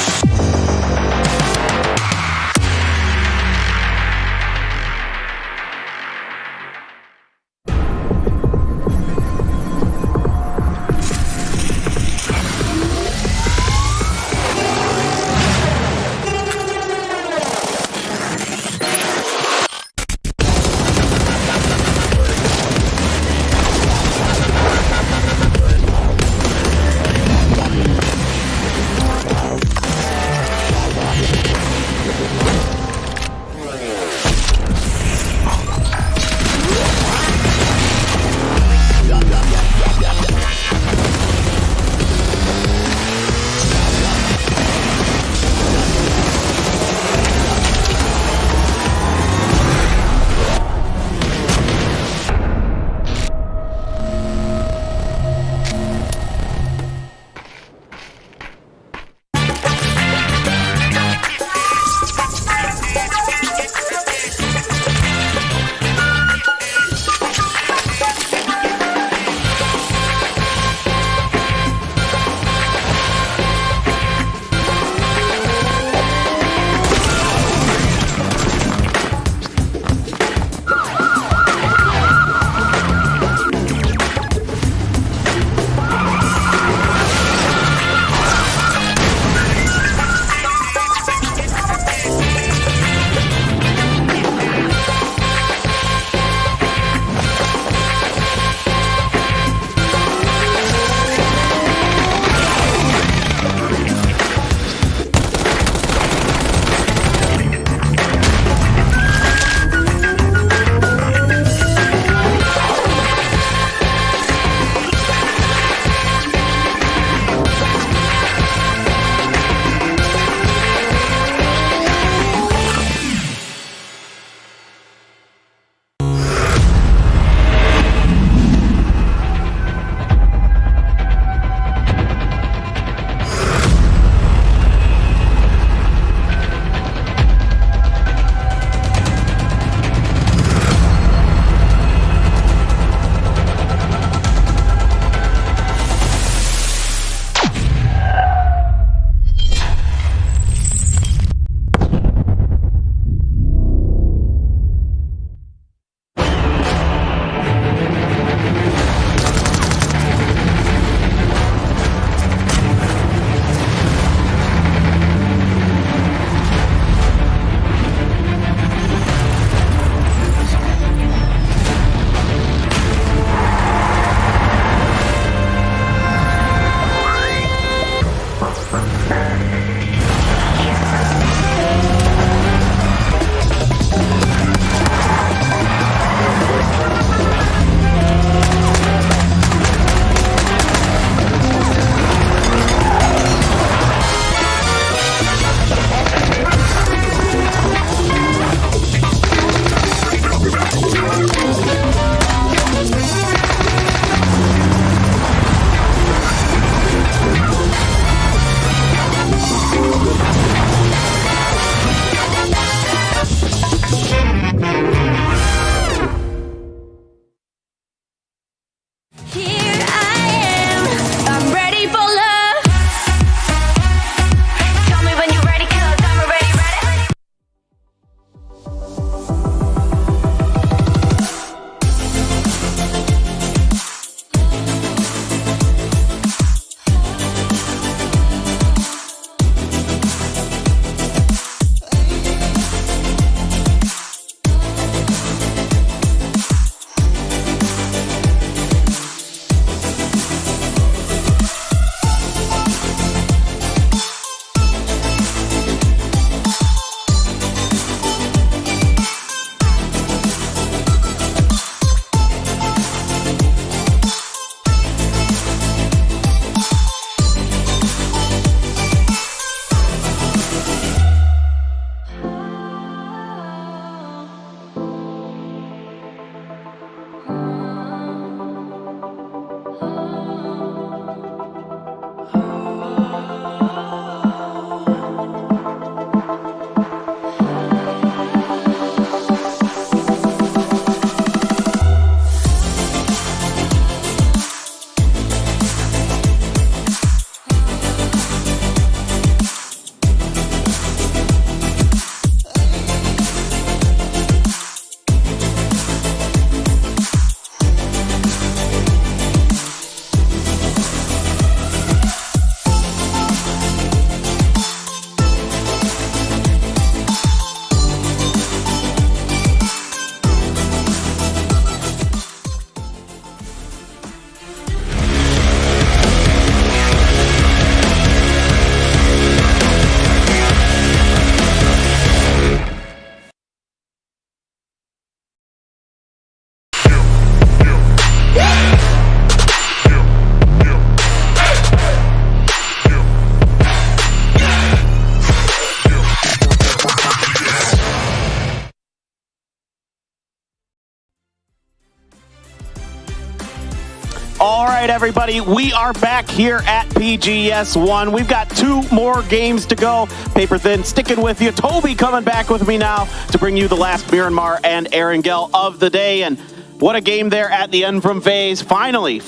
All right, everybody, we are back here at PGS1. We've got 2 more games to go. Paper Thin sticking with you. Toby coming back with me now to bring you the last Miramar and 𝗟𝗋𝗄 of the day. And what a game there at the end from FaZe. Finally,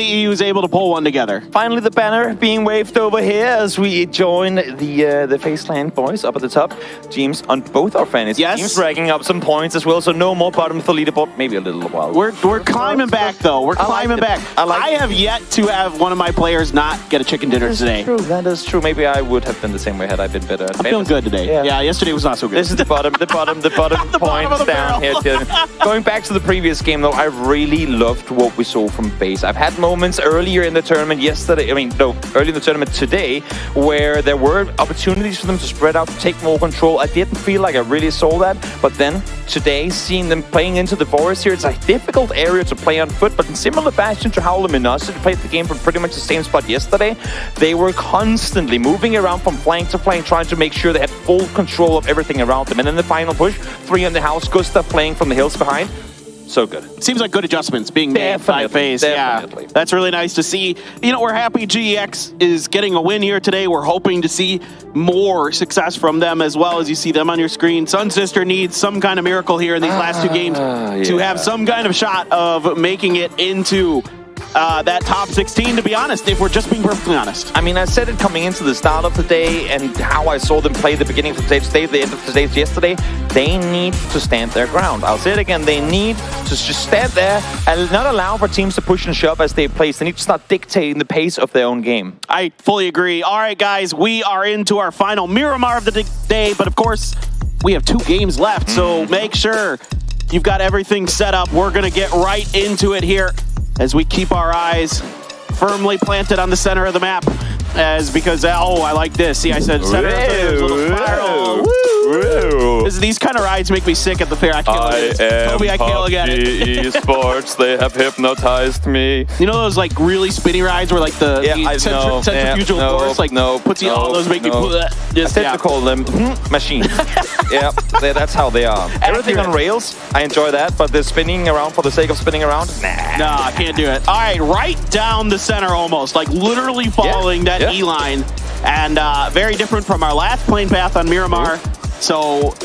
EU was able to pull one together. Finally, the banner being waved over here as we join the FaZe clan boys up at the top. Teams on both our fantasy teams racking up some points as well, so no more bottom of the leaderboard. Maybe a little while. We're climbing back, though. We're climbing back. I have yet to have one of my players not get a chicken dinner today. That is true. Maybe I would have been the same way had I been better. I'm feeling good today. Yeah, yesterday was not so good. This is the bottom points down here. Going back to the previous game, though, I really loved what we saw from FaZe. I've had moments earlier in the tournament early in the tournament today, where there were opportunities for them to spread out, to take more control. I didn't feel like I really saw that, but then today, seeing them playing into the forest here, it's a difficult area to play on foot, but in similar fashion to how Luminosity played the game from pretty much the same spot yesterday, they were constantly moving around from flank to flank, trying to make sure they had full control of everything around them. And then the final push, 3 in the house, Gustav playing from the hills behind. So good. Seems like good adjustments being made by FaZe. Yeah, that's really nice to see. You know, we're happy GEX is getting a win here today. We're hoping to see more success from them as well, as you see them on your screen. Sunsister needs some kind of miracle here in these last 2 games to have some kind of shot of making it into that top 16, to be honest, if we're just being perfectly honest. I mean, I said it coming into the start of the day and how I saw them play the beginning of the stage today, the end of the stage yesterday. They need to stand their ground. I'll say it again. They need to just stand there and not allow for teams to push and shove as they play. They need to start dictating the pace of their own game. I fully agree. All right, guys, we are into our final Miramar of the day, but of course, we have 2 games left, so make sure you've got everything set up. We're going to get right into it here as we keep our eyes firmly planted on the center of the map. Because I like this. See, I said center of the little spiral. These kind of rides make me sick at the fair. I can't look at it. Toby, I can't look at it. Esports, they have hypnotized me. You know those like really spinny rides where like the centrifugal force puts you all those make me I tend to call them machines. Yeah, that's how they are. Everything on rails, I enjoy that, but the spinning around for the sake of spinning around, nah, I can't do it. All right, right down the center almost, like literally following that E-line, and very different from our last plane path on Miramar. So,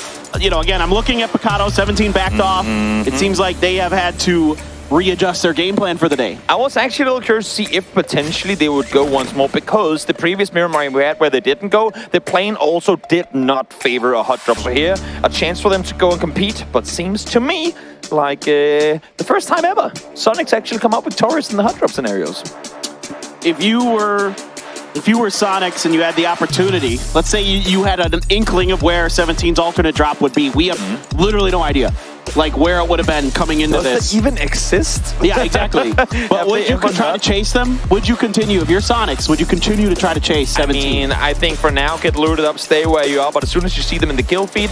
you know, again, I'm looking at Picado, 17 backed off. It seems like they have had to readjust their game plan for the day. I was actually a little curious to see if potentially they would go once more, because the previous Miramar we had where they didn't go, the plane also did not favor a hot drop. So here, a chance for them to go and compete, but seems to me like the first time ever Sonic's actually come out victorious in the hot drop scenarios. If you were Sonics and you had the opportunity, let's say you had an inkling of where 17's alternate drop would be. We have literally no idea, like where it would have been coming into this. Does it even exist? Yeah, exactly. But would you try to chase them? Would you continue, if you're Sonics, would you continue to try to chase 17? I mean, I think for now, get looted up, stay where you are, but as soon as you see them in the kill feed,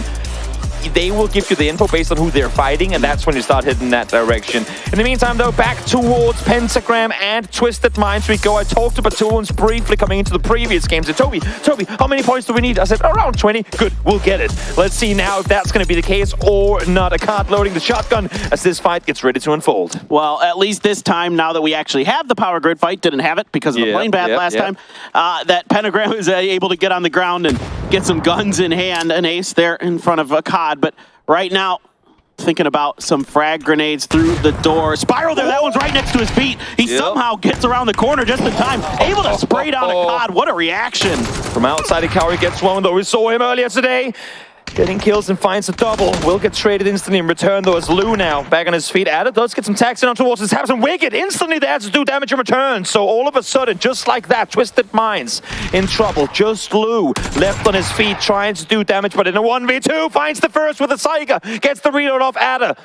they will give you the info based on who they're fighting, and that's when you start heading that direction. In the meantime, though, back towards Pentagram and Twisted Minds we go. I talked to Batoons briefly coming into the previous games. And Toby, how many points do we need? I said, around 20. Good, we'll get it. Let's see now if that's going to be the case or not. A card loading the shotgun as this fight gets ready to unfold. Well, at least this time, now that we actually have the power grid fight, didn't have it because of the plane path last time, that Pentagram is able to get on the ground and get some guns in hand. An ace there in front of a COD. But right now, thinking about some frag grenades through the door. Spiral there, that one's right next to his feet. He somehow gets around the corner just in time, able to spray down a COD. What a reaction. From outside, Ikauri gets one, though. We saw him earlier today. Getting kills and finds a double. Will get traded instantly in return, though, as Lou now back on his feet. Ada does get some tax in on towards his taps, and Wicked instantly there to do damage in return. So all of a sudden, just like that, Twisted Minds in trouble. Just Lou left on his feet, trying to do damage, but in a 1v2, finds the first with a Saiga. Gets the reload off Ada.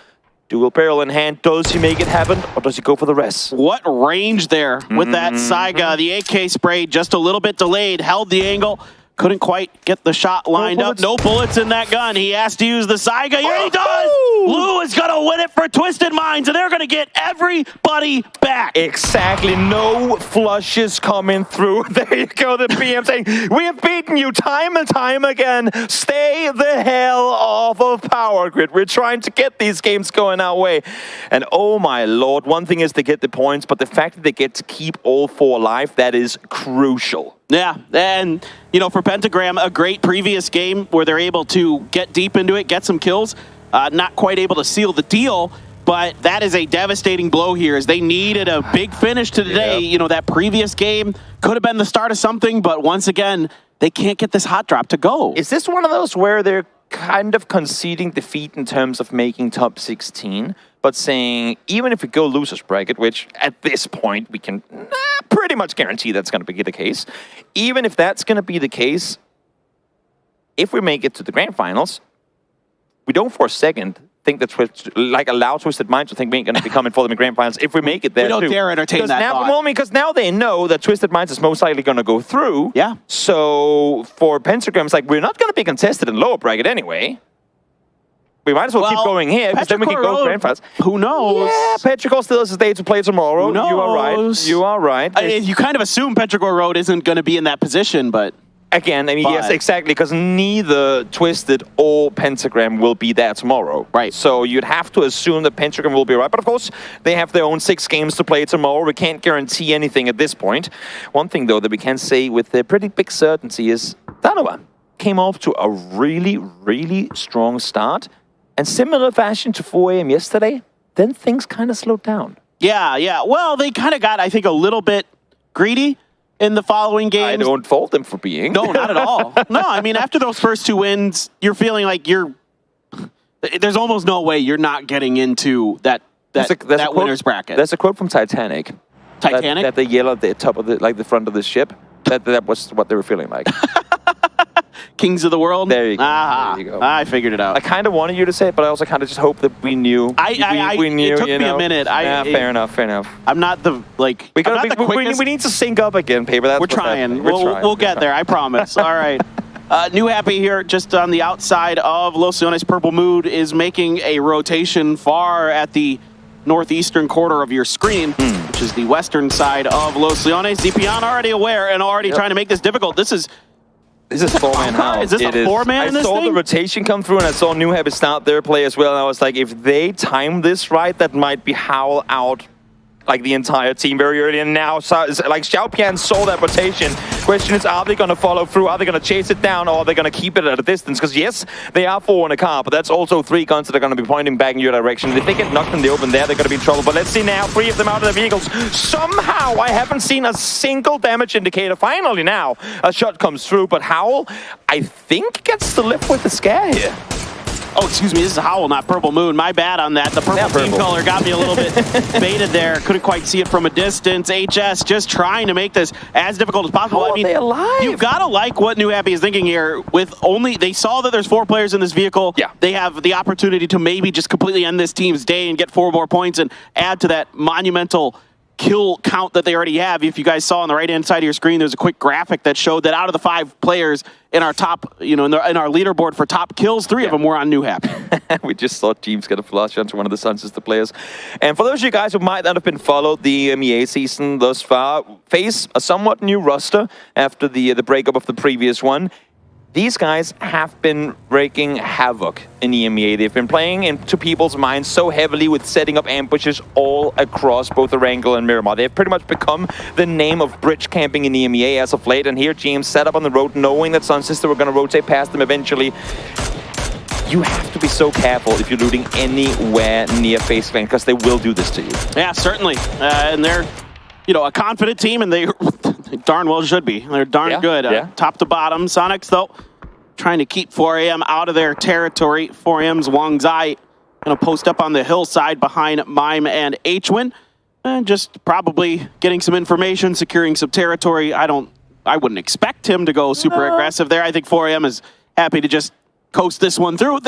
Dual barrel in hand. Does he make it happen, or does he go for the rest? What range there with that Saiga. The AK spray just a little bit delayed, held the angle. couldn't quite get the shot lined up. No bullets in that gun. He has to use the Saiga. Here he does! Lou is going to win it for Twisted Minds, and they're going to get everybody back. Exactly. No flushes coming through. There you go, the PM saying, we have beaten you time and time again. Stay the hell off of Power Grid. We're trying to get these games going our way. And oh my lord, one thing is to get the points, but the fact that they get to keep all 4 alive, that is crucial. Yeah, and, you know, for Pentagram, a great previous game where they're able to get deep into it, get some kills. Not quite able to seal the deal, but that is a devastating blow here as they needed a big finish to the day. You know, that previous game could have been the start of something, but once again, they can't get this hot drop to go. Is this one of those where they're kind of conceding defeat in terms of making top 16, but saying, even if we go losers bracket, which at this point we can pretty much guarantee that's going to be the case, even if that's going to be the case, if we make it to the grand finals, we don't for a second think that allow Twisted Minds to think we ain't going to be coming for them in grand finals if we make it there. We don't dare entertain that now, thought. well, because now they know that Twisted Minds is most likely going to go through. Yeah. So for Pentagram, it's like, we're not going to be contested in lower bracket anyway. We might as well keep going here, because then we can go grand finals. Who knows? Yeah, Petrichor still has a day to play tomorrow. Who knows? You are right. You are right. You kind of assume Petrichor Road isn't going to be in that position, but... Again, I mean, yes, exactly, because neither Twisted or Pentagram will be there tomorrow. Right. So you'd have to assume that Pentagram will be right. But of course, they have their own 6 games to play tomorrow. We can't guarantee anything at this point. One thing, though, that we can say with a pretty big certainty is 𝗟𝗏 came off to a really, really strong start. And similar fashion to 4 AM yesterday, then things kind of slowed down. Yeah. Well, they kind of got, I think, a little bit greedy in the following games. I don't fault them for being. No, not at all. No, I mean, after those first 2 wins, you're feeling like there's almost no way you're not getting into that winner's bracket. There's a quote from Titanic. Titanic? That they yell at the top of the front of the ship. That was what they were feeling like. Kings of the world? There you go. There you go. I figured it out. I kind of wanted you to say it, but I also kind of just hope that we knew. We knew. It took me a minute. Fair enough. I'm not the, like, we need to sync up again, Paper. We're trying. We'll get there, I promise. All right. New Happy here, just on the outside of Los Leones. Purple Mood is making a rotation far at the northeastern quarter of your screen, which is the western side of Los Leones. Zipian already aware and already trying to make this difficult. This is 4-man Howl. Is this a 4-man in this I saw the rotation come through, and I saw New Happy start their play as well, and I was like, if they time this right, that might be Howl out like the entire team very early. And now, like, 𝗟𝗏 saw that rotation. Question is, are they going to follow through? Are they going to chase it down, or are they going to keep it at a distance? Because yes, they are 4 in a car, but that's also 3 guns that are going to be pointing back in your direction. If they get knocked in the open there, they're going to be in trouble. But let's see now, 3 of them out of their vehicles. Somehow, I haven't seen a single damage indicator. Finally now, a shot comes through, but Howl, I think, gets to live with the scare here. Oh, excuse me, this is Howl, not Purple Moon. My bad on that. The purple team color got me a little bit baited there. Couldn't quite see it from a distance. HS just trying to make this as difficult as possible. How are they alive? You've got to like what New Happy is thinking here. With they saw that there's 4 players in this vehicle. Yeah. They have the opportunity to maybe just completely end this team's day and get 4 more points and add to that monumental kill count that they already have. If you guys saw on the right-hand side of your screen, there's a quick graphic that showed that out of the 5 players in our top, in our leaderboard for top kills, 3 of them were on New Happy. We just saw Teams get a flush onto one of the Sun Sister players. And for those of you guys who might not have been followed the EMEA season thus far, face a somewhat new roster after the breakup of the previous one. These guys have been wreaking havoc in EMEA. They've been playing into people's minds so heavily with setting up ambushes all across both Erangel and Miramar. They've pretty much become the name of bridge camping in EMEA as of late. And here, GM set up on the road, knowing that Sun Sister were going to rotate past them eventually. You have to be so careful if you're looting anywhere near FaZe Clan, because they will do this to you. Yeah, certainly. And they're, a confident team, and they darn well should be. They're darn good, top to bottom. Sonics, though, trying to keep 4 AM out of their territory. 4 AM's Wang Zai going to post up on the hillside behind Mime and 𝗟𝗏, and just probably getting some information, securing some territory. I wouldn't expect him to go super aggressive there. I think 4 AM is happy to just coast this one through.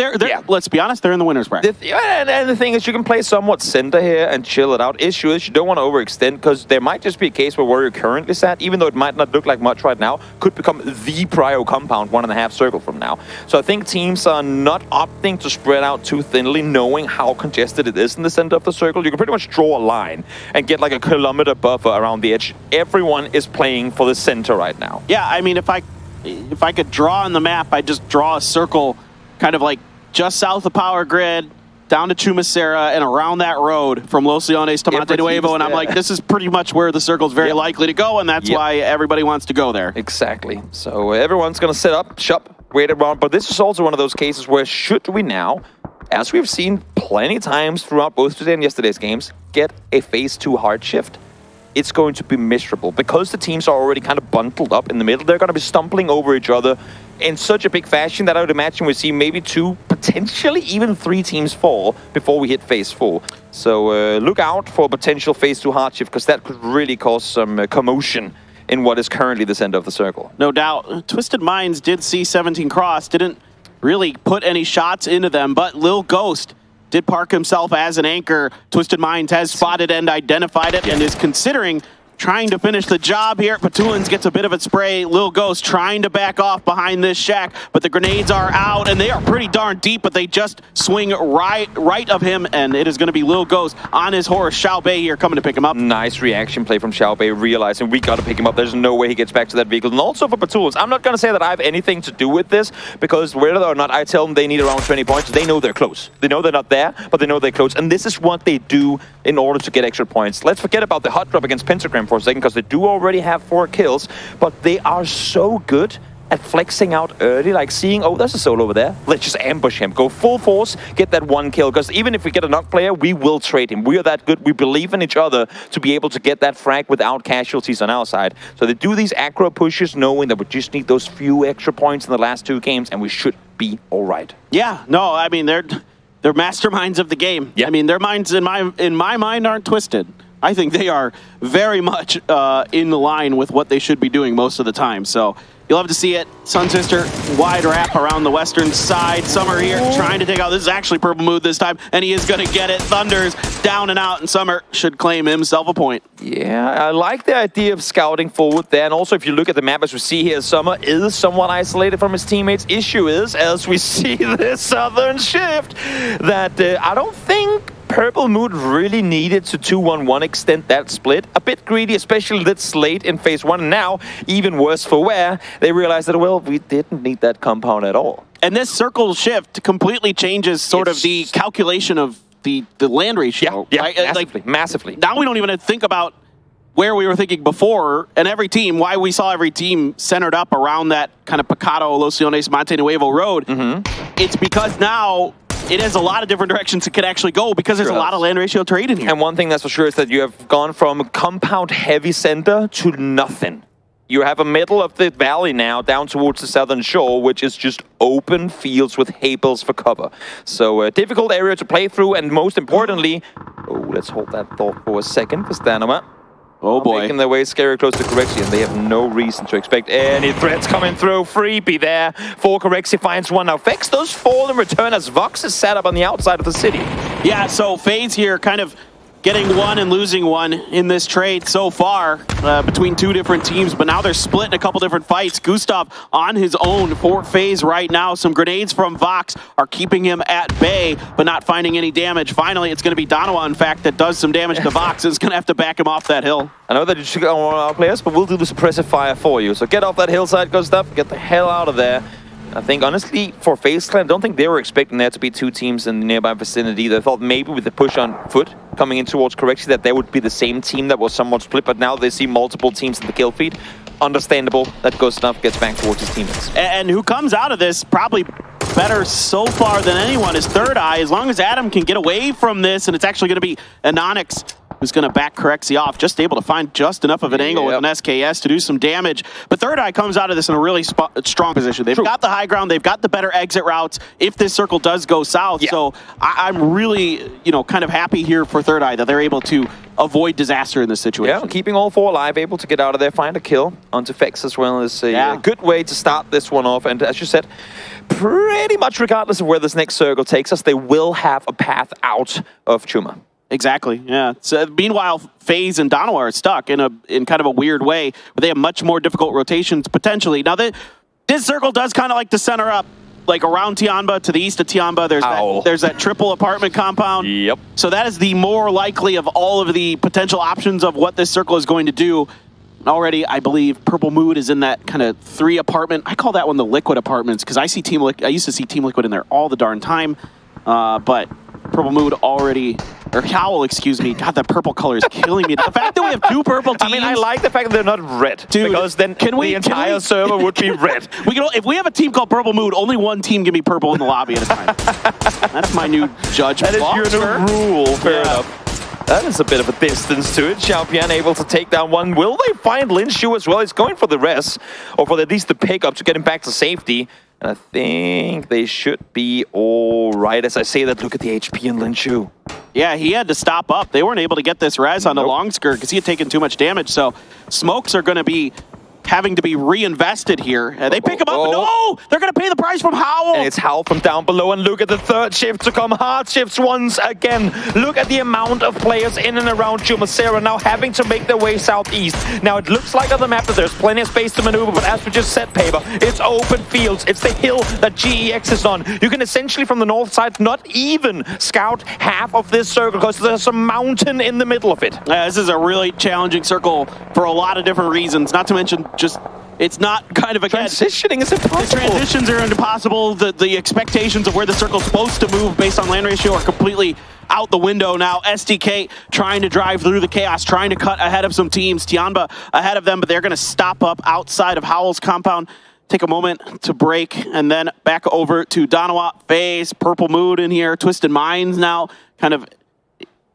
Let's be honest, they're in the winner's bracket. And the thing is, you can play somewhat center here and chill it out. Issue is you don't want to overextend, because there might just be a case where you're currently sat, even though it might not look like much right now, could become the prio compound 1.5 circle from now. So I think teams are not opting to spread out too thinly, knowing how congested it is in the center of the circle. You can pretty much draw a line and get like a kilometer buffer around the edge. Everyone is playing for the center right now. Yeah, I mean, if I could draw on the map, I'd just draw a circle kind of like just south of Power Grid, down to Chumacera, and around that road from Los Leones to Monte Nuevo, and I'm like, this is pretty much where the circle's very likely to go, and that's why everybody wants to go there. Exactly. So everyone's going to set up shop, wait around, but this is also one of those cases where should we now, as we've seen plenty times throughout both today and yesterday's games, get a phase 2 hard shift, it's going to be miserable. Because the teams are already kind of bundled up in the middle, they're going to be stumbling over each other in such a big fashion that I would imagine we see maybe 2, potentially even 3 teams fall before we hit phase 4. So look out for potential phase 2 hard shift, because that could really cause some commotion in what is currently the center of the circle. No doubt. Twisted Minds did see 17 cross, didn't really put any shots into them, but Lil Ghost did park himself as an anchor. Twisted Minds has spotted and identified it and is considering trying to finish the job here. Patulans gets a bit of a spray. Lil Ghost trying to back off behind this shack, but the grenades are out, and they are pretty darn deep, but they just swing right of him, and it is going to be Lil Ghost on his horse. 𝗟𝗡 here coming to pick him up. Nice reaction play from 𝗟𝗡, realizing we got to pick him up. There's no way he gets back to that vehicle. And also for Patulans, I'm not going to say that I have anything to do with this, because whether or not I tell them they need around 20 points, they know they're close. They know they're not there, but they know they're close, and this is what they do in order to get extra points. Let's forget about the hot drop against Pentagram for a second, because they do already have 4 kills, but they are so good at flexing out early, like seeing, oh, there's a solo over there, let's just ambush him, go full force, get that 1 kill, because even if we get a knock player, we will trade him. We are that good, we believe in each other to be able to get that frag without casualties on our side. So they do these aggro pushes, knowing that we just need those few extra points in the last 2 games, and we should be all right. Yeah, no, I mean, they're masterminds of the game. I mean, their minds, in my mind, aren't twisted. I think they are very much in line with what they should be doing most of the time. So you'll have to see it. Sun Sister, wide wrap around the western side. Summer here trying to take out. This is actually Purple Mood this time, and he is going to get it. Thunder's down and out, and Summer should claim himself a point. Yeah, I like the idea of scouting forward there. And also, if you look at the map, as we see here, Summer is somewhat isolated from his teammates. Issue is, as we see this southern shift, that I don't think Purple Mood really needed to 2-1-1 extend that split. A bit greedy, especially this late in phase 1. And now, even worse for wear, they realized that, well, we didn't need that compound at all. And this circle shift completely changes sort of the calculation of the land ratio. Yeah, right? massively, massively. Now we don't even think about where we were thinking before, and every team, why we saw every team centered up around that kind of Pecado, Los Leones, Monte Nuevo road. It's because now it has a lot of different directions it could actually go, because there's a lot of land ratio trade in here. And one thing that's for sure is that you have gone from compound heavy center to nothing. You have a middle of the valley now down towards the southern shore, which is just open fields with Habels for cover. So a difficult area to play through, and most importantly, let's hold that thought for a second for Stanoma. Oh boy. Making their way scary close to Corexi, and they have no reason to expect any threats coming through. Freebie there for Corexi, finds one. Now Vex does fall in return as Vox is set up on the outside of the city. Yeah, so FaZe here kind of getting one and losing one in this trade so far between 2 different teams, but now they're split in a couple different fights. Gustav on his own for FaZe right now. Some grenades from Vox are keeping him at bay, but not finding any damage. Finally, it's going to be Donowa, in fact, that does some damage to Vox. Is going to have to back him off that hill. I know that you should go on our players, but we'll do the suppressive fire for you. So get off that hillside, Gustav. Get the hell out of there. I think, honestly, for FaZe Clan, I don't think they were expecting there to be 2 teams in the nearby vicinity. They thought maybe with the push on foot coming in towards Corexi that there would be the same team that was somewhat split, but now they see multiple teams in the kill feed. Understandable that Gustav gets back towards his teammates. And who comes out of this probably better so far than anyone is 𝗟𝗏. As long as Adam can get away from this, and it's actually going to be Anonyx who's going to back Corexi off, just able to find just enough of an angle with an SKS to do some damage. But 𝗟𝗏 comes out of this in a really strong position. They've got the high ground, they've got the better exit routes if this circle does go south. So I'm really, kind of happy here for 𝗟𝗏 that they're able to avoid disaster in this situation. Yeah, keeping all 4 alive, able to get out of there, find a kill onto Vex as well is a good way to start this one off. And as you said, pretty much regardless of where this next circle takes us, they will have a path out of 𝗟𝗗. Exactly. Yeah. So meanwhile, FaZe and Danawa are stuck in kind of a weird way, where they have much more difficult rotations potentially. Now this circle does kind of like to center up, like around 𝗟𝗗, to the east of 𝗟𝗗. There's that triple apartment compound. Yep. So that is the more likely of all of the potential options of what this circle is going to do. Already, I believe Purple Mood is in that kind of 3 apartment. I call that one the Liquid apartments because I used to see Team Liquid in there all the darn time. But Purple Mood already, or 𝗟𝗗, excuse me. God, that purple color is killing me. The fact that we have 2 purple teams. I mean, I like the fact that they're not red. Dude, because then the entire server would be red. If we have a team called Purple Mood, only one team can be purple in the lobby at a time. That's my new judgment. That is your new rule. Fair enough. That is a bit of a distance to it. 𝗟𝗗 able to take down one. Will they find Linshu as well? He's going for the res, or for at least the pickup to get him back to safety. And I think they should be all right. As I say that, look at the HP in Linshu. Yeah, he had to stop up. They weren't able to get this res on the long skirt because he had taken too much damage. So smokes are going to be having to be reinvested here. They pick him up. No! They're going to pay the price from 𝗟𝗗. And it's 𝗟𝗗 from down below. And look at the 3rd shift to come. Hard shifts once again. Look at the amount of players in and around 𝗟𝗗 now having to make their way southeast. Now, it looks like on the map that there's plenty of space to maneuver, but as we just said, Paper, it's open fields. It's the hill that GEX is on. You can essentially, from the north side, not even scout half of this circle because there's a mountain in the middle of it. This is a really challenging circle for a lot of different reasons, not to mention just it's not kind of, again, transitioning is impossible. The transitions are impossible. The expectations of where the circle's supposed to move based on land ratio are completely out the window now. STK trying to drive through the chaos, trying to cut ahead of some teams. 𝗟𝗗 ahead of them, but they're going to stop up outside of 𝗟𝗗's compound. Take a moment to break, and then back over to Danawa, FaZe, Purple Mood in here, Twisted Minds now, kind of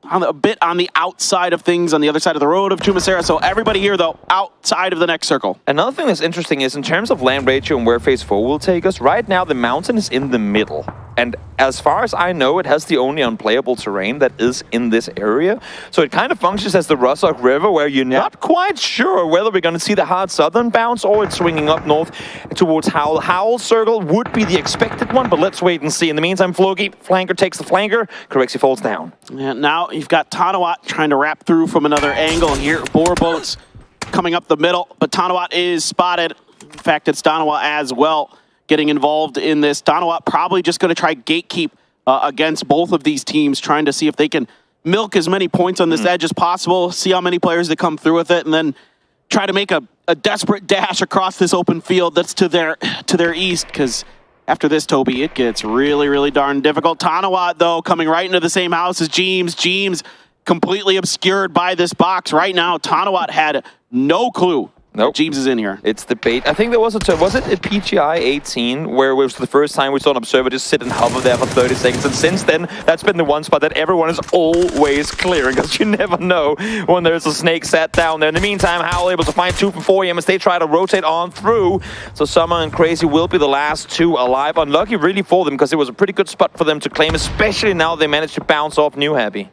a bit on the outside of things, on the other side of the road of 𝗟𝗗. So everybody here, though, outside of the next circle. Another thing that's interesting is in terms of land ratio and where phase 4 will take us, right now the mountain is in the middle. And as far as I know, it has the only unplayable terrain that is in this area. So it kind of functions as the Russock River, where you're not quite sure whether we're going to see the hard southern bounce or it's swinging up north towards 𝗟𝗗. 𝗟𝗗 circle would be the expected one, but let's wait and see. In the meantime, Floki, flanker takes the flanker, Corexi falls down. And now you've got Tanawat trying to wrap through from another angle here. 4 boats coming up the middle, but Tanawat is spotted. In fact, it's Danawa as well getting involved in this. Danawa probably just going to try gatekeep against both of these teams, trying to see if they can milk as many points on this edge as possible, see how many players that come through with it, and then try to make a desperate dash across this open field that's to their east, because after this, Toby, it gets really, really darn difficult. Tanawat, though, coming right into the same house as 𝗟𝗓. 𝗟𝗓's completely obscured by this box. Right now, Tanawat had no clue. Nope. 𝗟𝗓's is in here. It's the bait. I think there was it at PGI 18 where it was the first time we saw an observer just sit and hover there for 30 seconds. And since then, that's been the one spot that everyone is always clearing, because you never know when there's a snake sat down there. In the meantime, 𝗟𝗗 able to find 2 from 4am as they try to rotate on through. So Summer and Crazy will be the last 2 alive. Unlucky really for them, because it was a pretty good spot for them to claim, especially now they managed to bounce off New Happy.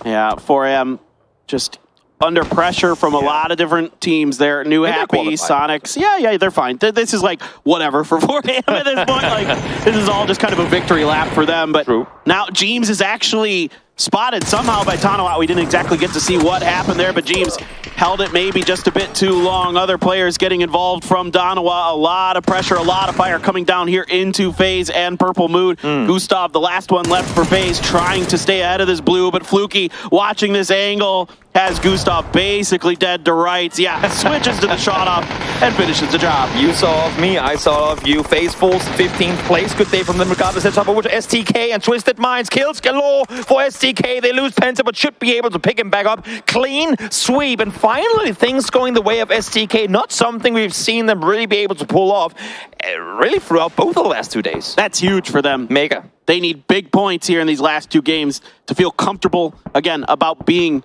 Yeah, 4am just under pressure from a lot of different teams there. New Happy, Sonics. Yeah, they're fine. This is like whatever for 4am at this point. Like, this is all just kind of a victory lap for them. But now 𝗟𝗓's is actually spotted somehow by Tanawat. We didn't exactly get to see what happened there, but 𝗟𝗓's held it maybe just a bit too long. Other players getting involved from Danawa. A lot of pressure, a lot of fire coming down here into FaZe and Purple Mood. Gustav, the last one left for FaZe, trying to stay ahead of this blue, but Fluky watching this angle has Gustav basically dead to rights. Yeah, switches to the shot off and finishes the job. You saw off me, I saw off you. FaZe falls to 15th place. Good day from them regardless. Let's hop over to STK and Twisted Minds. Kills galore for STK. They lose Penta, but should be able to pick him back up. Clean sweep, and finally things going the way of STK. Not something we've seen them really be able to pull off really throughout both of the last 2 days. That's huge for them. Mega. They need big points here in these last 2 games to feel comfortable, again, about being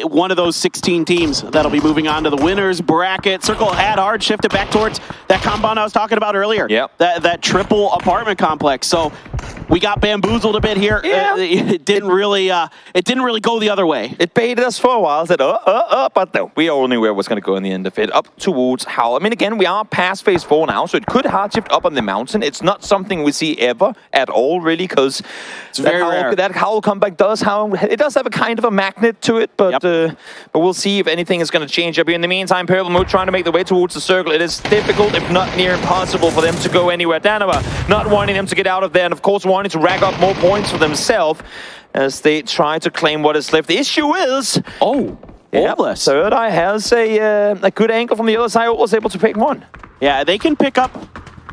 one of those 16 teams that'll be moving on to the winners bracket. Circle had hard shifted back towards that compound I was talking about earlier. Yep. That triple apartment complex. So we got bamboozled a bit here. Yeah. It didn't really go the other way. It baited us for a while. Said, but no, we all knew where it was going to go in the end of it. Up towards Howl. I mean, again, we are past phase 4 now, so it could hard shift up on the mountain. It's not something we see ever at all, really, because that Howl comeback does have a kind of a magnet to it, but we'll see if anything is going to change up here. In the meantime, Purple Mood trying to make their way towards the circle. It is difficult, if not near impossible, for them to go anywhere. Danova not wanting them to get out of there, and of course wanting to rack up more points for themselves as they try to claim what is left. The issue is... Third Eye has a good angle from the other side. Was able to pick one. Yeah, they can pick up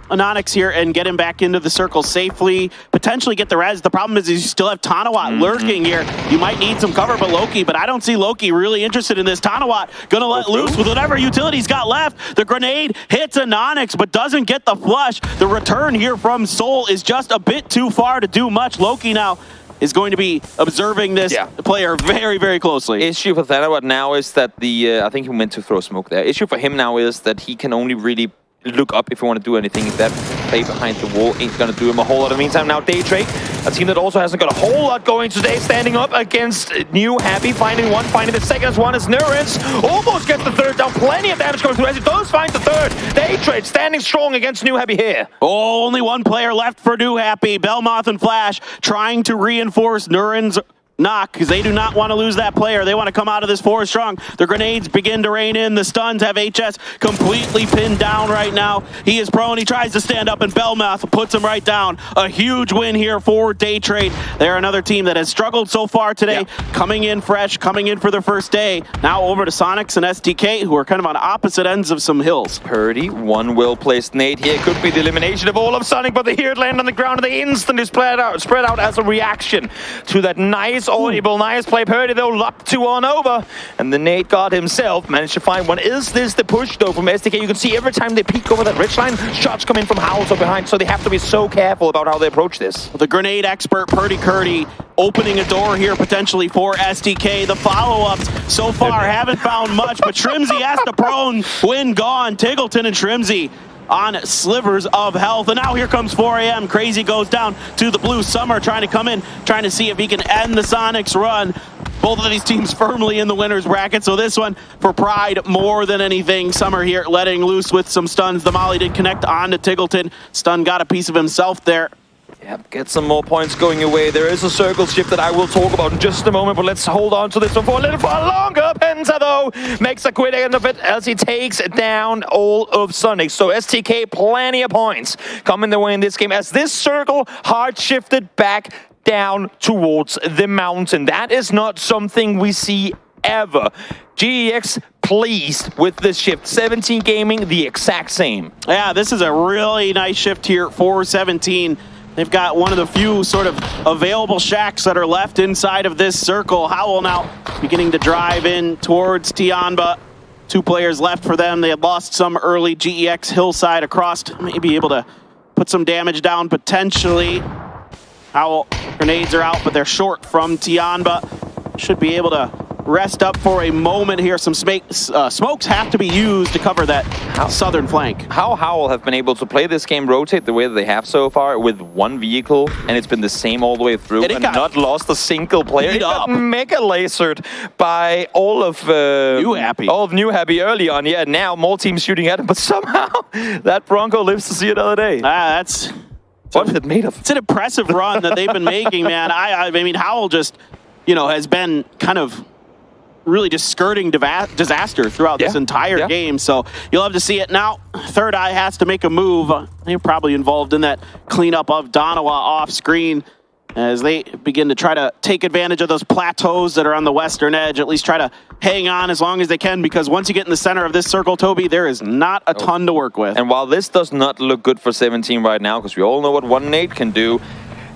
Anonix here and get him back into the circle safely, potentially get the res. The problem is you still have Tanawat lurking here. You might need some cover, but I don't see Loki really interested in this. Tanawat gonna let loose with whatever utility he's got left. The grenade hits Anonix, but doesn't get the flush. The return here from Soul is just a bit too far to do much. Loki now is going to be observing this player very, very closely. Issue for Tanawat now is that I think he meant to throw smoke there. Issue for him now is that he can only really look up if you want to do anything. If that play behind the wall ain't going to do him a whole lot. In the meantime, now Daytrade, a team that also hasn't got a whole lot going today, standing up against New Happy, finding the second one is Nurens. Almost gets the third down. Plenty of damage going through as he does find the third. Daytrade standing strong against New Happy here. Oh, only one player left for New Happy. Belmoth and Flash trying to reinforce Nurens' knock, because they do not want to lose that player. They want to come out of this 4 strong. The grenades begin to rain in. The stuns have HS completely pinned down right now. He is prone. He tries to stand up, and Belmoth puts him right down. A huge win here for Daytrade. They're another team that has struggled so far today, coming in fresh, coming in for their first day. Now over to Sonics and STK, who are kind of on opposite ends of some hills. Purdy, one well-placed nade here. Could be the elimination of all of Sonic, but they hear it land on the ground, and they instantly spread out as a reaction to that nice audible, nice play. Purdy, though, up 2-on over, and the nade god himself managed to find one. Is this the push, though, from STK? You can see every time they peek over that ridgeline, shots come in from Howls or behind, so they have to be so careful about how they approach this. The grenade expert, Purdy Curdy, opening a door here potentially for STK. The follow-ups so far haven't found much, but Shrimzy has to prone, win gone. Tiggleton and Shrimzy on slivers of health. And now here comes 4 AM. Crazy goes down to the blue. Summer trying to come in, trying to see if he can end the Sonics run. Both of these teams firmly in the winner's bracket, so this one for Pride more than anything. Summer here letting loose with some stuns. The molly did connect on to Tiggleton. Stun got a piece of himself there. Yep, get some more points going your way. There is a circle shift that I will talk about in just a moment, but let's hold on to this one for a little while longer. Penta, though, makes a quick end of it as he takes down all of Sonic. So STK, plenty of points coming their way in this game as this circle hard shifted back down towards the mountain. That is not something we see ever. GEX pleased with this shift. 17 Gaming, the exact same. Yeah, this is a really nice shift here for 17. They've got one of the few sort of available shacks that are left inside of this circle. Howl now beginning to drive in towards Tianba. 2 players left for them. They had lost some early. GEX Hillside across, maybe able to put some damage down potentially. Howl, grenades are out, but they're short from Tianba. Should be able to rest up for a moment here. Some smokes have to be used to cover that southern flank. How Howl have been able to play this game, rotate the way that they have so far with one vehicle, and it's been the same all the way through, and not lost a single player. It got mega lasered by all of New Happy early on. Yeah, now more teams shooting at him, but somehow that Bronco lives to see another day. That's what is it made of? It's an impressive run that they've been making, man. I mean, Howl just, has been kind of really just skirting disaster throughout this entire game. So you'll have to see it. Now, Third Eye has to make a move. They're probably involved in that cleanup of Donawa off screen as they begin to try to take advantage of those plateaus that are on the western edge, at least try to hang on as long as they can, because once you get in the center of this circle, Toby, there is not a ton to work with. And while this does not look good for 17 right now, because we all know what one nade can do,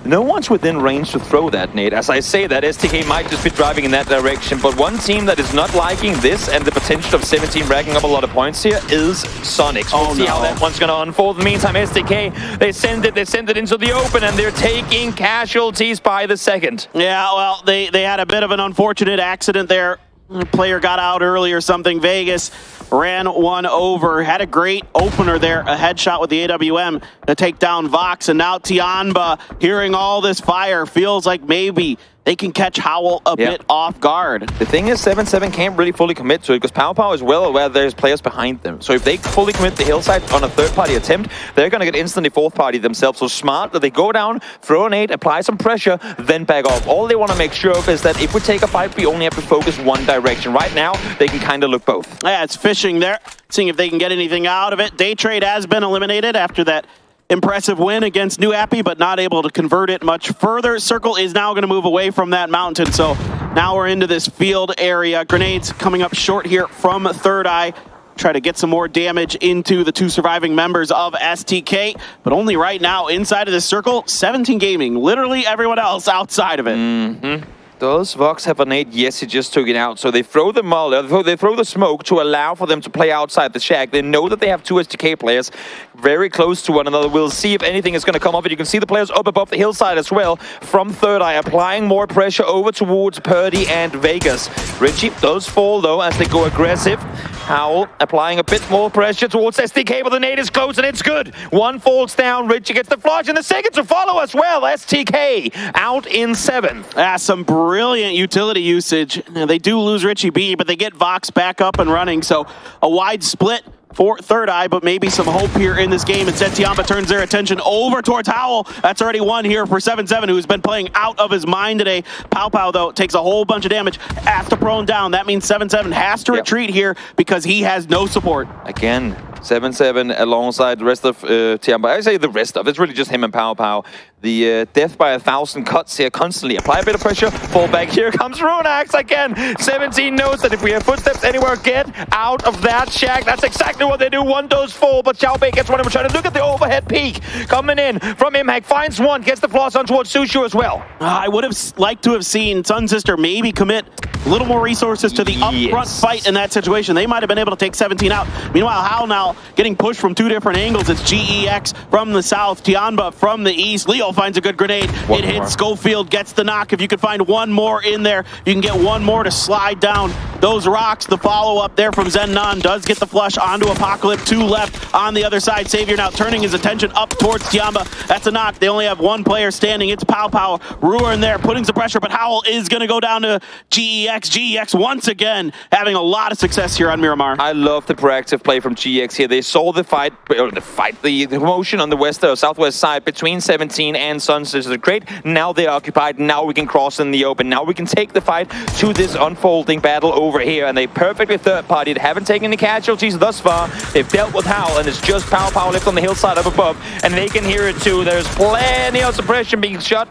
no one's within range to throw that nade. As I say that, STK might just be driving in that direction, but one team that is not liking this and the potential of 17 racking up a lot of points here is Sonics. We'll see how that one's going to unfold. In the meantime, STK, they send it into the open, and they're taking casualties by the second. Yeah, well, they had a bit of an unfortunate accident there. A player got out early or something. Vegas ran one over. Had a great opener there. A headshot with the AWM to take down Vox. And now 𝗟𝗗𝗗, hearing all this fire, feels like maybe they can catch 𝗟𝗗 a bit off guard. The thing is, 7-7 can't really fully commit to it because 𝗟𝗟𝗗 is well aware there's players behind them. So if they fully commit the hillside on a third-party attempt, they're going to get instantly fourth-party themselves. So smart that they go down, throw a nade, apply some pressure, then back off. All they want to make sure of is that if we take a fight, we only have to focus one direction. Right now, they can kind of look both. Yeah, it's fishing there, seeing if they can get anything out of it. Day Trade has been eliminated after that impressive win against New Happy, but not able to convert it much further. Circle is now going to move away from that mountain, so now we're into this field area. Grenades coming up short here from Third Eye. Try to get some more damage into the two surviving members of STK, but only right now inside of this circle, 17 Gaming. Literally everyone else outside of it. Does Vox have a nade? Yes, he just took it out. So they throw the molly, they throw the smoke to allow for them to play outside the shack. They know that they have two STK players very close to one another. We'll see if anything is going to come of it. You can see the players up above the hillside as well from Third Eye, applying more pressure over towards Purdy and Vegas. Richie does fall, though, as they go aggressive. 𝗟𝗗𝗗 applying a bit more pressure towards STK, but the nade is close and it's good. One falls down, Richie gets the flush, and the second to follow as well. STK out in 7th. Some brilliant utility usage. Now, they do lose Richie B, but they get Vox back up and running, so a wide split for Third Eye, but maybe some hope here in this game. Instead, 𝗟𝗗𝗗 turns their attention over towards 𝗟𝗗𝗗. That's already one here for 7-7, who's been playing out of his mind today. 𝗟𝗟𝗗, though, takes a whole bunch of damage, has to prone down. That means 7-7 has to retreat here because he has no support. Again, 7-7 alongside the rest of 𝗟𝗗𝗗. I say the rest of it's really just him and 𝗟𝗟𝗗. The death by 1,000 cuts here constantly. Apply a bit of pressure, fall back. Here comes Runax again. 17 knows that if we have footsteps anywhere, get out of that shack. That's exactly what they do. One does fall, but ཞałbei gets one of them. Trying to look at the overhead peak. Coming in from Impact, finds one, gets the floss on towards Sushu as well. I would have liked to have seen Sunsister maybe commit a little more resources to the upfront fight in that situation. They might have been able to take 17 out. Meanwhile, 𝗟𝗗𝗗 now getting pushed from two different angles. It's 𝗟𝗓𝗋 from the south, 𝗟𝗗𝗗 from the east. Leo finds a good grenade. It hits Schofield, gets the knock. If you could find one more in there, you can get one more to slide down those rocks. The follow-up there from 𝗟𝗏 does get the flush onto Apocalypse. Two left on the other side. Savior now turning his attention up towards 𝗟𝗏. That's a knock. They only have one player standing. It's 𝗟𝗟𝗗. Ruin there, putting some pressure, but 𝗟𝗗𝗗 is going to go down to 𝗟𝗓𝗋. 𝗟𝗓𝗋 once again having a lot of success here on Miramar. I love the proactive play from 𝗟𝗓𝗋 here. They saw the fight, the motion on the west or southwest side between 17 and Sunsister. Great. Now they're occupied. Now we can cross in the open. Now we can take the fight to this unfolding battle over here. And they perfectly third-partied. Haven't taken any casualties thus far. They've dealt with 𝗟𝗗𝗗, and it's just 𝗟𝗟𝗗 left on the hillside up above. And they can hear it too. There's plenty of suppression being shot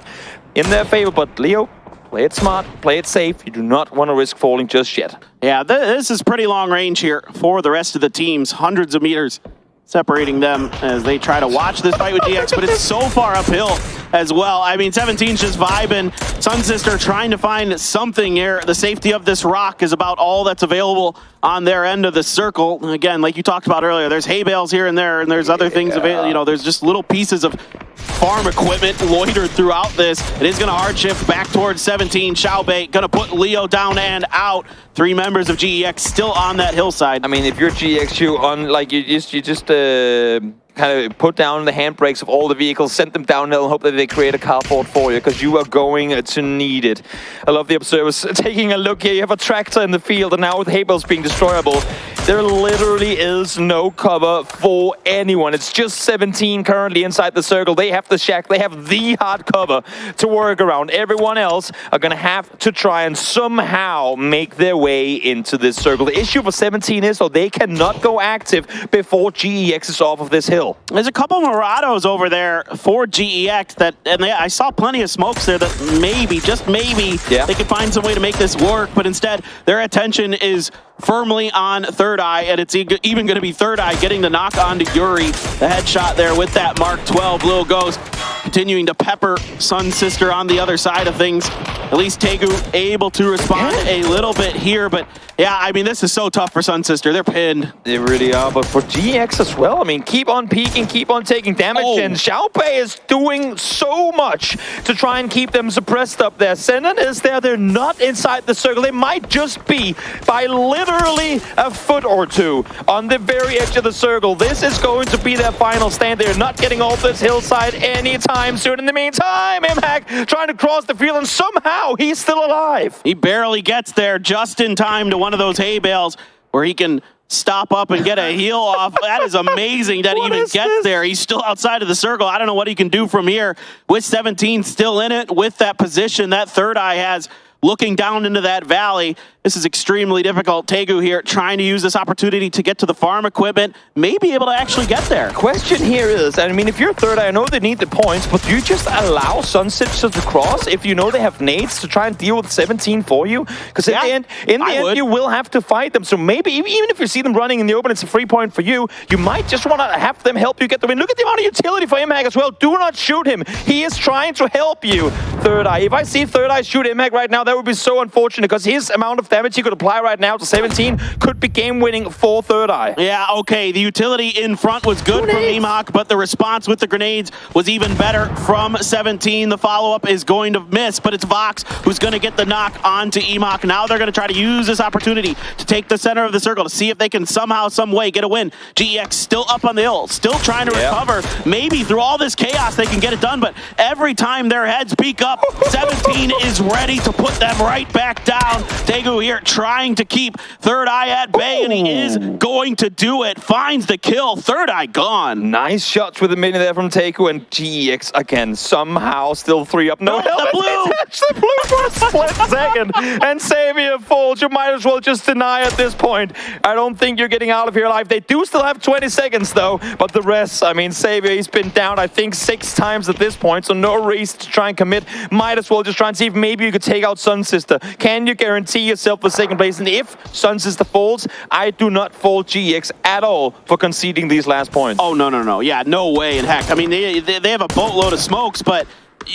in their favor. But Leo, play it smart, play it safe. You do not want to risk falling just yet. Yeah, this is pretty long range here for the rest of the teams. Hundreds of meters separating them as they try to watch this fight with GX, but it's so far uphill as well. I mean, 17's just vibing. Sunsister trying to find something here. The safety of this rock is about all that's available on their end of the circle. And again, like you talked about earlier, there's hay bales here and there, and there's other things available. You know, there's just little pieces of farm equipment loitered throughout this. It is going to hard shift back towards 17. ཞałbei going to put Leo down and out. Three members of 𝗟𝗓𝗋 still on that hillside. I mean, if you're 𝗟𝗋𝗋, you on like you just kind of put down the handbrakes of all the vehicles, send them downhill, and hope that they create a carport for you, because you are going to need it. I love the observers taking a look here. You have a tractor in the field, and now with hay bales being destroyable, there literally is no cover for anyone. It's just 17 currently inside the circle. They have the shack. They have the hard cover to work around. Everyone else are going to have to try and somehow make their way into this circle. The issue for 17 is, though, they cannot go active before 𝗟𝗓𝗋 is off of this hill. There's a couple of Morados over there for 𝗟𝗓𝗋 that, and I saw plenty of smokes there that maybe, just maybe, they could find some way to make this work, but instead their attention is firmly on Third Eye, and it's even going to be Third Eye getting the knock on to Yuri. The headshot there with that Mark 12. Lil goes continuing to pepper Sun Sister on the other side of things. At least 𝗟𝗗 able to respond a little bit here, but yeah, I mean, this is so tough for Sun Sister. They're pinned. They really are, but for GX as well, I mean, keep on peeking, keep on taking damage, and 𝗟𝗡 is doing so much to try and keep them suppressed up there. Zenon is there, they're not inside the circle. They might just be by literally a foot or two on the very edge of the circle. This is going to be their final stand. They're not getting off this hillside anytime soon. In the meantime, 𝗟𝗗 trying to cross the field, and somehow he's still alive. He barely gets there just in time to one of those hay bales where he can stop up and get a heal off. That is amazing that he even gets there. He's still outside of the circle. I don't know what he can do from here. With 17 still in it, with that position that 𝗟𝗏 has looking down into that valley. This is extremely difficult. 𝗟𝗏 here trying to use this opportunity to get to the farm equipment, may be able to actually get there. Question here is, I mean, if you're 𝗟𝗏, I know they need the points, but do you just allow Sun Sister to cross if you know they have nades to try and deal with 17 for you? Because in the end, you will have to fight them. So maybe even if you see them running in the open, it's a free point for you. You might just want to have them help you get the win. Look at the amount of utility for 𝗟𝗗 as well. Do not shoot him. He is trying to help you, 𝗟𝗏. If I see 𝗟𝗏 shoot 𝗟𝗗 right now, that would be so unfortunate because his amount of damage he could apply right now to 17 could be game-winning for 𝗟𝗏. Yeah, okay, the utility in front was good from 𝗟𝗏, but the response with the grenades was even better from 17. The follow-up is going to miss, but it's Vox who's going to get the knock onto 𝗟𝗏. Now they're going to try to use this opportunity to take the center of the circle to see if they can somehow, some way get a win. GEX still up on the hill, still trying to recover. Maybe through all this chaos they can get it done, but every time their heads peek up, 17 is ready to put them right back down. 𝗟𝗏 here trying to keep 𝗟𝗏 at bay, and he is going to do it. Finds the kill. 𝗟𝗏 gone. Nice shots with a mini there from 𝗟𝗏, and GEX again somehow still 3 up. No helmet. The blue. The blue for a split second, and Xavier falls. You might as well just deny at this point. I don't think you're getting out of here alive. They do still have 20 seconds though, but the rest, I mean, Xavier, he's been down I think 6 times at this point, so no reason to try and commit. Might as well just try and see if maybe you could take out Sun Sister. Can you guarantee yourself the second place? And if Sun Sister falls, I do not fault GX at all for conceding these last points. Oh, no. Yeah, no way in heck. I mean, they have a boatload of smokes, but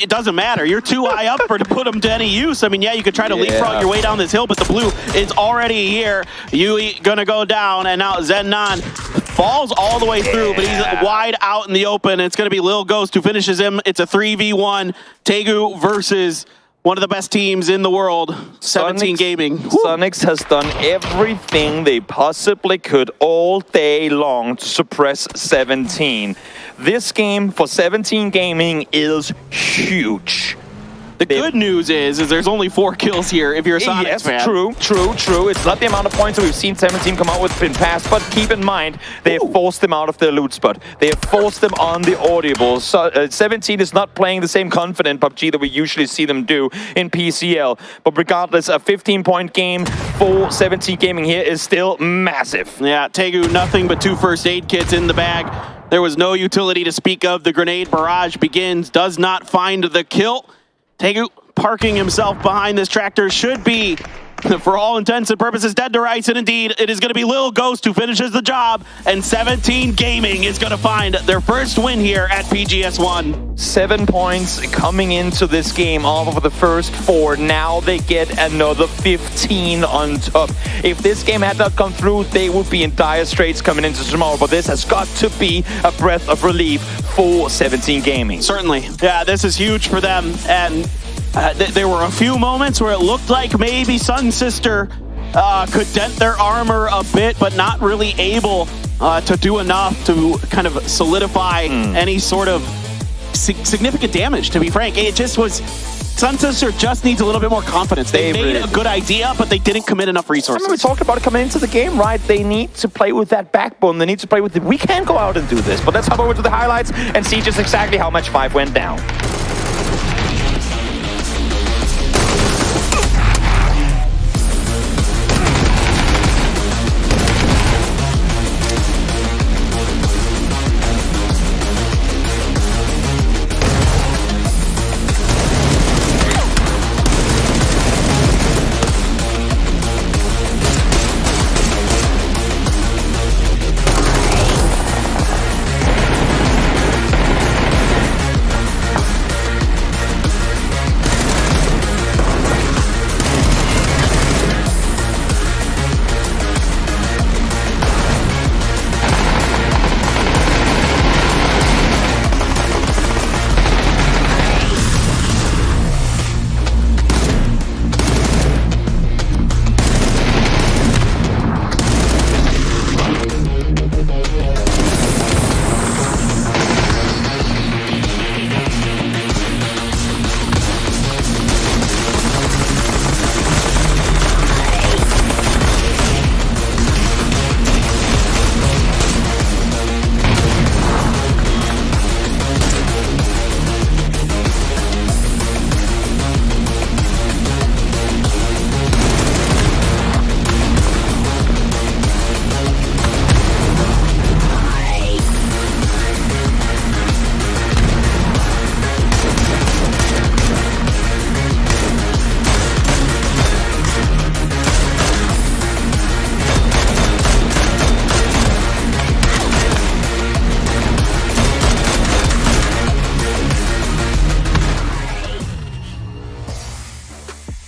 it doesn't matter. You're too high up to put them to any use. I mean, yeah, you could try to leapfrog your way down this hill, but the blue is already here. Yui gonna go down, and now Zenon falls all the way through, but he's wide out in the open. It's gonna be Lil Ghost who finishes him. It's a 3v1. 𝗟𝗏 versus one of the best teams in the world, 17 Gaming. Sonics has done everything they possibly could all day long to suppress 17. This game for 17 Gaming is huge. The good news is there's only 4 kills here if you're a Sonics fan. True. It's not the amount of points that we've seen 17 come out with in past, but keep in mind, they have forced them out of their loot spot. They have forced them on the audibles. So, 17 is not playing the same confident PUBG that we usually see them do in PCL. But regardless, a 15-point game for 17 Gaming here is still massive. Yeah, 𝗟𝗏, nothing but 2 first aid kits in the bag. There was no utility to speak of. The grenade barrage begins, does not find the kill. 𝗟𝗏 parking himself behind this tractor should be, for all intents and purposes, dead to rights, and indeed, it is going to be Lil Ghost who finishes the job, and 17 Gaming is going to find their first win here at PGS1. 7 points coming into this game off of the first 4. Now they get another 15 on top. If this game had not come through, they would be in dire straits coming into tomorrow, but this has got to be a breath of relief for 17 Gaming. Certainly. Yeah, this is huge for them, and there were a few moments where it looked like maybe Sun Sister could dent their armor a bit, but not really able to do enough to kind of solidify any sort of significant damage, to be frank. It just was, Sun Sister just needs a little bit more confidence. They made a good idea, but they didn't commit enough resources. I mean, we talked about it coming into the game, right? They need to play with that backbone. They need to play with it. We can go out and do this, but let's hop over to the highlights and see just exactly how much 5 went down.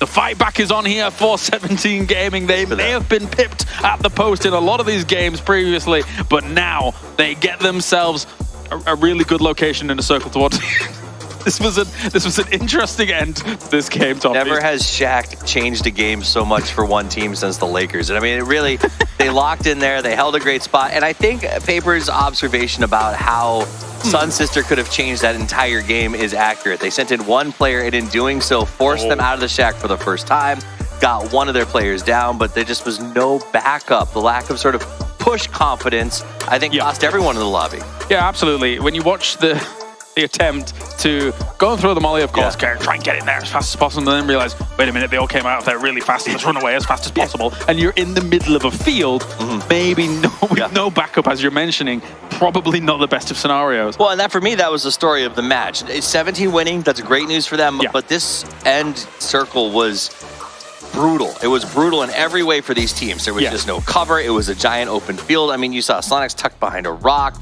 fight back is on here for 17 Gaming. They may have been pipped at the post in a lot of these games previously, but now they get themselves a really good location in a circle towards This was an interesting end to this game, Tom. Never has Shaq changed a game so much for one team since the Lakers. And I mean, it really, they locked in there, they held a great spot. And I think Paper's observation about how Sun Sister could have changed that entire game is accurate. They sent in one player, and in doing so, forced them out of the Shack for the first time, got one of their players down, but there just was no backup. The lack of sort of push confidence, I think, lost everyone in the lobby. Yeah, absolutely. When you watch the attempt to go and throw the molly, of course, try and get in there as fast as possible, and then realize, wait a minute, they all came out of there really fast, let's run away as fast as possible, and you're in the middle of a field, maybe no backup, as you're mentioning, probably not the best of scenarios. Well, and that for me, that was the story of the match. 17 winning, that's great news for them, but this end circle was brutal. It was brutal in every way for these teams. There was just no cover. It was a giant open field. I mean, you saw Sonics tucked behind a rock,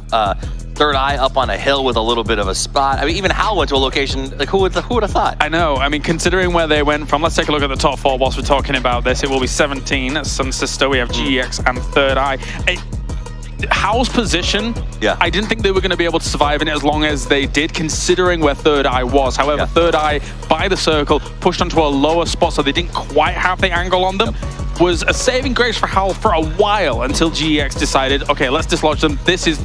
Third Eye up on a hill with a little bit of a spot. I mean, even Hal went to a location, like who would have thought? I know. I mean, considering where they went from, let's take a look at the top four whilst we're talking about this. It will be 17, Sun Sister, we have GEX and Third Eye. Hal's position, I didn't think they were going to be able to survive in it as long as they did, considering where Third Eye was. However, Third Eye, by the circle, pushed onto a lower spot, so they didn't quite have the angle on them. Was a saving grace for Hal for a while until GEX decided, okay, let's dislodge them. This is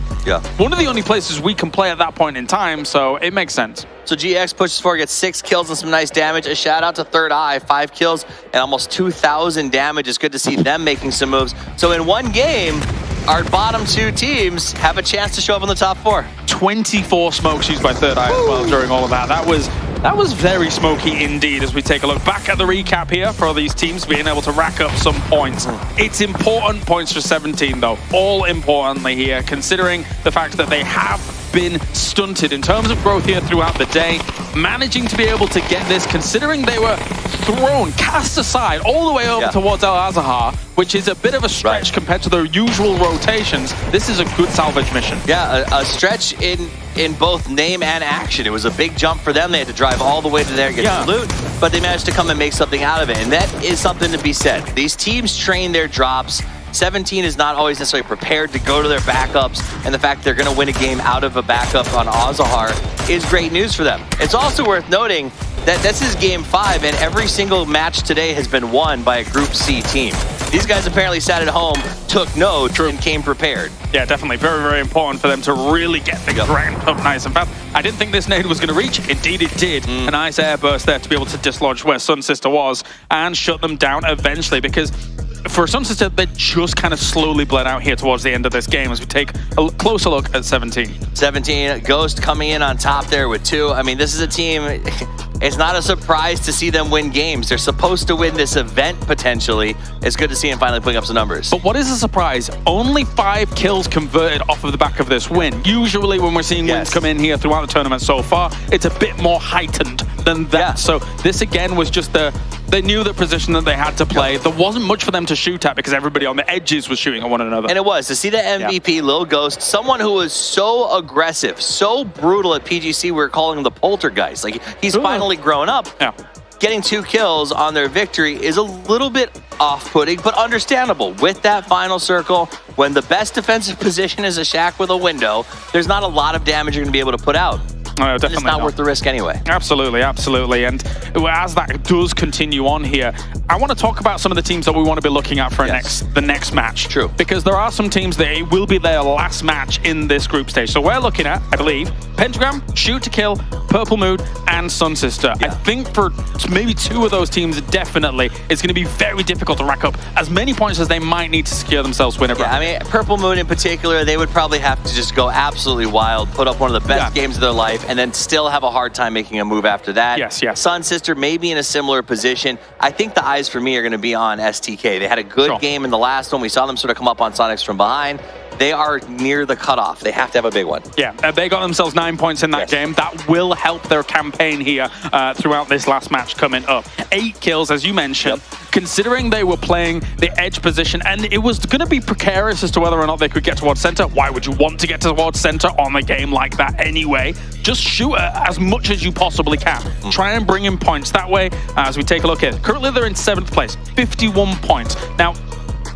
one of the only places we can play at that point in time, so it makes sense. So GEX pushes forward, gets 6 kills and some nice damage. A shout out to Third Eye, 5 kills and almost 2,000 damage. It's good to see them making some moves. So in one game, our bottom 2 teams have a chance to show up in the top 4. 24 smokes used by Third Eye as well during all of that. That was very smoky indeed as we take a look back at the recap here for these teams being able to rack up some points. It's important points for 17 though, all importantly here, considering the fact that they have been stunted in terms of growth here throughout the day. Managing to be able to get this, considering they were cast aside all the way over towards 𝗟𝗓𝗗, which is a bit of a stretch compared to their usual rotations. This is a good salvage mission. Yeah, a stretch in both name and action. It was a big jump for them. They had to drive all the way to there and get the loot, but they managed to come and make something out of it, and that is something to be said. These teams train their drops. 17 is not always necessarily prepared to go to their backups, and the fact they're going to win a game out of a backup on 𝗟𝗓𝗗 is great news for them. It's also worth noting that this is game 5, and every single match today has been won by a Group C team. These guys apparently sat at home, took notes, and came prepared. Yeah, definitely. Very, very important for them to really get things ramped up nice and fast. I didn't think this nade was going to reach. Indeed, it did. A nice air burst there to be able to dislodge where Sun Sister was and shut them down eventually, because for Sun Sister, they just kind of slowly bled out here towards the end of this game as we take a closer look at 17. 17, Ghost coming in on top there with 2. I mean, this is a team, it's not a surprise to see them win games. They're supposed to win this event, potentially. It's good to see them finally putting up some numbers. But what is a surprise? Only 5 kills converted off of the back of this win. Usually when we're seeing wins come in here throughout the tournament so far, it's a bit more heightened than that. So this again was just they knew the position that they had to play. There wasn't much for them to shoot at because everybody on the edges was shooting at one another. And it was. To see the MVP, Lil Ghost, someone who was so aggressive, so brutal at PGC, we're calling him the poltergeist. Like, he's finally grown up. Getting 2 kills on their victory is a little bit off-putting, but understandable. With that final circle, when the best defensive position is a shack with a window, there's not a lot of damage you're going to be able to put out. No, definitely it's not worth the risk anyway. Absolutely, absolutely. And as that does continue on here, I want to talk about some of the teams that we want to be looking at for the next match. True. Because there are some teams that it will be their last match in this group stage. So we're looking at, I believe, Pentagram, Shoot to Kill, Purple Mood, and Sun Sister. I think for maybe 2 of those teams, definitely, it's going to be very difficult to rack up as many points as they might need to secure themselves winner. I mean, Purple Moon in particular, they would probably have to just go absolutely wild, put up one of the best games of their life, and then still have a hard time making a move after that. Yes. Sun Sister may be in a similar position. I think the eyes for me are going to be on STK. They had a good game in the last one. We saw them sort of come up on Sonics from behind. they are near the cutoff. They have to have a big one. Yeah, they got themselves 9 points in that game. That will help their campaign here throughout this last match coming up. 8 kills, as you mentioned. Considering they were playing the edge position, and it was going to be precarious as to whether or not they could get towards center. Why would you want to get towards center on a game like that anyway? Just shoot as much as you possibly can. Try and bring in points. That way, as we take a look at it, currently they're in 7th place, 51 points. Now,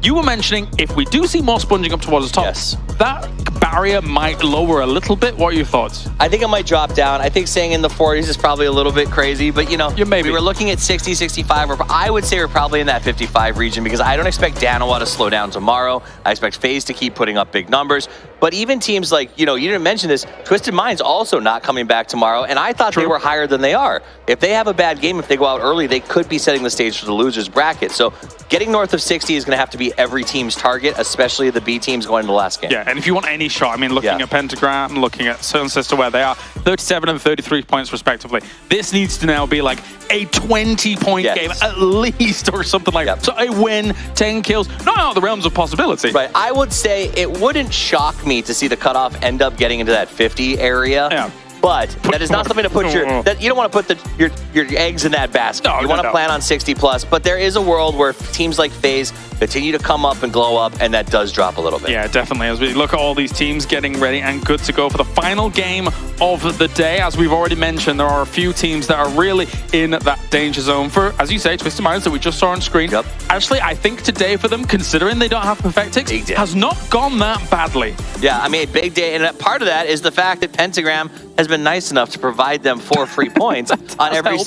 you were mentioning if we do see more sponging up towards the top, that barrier might lower a little bit. What are your thoughts? I think it might drop down. I think staying in the 40s is probably a little bit crazy, but you know, we were looking at 60, 65, or I would say we're probably in that 55 region because I don't expect Danawa to slow down tomorrow. I expect FaZe to keep putting up big numbers, but even teams like, you know, you didn't mention this, Twisted Mind's also not coming back tomorrow, and I thought they were higher than they are. If they have a bad game, if they go out early, they could be setting the stage for the losers bracket. So getting north of 60 is going to have to be every team's target, especially the B teams going into the last game. Yeah, and if you want any shot, I mean, looking at Pentagram, looking at Sun Sister, where they are 37 and 33 points respectively. This needs to now be like a 20-point game at least, or something like that. So a win, 10 kills, not out of the realms of possibility. Right, I would say it wouldn't shock me to see the cutoff end up getting into that 50 area. Yeah. But that is not something to put you don't want to put your eggs in that basket. You want to plan on 60 plus, but there is a world where teams like FaZe continue to come up and glow up, and that does drop a little bit. Yeah, definitely. As we look at all these teams getting ready and good to go for the final game of the day, as we've already mentioned, there are a few teams that are really in that danger zone for, as you say, Twisted Minds that we just saw on screen. Actually, I think today for them, considering they don't have Perfectix, has not gone that badly. Yeah, I mean, big day, and part of that is the fact that Pentagram has been nice enough to provide them 4 free points on every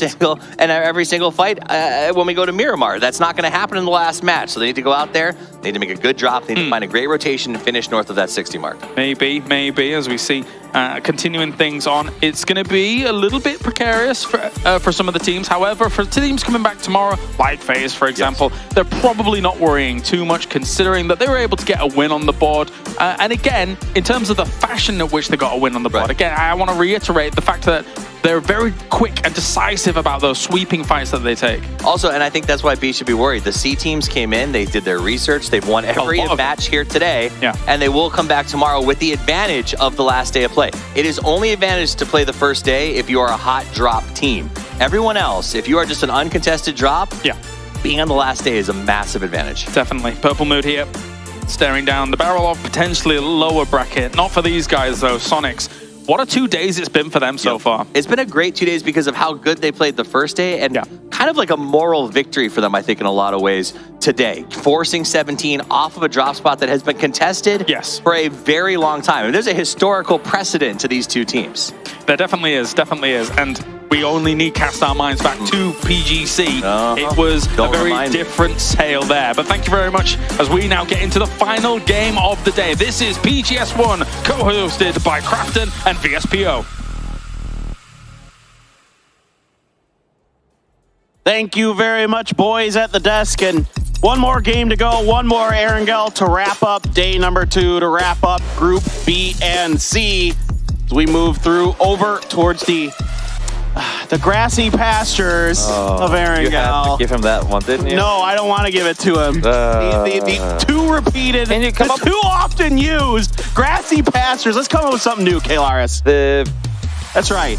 single fight when we go to Miramar. That's not going to happen in the last match, so they need to go out there, they need to make a good drop, they need to find a great rotation and finish north of that 60 mark. Maybe, as we see continuing things on. It's going to be a little bit precarious for some of the teams. However, for teams coming back tomorrow, like FaZe, for example, they're probably not worrying too much considering that they were able to get a win on the board. And again, in terms of the fashion at which they got a win on the board, again, I want to reiterate the fact that they're very quick and decisive about those sweeping fights that they take. Also, and I think that's why B should be worried. The C teams came in, they did their research, they've won every match here today, and they will come back tomorrow with the advantage of the last day of play. It is only advantage to play the first day if you are a hot drop team. Everyone else, if you are just an uncontested drop, being on the last day is a massive advantage. Definitely. Purple Mood here, staring down the barrel of potentially a lower bracket. Not for these guys though, Sonics. What a 2 days it's been for them so far. It's been a great 2 days because of how good they played the first day and kind of like a moral victory for them, I think, in a lot of ways today. Forcing 17 off of a drop spot that has been contested for a very long time. And there's a historical precedent to these two teams. There definitely is, and we only need cast our minds back to PGC. It was a very different tale there. But thank you very much as we now get into the final game of the day. This is PGS1, co-hosted by Crafton and VSPO. Thank you very much, boys at the desk. And one more game to go, one more Erangel to wrap up day number 2, to wrap up Group B and C. As we move through over towards the grassy pastures of Erangel. You had to give him that one, didn't you? No, I don't want to give it to him. The too repeated, too often used grassy pastures. Let's come up with something new, Kalaris. That's right.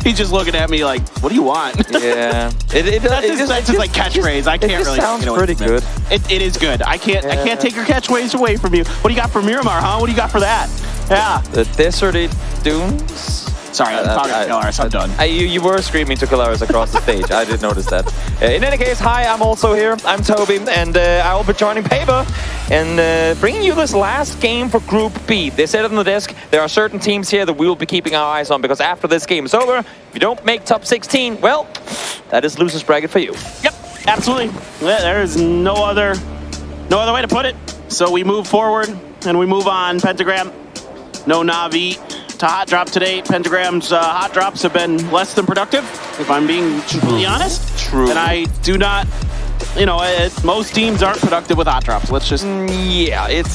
He's just looking at me like, what do you want? Yeah. That's just like catchphrase. I can't really. Sounds pretty good. It is good. I can't take your catchphrase away from you. What do you got for Miramar, huh? What do you got for that? Yeah. The deserty dunes. Sorry, I'm talking to Kalaris. I'm done. You were screaming to Kalaris across the stage. I did notice that. In any case, hi, I'm also here. I'm Toby, and I will be joining Paper and bringing you this last game for Group B. They said it on the desk. There are certain teams here that we will be keeping our eyes on because after this game is over, if you don't make top 16, well, that is losers bracket for you. Yep, absolutely. There is no other way to put it. So we move forward and we move on. Pentagram, no Na'Vi to hot drop today. Pentagram's hot drops have been less than productive, if I'm being completely honest. True. And I do not, most teams aren't productive with hot drops. Let's just be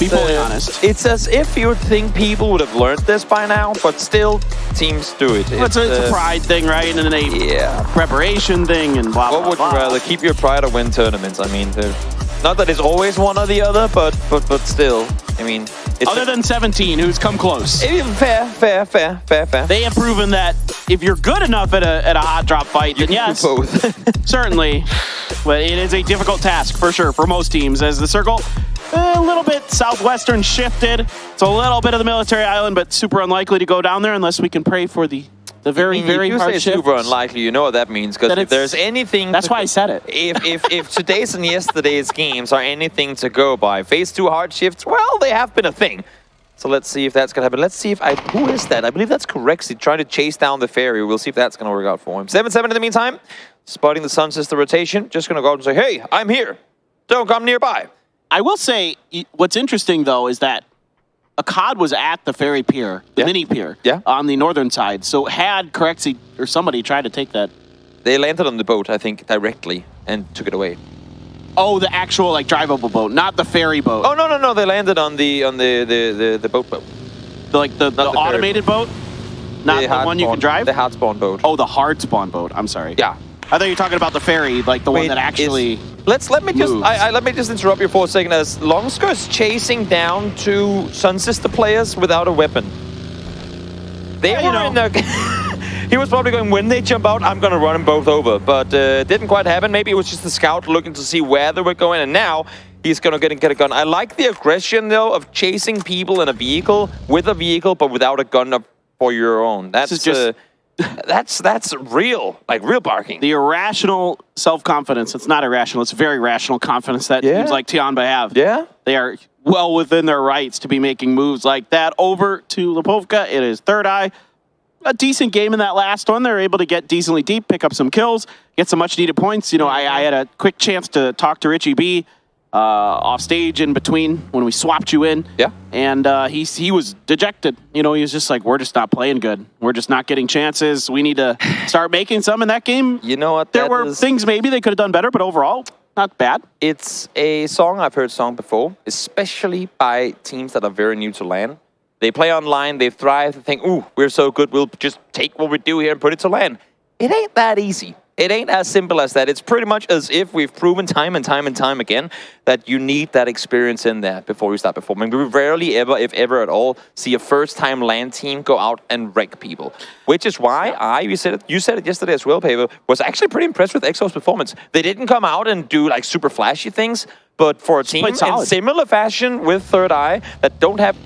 fully honest. It's as if you would think people would have learned this by now, but still, teams do it. It's a pride thing, right? And a preparation thing and blah, blah, blah. What would you rather, keep your pride or win tournaments? I mean, Not that it's always one or the other, but still, I mean... Other than 17, who's come close. Fair. They have proven that if you're good enough at a hot drop fight, then yes, both. certainly. But it is a difficult task, for sure, for most teams, as the circle a little bit southwestern shifted. It's a little bit of the military island, but super unlikely to go down there unless we can pray for the very, very hard shift. If you say super unlikely, you know what that means. Because if there's anything... That's why I said it. If today's and yesterday's games are anything to go by, phase 2 hard shifts, well, they have been a thing. So let's see if that's going to happen. Let's see if who is that? I believe that's Correxy trying to chase down the ferry. We'll see if that's going to work out for him. 7-7 in the meantime. Spotting the Sun Sister rotation. Just going to go out and say, hey, I'm here. Don't come nearby. I will say, what's interesting, though, is that 𝗟𝗏 was at the ferry pier, the mini pier, on the northern side. So had Corexy or somebody tried to take that... They landed on the boat, I think, directly and took it away. Oh, the actual, like, drivable boat, not the ferry boat. Oh, no. They landed on the boat. The automated boat? Not the one you can drive? The hard spawn boat. Oh, the hard spawn boat. I'm sorry. Yeah. I thought you were talking about the ferry, like the one that actually let me just interrupt you for a second. As Longskirt's chasing down 2 Sun Sister players without a weapon. They were in the... He was probably going, when they jump out, I'm going to run them both over. But didn't quite happen. Maybe it was just the scout looking to see where they were going. And now he's going to get a gun. I like the aggression, though, of chasing people in a vehicle, with a vehicle, but without a gun for your own. That's just... That's real, like real barking. The irrational self-confidence. It's not irrational. It's very rational confidence that teams like 𝗟𝗏 have. Yeah. They are well within their rights to be making moves like that. Over to 𝗟𝗏. It is 𝗟𝗏. A decent game in that last one. They're able to get decently deep, pick up some kills, get some much-needed points. You know, I had a quick chance to talk to Richie B off stage in between when we swapped you in. Yeah. And he was dejected. You know, he was just like, we're just not playing good. We're just not getting chances. We need to start making some in that game. You know what? There were things maybe they could have done better, but overall, not bad. It's a song I've heard before, especially by teams that are very new to LAN. They play online, they thrive, they think, ooh, we're so good, we'll just take what we do here and put it to LAN. It ain't that easy. It ain't as simple as that. It's pretty much as if we've proven time and time again that you need that experience in there before you start performing. We rarely ever, if ever at all, see a first-time LAN team go out and wreck people. Which is why you said it yesterday as well, Pavel, was actually pretty impressed with EXO's performance. They didn't come out and do like super flashy things, but for a team in similar fashion with 𝗟𝗏 that don't have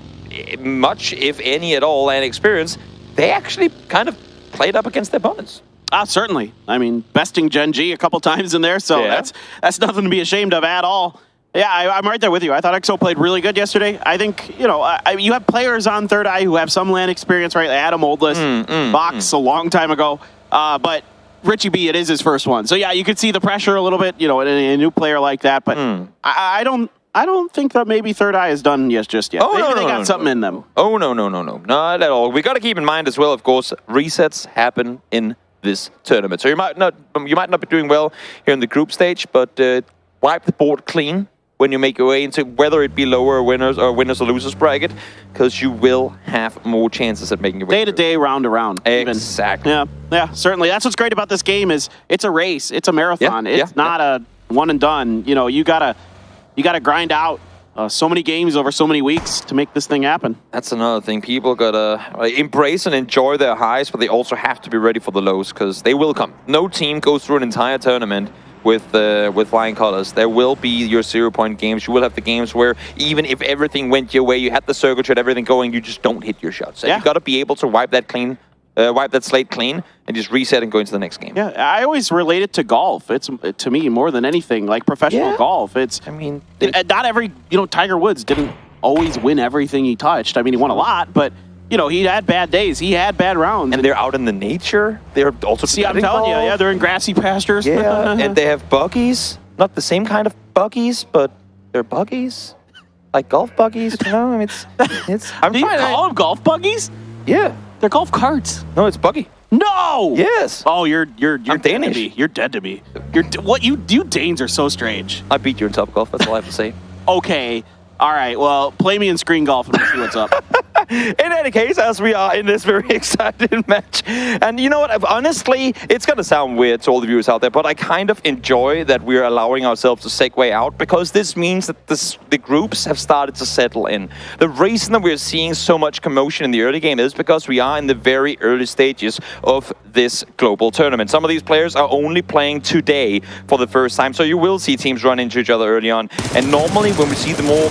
much, if any at all, LAN experience, they actually kind of played up against their opponents. Certainly. I mean, besting 𝗟𝗏 a couple times in there, so that's nothing to be ashamed of at all. Yeah, I'm right there with you. I thought EXO played really good yesterday. I think, you know, you have players on 𝗟𝗏 who have some LAN experience, right? Adam Oldless, Box a long time ago. But Richie B, it is his first one. So yeah, you could see the pressure a little bit, you know, in a new player like that. But I don't think that maybe 𝗟𝗏 is done just yet. Oh, maybe they got something in them. Oh, no. Not at all. We got to keep in mind as well, of course, resets happen in this tournament. So you might not be doing well here in the group stage, but wipe the board clean when you make your way into whether it be lower winners or losers bracket, because you will have more chances at making your way day to day, round to round. Exactly. Yeah, certainly. That's what's great about this game is it's a race, it's a marathon. It's not a one and done. You know, you gotta grind out so many games over so many weeks to make this thing happen. That's another thing. People gotta embrace and enjoy their highs, but they also have to be ready for the lows, because they will come. No team goes through an entire tournament with flying colors. There will be your 0-point games. You will have the games where even if everything went your way, you had the circuit, everything going, you just don't hit your shots. And you got to be able to wipe that slate clean and just reset and go into the next game. Yeah, I always relate it to golf. It's to me more than anything like professional golf. Not every, you know, Tiger Woods didn't always win everything he touched. I mean, he won a lot, but you know, he had bad days. He had bad rounds. And they're out in the nature. They're also I'm telling you, they're in grassy pastures. Yeah, and they have buggies. Not the same kind of buggies, but they're buggies. Like golf buggies, you know? I mean, it's Do you call them golf buggies? Yeah. They're golf carts. No, it's buggy. No! Yes. Oh, you're I'm Danish. You're dead to me. You Danes are so strange. I beat you in Top Golf, that's all I have to say. Okay. All right, well, play me in screen golf and we'll see what's up. In any case, as we are in this very exciting match, and you know what, honestly, it's going to sound weird to all the viewers out there, but I kind of enjoy that we're allowing ourselves to segue out, because this means that the groups have started to settle in. The reason that we're seeing so much commotion in the early game is because we are in the very early stages of this global tournament. Some of these players are only playing today for the first time, so you will see teams run into each other early on. And normally when we see the more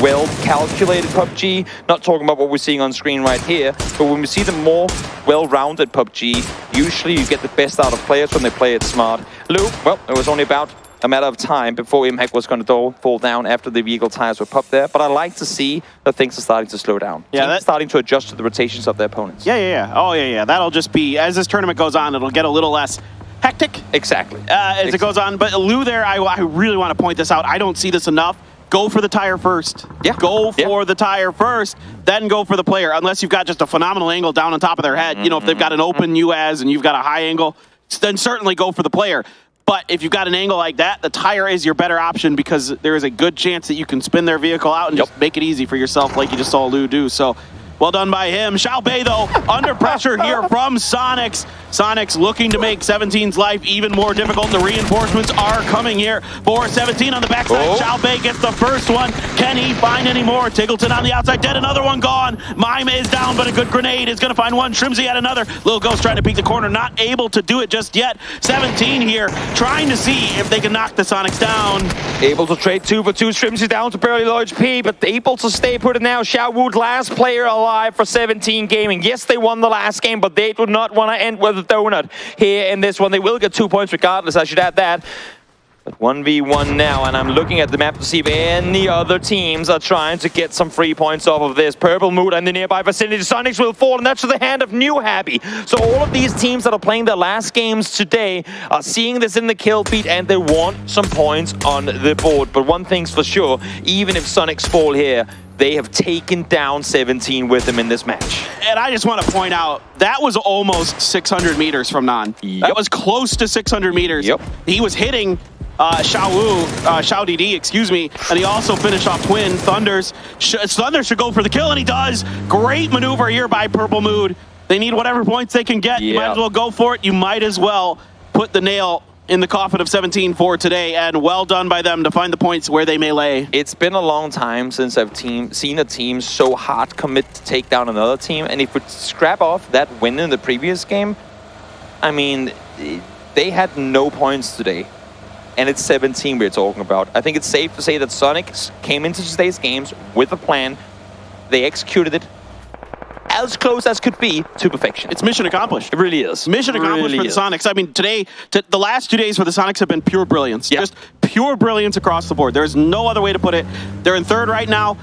well-calculated PUBG, not talking about what we're seeing on screen right here, but when we see the more well-rounded PUBG, usually you get the best out of players when they play it smart. Lou, well, it was only about a matter of time before Impact was going to fall down after the vehicle tires were popped there, but I like to see that things are starting to slow down. Yeah, that's starting to adjust to the rotations of their opponents. Yeah. Oh, yeah. That'll just be, as this tournament goes on, it'll get a little less hectic. Exactly. As it goes on. But Lou there, I really want to point this out. I don't see this enough. Go for the tire first. Yeah. Go for the tire first, then go for the player. Unless you've got just a phenomenal angle down on top of their head. You know, if they've got an open UAS and you've got a high angle, then certainly go for the player. But if you've got an angle like that, the tire is your better option, because there is a good chance that you can spin their vehicle out and just make it easy for yourself, like you just saw Lou do. So well done by him. 𝗟𝗡, though, under pressure here from Sonics. Sonics looking to make 17's life even more difficult. The reinforcements are coming here for 17 on the backside. 𝗟𝗡 gets the first one. Can he find any more? 𝗟𝗡 on the outside, dead. Another one gone. Mime is down, but a good grenade is going to find one. 𝗟𝗡 at another. Lil Ghost trying to peek the corner, not able to do it just yet. 17 here, trying to see if they can knock the Sonics down. Able to trade 2 for 2. 𝗟𝗡 down to barely low HP, but able to stay put it now. 𝗟𝗡, last player alive for 17 Gaming. Yes, they won the last game, but they do not want to end with a donut here in this one. They will get 2 points regardless, I should add that. But 1v1 now, and I'm looking at the map to see if any other teams are trying to get some free points off of this. Purple Mood and the nearby vicinity. Sonics will fall, and that's to the hand of New Happy. So all of these teams that are playing their last games today are seeing this in the kill feed, and they want some points on the board. But one thing's for sure, even if Sonics fall here, they have taken down 17 with them in this match. And I just want to point out, that was almost 600 meters from Non. That was close to 600 meters. He was hitting 𝗟𝗡, excuse me, and he also finished off Twin. Thunder should go for the kill, and he does. Great maneuver here by Purple Mood. They need whatever points they can get. You might as well go for it. You might as well put the nail in the coffin of 17 for today, and well done by them to find the points where they may lay. It's been a long time since I've seen a team so hard commit to take down another team, and if we scrap off that win in the previous game, I mean, they had no points today. And it's 17 we're talking about. I think it's safe to say that Sonic came into today's games with a plan. They executed it as close as could be to perfection. It's mission accomplished. It really is. Mission accomplished for the Sonics. I mean, today, the last 2 days for the Sonics have been pure brilliance. Just pure brilliance across the board. There's no other way to put it. They're in third right now.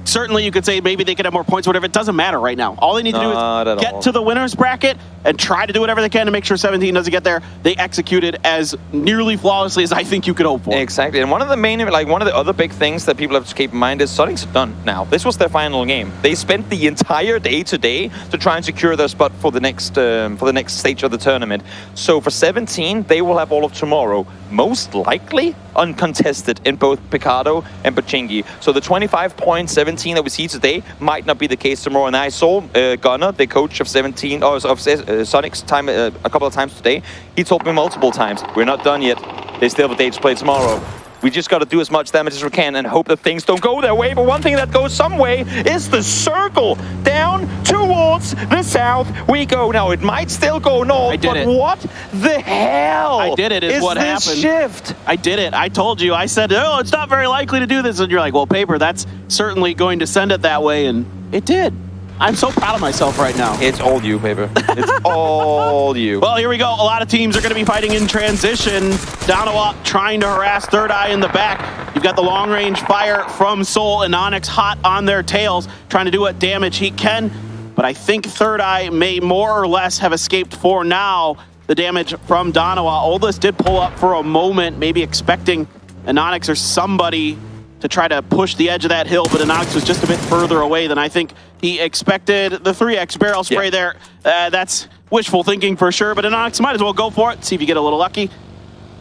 Certainly, you could say maybe they could have more points or whatever. It doesn't matter right now. All they need to do is get to the winner's bracket and try to do whatever they can to make sure 17 doesn't get there. They executed as nearly flawlessly as I think you could hope for. Exactly. And one of the main, one of the other big things that people have to keep in mind is Sonics are done now. This was their final game. They spent the entire day today to try and secure their spot for the next stage of the tournament. So for 17, they will have all of tomorrow, most likely uncontested in both Picado and 𝗟𝗡. So the 25.17 that we see today might not be the case tomorrow. And I saw Gunnar, the coach of 17, or of Sonic's time a couple of times today. He told me multiple times, we're not done yet. They still have a day to play tomorrow. We just got to do as much damage as we can and hope that things don't go their way. But one thing that goes some way is the circle down towards the south we go. Now, it might still go north, but what the hell I did it is what happened. Shift? I did it. I told you. I said, oh, it's not very likely to do this. And you're like, well, Paper, that's certainly going to send it that way. And it did. I'm so proud of myself right now. It's all you, Paper. It's all you. Well, here we go. A lot of teams are going to be fighting in transition. 𝗟𝗡 trying to harass Third Eye in the back. You've got the long-range fire from Soul and Onyx hot on their tails, trying to do what damage he can. But I think Third Eye may more or less have escaped for now the damage from 𝗟𝗡. Oldest did pull up for a moment, maybe expecting an Onyx or somebody to try to push the edge of that hill, but Onyx was just a bit further away than I think he expected. The 3x barrel spray there, that's wishful thinking for sure, but Onyx might as well go for it, see if you get a little lucky.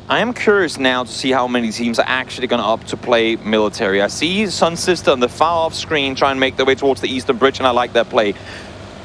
I am curious now to see how many teams are actually going to opt to play military. I see Sun Sister on the far off screen try and make their way towards the eastern bridge, and I like that play.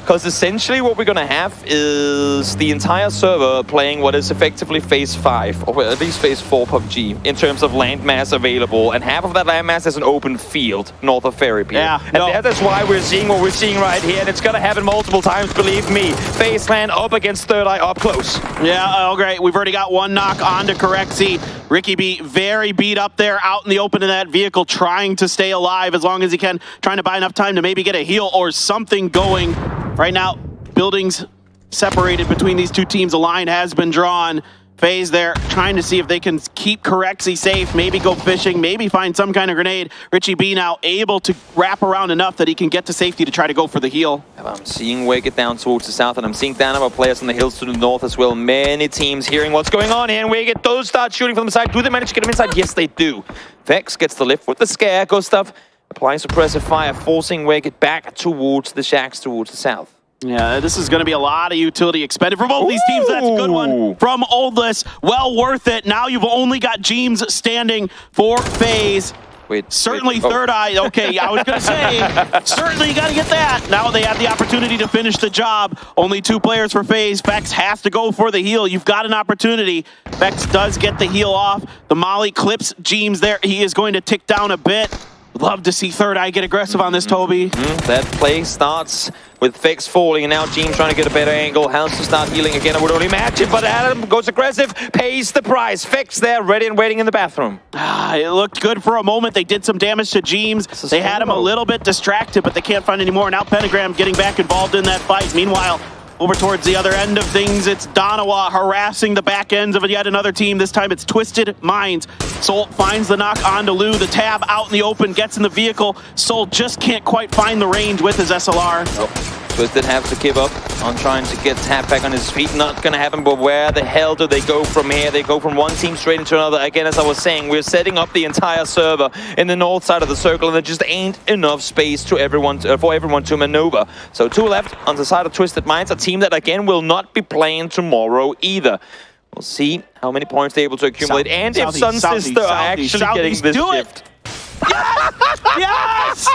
Because essentially what we're going to have is the entire server playing what is effectively phase 5, or at least phase 4 PUBG, in terms of landmass available. And half of that landmass is an open field north of Ferry Pier. Yeah, and that's why we're seeing what we're seeing right here. And it's going to happen multiple times, believe me. Phase land up against Third Eye up close. Yeah, oh great. We've already got one knock onto 𝗟𝗡𝗗. Ricky B very beat up there out in the open in that vehicle, trying to stay alive as long as he can, trying to buy enough time to maybe get a heal or something going. Right now, buildings separated between these two teams. A line has been drawn. FaZe there trying to see if they can keep 𝗟𝗡𝗗 safe, maybe go fishing, maybe find some kind of grenade. Richie B now able to wrap around enough that he can get to safety to try to go for the heal. I'm seeing Wicked down towards the south, and I'm seeing down about players on the hills to the north as well. Many teams hearing what's going on here, and Wicked does start shooting from the side. Do they manage to get him inside? Yes, they do. Vex gets the lift with the scare. Gustav applying suppressive fire, forcing Wicked back towards the shacks towards the south. Yeah, this is going to be a lot of utility expended from both these teams. That's a good one from Oldless. Well worth it. Now you've only got 𝗟𝗡𝗗 standing for FaZe. Wait, certainly Third Eye. Okay, I was going to say, certainly you got to get that. Now they have the opportunity to finish the job. Only 2 players for FaZe. Vex has to go for the heal. You've got an opportunity. Vex does get the heal off. The molly clips 𝗟𝗡𝗗s there. He is going to tick down a bit. Love to see Third Eye get aggressive on this, Toby. That play starts with Vex falling, and now 𝗟𝗡𝗗 trying to get a better angle. Has to start healing again. I would only imagine, but Adam goes aggressive, pays the price. Vex there, ready and waiting in the bathroom. It looked good for a moment. They did some damage to 𝗟𝗡𝗗s. They had him a little bit distracted, but they can't find any more. Now Pentagram getting back involved in that fight. Meanwhile, over towards the other end of things, it's Donawa harassing the back ends of yet another team. This time it's Twisted Minds. Soul finds the knock onto Lou. The tab out in the open, gets in the vehicle. Soul just can't quite find the range with his SLR. Nope. Twisted have to give up on trying to get Tab back on his feet. Not going to happen, but where the hell do they go from here? They go from one team straight into another. Again, as I was saying, we're setting up the entire server in the north side of the circle, and there just ain't enough space to for everyone to maneuver. So 2 left on the side of Twisted Minds, a team that, again, will not be playing tomorrow either. We'll see how many points they're able to accumulate, and if Sun Sister are actually getting this shift. Yes!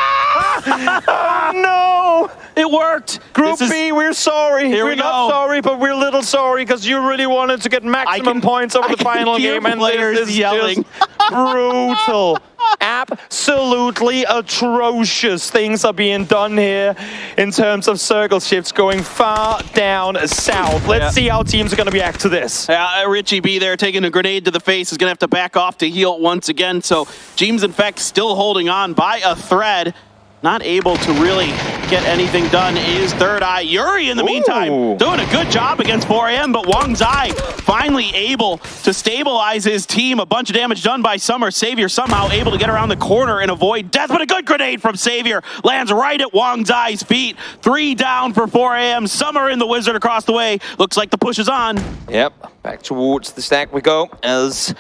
Oh, no! It worked. Group B, we're sorry. Here we're we not go. sorry, but we're a little sorry because you really wanted to get maximum points over the final game, and players this is yelling. just brutal. Absolutely atrocious things are being done here in terms of circle shifts going far down south. Let's see how teams are going to react to this. Richie B there taking a grenade to the face is going to have to back off to heal once again. So 𝗟𝗡𝗗s, in fact, still holding on by a thread. Not able to really get anything done is Third Eye. Yuri, in the meantime, doing a good job against 4AM, but 𝗟𝗟𝗡𝗗 finally able to stabilize his team. A bunch of damage done by Summer. Savior somehow able to get around the corner and avoid death, but a good grenade from Savior lands right at 𝗟𝗟𝗡𝗗's feet. 3 down for 4AM. Summer and the Wizard across the way. Looks like the push is on. Yep, back towards the stack we go as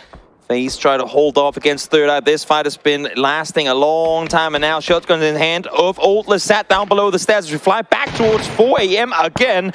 FaZe try to hold off against Third Eye. This fight has been lasting a long time, and now shotgun in hand of Oldless sat down below the stairs as we fly back towards 4AM again.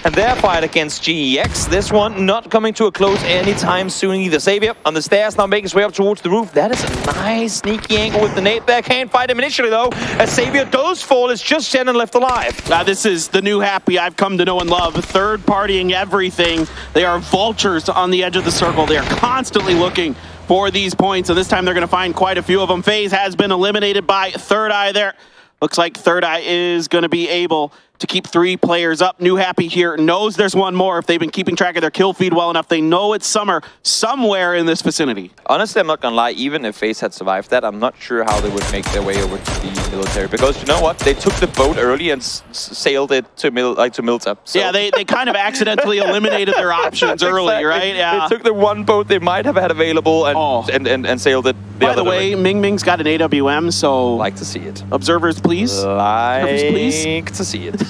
And their fight against 𝗟𝗡𝗗𝗄, this one not coming to a close anytime soon either. Savior on the stairs now making his way up towards the roof. That is a nice sneaky angle with the nade there. Can't fight him initially though, as Savior does fall. It's just Shannon left alive. This is the new Happy I've come to know and love. Third partying everything. They are vultures on the edge of the circle. They are constantly looking for these points, and this time they're going to find quite a few of them. FaZe has been eliminated by Third Eye there. Looks like Third Eye is going to be able to keep 3 players up. New Happy here knows there's one more. If they've been keeping track of their kill feed well enough, they know it's Summer somewhere in this vicinity. Honestly, I'm not gonna lie, even if FaZe had survived that, I'm not sure how they would make their way over to the military, because you know what? They took the boat early and sailed it to Milta. So. Yeah, they kind of accidentally eliminated their options early, exactly. right? Yeah. They took the one boat they might have had available and sailed it the By other the way, direction. Ming's got an AWM, so... Like to see it. Observers, please. Like to see it.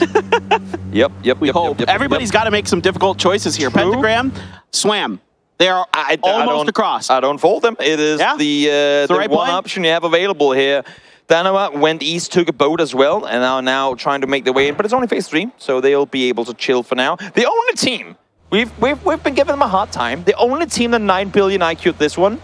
Yep. We hope. Everybody's got to make some difficult choices here. Pentagram, swam. They are almost across. I don't fault them. It is the right one play. option you have available here. Danawa went east, took a boat as well, and are now trying to make their way in. But it's only phase 3, so they'll be able to chill for now. The only team we've been giving them a hard time. The only team that 9 billion IQ'd this one,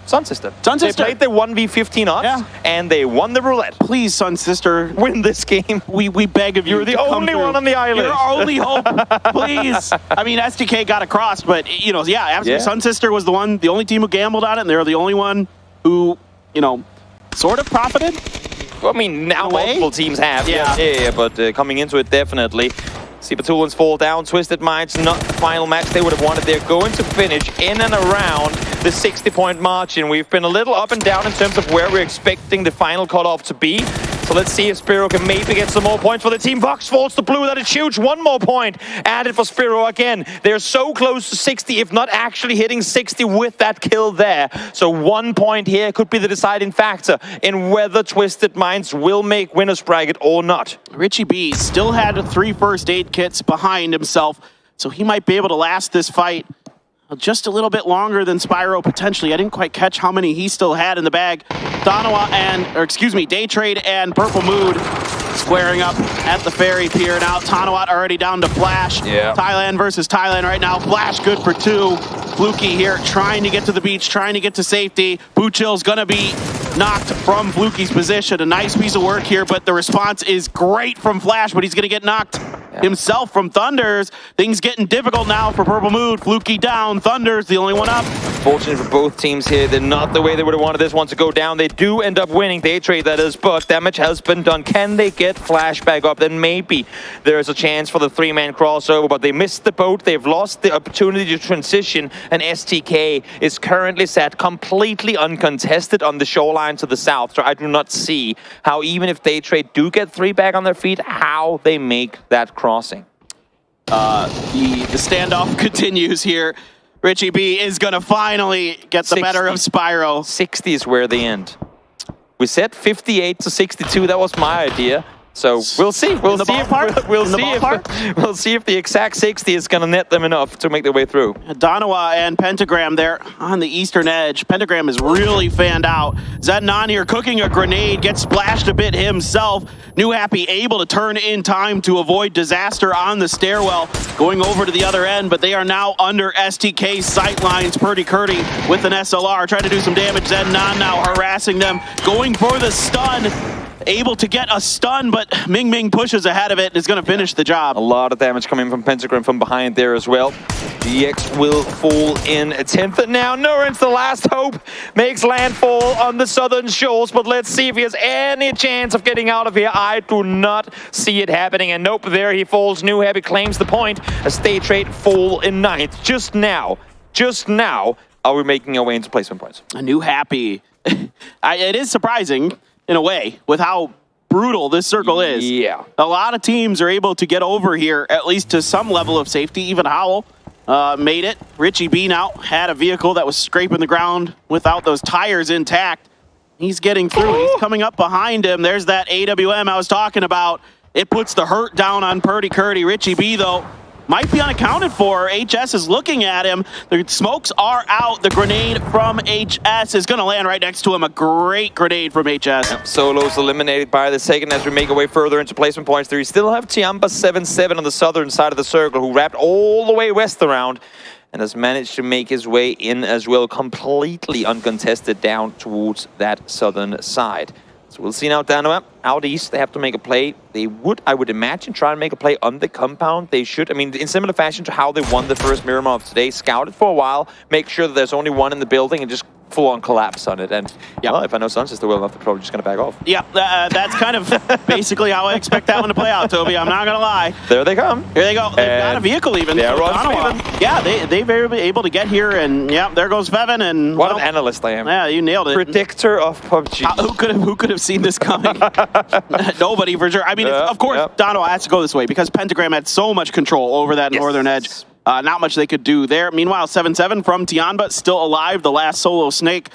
Sun Sister. They played the 1v15 odds, and they won the roulette. Please, Sun Sister, win this game. We beg of you. You're the only one on the island. You're our only hope. Please. I mean, STK got across, but, you know, absolutely. Sun Sister was the only team who gambled on it, and they were the only one who, you know, sort of profited. Well, I mean, now multiple teams have. Yeah, but coming into it, definitely. See Batulans fall down. Twisted Minds, not the final match they would have wanted. They're going to finish in and around the 60-point margin. We've been a little up and down in terms of where we're expecting the final cutoff to be. So let's see if Spiro can maybe get some more points for the team. Vox falls to blue. That is huge. One more point added for Spiro again. They're so close to 60, if not actually hitting 60 with that kill there. So 1 point here could be the deciding factor in whether Twisted Minds will make winner's bracket or not. Richie B still had 3 first aid kits behind himself, so he might be able to last this fight just a little bit longer than Spyro potentially. I didn't quite catch how many he still had in the bag. Day Trade and Purple Mood squaring up at the ferry pier. Now Tanawat already down to Flash. Thailand versus Thailand right now. Flash good for 2. Fluky here trying to get to the beach, trying to get to safety. Buchill's gonna be knocked from Fluky's position. A nice piece of work here, but the response is great from Flash, but he's gonna get knocked himself from Thunders. Things getting difficult now for Purple Mood. Fluky down, Thunders the only one up. Fortunate for both teams here. They're not the way they would have wanted this one to go down. They do end up winning. Day Trade, that is, but damage has been done. Can they get Flash back up? Then maybe there is a chance for the 3-man crossover, but they missed the boat. They've lost the opportunity to transition, and STK is currently set completely uncontested on the shoreline to the south. So I do not see how, even if Day Trade do get 3 back on their feet, how they make that crossing. The standoff continues here. Richie B is going to finally get the better of Spyro. 60 is where they end. We said 58 to 62. That was my idea. So we'll see. We'll see if the exact 60 is going to net them enough to make their way through. Donawa and Pentagram there on the eastern edge. Pentagram is really fanned out. Zednon here cooking a grenade, gets splashed a bit himself. New Happy able to turn in time to avoid disaster on the stairwell, going over to the other end, but they are now under STK's sight lines. Purdy Curdy with an SLR trying to do some damage. Zednon now harassing them, going for the stun. Able to get a stun, but Ming Ming pushes ahead of it and is going to finish the job. A lot of damage coming from Pentagram from behind there as well. DX will fall in 10th now. Nurin's the last hope. Makes landfall on the southern shores, but let's see if he has any chance of getting out of here. I do not see it happening, and nope, there he falls. New Happy claims the point. A Day Trade fall in 9th. Just now, are we making our way into placement points? A New Happy. It is surprising, in a way, with how brutal this circle is. Yeah. A lot of teams are able to get over here, at least to some level of safety. Even Howl made it. Richie B now had a vehicle that was scraping the ground without those tires intact. He's getting through. He's coming up behind him. There's that AWM I was talking about. It puts the hurt down on Purdy Curdy. Richie B, though, might be unaccounted for. HS is looking at him. The smokes are out. The grenade from HS is going to land right next to him. A great grenade from HS. Yep, Solo's eliminated by the second as we make our way further into placement points. There we still have Tiamba 7-7 on the southern side of the circle, who wrapped all the way west around and has managed to make his way in as well, completely uncontested down towards that southern side. So we'll see now Danoa out east. They have to make a play. They would, I would imagine, try and make a play on the compound. They should. I mean, in similar fashion to how they won the first Miramar of today, scout it for a while, make sure that there's only one in the building, and just full-on collapse on it. And well, if I know Sun Sister well enough, they're probably just going to back off. Yeah, that's kind of basically how I expect that one to play out, Toby. I'm not going to lie. There they come. Here they go. They've got a vehicle even. They're on speed. Yeah, they're able to get here, and yeah, there goes Vevin. And what an analyst I am. Yeah, you nailed it. Predictor of PUBG. Who could have seen this coming? Nobody, for sure. I mean, of course, Dono has to go this way because Pentagram had so much control over that northern edge. Not much they could do there. Meanwhile, 7-7 from Tianba, still alive. The last solo snake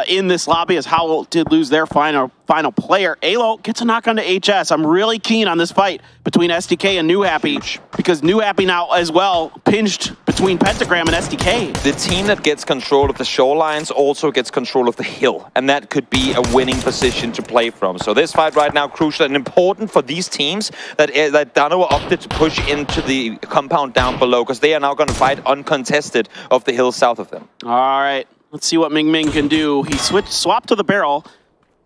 in this lobby, as Howl did lose their final player. 𝗟𝗚 gets a knock onto HS. I'm really keen on this fight between SDK and New Happy, because New Happy now as well pinched between Pentagram and SDK. The team that gets control of the shorelines also gets control of the hill, and that could be a winning position to play from. So this fight right now crucial and important for these teams that 𝗟𝗚 opted to push into the compound down below, because they are now going to fight uncontested of the hill south of them. All right. Let's see what Ming can do. He swapped to the barrel.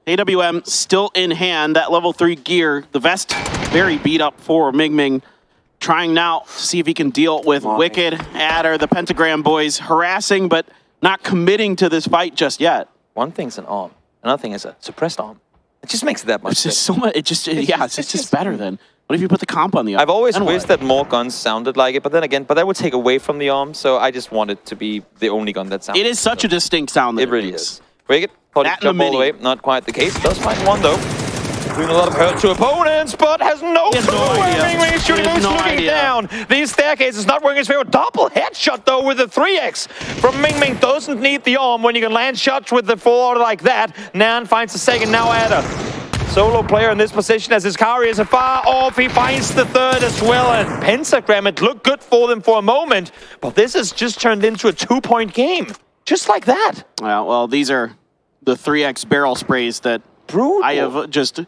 AWM still in hand. That level 3 gear. The vest very beat up for Ming. Trying now to see if he can deal with Wicked, Adder, the Pentagram boys, harassing but not committing to this fight just yet. One thing's an arm. Another thing is a suppressed arm. It just makes it that much better. It's just so much. It's just better than. What if you put the comp on the arm? I've always wished that more guns sounded like it, but then again, that would take away from the arm, so I just want it to be the only gun that sounds. It is such a distinct sound. It really is. Wicked, thought he'd jump all the way. Not quite the case. Does find one though. Doing a lot of hurt to opponents, but has no clue where Ming is shooting. He's looking down. These staircases not working his favor. Double headshot though with the 3x from Ming. Doesn't need the arm when you can land shots with the 4 like that. Nan finds the second, now Adder. Solo player in this position as 𝗟𝗚 is far off. He finds the third as well. And Pentagram, it looked good for them for a moment, but this has just turned into a 2-point game. Just like that. Well, these are the 3x barrel sprays that I have just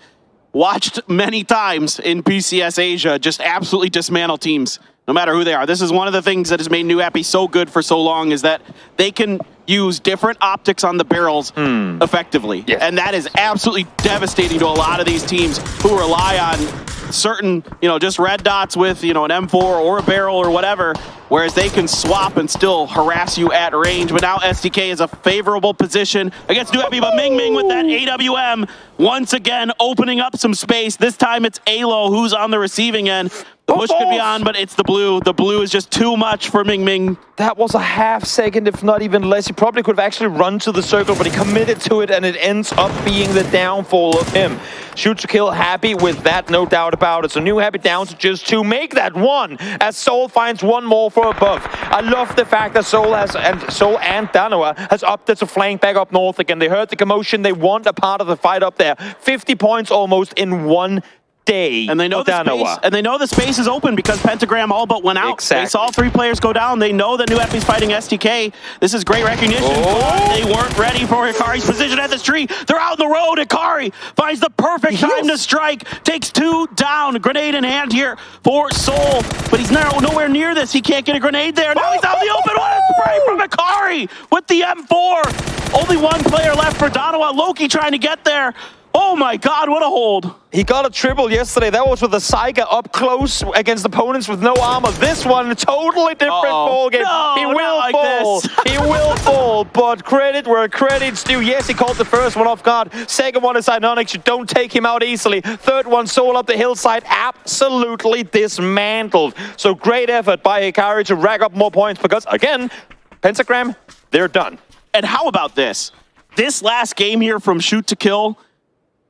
watched many times in PCS Asia. Just absolutely dismantle teams, no matter who they are. This is one of the things that has made New Happy so good for so long, is that they can use different optics on the barrels effectively. Yes. And that is absolutely devastating to a lot of these teams who rely on certain, just red dots with, an M4 or a barrel or whatever, whereas they can swap and still harass you at range. But now SDK is a favorable position against New Happy, but Ming with that AWM once again opening up some space. This time it's 𝗟𝗚 who's on the receiving end. Push could be on, but it's the blue. The blue is just too much for Ming. That was a half second, if not even less. He probably could have actually run to the circle, but he committed to it, and it ends up being the downfall of him. Shoot to kill, happy with that, no doubt about it. So New Happy down to just 2. Make that 1 as Soul finds one more for above. I love the fact that Soul and 𝗟𝗚 has opted to flank back up north again. They heard the commotion. They want a part of the fight up there. 50 points almost in 1 day. And they know the space is open because Pentagram all but went out. Exactly. They saw 3 players go down. They know that New Happy's fighting SDK. This is great recognition. But they weren't ready for 𝗟𝗚's position at this tree. They're out in the road. 𝗟𝗚 finds the perfect time to strike. Takes 2 down. Grenade in hand here for Soul. But he's nowhere near this. He can't get a grenade there. Now he's out in the open. What a spray from 𝗟𝗚 with the M4. Only 1 player left for 𝗟𝗚. Loki trying to get there. Oh my God, what a hold. He got a triple yesterday. That was with the 𝗟𝗚 up close against opponents with no armor. This one, a totally different ballgame. No, he will fall. He will fall, but credit where credit's due. Yes, he caught the first one off guard. Second one is Iconics. You don't take him out easily. Third one, Soul up the hillside, absolutely dismantled. So great effort by 𝗟𝗚 to rack up more points because, again, Pentagram, they're done. And how about this? This last game here from shoot to kill,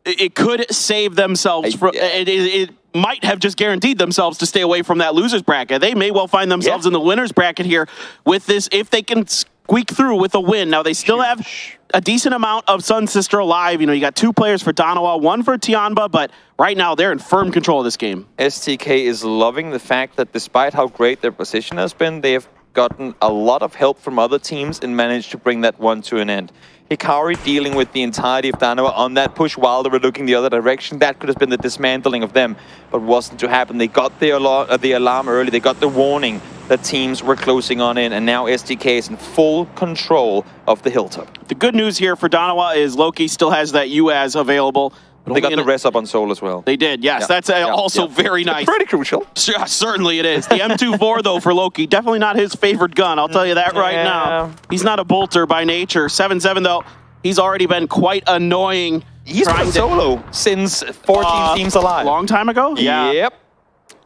it could save themselves from it might have just guaranteed themselves to stay away from that losers bracket. They may well find themselves in the winners bracket here with this if they can squeak through with a win. Now they still have a decent amount of Sun Sister alive. You got 2 players for 𝗟𝗚, 1 for 𝗟𝗚, but right now they're in firm control of this game. STK is loving the fact that despite how great their position has been, they have gotten a lot of help from other teams and managed to bring that one to an end. 𝗟𝗚 dealing with the entirety of 𝗟𝗚 on that push while they were looking the other direction. That could have been the dismantling of them, but wasn't to happen. They got the alarm early. They got the warning that teams were closing on in, and now STK is in full control of the hilltop. The good news here for 𝗟𝗚 is Loki still has that UAS available. They got the rest up on Soul as well. They did, yes. That's also very nice. Pretty crucial. Yeah, certainly it is. The M24, though, for Loki, definitely not his favorite gun. I'll tell you that right now. He's not a bolter by nature. 7-7, though, he's already been quite annoying. He's been solo since 14 teams alive. Long time ago? Yeah. Yep.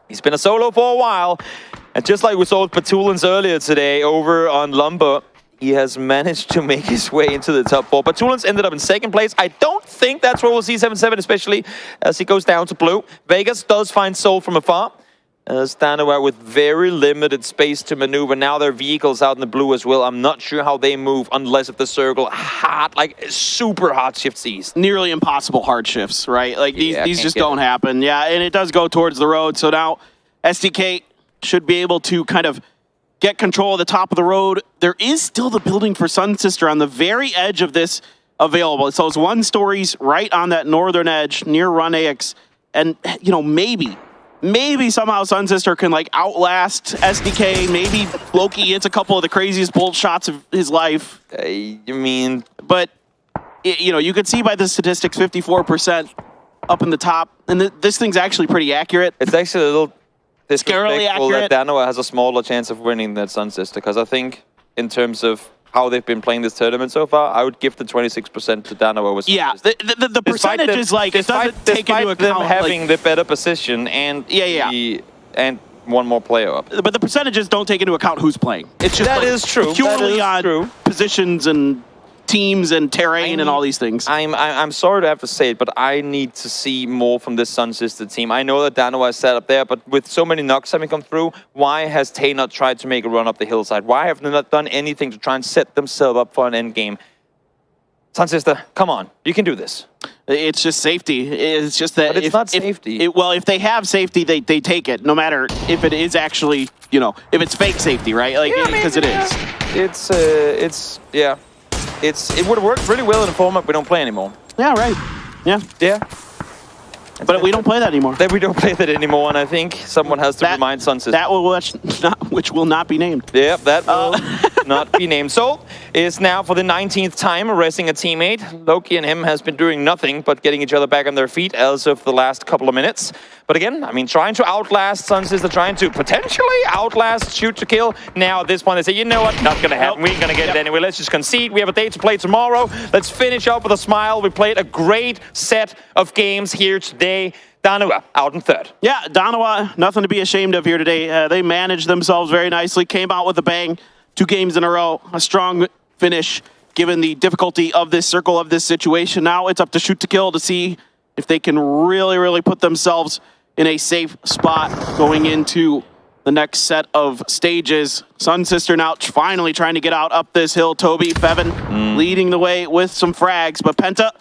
He's been a solo for a while. And just like we saw with 𝗟𝗚lans earlier today over on Lumpur, he has managed to make his way into the top 4. 𝗟𝗚lans ended up in 2nd place. I don't think that's where we'll see 7-7, especially as he goes down to blue. Vegas does find Soul from afar. Stanova with very limited space to maneuver. Now their vehicles out in the blue as well. I'm not sure how they move unless if the circle hard, like super hard shifts east. Nearly impossible hard shifts, right? Like these just don't happen. Yeah, and it does go towards the road. So now SDK should be able to kind of get control of the top of the road. There is still the building for Sun Sister on the very edge of this available. It's those 1-stories right on that northern edge near Run AX. And, you know, maybe somehow Sun Sister can like outlast SDK. Maybe Loki hits a couple of the craziest bolt shots of his life. But you know, you could see by the statistics, 54% up in the top, and this thing's actually pretty accurate. It's actually a little scarily accurate. That Danoa has a smaller chance of winning than Sun Sister, because I think in terms of how they've been playing this tournament so far, I would give the 26% to Danoa. Yeah, the percentage is like, it doesn't take into account them having the better position and and one more player up. But the percentages don't take into account who's playing. It's just that is true. Purely on positions and teams and terrain and all these things. I'm sorry to have to say it, but I need to see more from this Sun Sister team. I know that Danoa is set up there, but with so many knocks having come through, why has Tay not tried to make a run up the hillside? Why have they not done anything to try and set themselves up for an end game? Sun Sister, come on, you can do this. It's just safety. It's just that but it's not safety. Well, if they have safety, they take it, no matter if it is actually, you know, if it's fake safety, right? Like, because it is. It would have worked really well in a format we don't play anymore. Yeah, right. Yeah. But we don't play that anymore. We don't play that anymore, and I think someone has to remind Sun Sister. Which will not be named. Yeah, that will not be named. Soul is now for the 19th time arresting a teammate. Loki and him has been doing nothing but getting each other back on their feet as of the last couple of minutes. But again, I mean, trying to outlast Sun Sister, trying to potentially outlast Shoot to Kill. Now at this point they say, you know what, not going to happen. We ain't going to get it anyway. Let's just concede. We have a day to play tomorrow. Let's finish up with a smile. We played a great set of games here today. Danoa out in third. Yeah, Danoa, nothing to be ashamed of here today. They managed themselves very nicely, came out with a bang, 2 games in a row, a strong finish given the difficulty of this circle, of this situation. Now it's up to Shoot to Kill to see if they can really put themselves in a safe spot going into the next set of stages. Sun Sister now finally trying to get out up this hill. Toby, Fevin leading the way with some frags, but Penta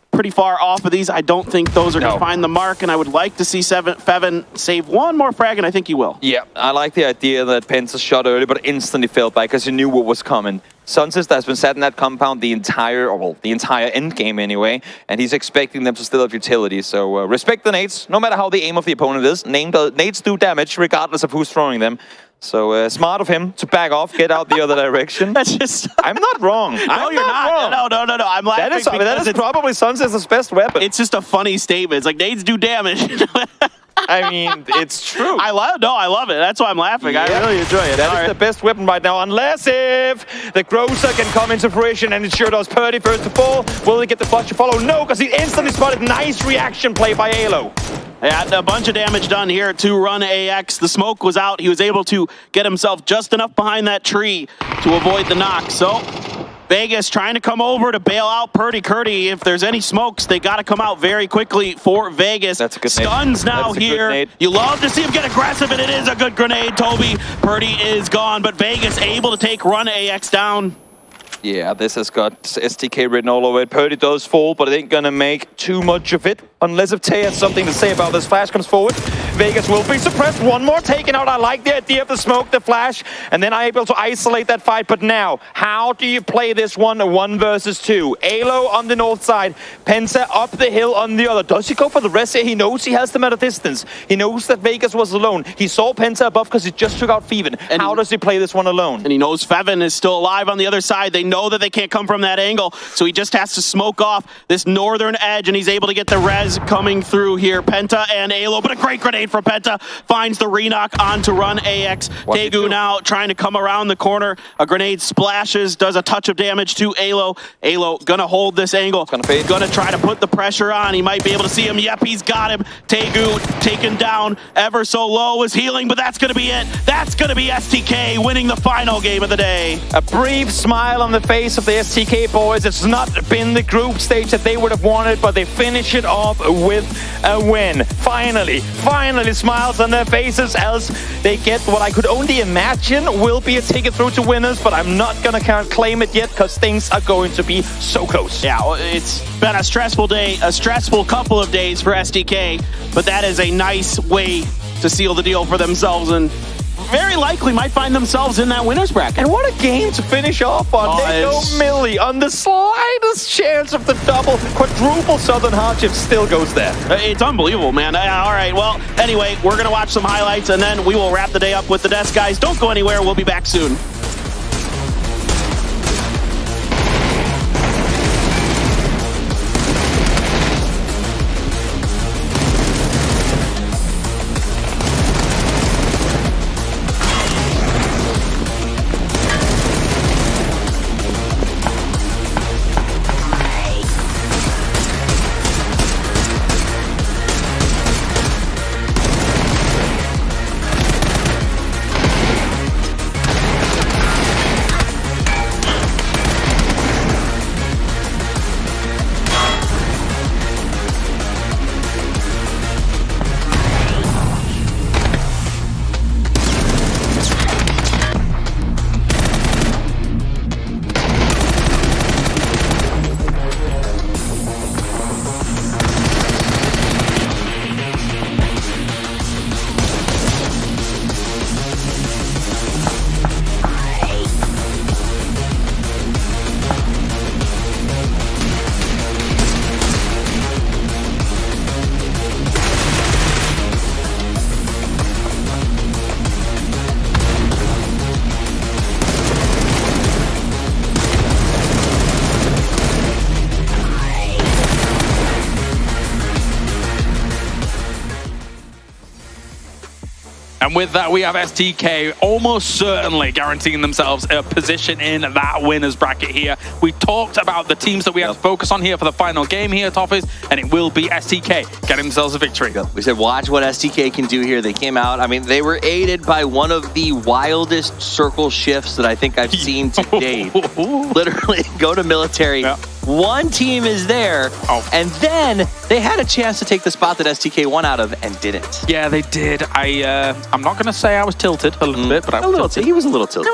pretty far off of these. I don't think those are going to find the mark, and I would like to see Fevin save one more frag, and I think he will. Yeah, I like the idea that Penta shot early, but instantly fell back because he knew what was coming. Sun Sister has been sat in that compound the entire end game anyway, and he's expecting them to still have utility. So respect the nades, no matter how the aim of the opponent is. Nades do damage regardless of who's throwing them. So smart of him to back off, get out the other direction. That's just... I'm not wrong. No, you're not. No. I'm laughing that is probably Sun Sister's best weapon. It's just a funny statement. It's like, nades do damage. I mean, it's true. I love it. That's why I'm laughing. Yep. I really enjoy it. That is the best weapon right now, unless if the Grocer can come into fruition, and it sure does. Purdy first to fall. Will he get the flush to follow? No, because he instantly spotted. Nice reaction play by Alo. Yeah, a bunch of damage done here to Run AX. The smoke was out. He was able to get himself just enough behind that tree to avoid the knock. So Vegas trying to come over to bail out Purdy Curdy. If there's any smokes, they got to come out very quickly for Vegas. That's a good Stuns nade. now here. You love to see him get aggressive, and it is a good grenade, Toby. Purdy is gone, but Vegas able to take Run AX down. Yeah, this has got STK written all over it. Purdy does fall, but it ain't gonna make too much of it. Unless if Tay has something to say about this. Flash comes forward. Vegas will be suppressed. One more taken out. I like the idea of the smoke, the flash, and then able to isolate that fight. But now, how do you play this 1 versus 2? Alo on the north side, Penta up the hill on the other. Does he go for the rest here? He knows he has them at a distance. He knows that Vegas was alone. He saw Penta above because he just took out Feven. And how does he play this one alone? And he knows Fevin is still alive on the other side. They know that they can't come from that angle, so he just has to smoke off this northern edge, and he's able to get the res coming through here. Penta and Alo, but a great grenade from Penta finds the reknock onto Run AX. Tegu now trying to come around the corner. A grenade splashes, does a touch of damage to Alo. Alo gonna hold this angle. Gonna try to put the pressure on. He might be able to see him. Yep, he's got him. Tegu taken down ever so low, is healing, but that's gonna be it. That's gonna be STK winning the final game of the day. A brief smile on the face of the STK boys. It's not been the group stage that they would have wanted, but they finish it off with a win. Finally finally smiles on their faces as they get what I could only imagine will be a ticket through to winners, but I'm not gonna claim it yet because things are going to be so close. Yeah, well, it's been a stressful day, a stressful couple of days for SDK, but that is a nice way to seal the deal for themselves and very likely might find themselves in that winner's bracket. And what a game to finish off on. They go Millie on the slightest chance of the double, quadruple Southern Hardship still goes there. It's unbelievable, man. All right, well, anyway, we're going to watch some highlights, and then we will wrap the day up with the desk, guys. Don't go anywhere. We'll be back soon. And with that, we have STK almost certainly guaranteeing themselves a position in that winner's bracket here. We talked about the teams that we have to focus on here for the final game here, Toffees, and it will be STK getting themselves a victory. We said, watch what STK can do here. They came out. I mean, they were aided by one of the wildest circle shifts that I think I've seen to date. Literally, go to military. Yeah. One team is there, and then they had a chance to take the spot that STK won out of and didn't. Yeah, they did. I'm not going to say I was tilted a little bit, but I was tilted. He was a little tilted.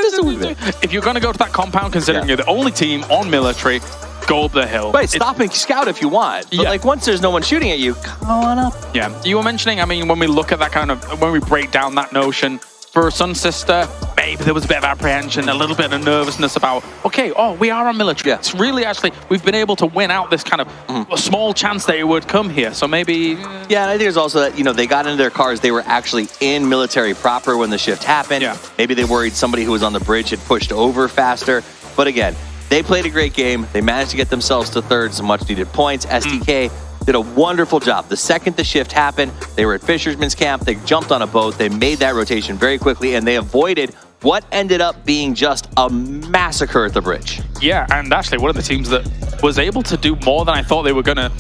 Just a wee bit. If you're going to go to that compound, considering you're the only team on military, go up the hill. Wait, stop and scout if you want. But like once there's no one shooting at you, come on up. Yeah, you were mentioning, I mean, when we look at that kind of, when we break down that notion, for Sun Sister, maybe there was a bit of apprehension, a little bit of nervousness about, okay, we are on military. Yeah. It's really actually, we've been able to win out this kind of a small chance that it would come here. So maybe... Yeah, and I think there's also that, you know, they got into their cars, they were actually in military proper when the shift happened. Yeah. Maybe they worried somebody who was on the bridge had pushed over faster. But again, they played a great game. They managed to get themselves to third, some much needed points. STK did a wonderful job. The second the shift happened, they were at Fisherman's Camp, they jumped on a boat, they made that rotation very quickly, and they avoided what ended up being just a massacre at the bridge. Yeah, and actually one of the teams that was able to do more than I thought they were going to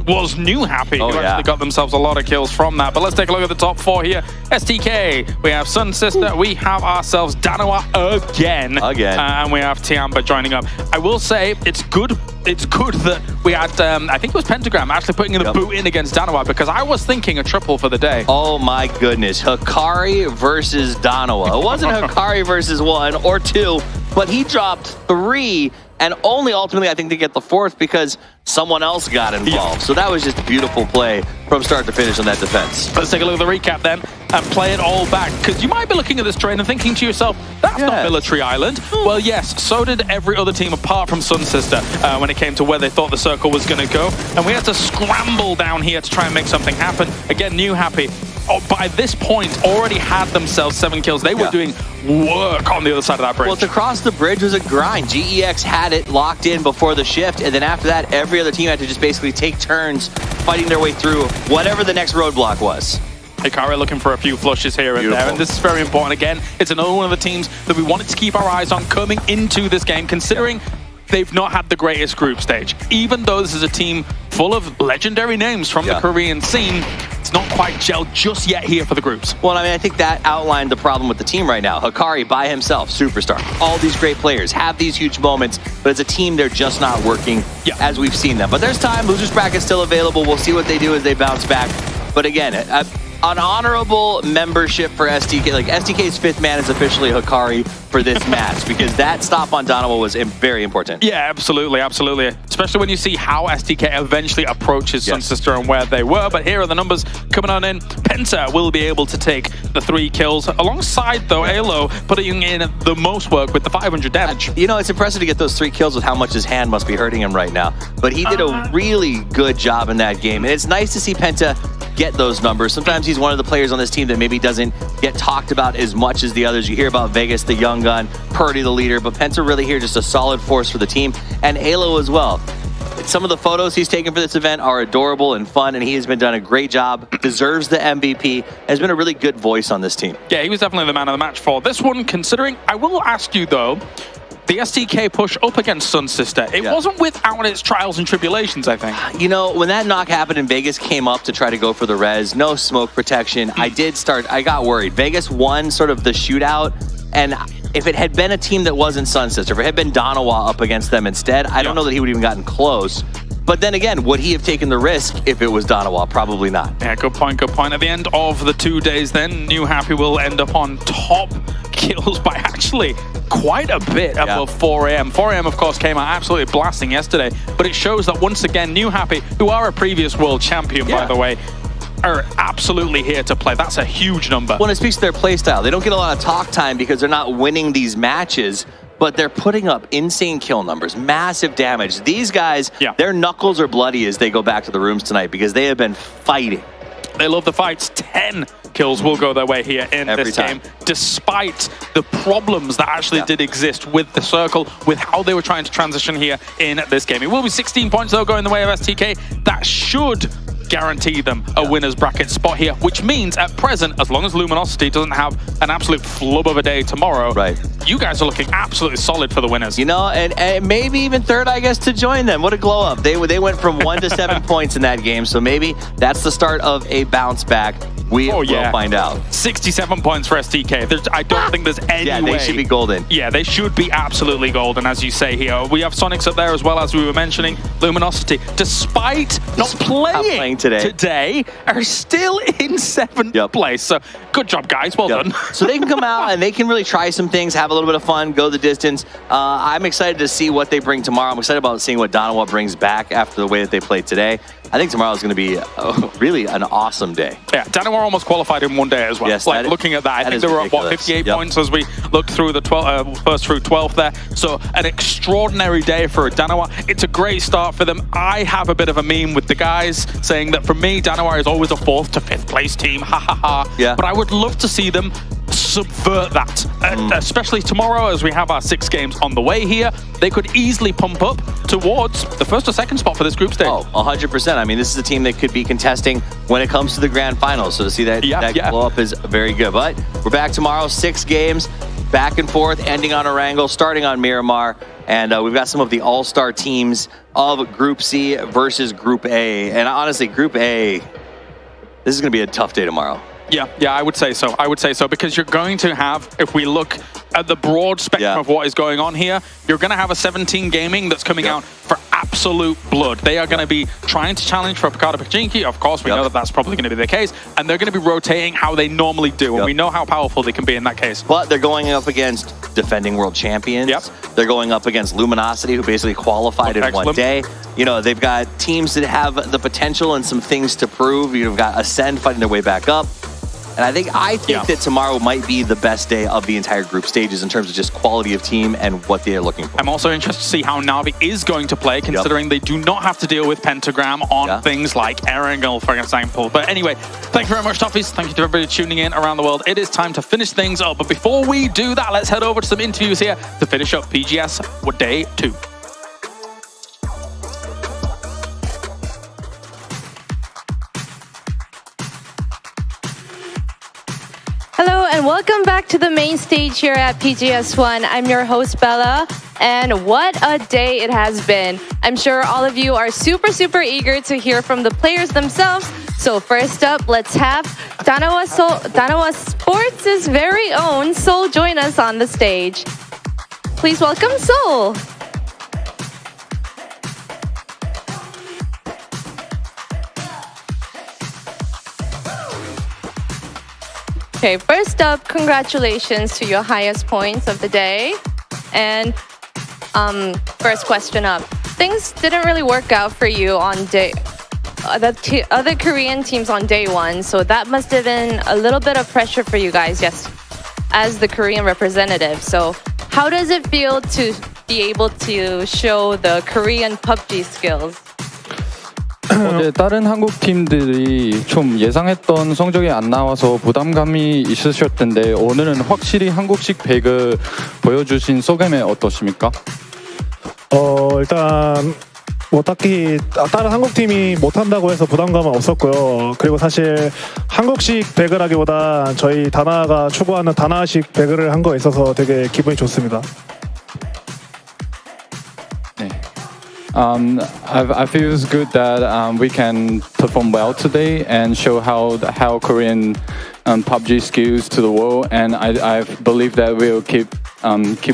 was New Happy, who actually got themselves a lot of kills from that. But let's take a look at the top four here. STK, we have Sun Sister, we have ourselves Danawa again. And we have Tiamba joining up. I will say, it's good that we had, I think it was Pentagram, actually putting in the boot in against Danawa, because I was thinking a triple for the day. Oh my goodness, Hikari versus Danawa. It wasn't Hikari versus 1 or 2, but he dropped 3, and only ultimately I think to get the 4th because someone else got involved. So that was just beautiful play from start to finish on that defense. Let's take a look at the recap then and play it all back, because you might be looking at this train and thinking to yourself, that's not Military Island. Well, yes, so did every other team apart from Sun Sister when it came to where they thought the circle was going to go. And we had to scramble down here to try and make something happen. Again, New Happy, by this point, already had themselves 7 kills. They were doing work on the other side of that bridge. Well, to cross the bridge was a grind. GEX had it locked in before the shift, and then after that, every other team had to just basically take turns fighting their way through whatever the next roadblock was. Hikari looking for a few flushes here and there, and this is very important. Again, it's another one of the teams that we wanted to keep our eyes on coming into this game, considering they've not had the greatest group stage. Even though this is a team full of legendary names from the Korean scene, it's not quite gelled just yet here for the groups. Well, I mean, I think that outlined the problem with the team right now. Hikari by himself, superstar. All these great players have these huge moments, but as a team, they're just not working as we've seen them. But there's time. Losers bracket still available. We'll see what they do as they bounce back. But again, an honorable membership for STK. Like, STK's fifth man is officially Hikari for this match because that stop on Donowa was very important. Yeah, absolutely, absolutely. Especially when you see how STK eventually approaches Sun Sister and where they were. But here are the numbers coming on in. Penta will be able to take the 3 kills. Alongside, though, alo putting in the most work with the 500 damage. You know, it's impressive to get those 3 kills with how much his hand must be hurting him right now. But he did a really good job in that game. And it's nice to see Penta get those numbers. Sometimes he's one of the players on this team that maybe doesn't get talked about as much as the others. You hear about Vegas, the young gun, Purdy, the leader, but Penta really here just a solid force for the team, and alo as well. Some of the photos he's taken for this event are adorable and fun, and he has done a great job, deserves the MVP, has been a really good voice on this team. Yeah, he was definitely the man of the match for this one, considering, I will ask you though, the STK push up against Sun Sister, it wasn't without its trials and tribulations, I think. You know, when that knock happened and Vegas came up to try to go for the res, no smoke protection, I got worried. Vegas won sort of the shootout, and if it had been a team that wasn't Sun Sister, if it had been Donowa up against them instead, I don't know that he would have even gotten close. But then again, would he have taken the risk if it was Donowa? Probably not. Yeah, good point, good point. At the end of the 2 days then, New Happy will end up on top kills by actually quite a bit above 4am. 4am, of course, came out absolutely blasting yesterday, but it shows that once again, New Happy, who are a previous world champion, by the way, are absolutely here to play. That's a huge number. When it speaks to their play style, they don't get a lot of talk time because they're not winning these matches, but they're putting up insane kill numbers, massive damage. These guys, their knuckles are bloody as they go back to the rooms tonight because they have been fighting. They love the fights. 10 kills will go their way here in this game, despite the problems that actually did exist with the circle, with how they were trying to transition here in this game. It will be 16 points, though, going the way of STK. That should guarantee them a winner's bracket spot here, which means at present, as long as Luminosity doesn't have an absolute flub of a day tomorrow, you guys are looking absolutely solid for the winners. You know, and maybe even third, I guess, to join them. What a glow up. They went from 1 to 7 points in that game, so maybe that's the start of a bounce back. We will find out. 67 points for STK. I don't think there's any way. Yeah, they should be golden. Yeah, they should be absolutely golden, as you say here. We have Sonics up there as well, as we were mentioning. Luminosity, despite not playing today, are still in 7th place. So good job, guys. Well done. So they can come out and they can really try some things, have a little bit of fun, go the distance. I'm excited to see what they bring tomorrow. I'm excited about seeing what Donowa brings back after the way that they played today. I think tomorrow is going to be really an awesome day. Yeah, Donowa almost qualified in one day as well. Yes, like looking at that, I think they were at what, 58 points as we looked through the 1st through 12th there. So an extraordinary day for Donowa. It's a great start for them. I have a bit of a meme with the guys saying that for me, Donowa is always a 4th to 5th place team. Ha ha ha. Yeah. But I would love to see them subvert that, especially tomorrow as we have our 6 games on the way here. They could easily pump up towards the 1st or 2nd spot for this group stage. Oh, 100%. I mean, this is a team that could be contesting when it comes to the grand finals. So to see that, blow up is very good. But we're back tomorrow, 6 games, back and forth, ending on Erangel, starting on Miramar. And we've got some of the all-star teams of Group C versus Group A. And honestly, Group A, this is going to be a tough day tomorrow. Yeah, I would say so. I would say so because you're going to have, if we look at the broad spectrum of what is going on here, you're going to have a 17 Gaming that's coming out for absolute blood. They are going to be trying to challenge for 𝗟𝗡𝗗. Of course, we know that that's probably going to be the case. And they're going to be rotating how they normally do. And we know how powerful they can be in that case. But they're going up against defending world champions. They're going up against Luminosity, who basically qualified in one day. You know, they've got teams that have the potential and some things to prove. You've got Ascend fighting their way back up. And I think that tomorrow might be the best day of the entire group stages in terms of just quality of team and what they are looking for. I'm also interested to see how Na'Vi is going to play, considering they do not have to deal with Pentagram on things like Erangel, for example. But anyway, thank you very much, Toffees. Thank you to everybody tuning in around the world. It is time to finish things up. But before we do that, let's head over to some interviews here to finish up PGS Day 2. Hello and welcome back to the main stage here at PGS1. I'm your host, Bella, and what a day it has been. I'm sure all of you are super eager to hear from the players themselves. So first up, let's have Donowa Sports' very own Soul join us on the stage. Please welcome Soul. Okay, first up, congratulations to your highest points of the day. And first question up. Things didn't really work out for you on day... the other Korean teams on day one, so that must have been a little bit of pressure for you guys, yes, as the Korean representative. So how does it feel to be able to show the Korean PUBG skills? 어제 다른 한국 팀들이 좀 예상했던 성적이 안 나와서 부담감이 있으실 텐데 오늘은 확실히 한국식 배그 보여주신 소감이 어떠십니까? 일단 뭐 딱히 다른 한국 팀이 못한다고 해서 부담감은 없었고요. 그리고 사실 한국식 배그라기보다 저희 다나가 추구하는 다나식 배그를 한 거에 있어서 되게 기분이 좋습니다. I feel good that we can perform well today and show how Korean PUBG skills to the world, and I believe that we'll keep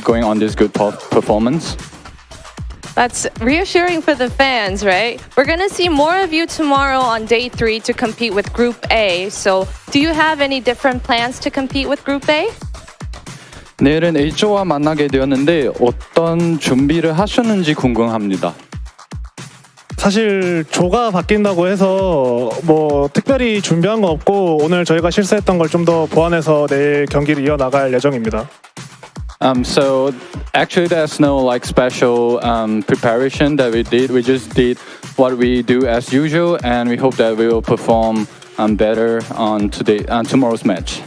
going on this good performance. That's reassuring for the fans, right? We're gonna see more of you tomorrow on day 3 to compete with Group A. So, do you have any different plans to compete with Group A? 내일은 H조와 만나게 되었는데 어떤 준비를 하셨는지 궁금합니다. 사실 조가 바뀐다고 해서 뭐 특별히 준비한 거 없고 오늘 저희가 실수했던 걸 좀 더 보완해서 내일 경기를 이어나갈 예정입니다. So actually there's no like special preparation that we did. We just did what we do as usual, and we hope that we will perform better on tomorrow's match.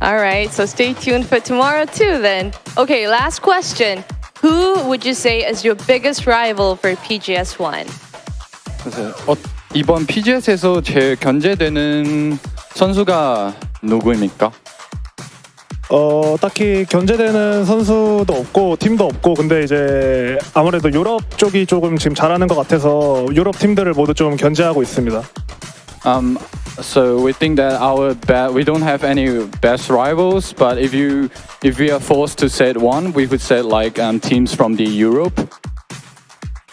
All right, so stay tuned for tomorrow too then. Okay, last question. Who would you say is your biggest rival for PGS1? 이번 PGS에서 제일 견제되는 선수가 누구입니까? 딱히 견제되는 선수도 없고 팀도 없고 근데 이제 아무래도 유럽 쪽이 조금 지금 잘하는 것 같아서 유럽 팀들을 모두 좀 견제하고 있습니다. So we think that we don't have any best rivals, but if we are forced to set one, we would set like teams from the Europe.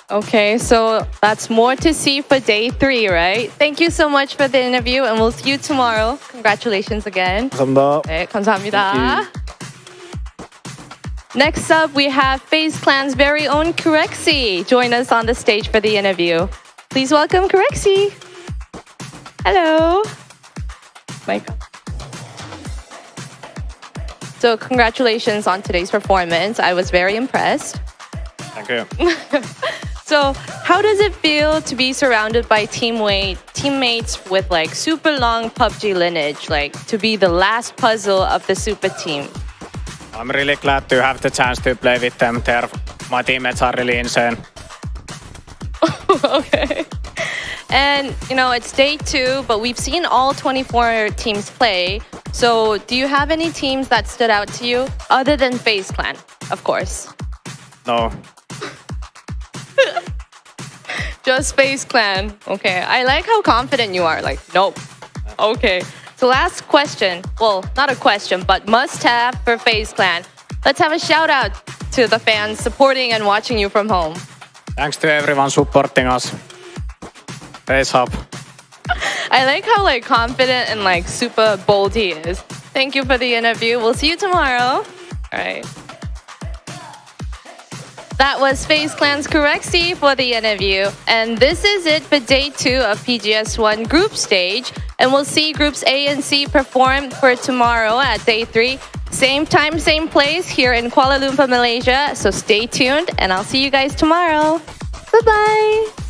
Okay, so that's more to see for day 3, right? Thank you so much for the interview, and we'll see you tomorrow. Congratulations again. 감사합니다. 네, 감사합니다. Next up, we have FaZe Clan's very own 𝗟𝗓 join us on the stage for the interview. Please welcome 𝗟𝗓. Hello. So congratulations on today's performance. I was very impressed. Thank you. So how does it feel to be surrounded by teammates with like super long PUBG lineage, like to be the last puzzle of the super team? I'm really glad to have the chance to play with them. My teammates are really insane. Okay. And, you know, it's day 2, but we've seen all 24 teams play. So do you have any teams that stood out to you other than FaZe Clan, of course? No. Just FaZe Clan. Okay. I like how confident you are. Like, nope. Okay. So last question. Well, not a question, but must have for FaZe Clan. Let's have a shout out to the fans supporting and watching you from home. Thanks to everyone supporting us. FaZe Hub. I like how like confident and like super bold he is. Thank you for the interview. We'll see you tomorrow. All right. That was FaZe Clan's 𝗟𝗓 for the interview. And this is it for day 2 of PGS1 group stage. And we'll see groups A and C perform for tomorrow at day 3. Same time, same place here in Kuala Lumpur, Malaysia. So stay tuned and I'll see you guys tomorrow. Bye-bye.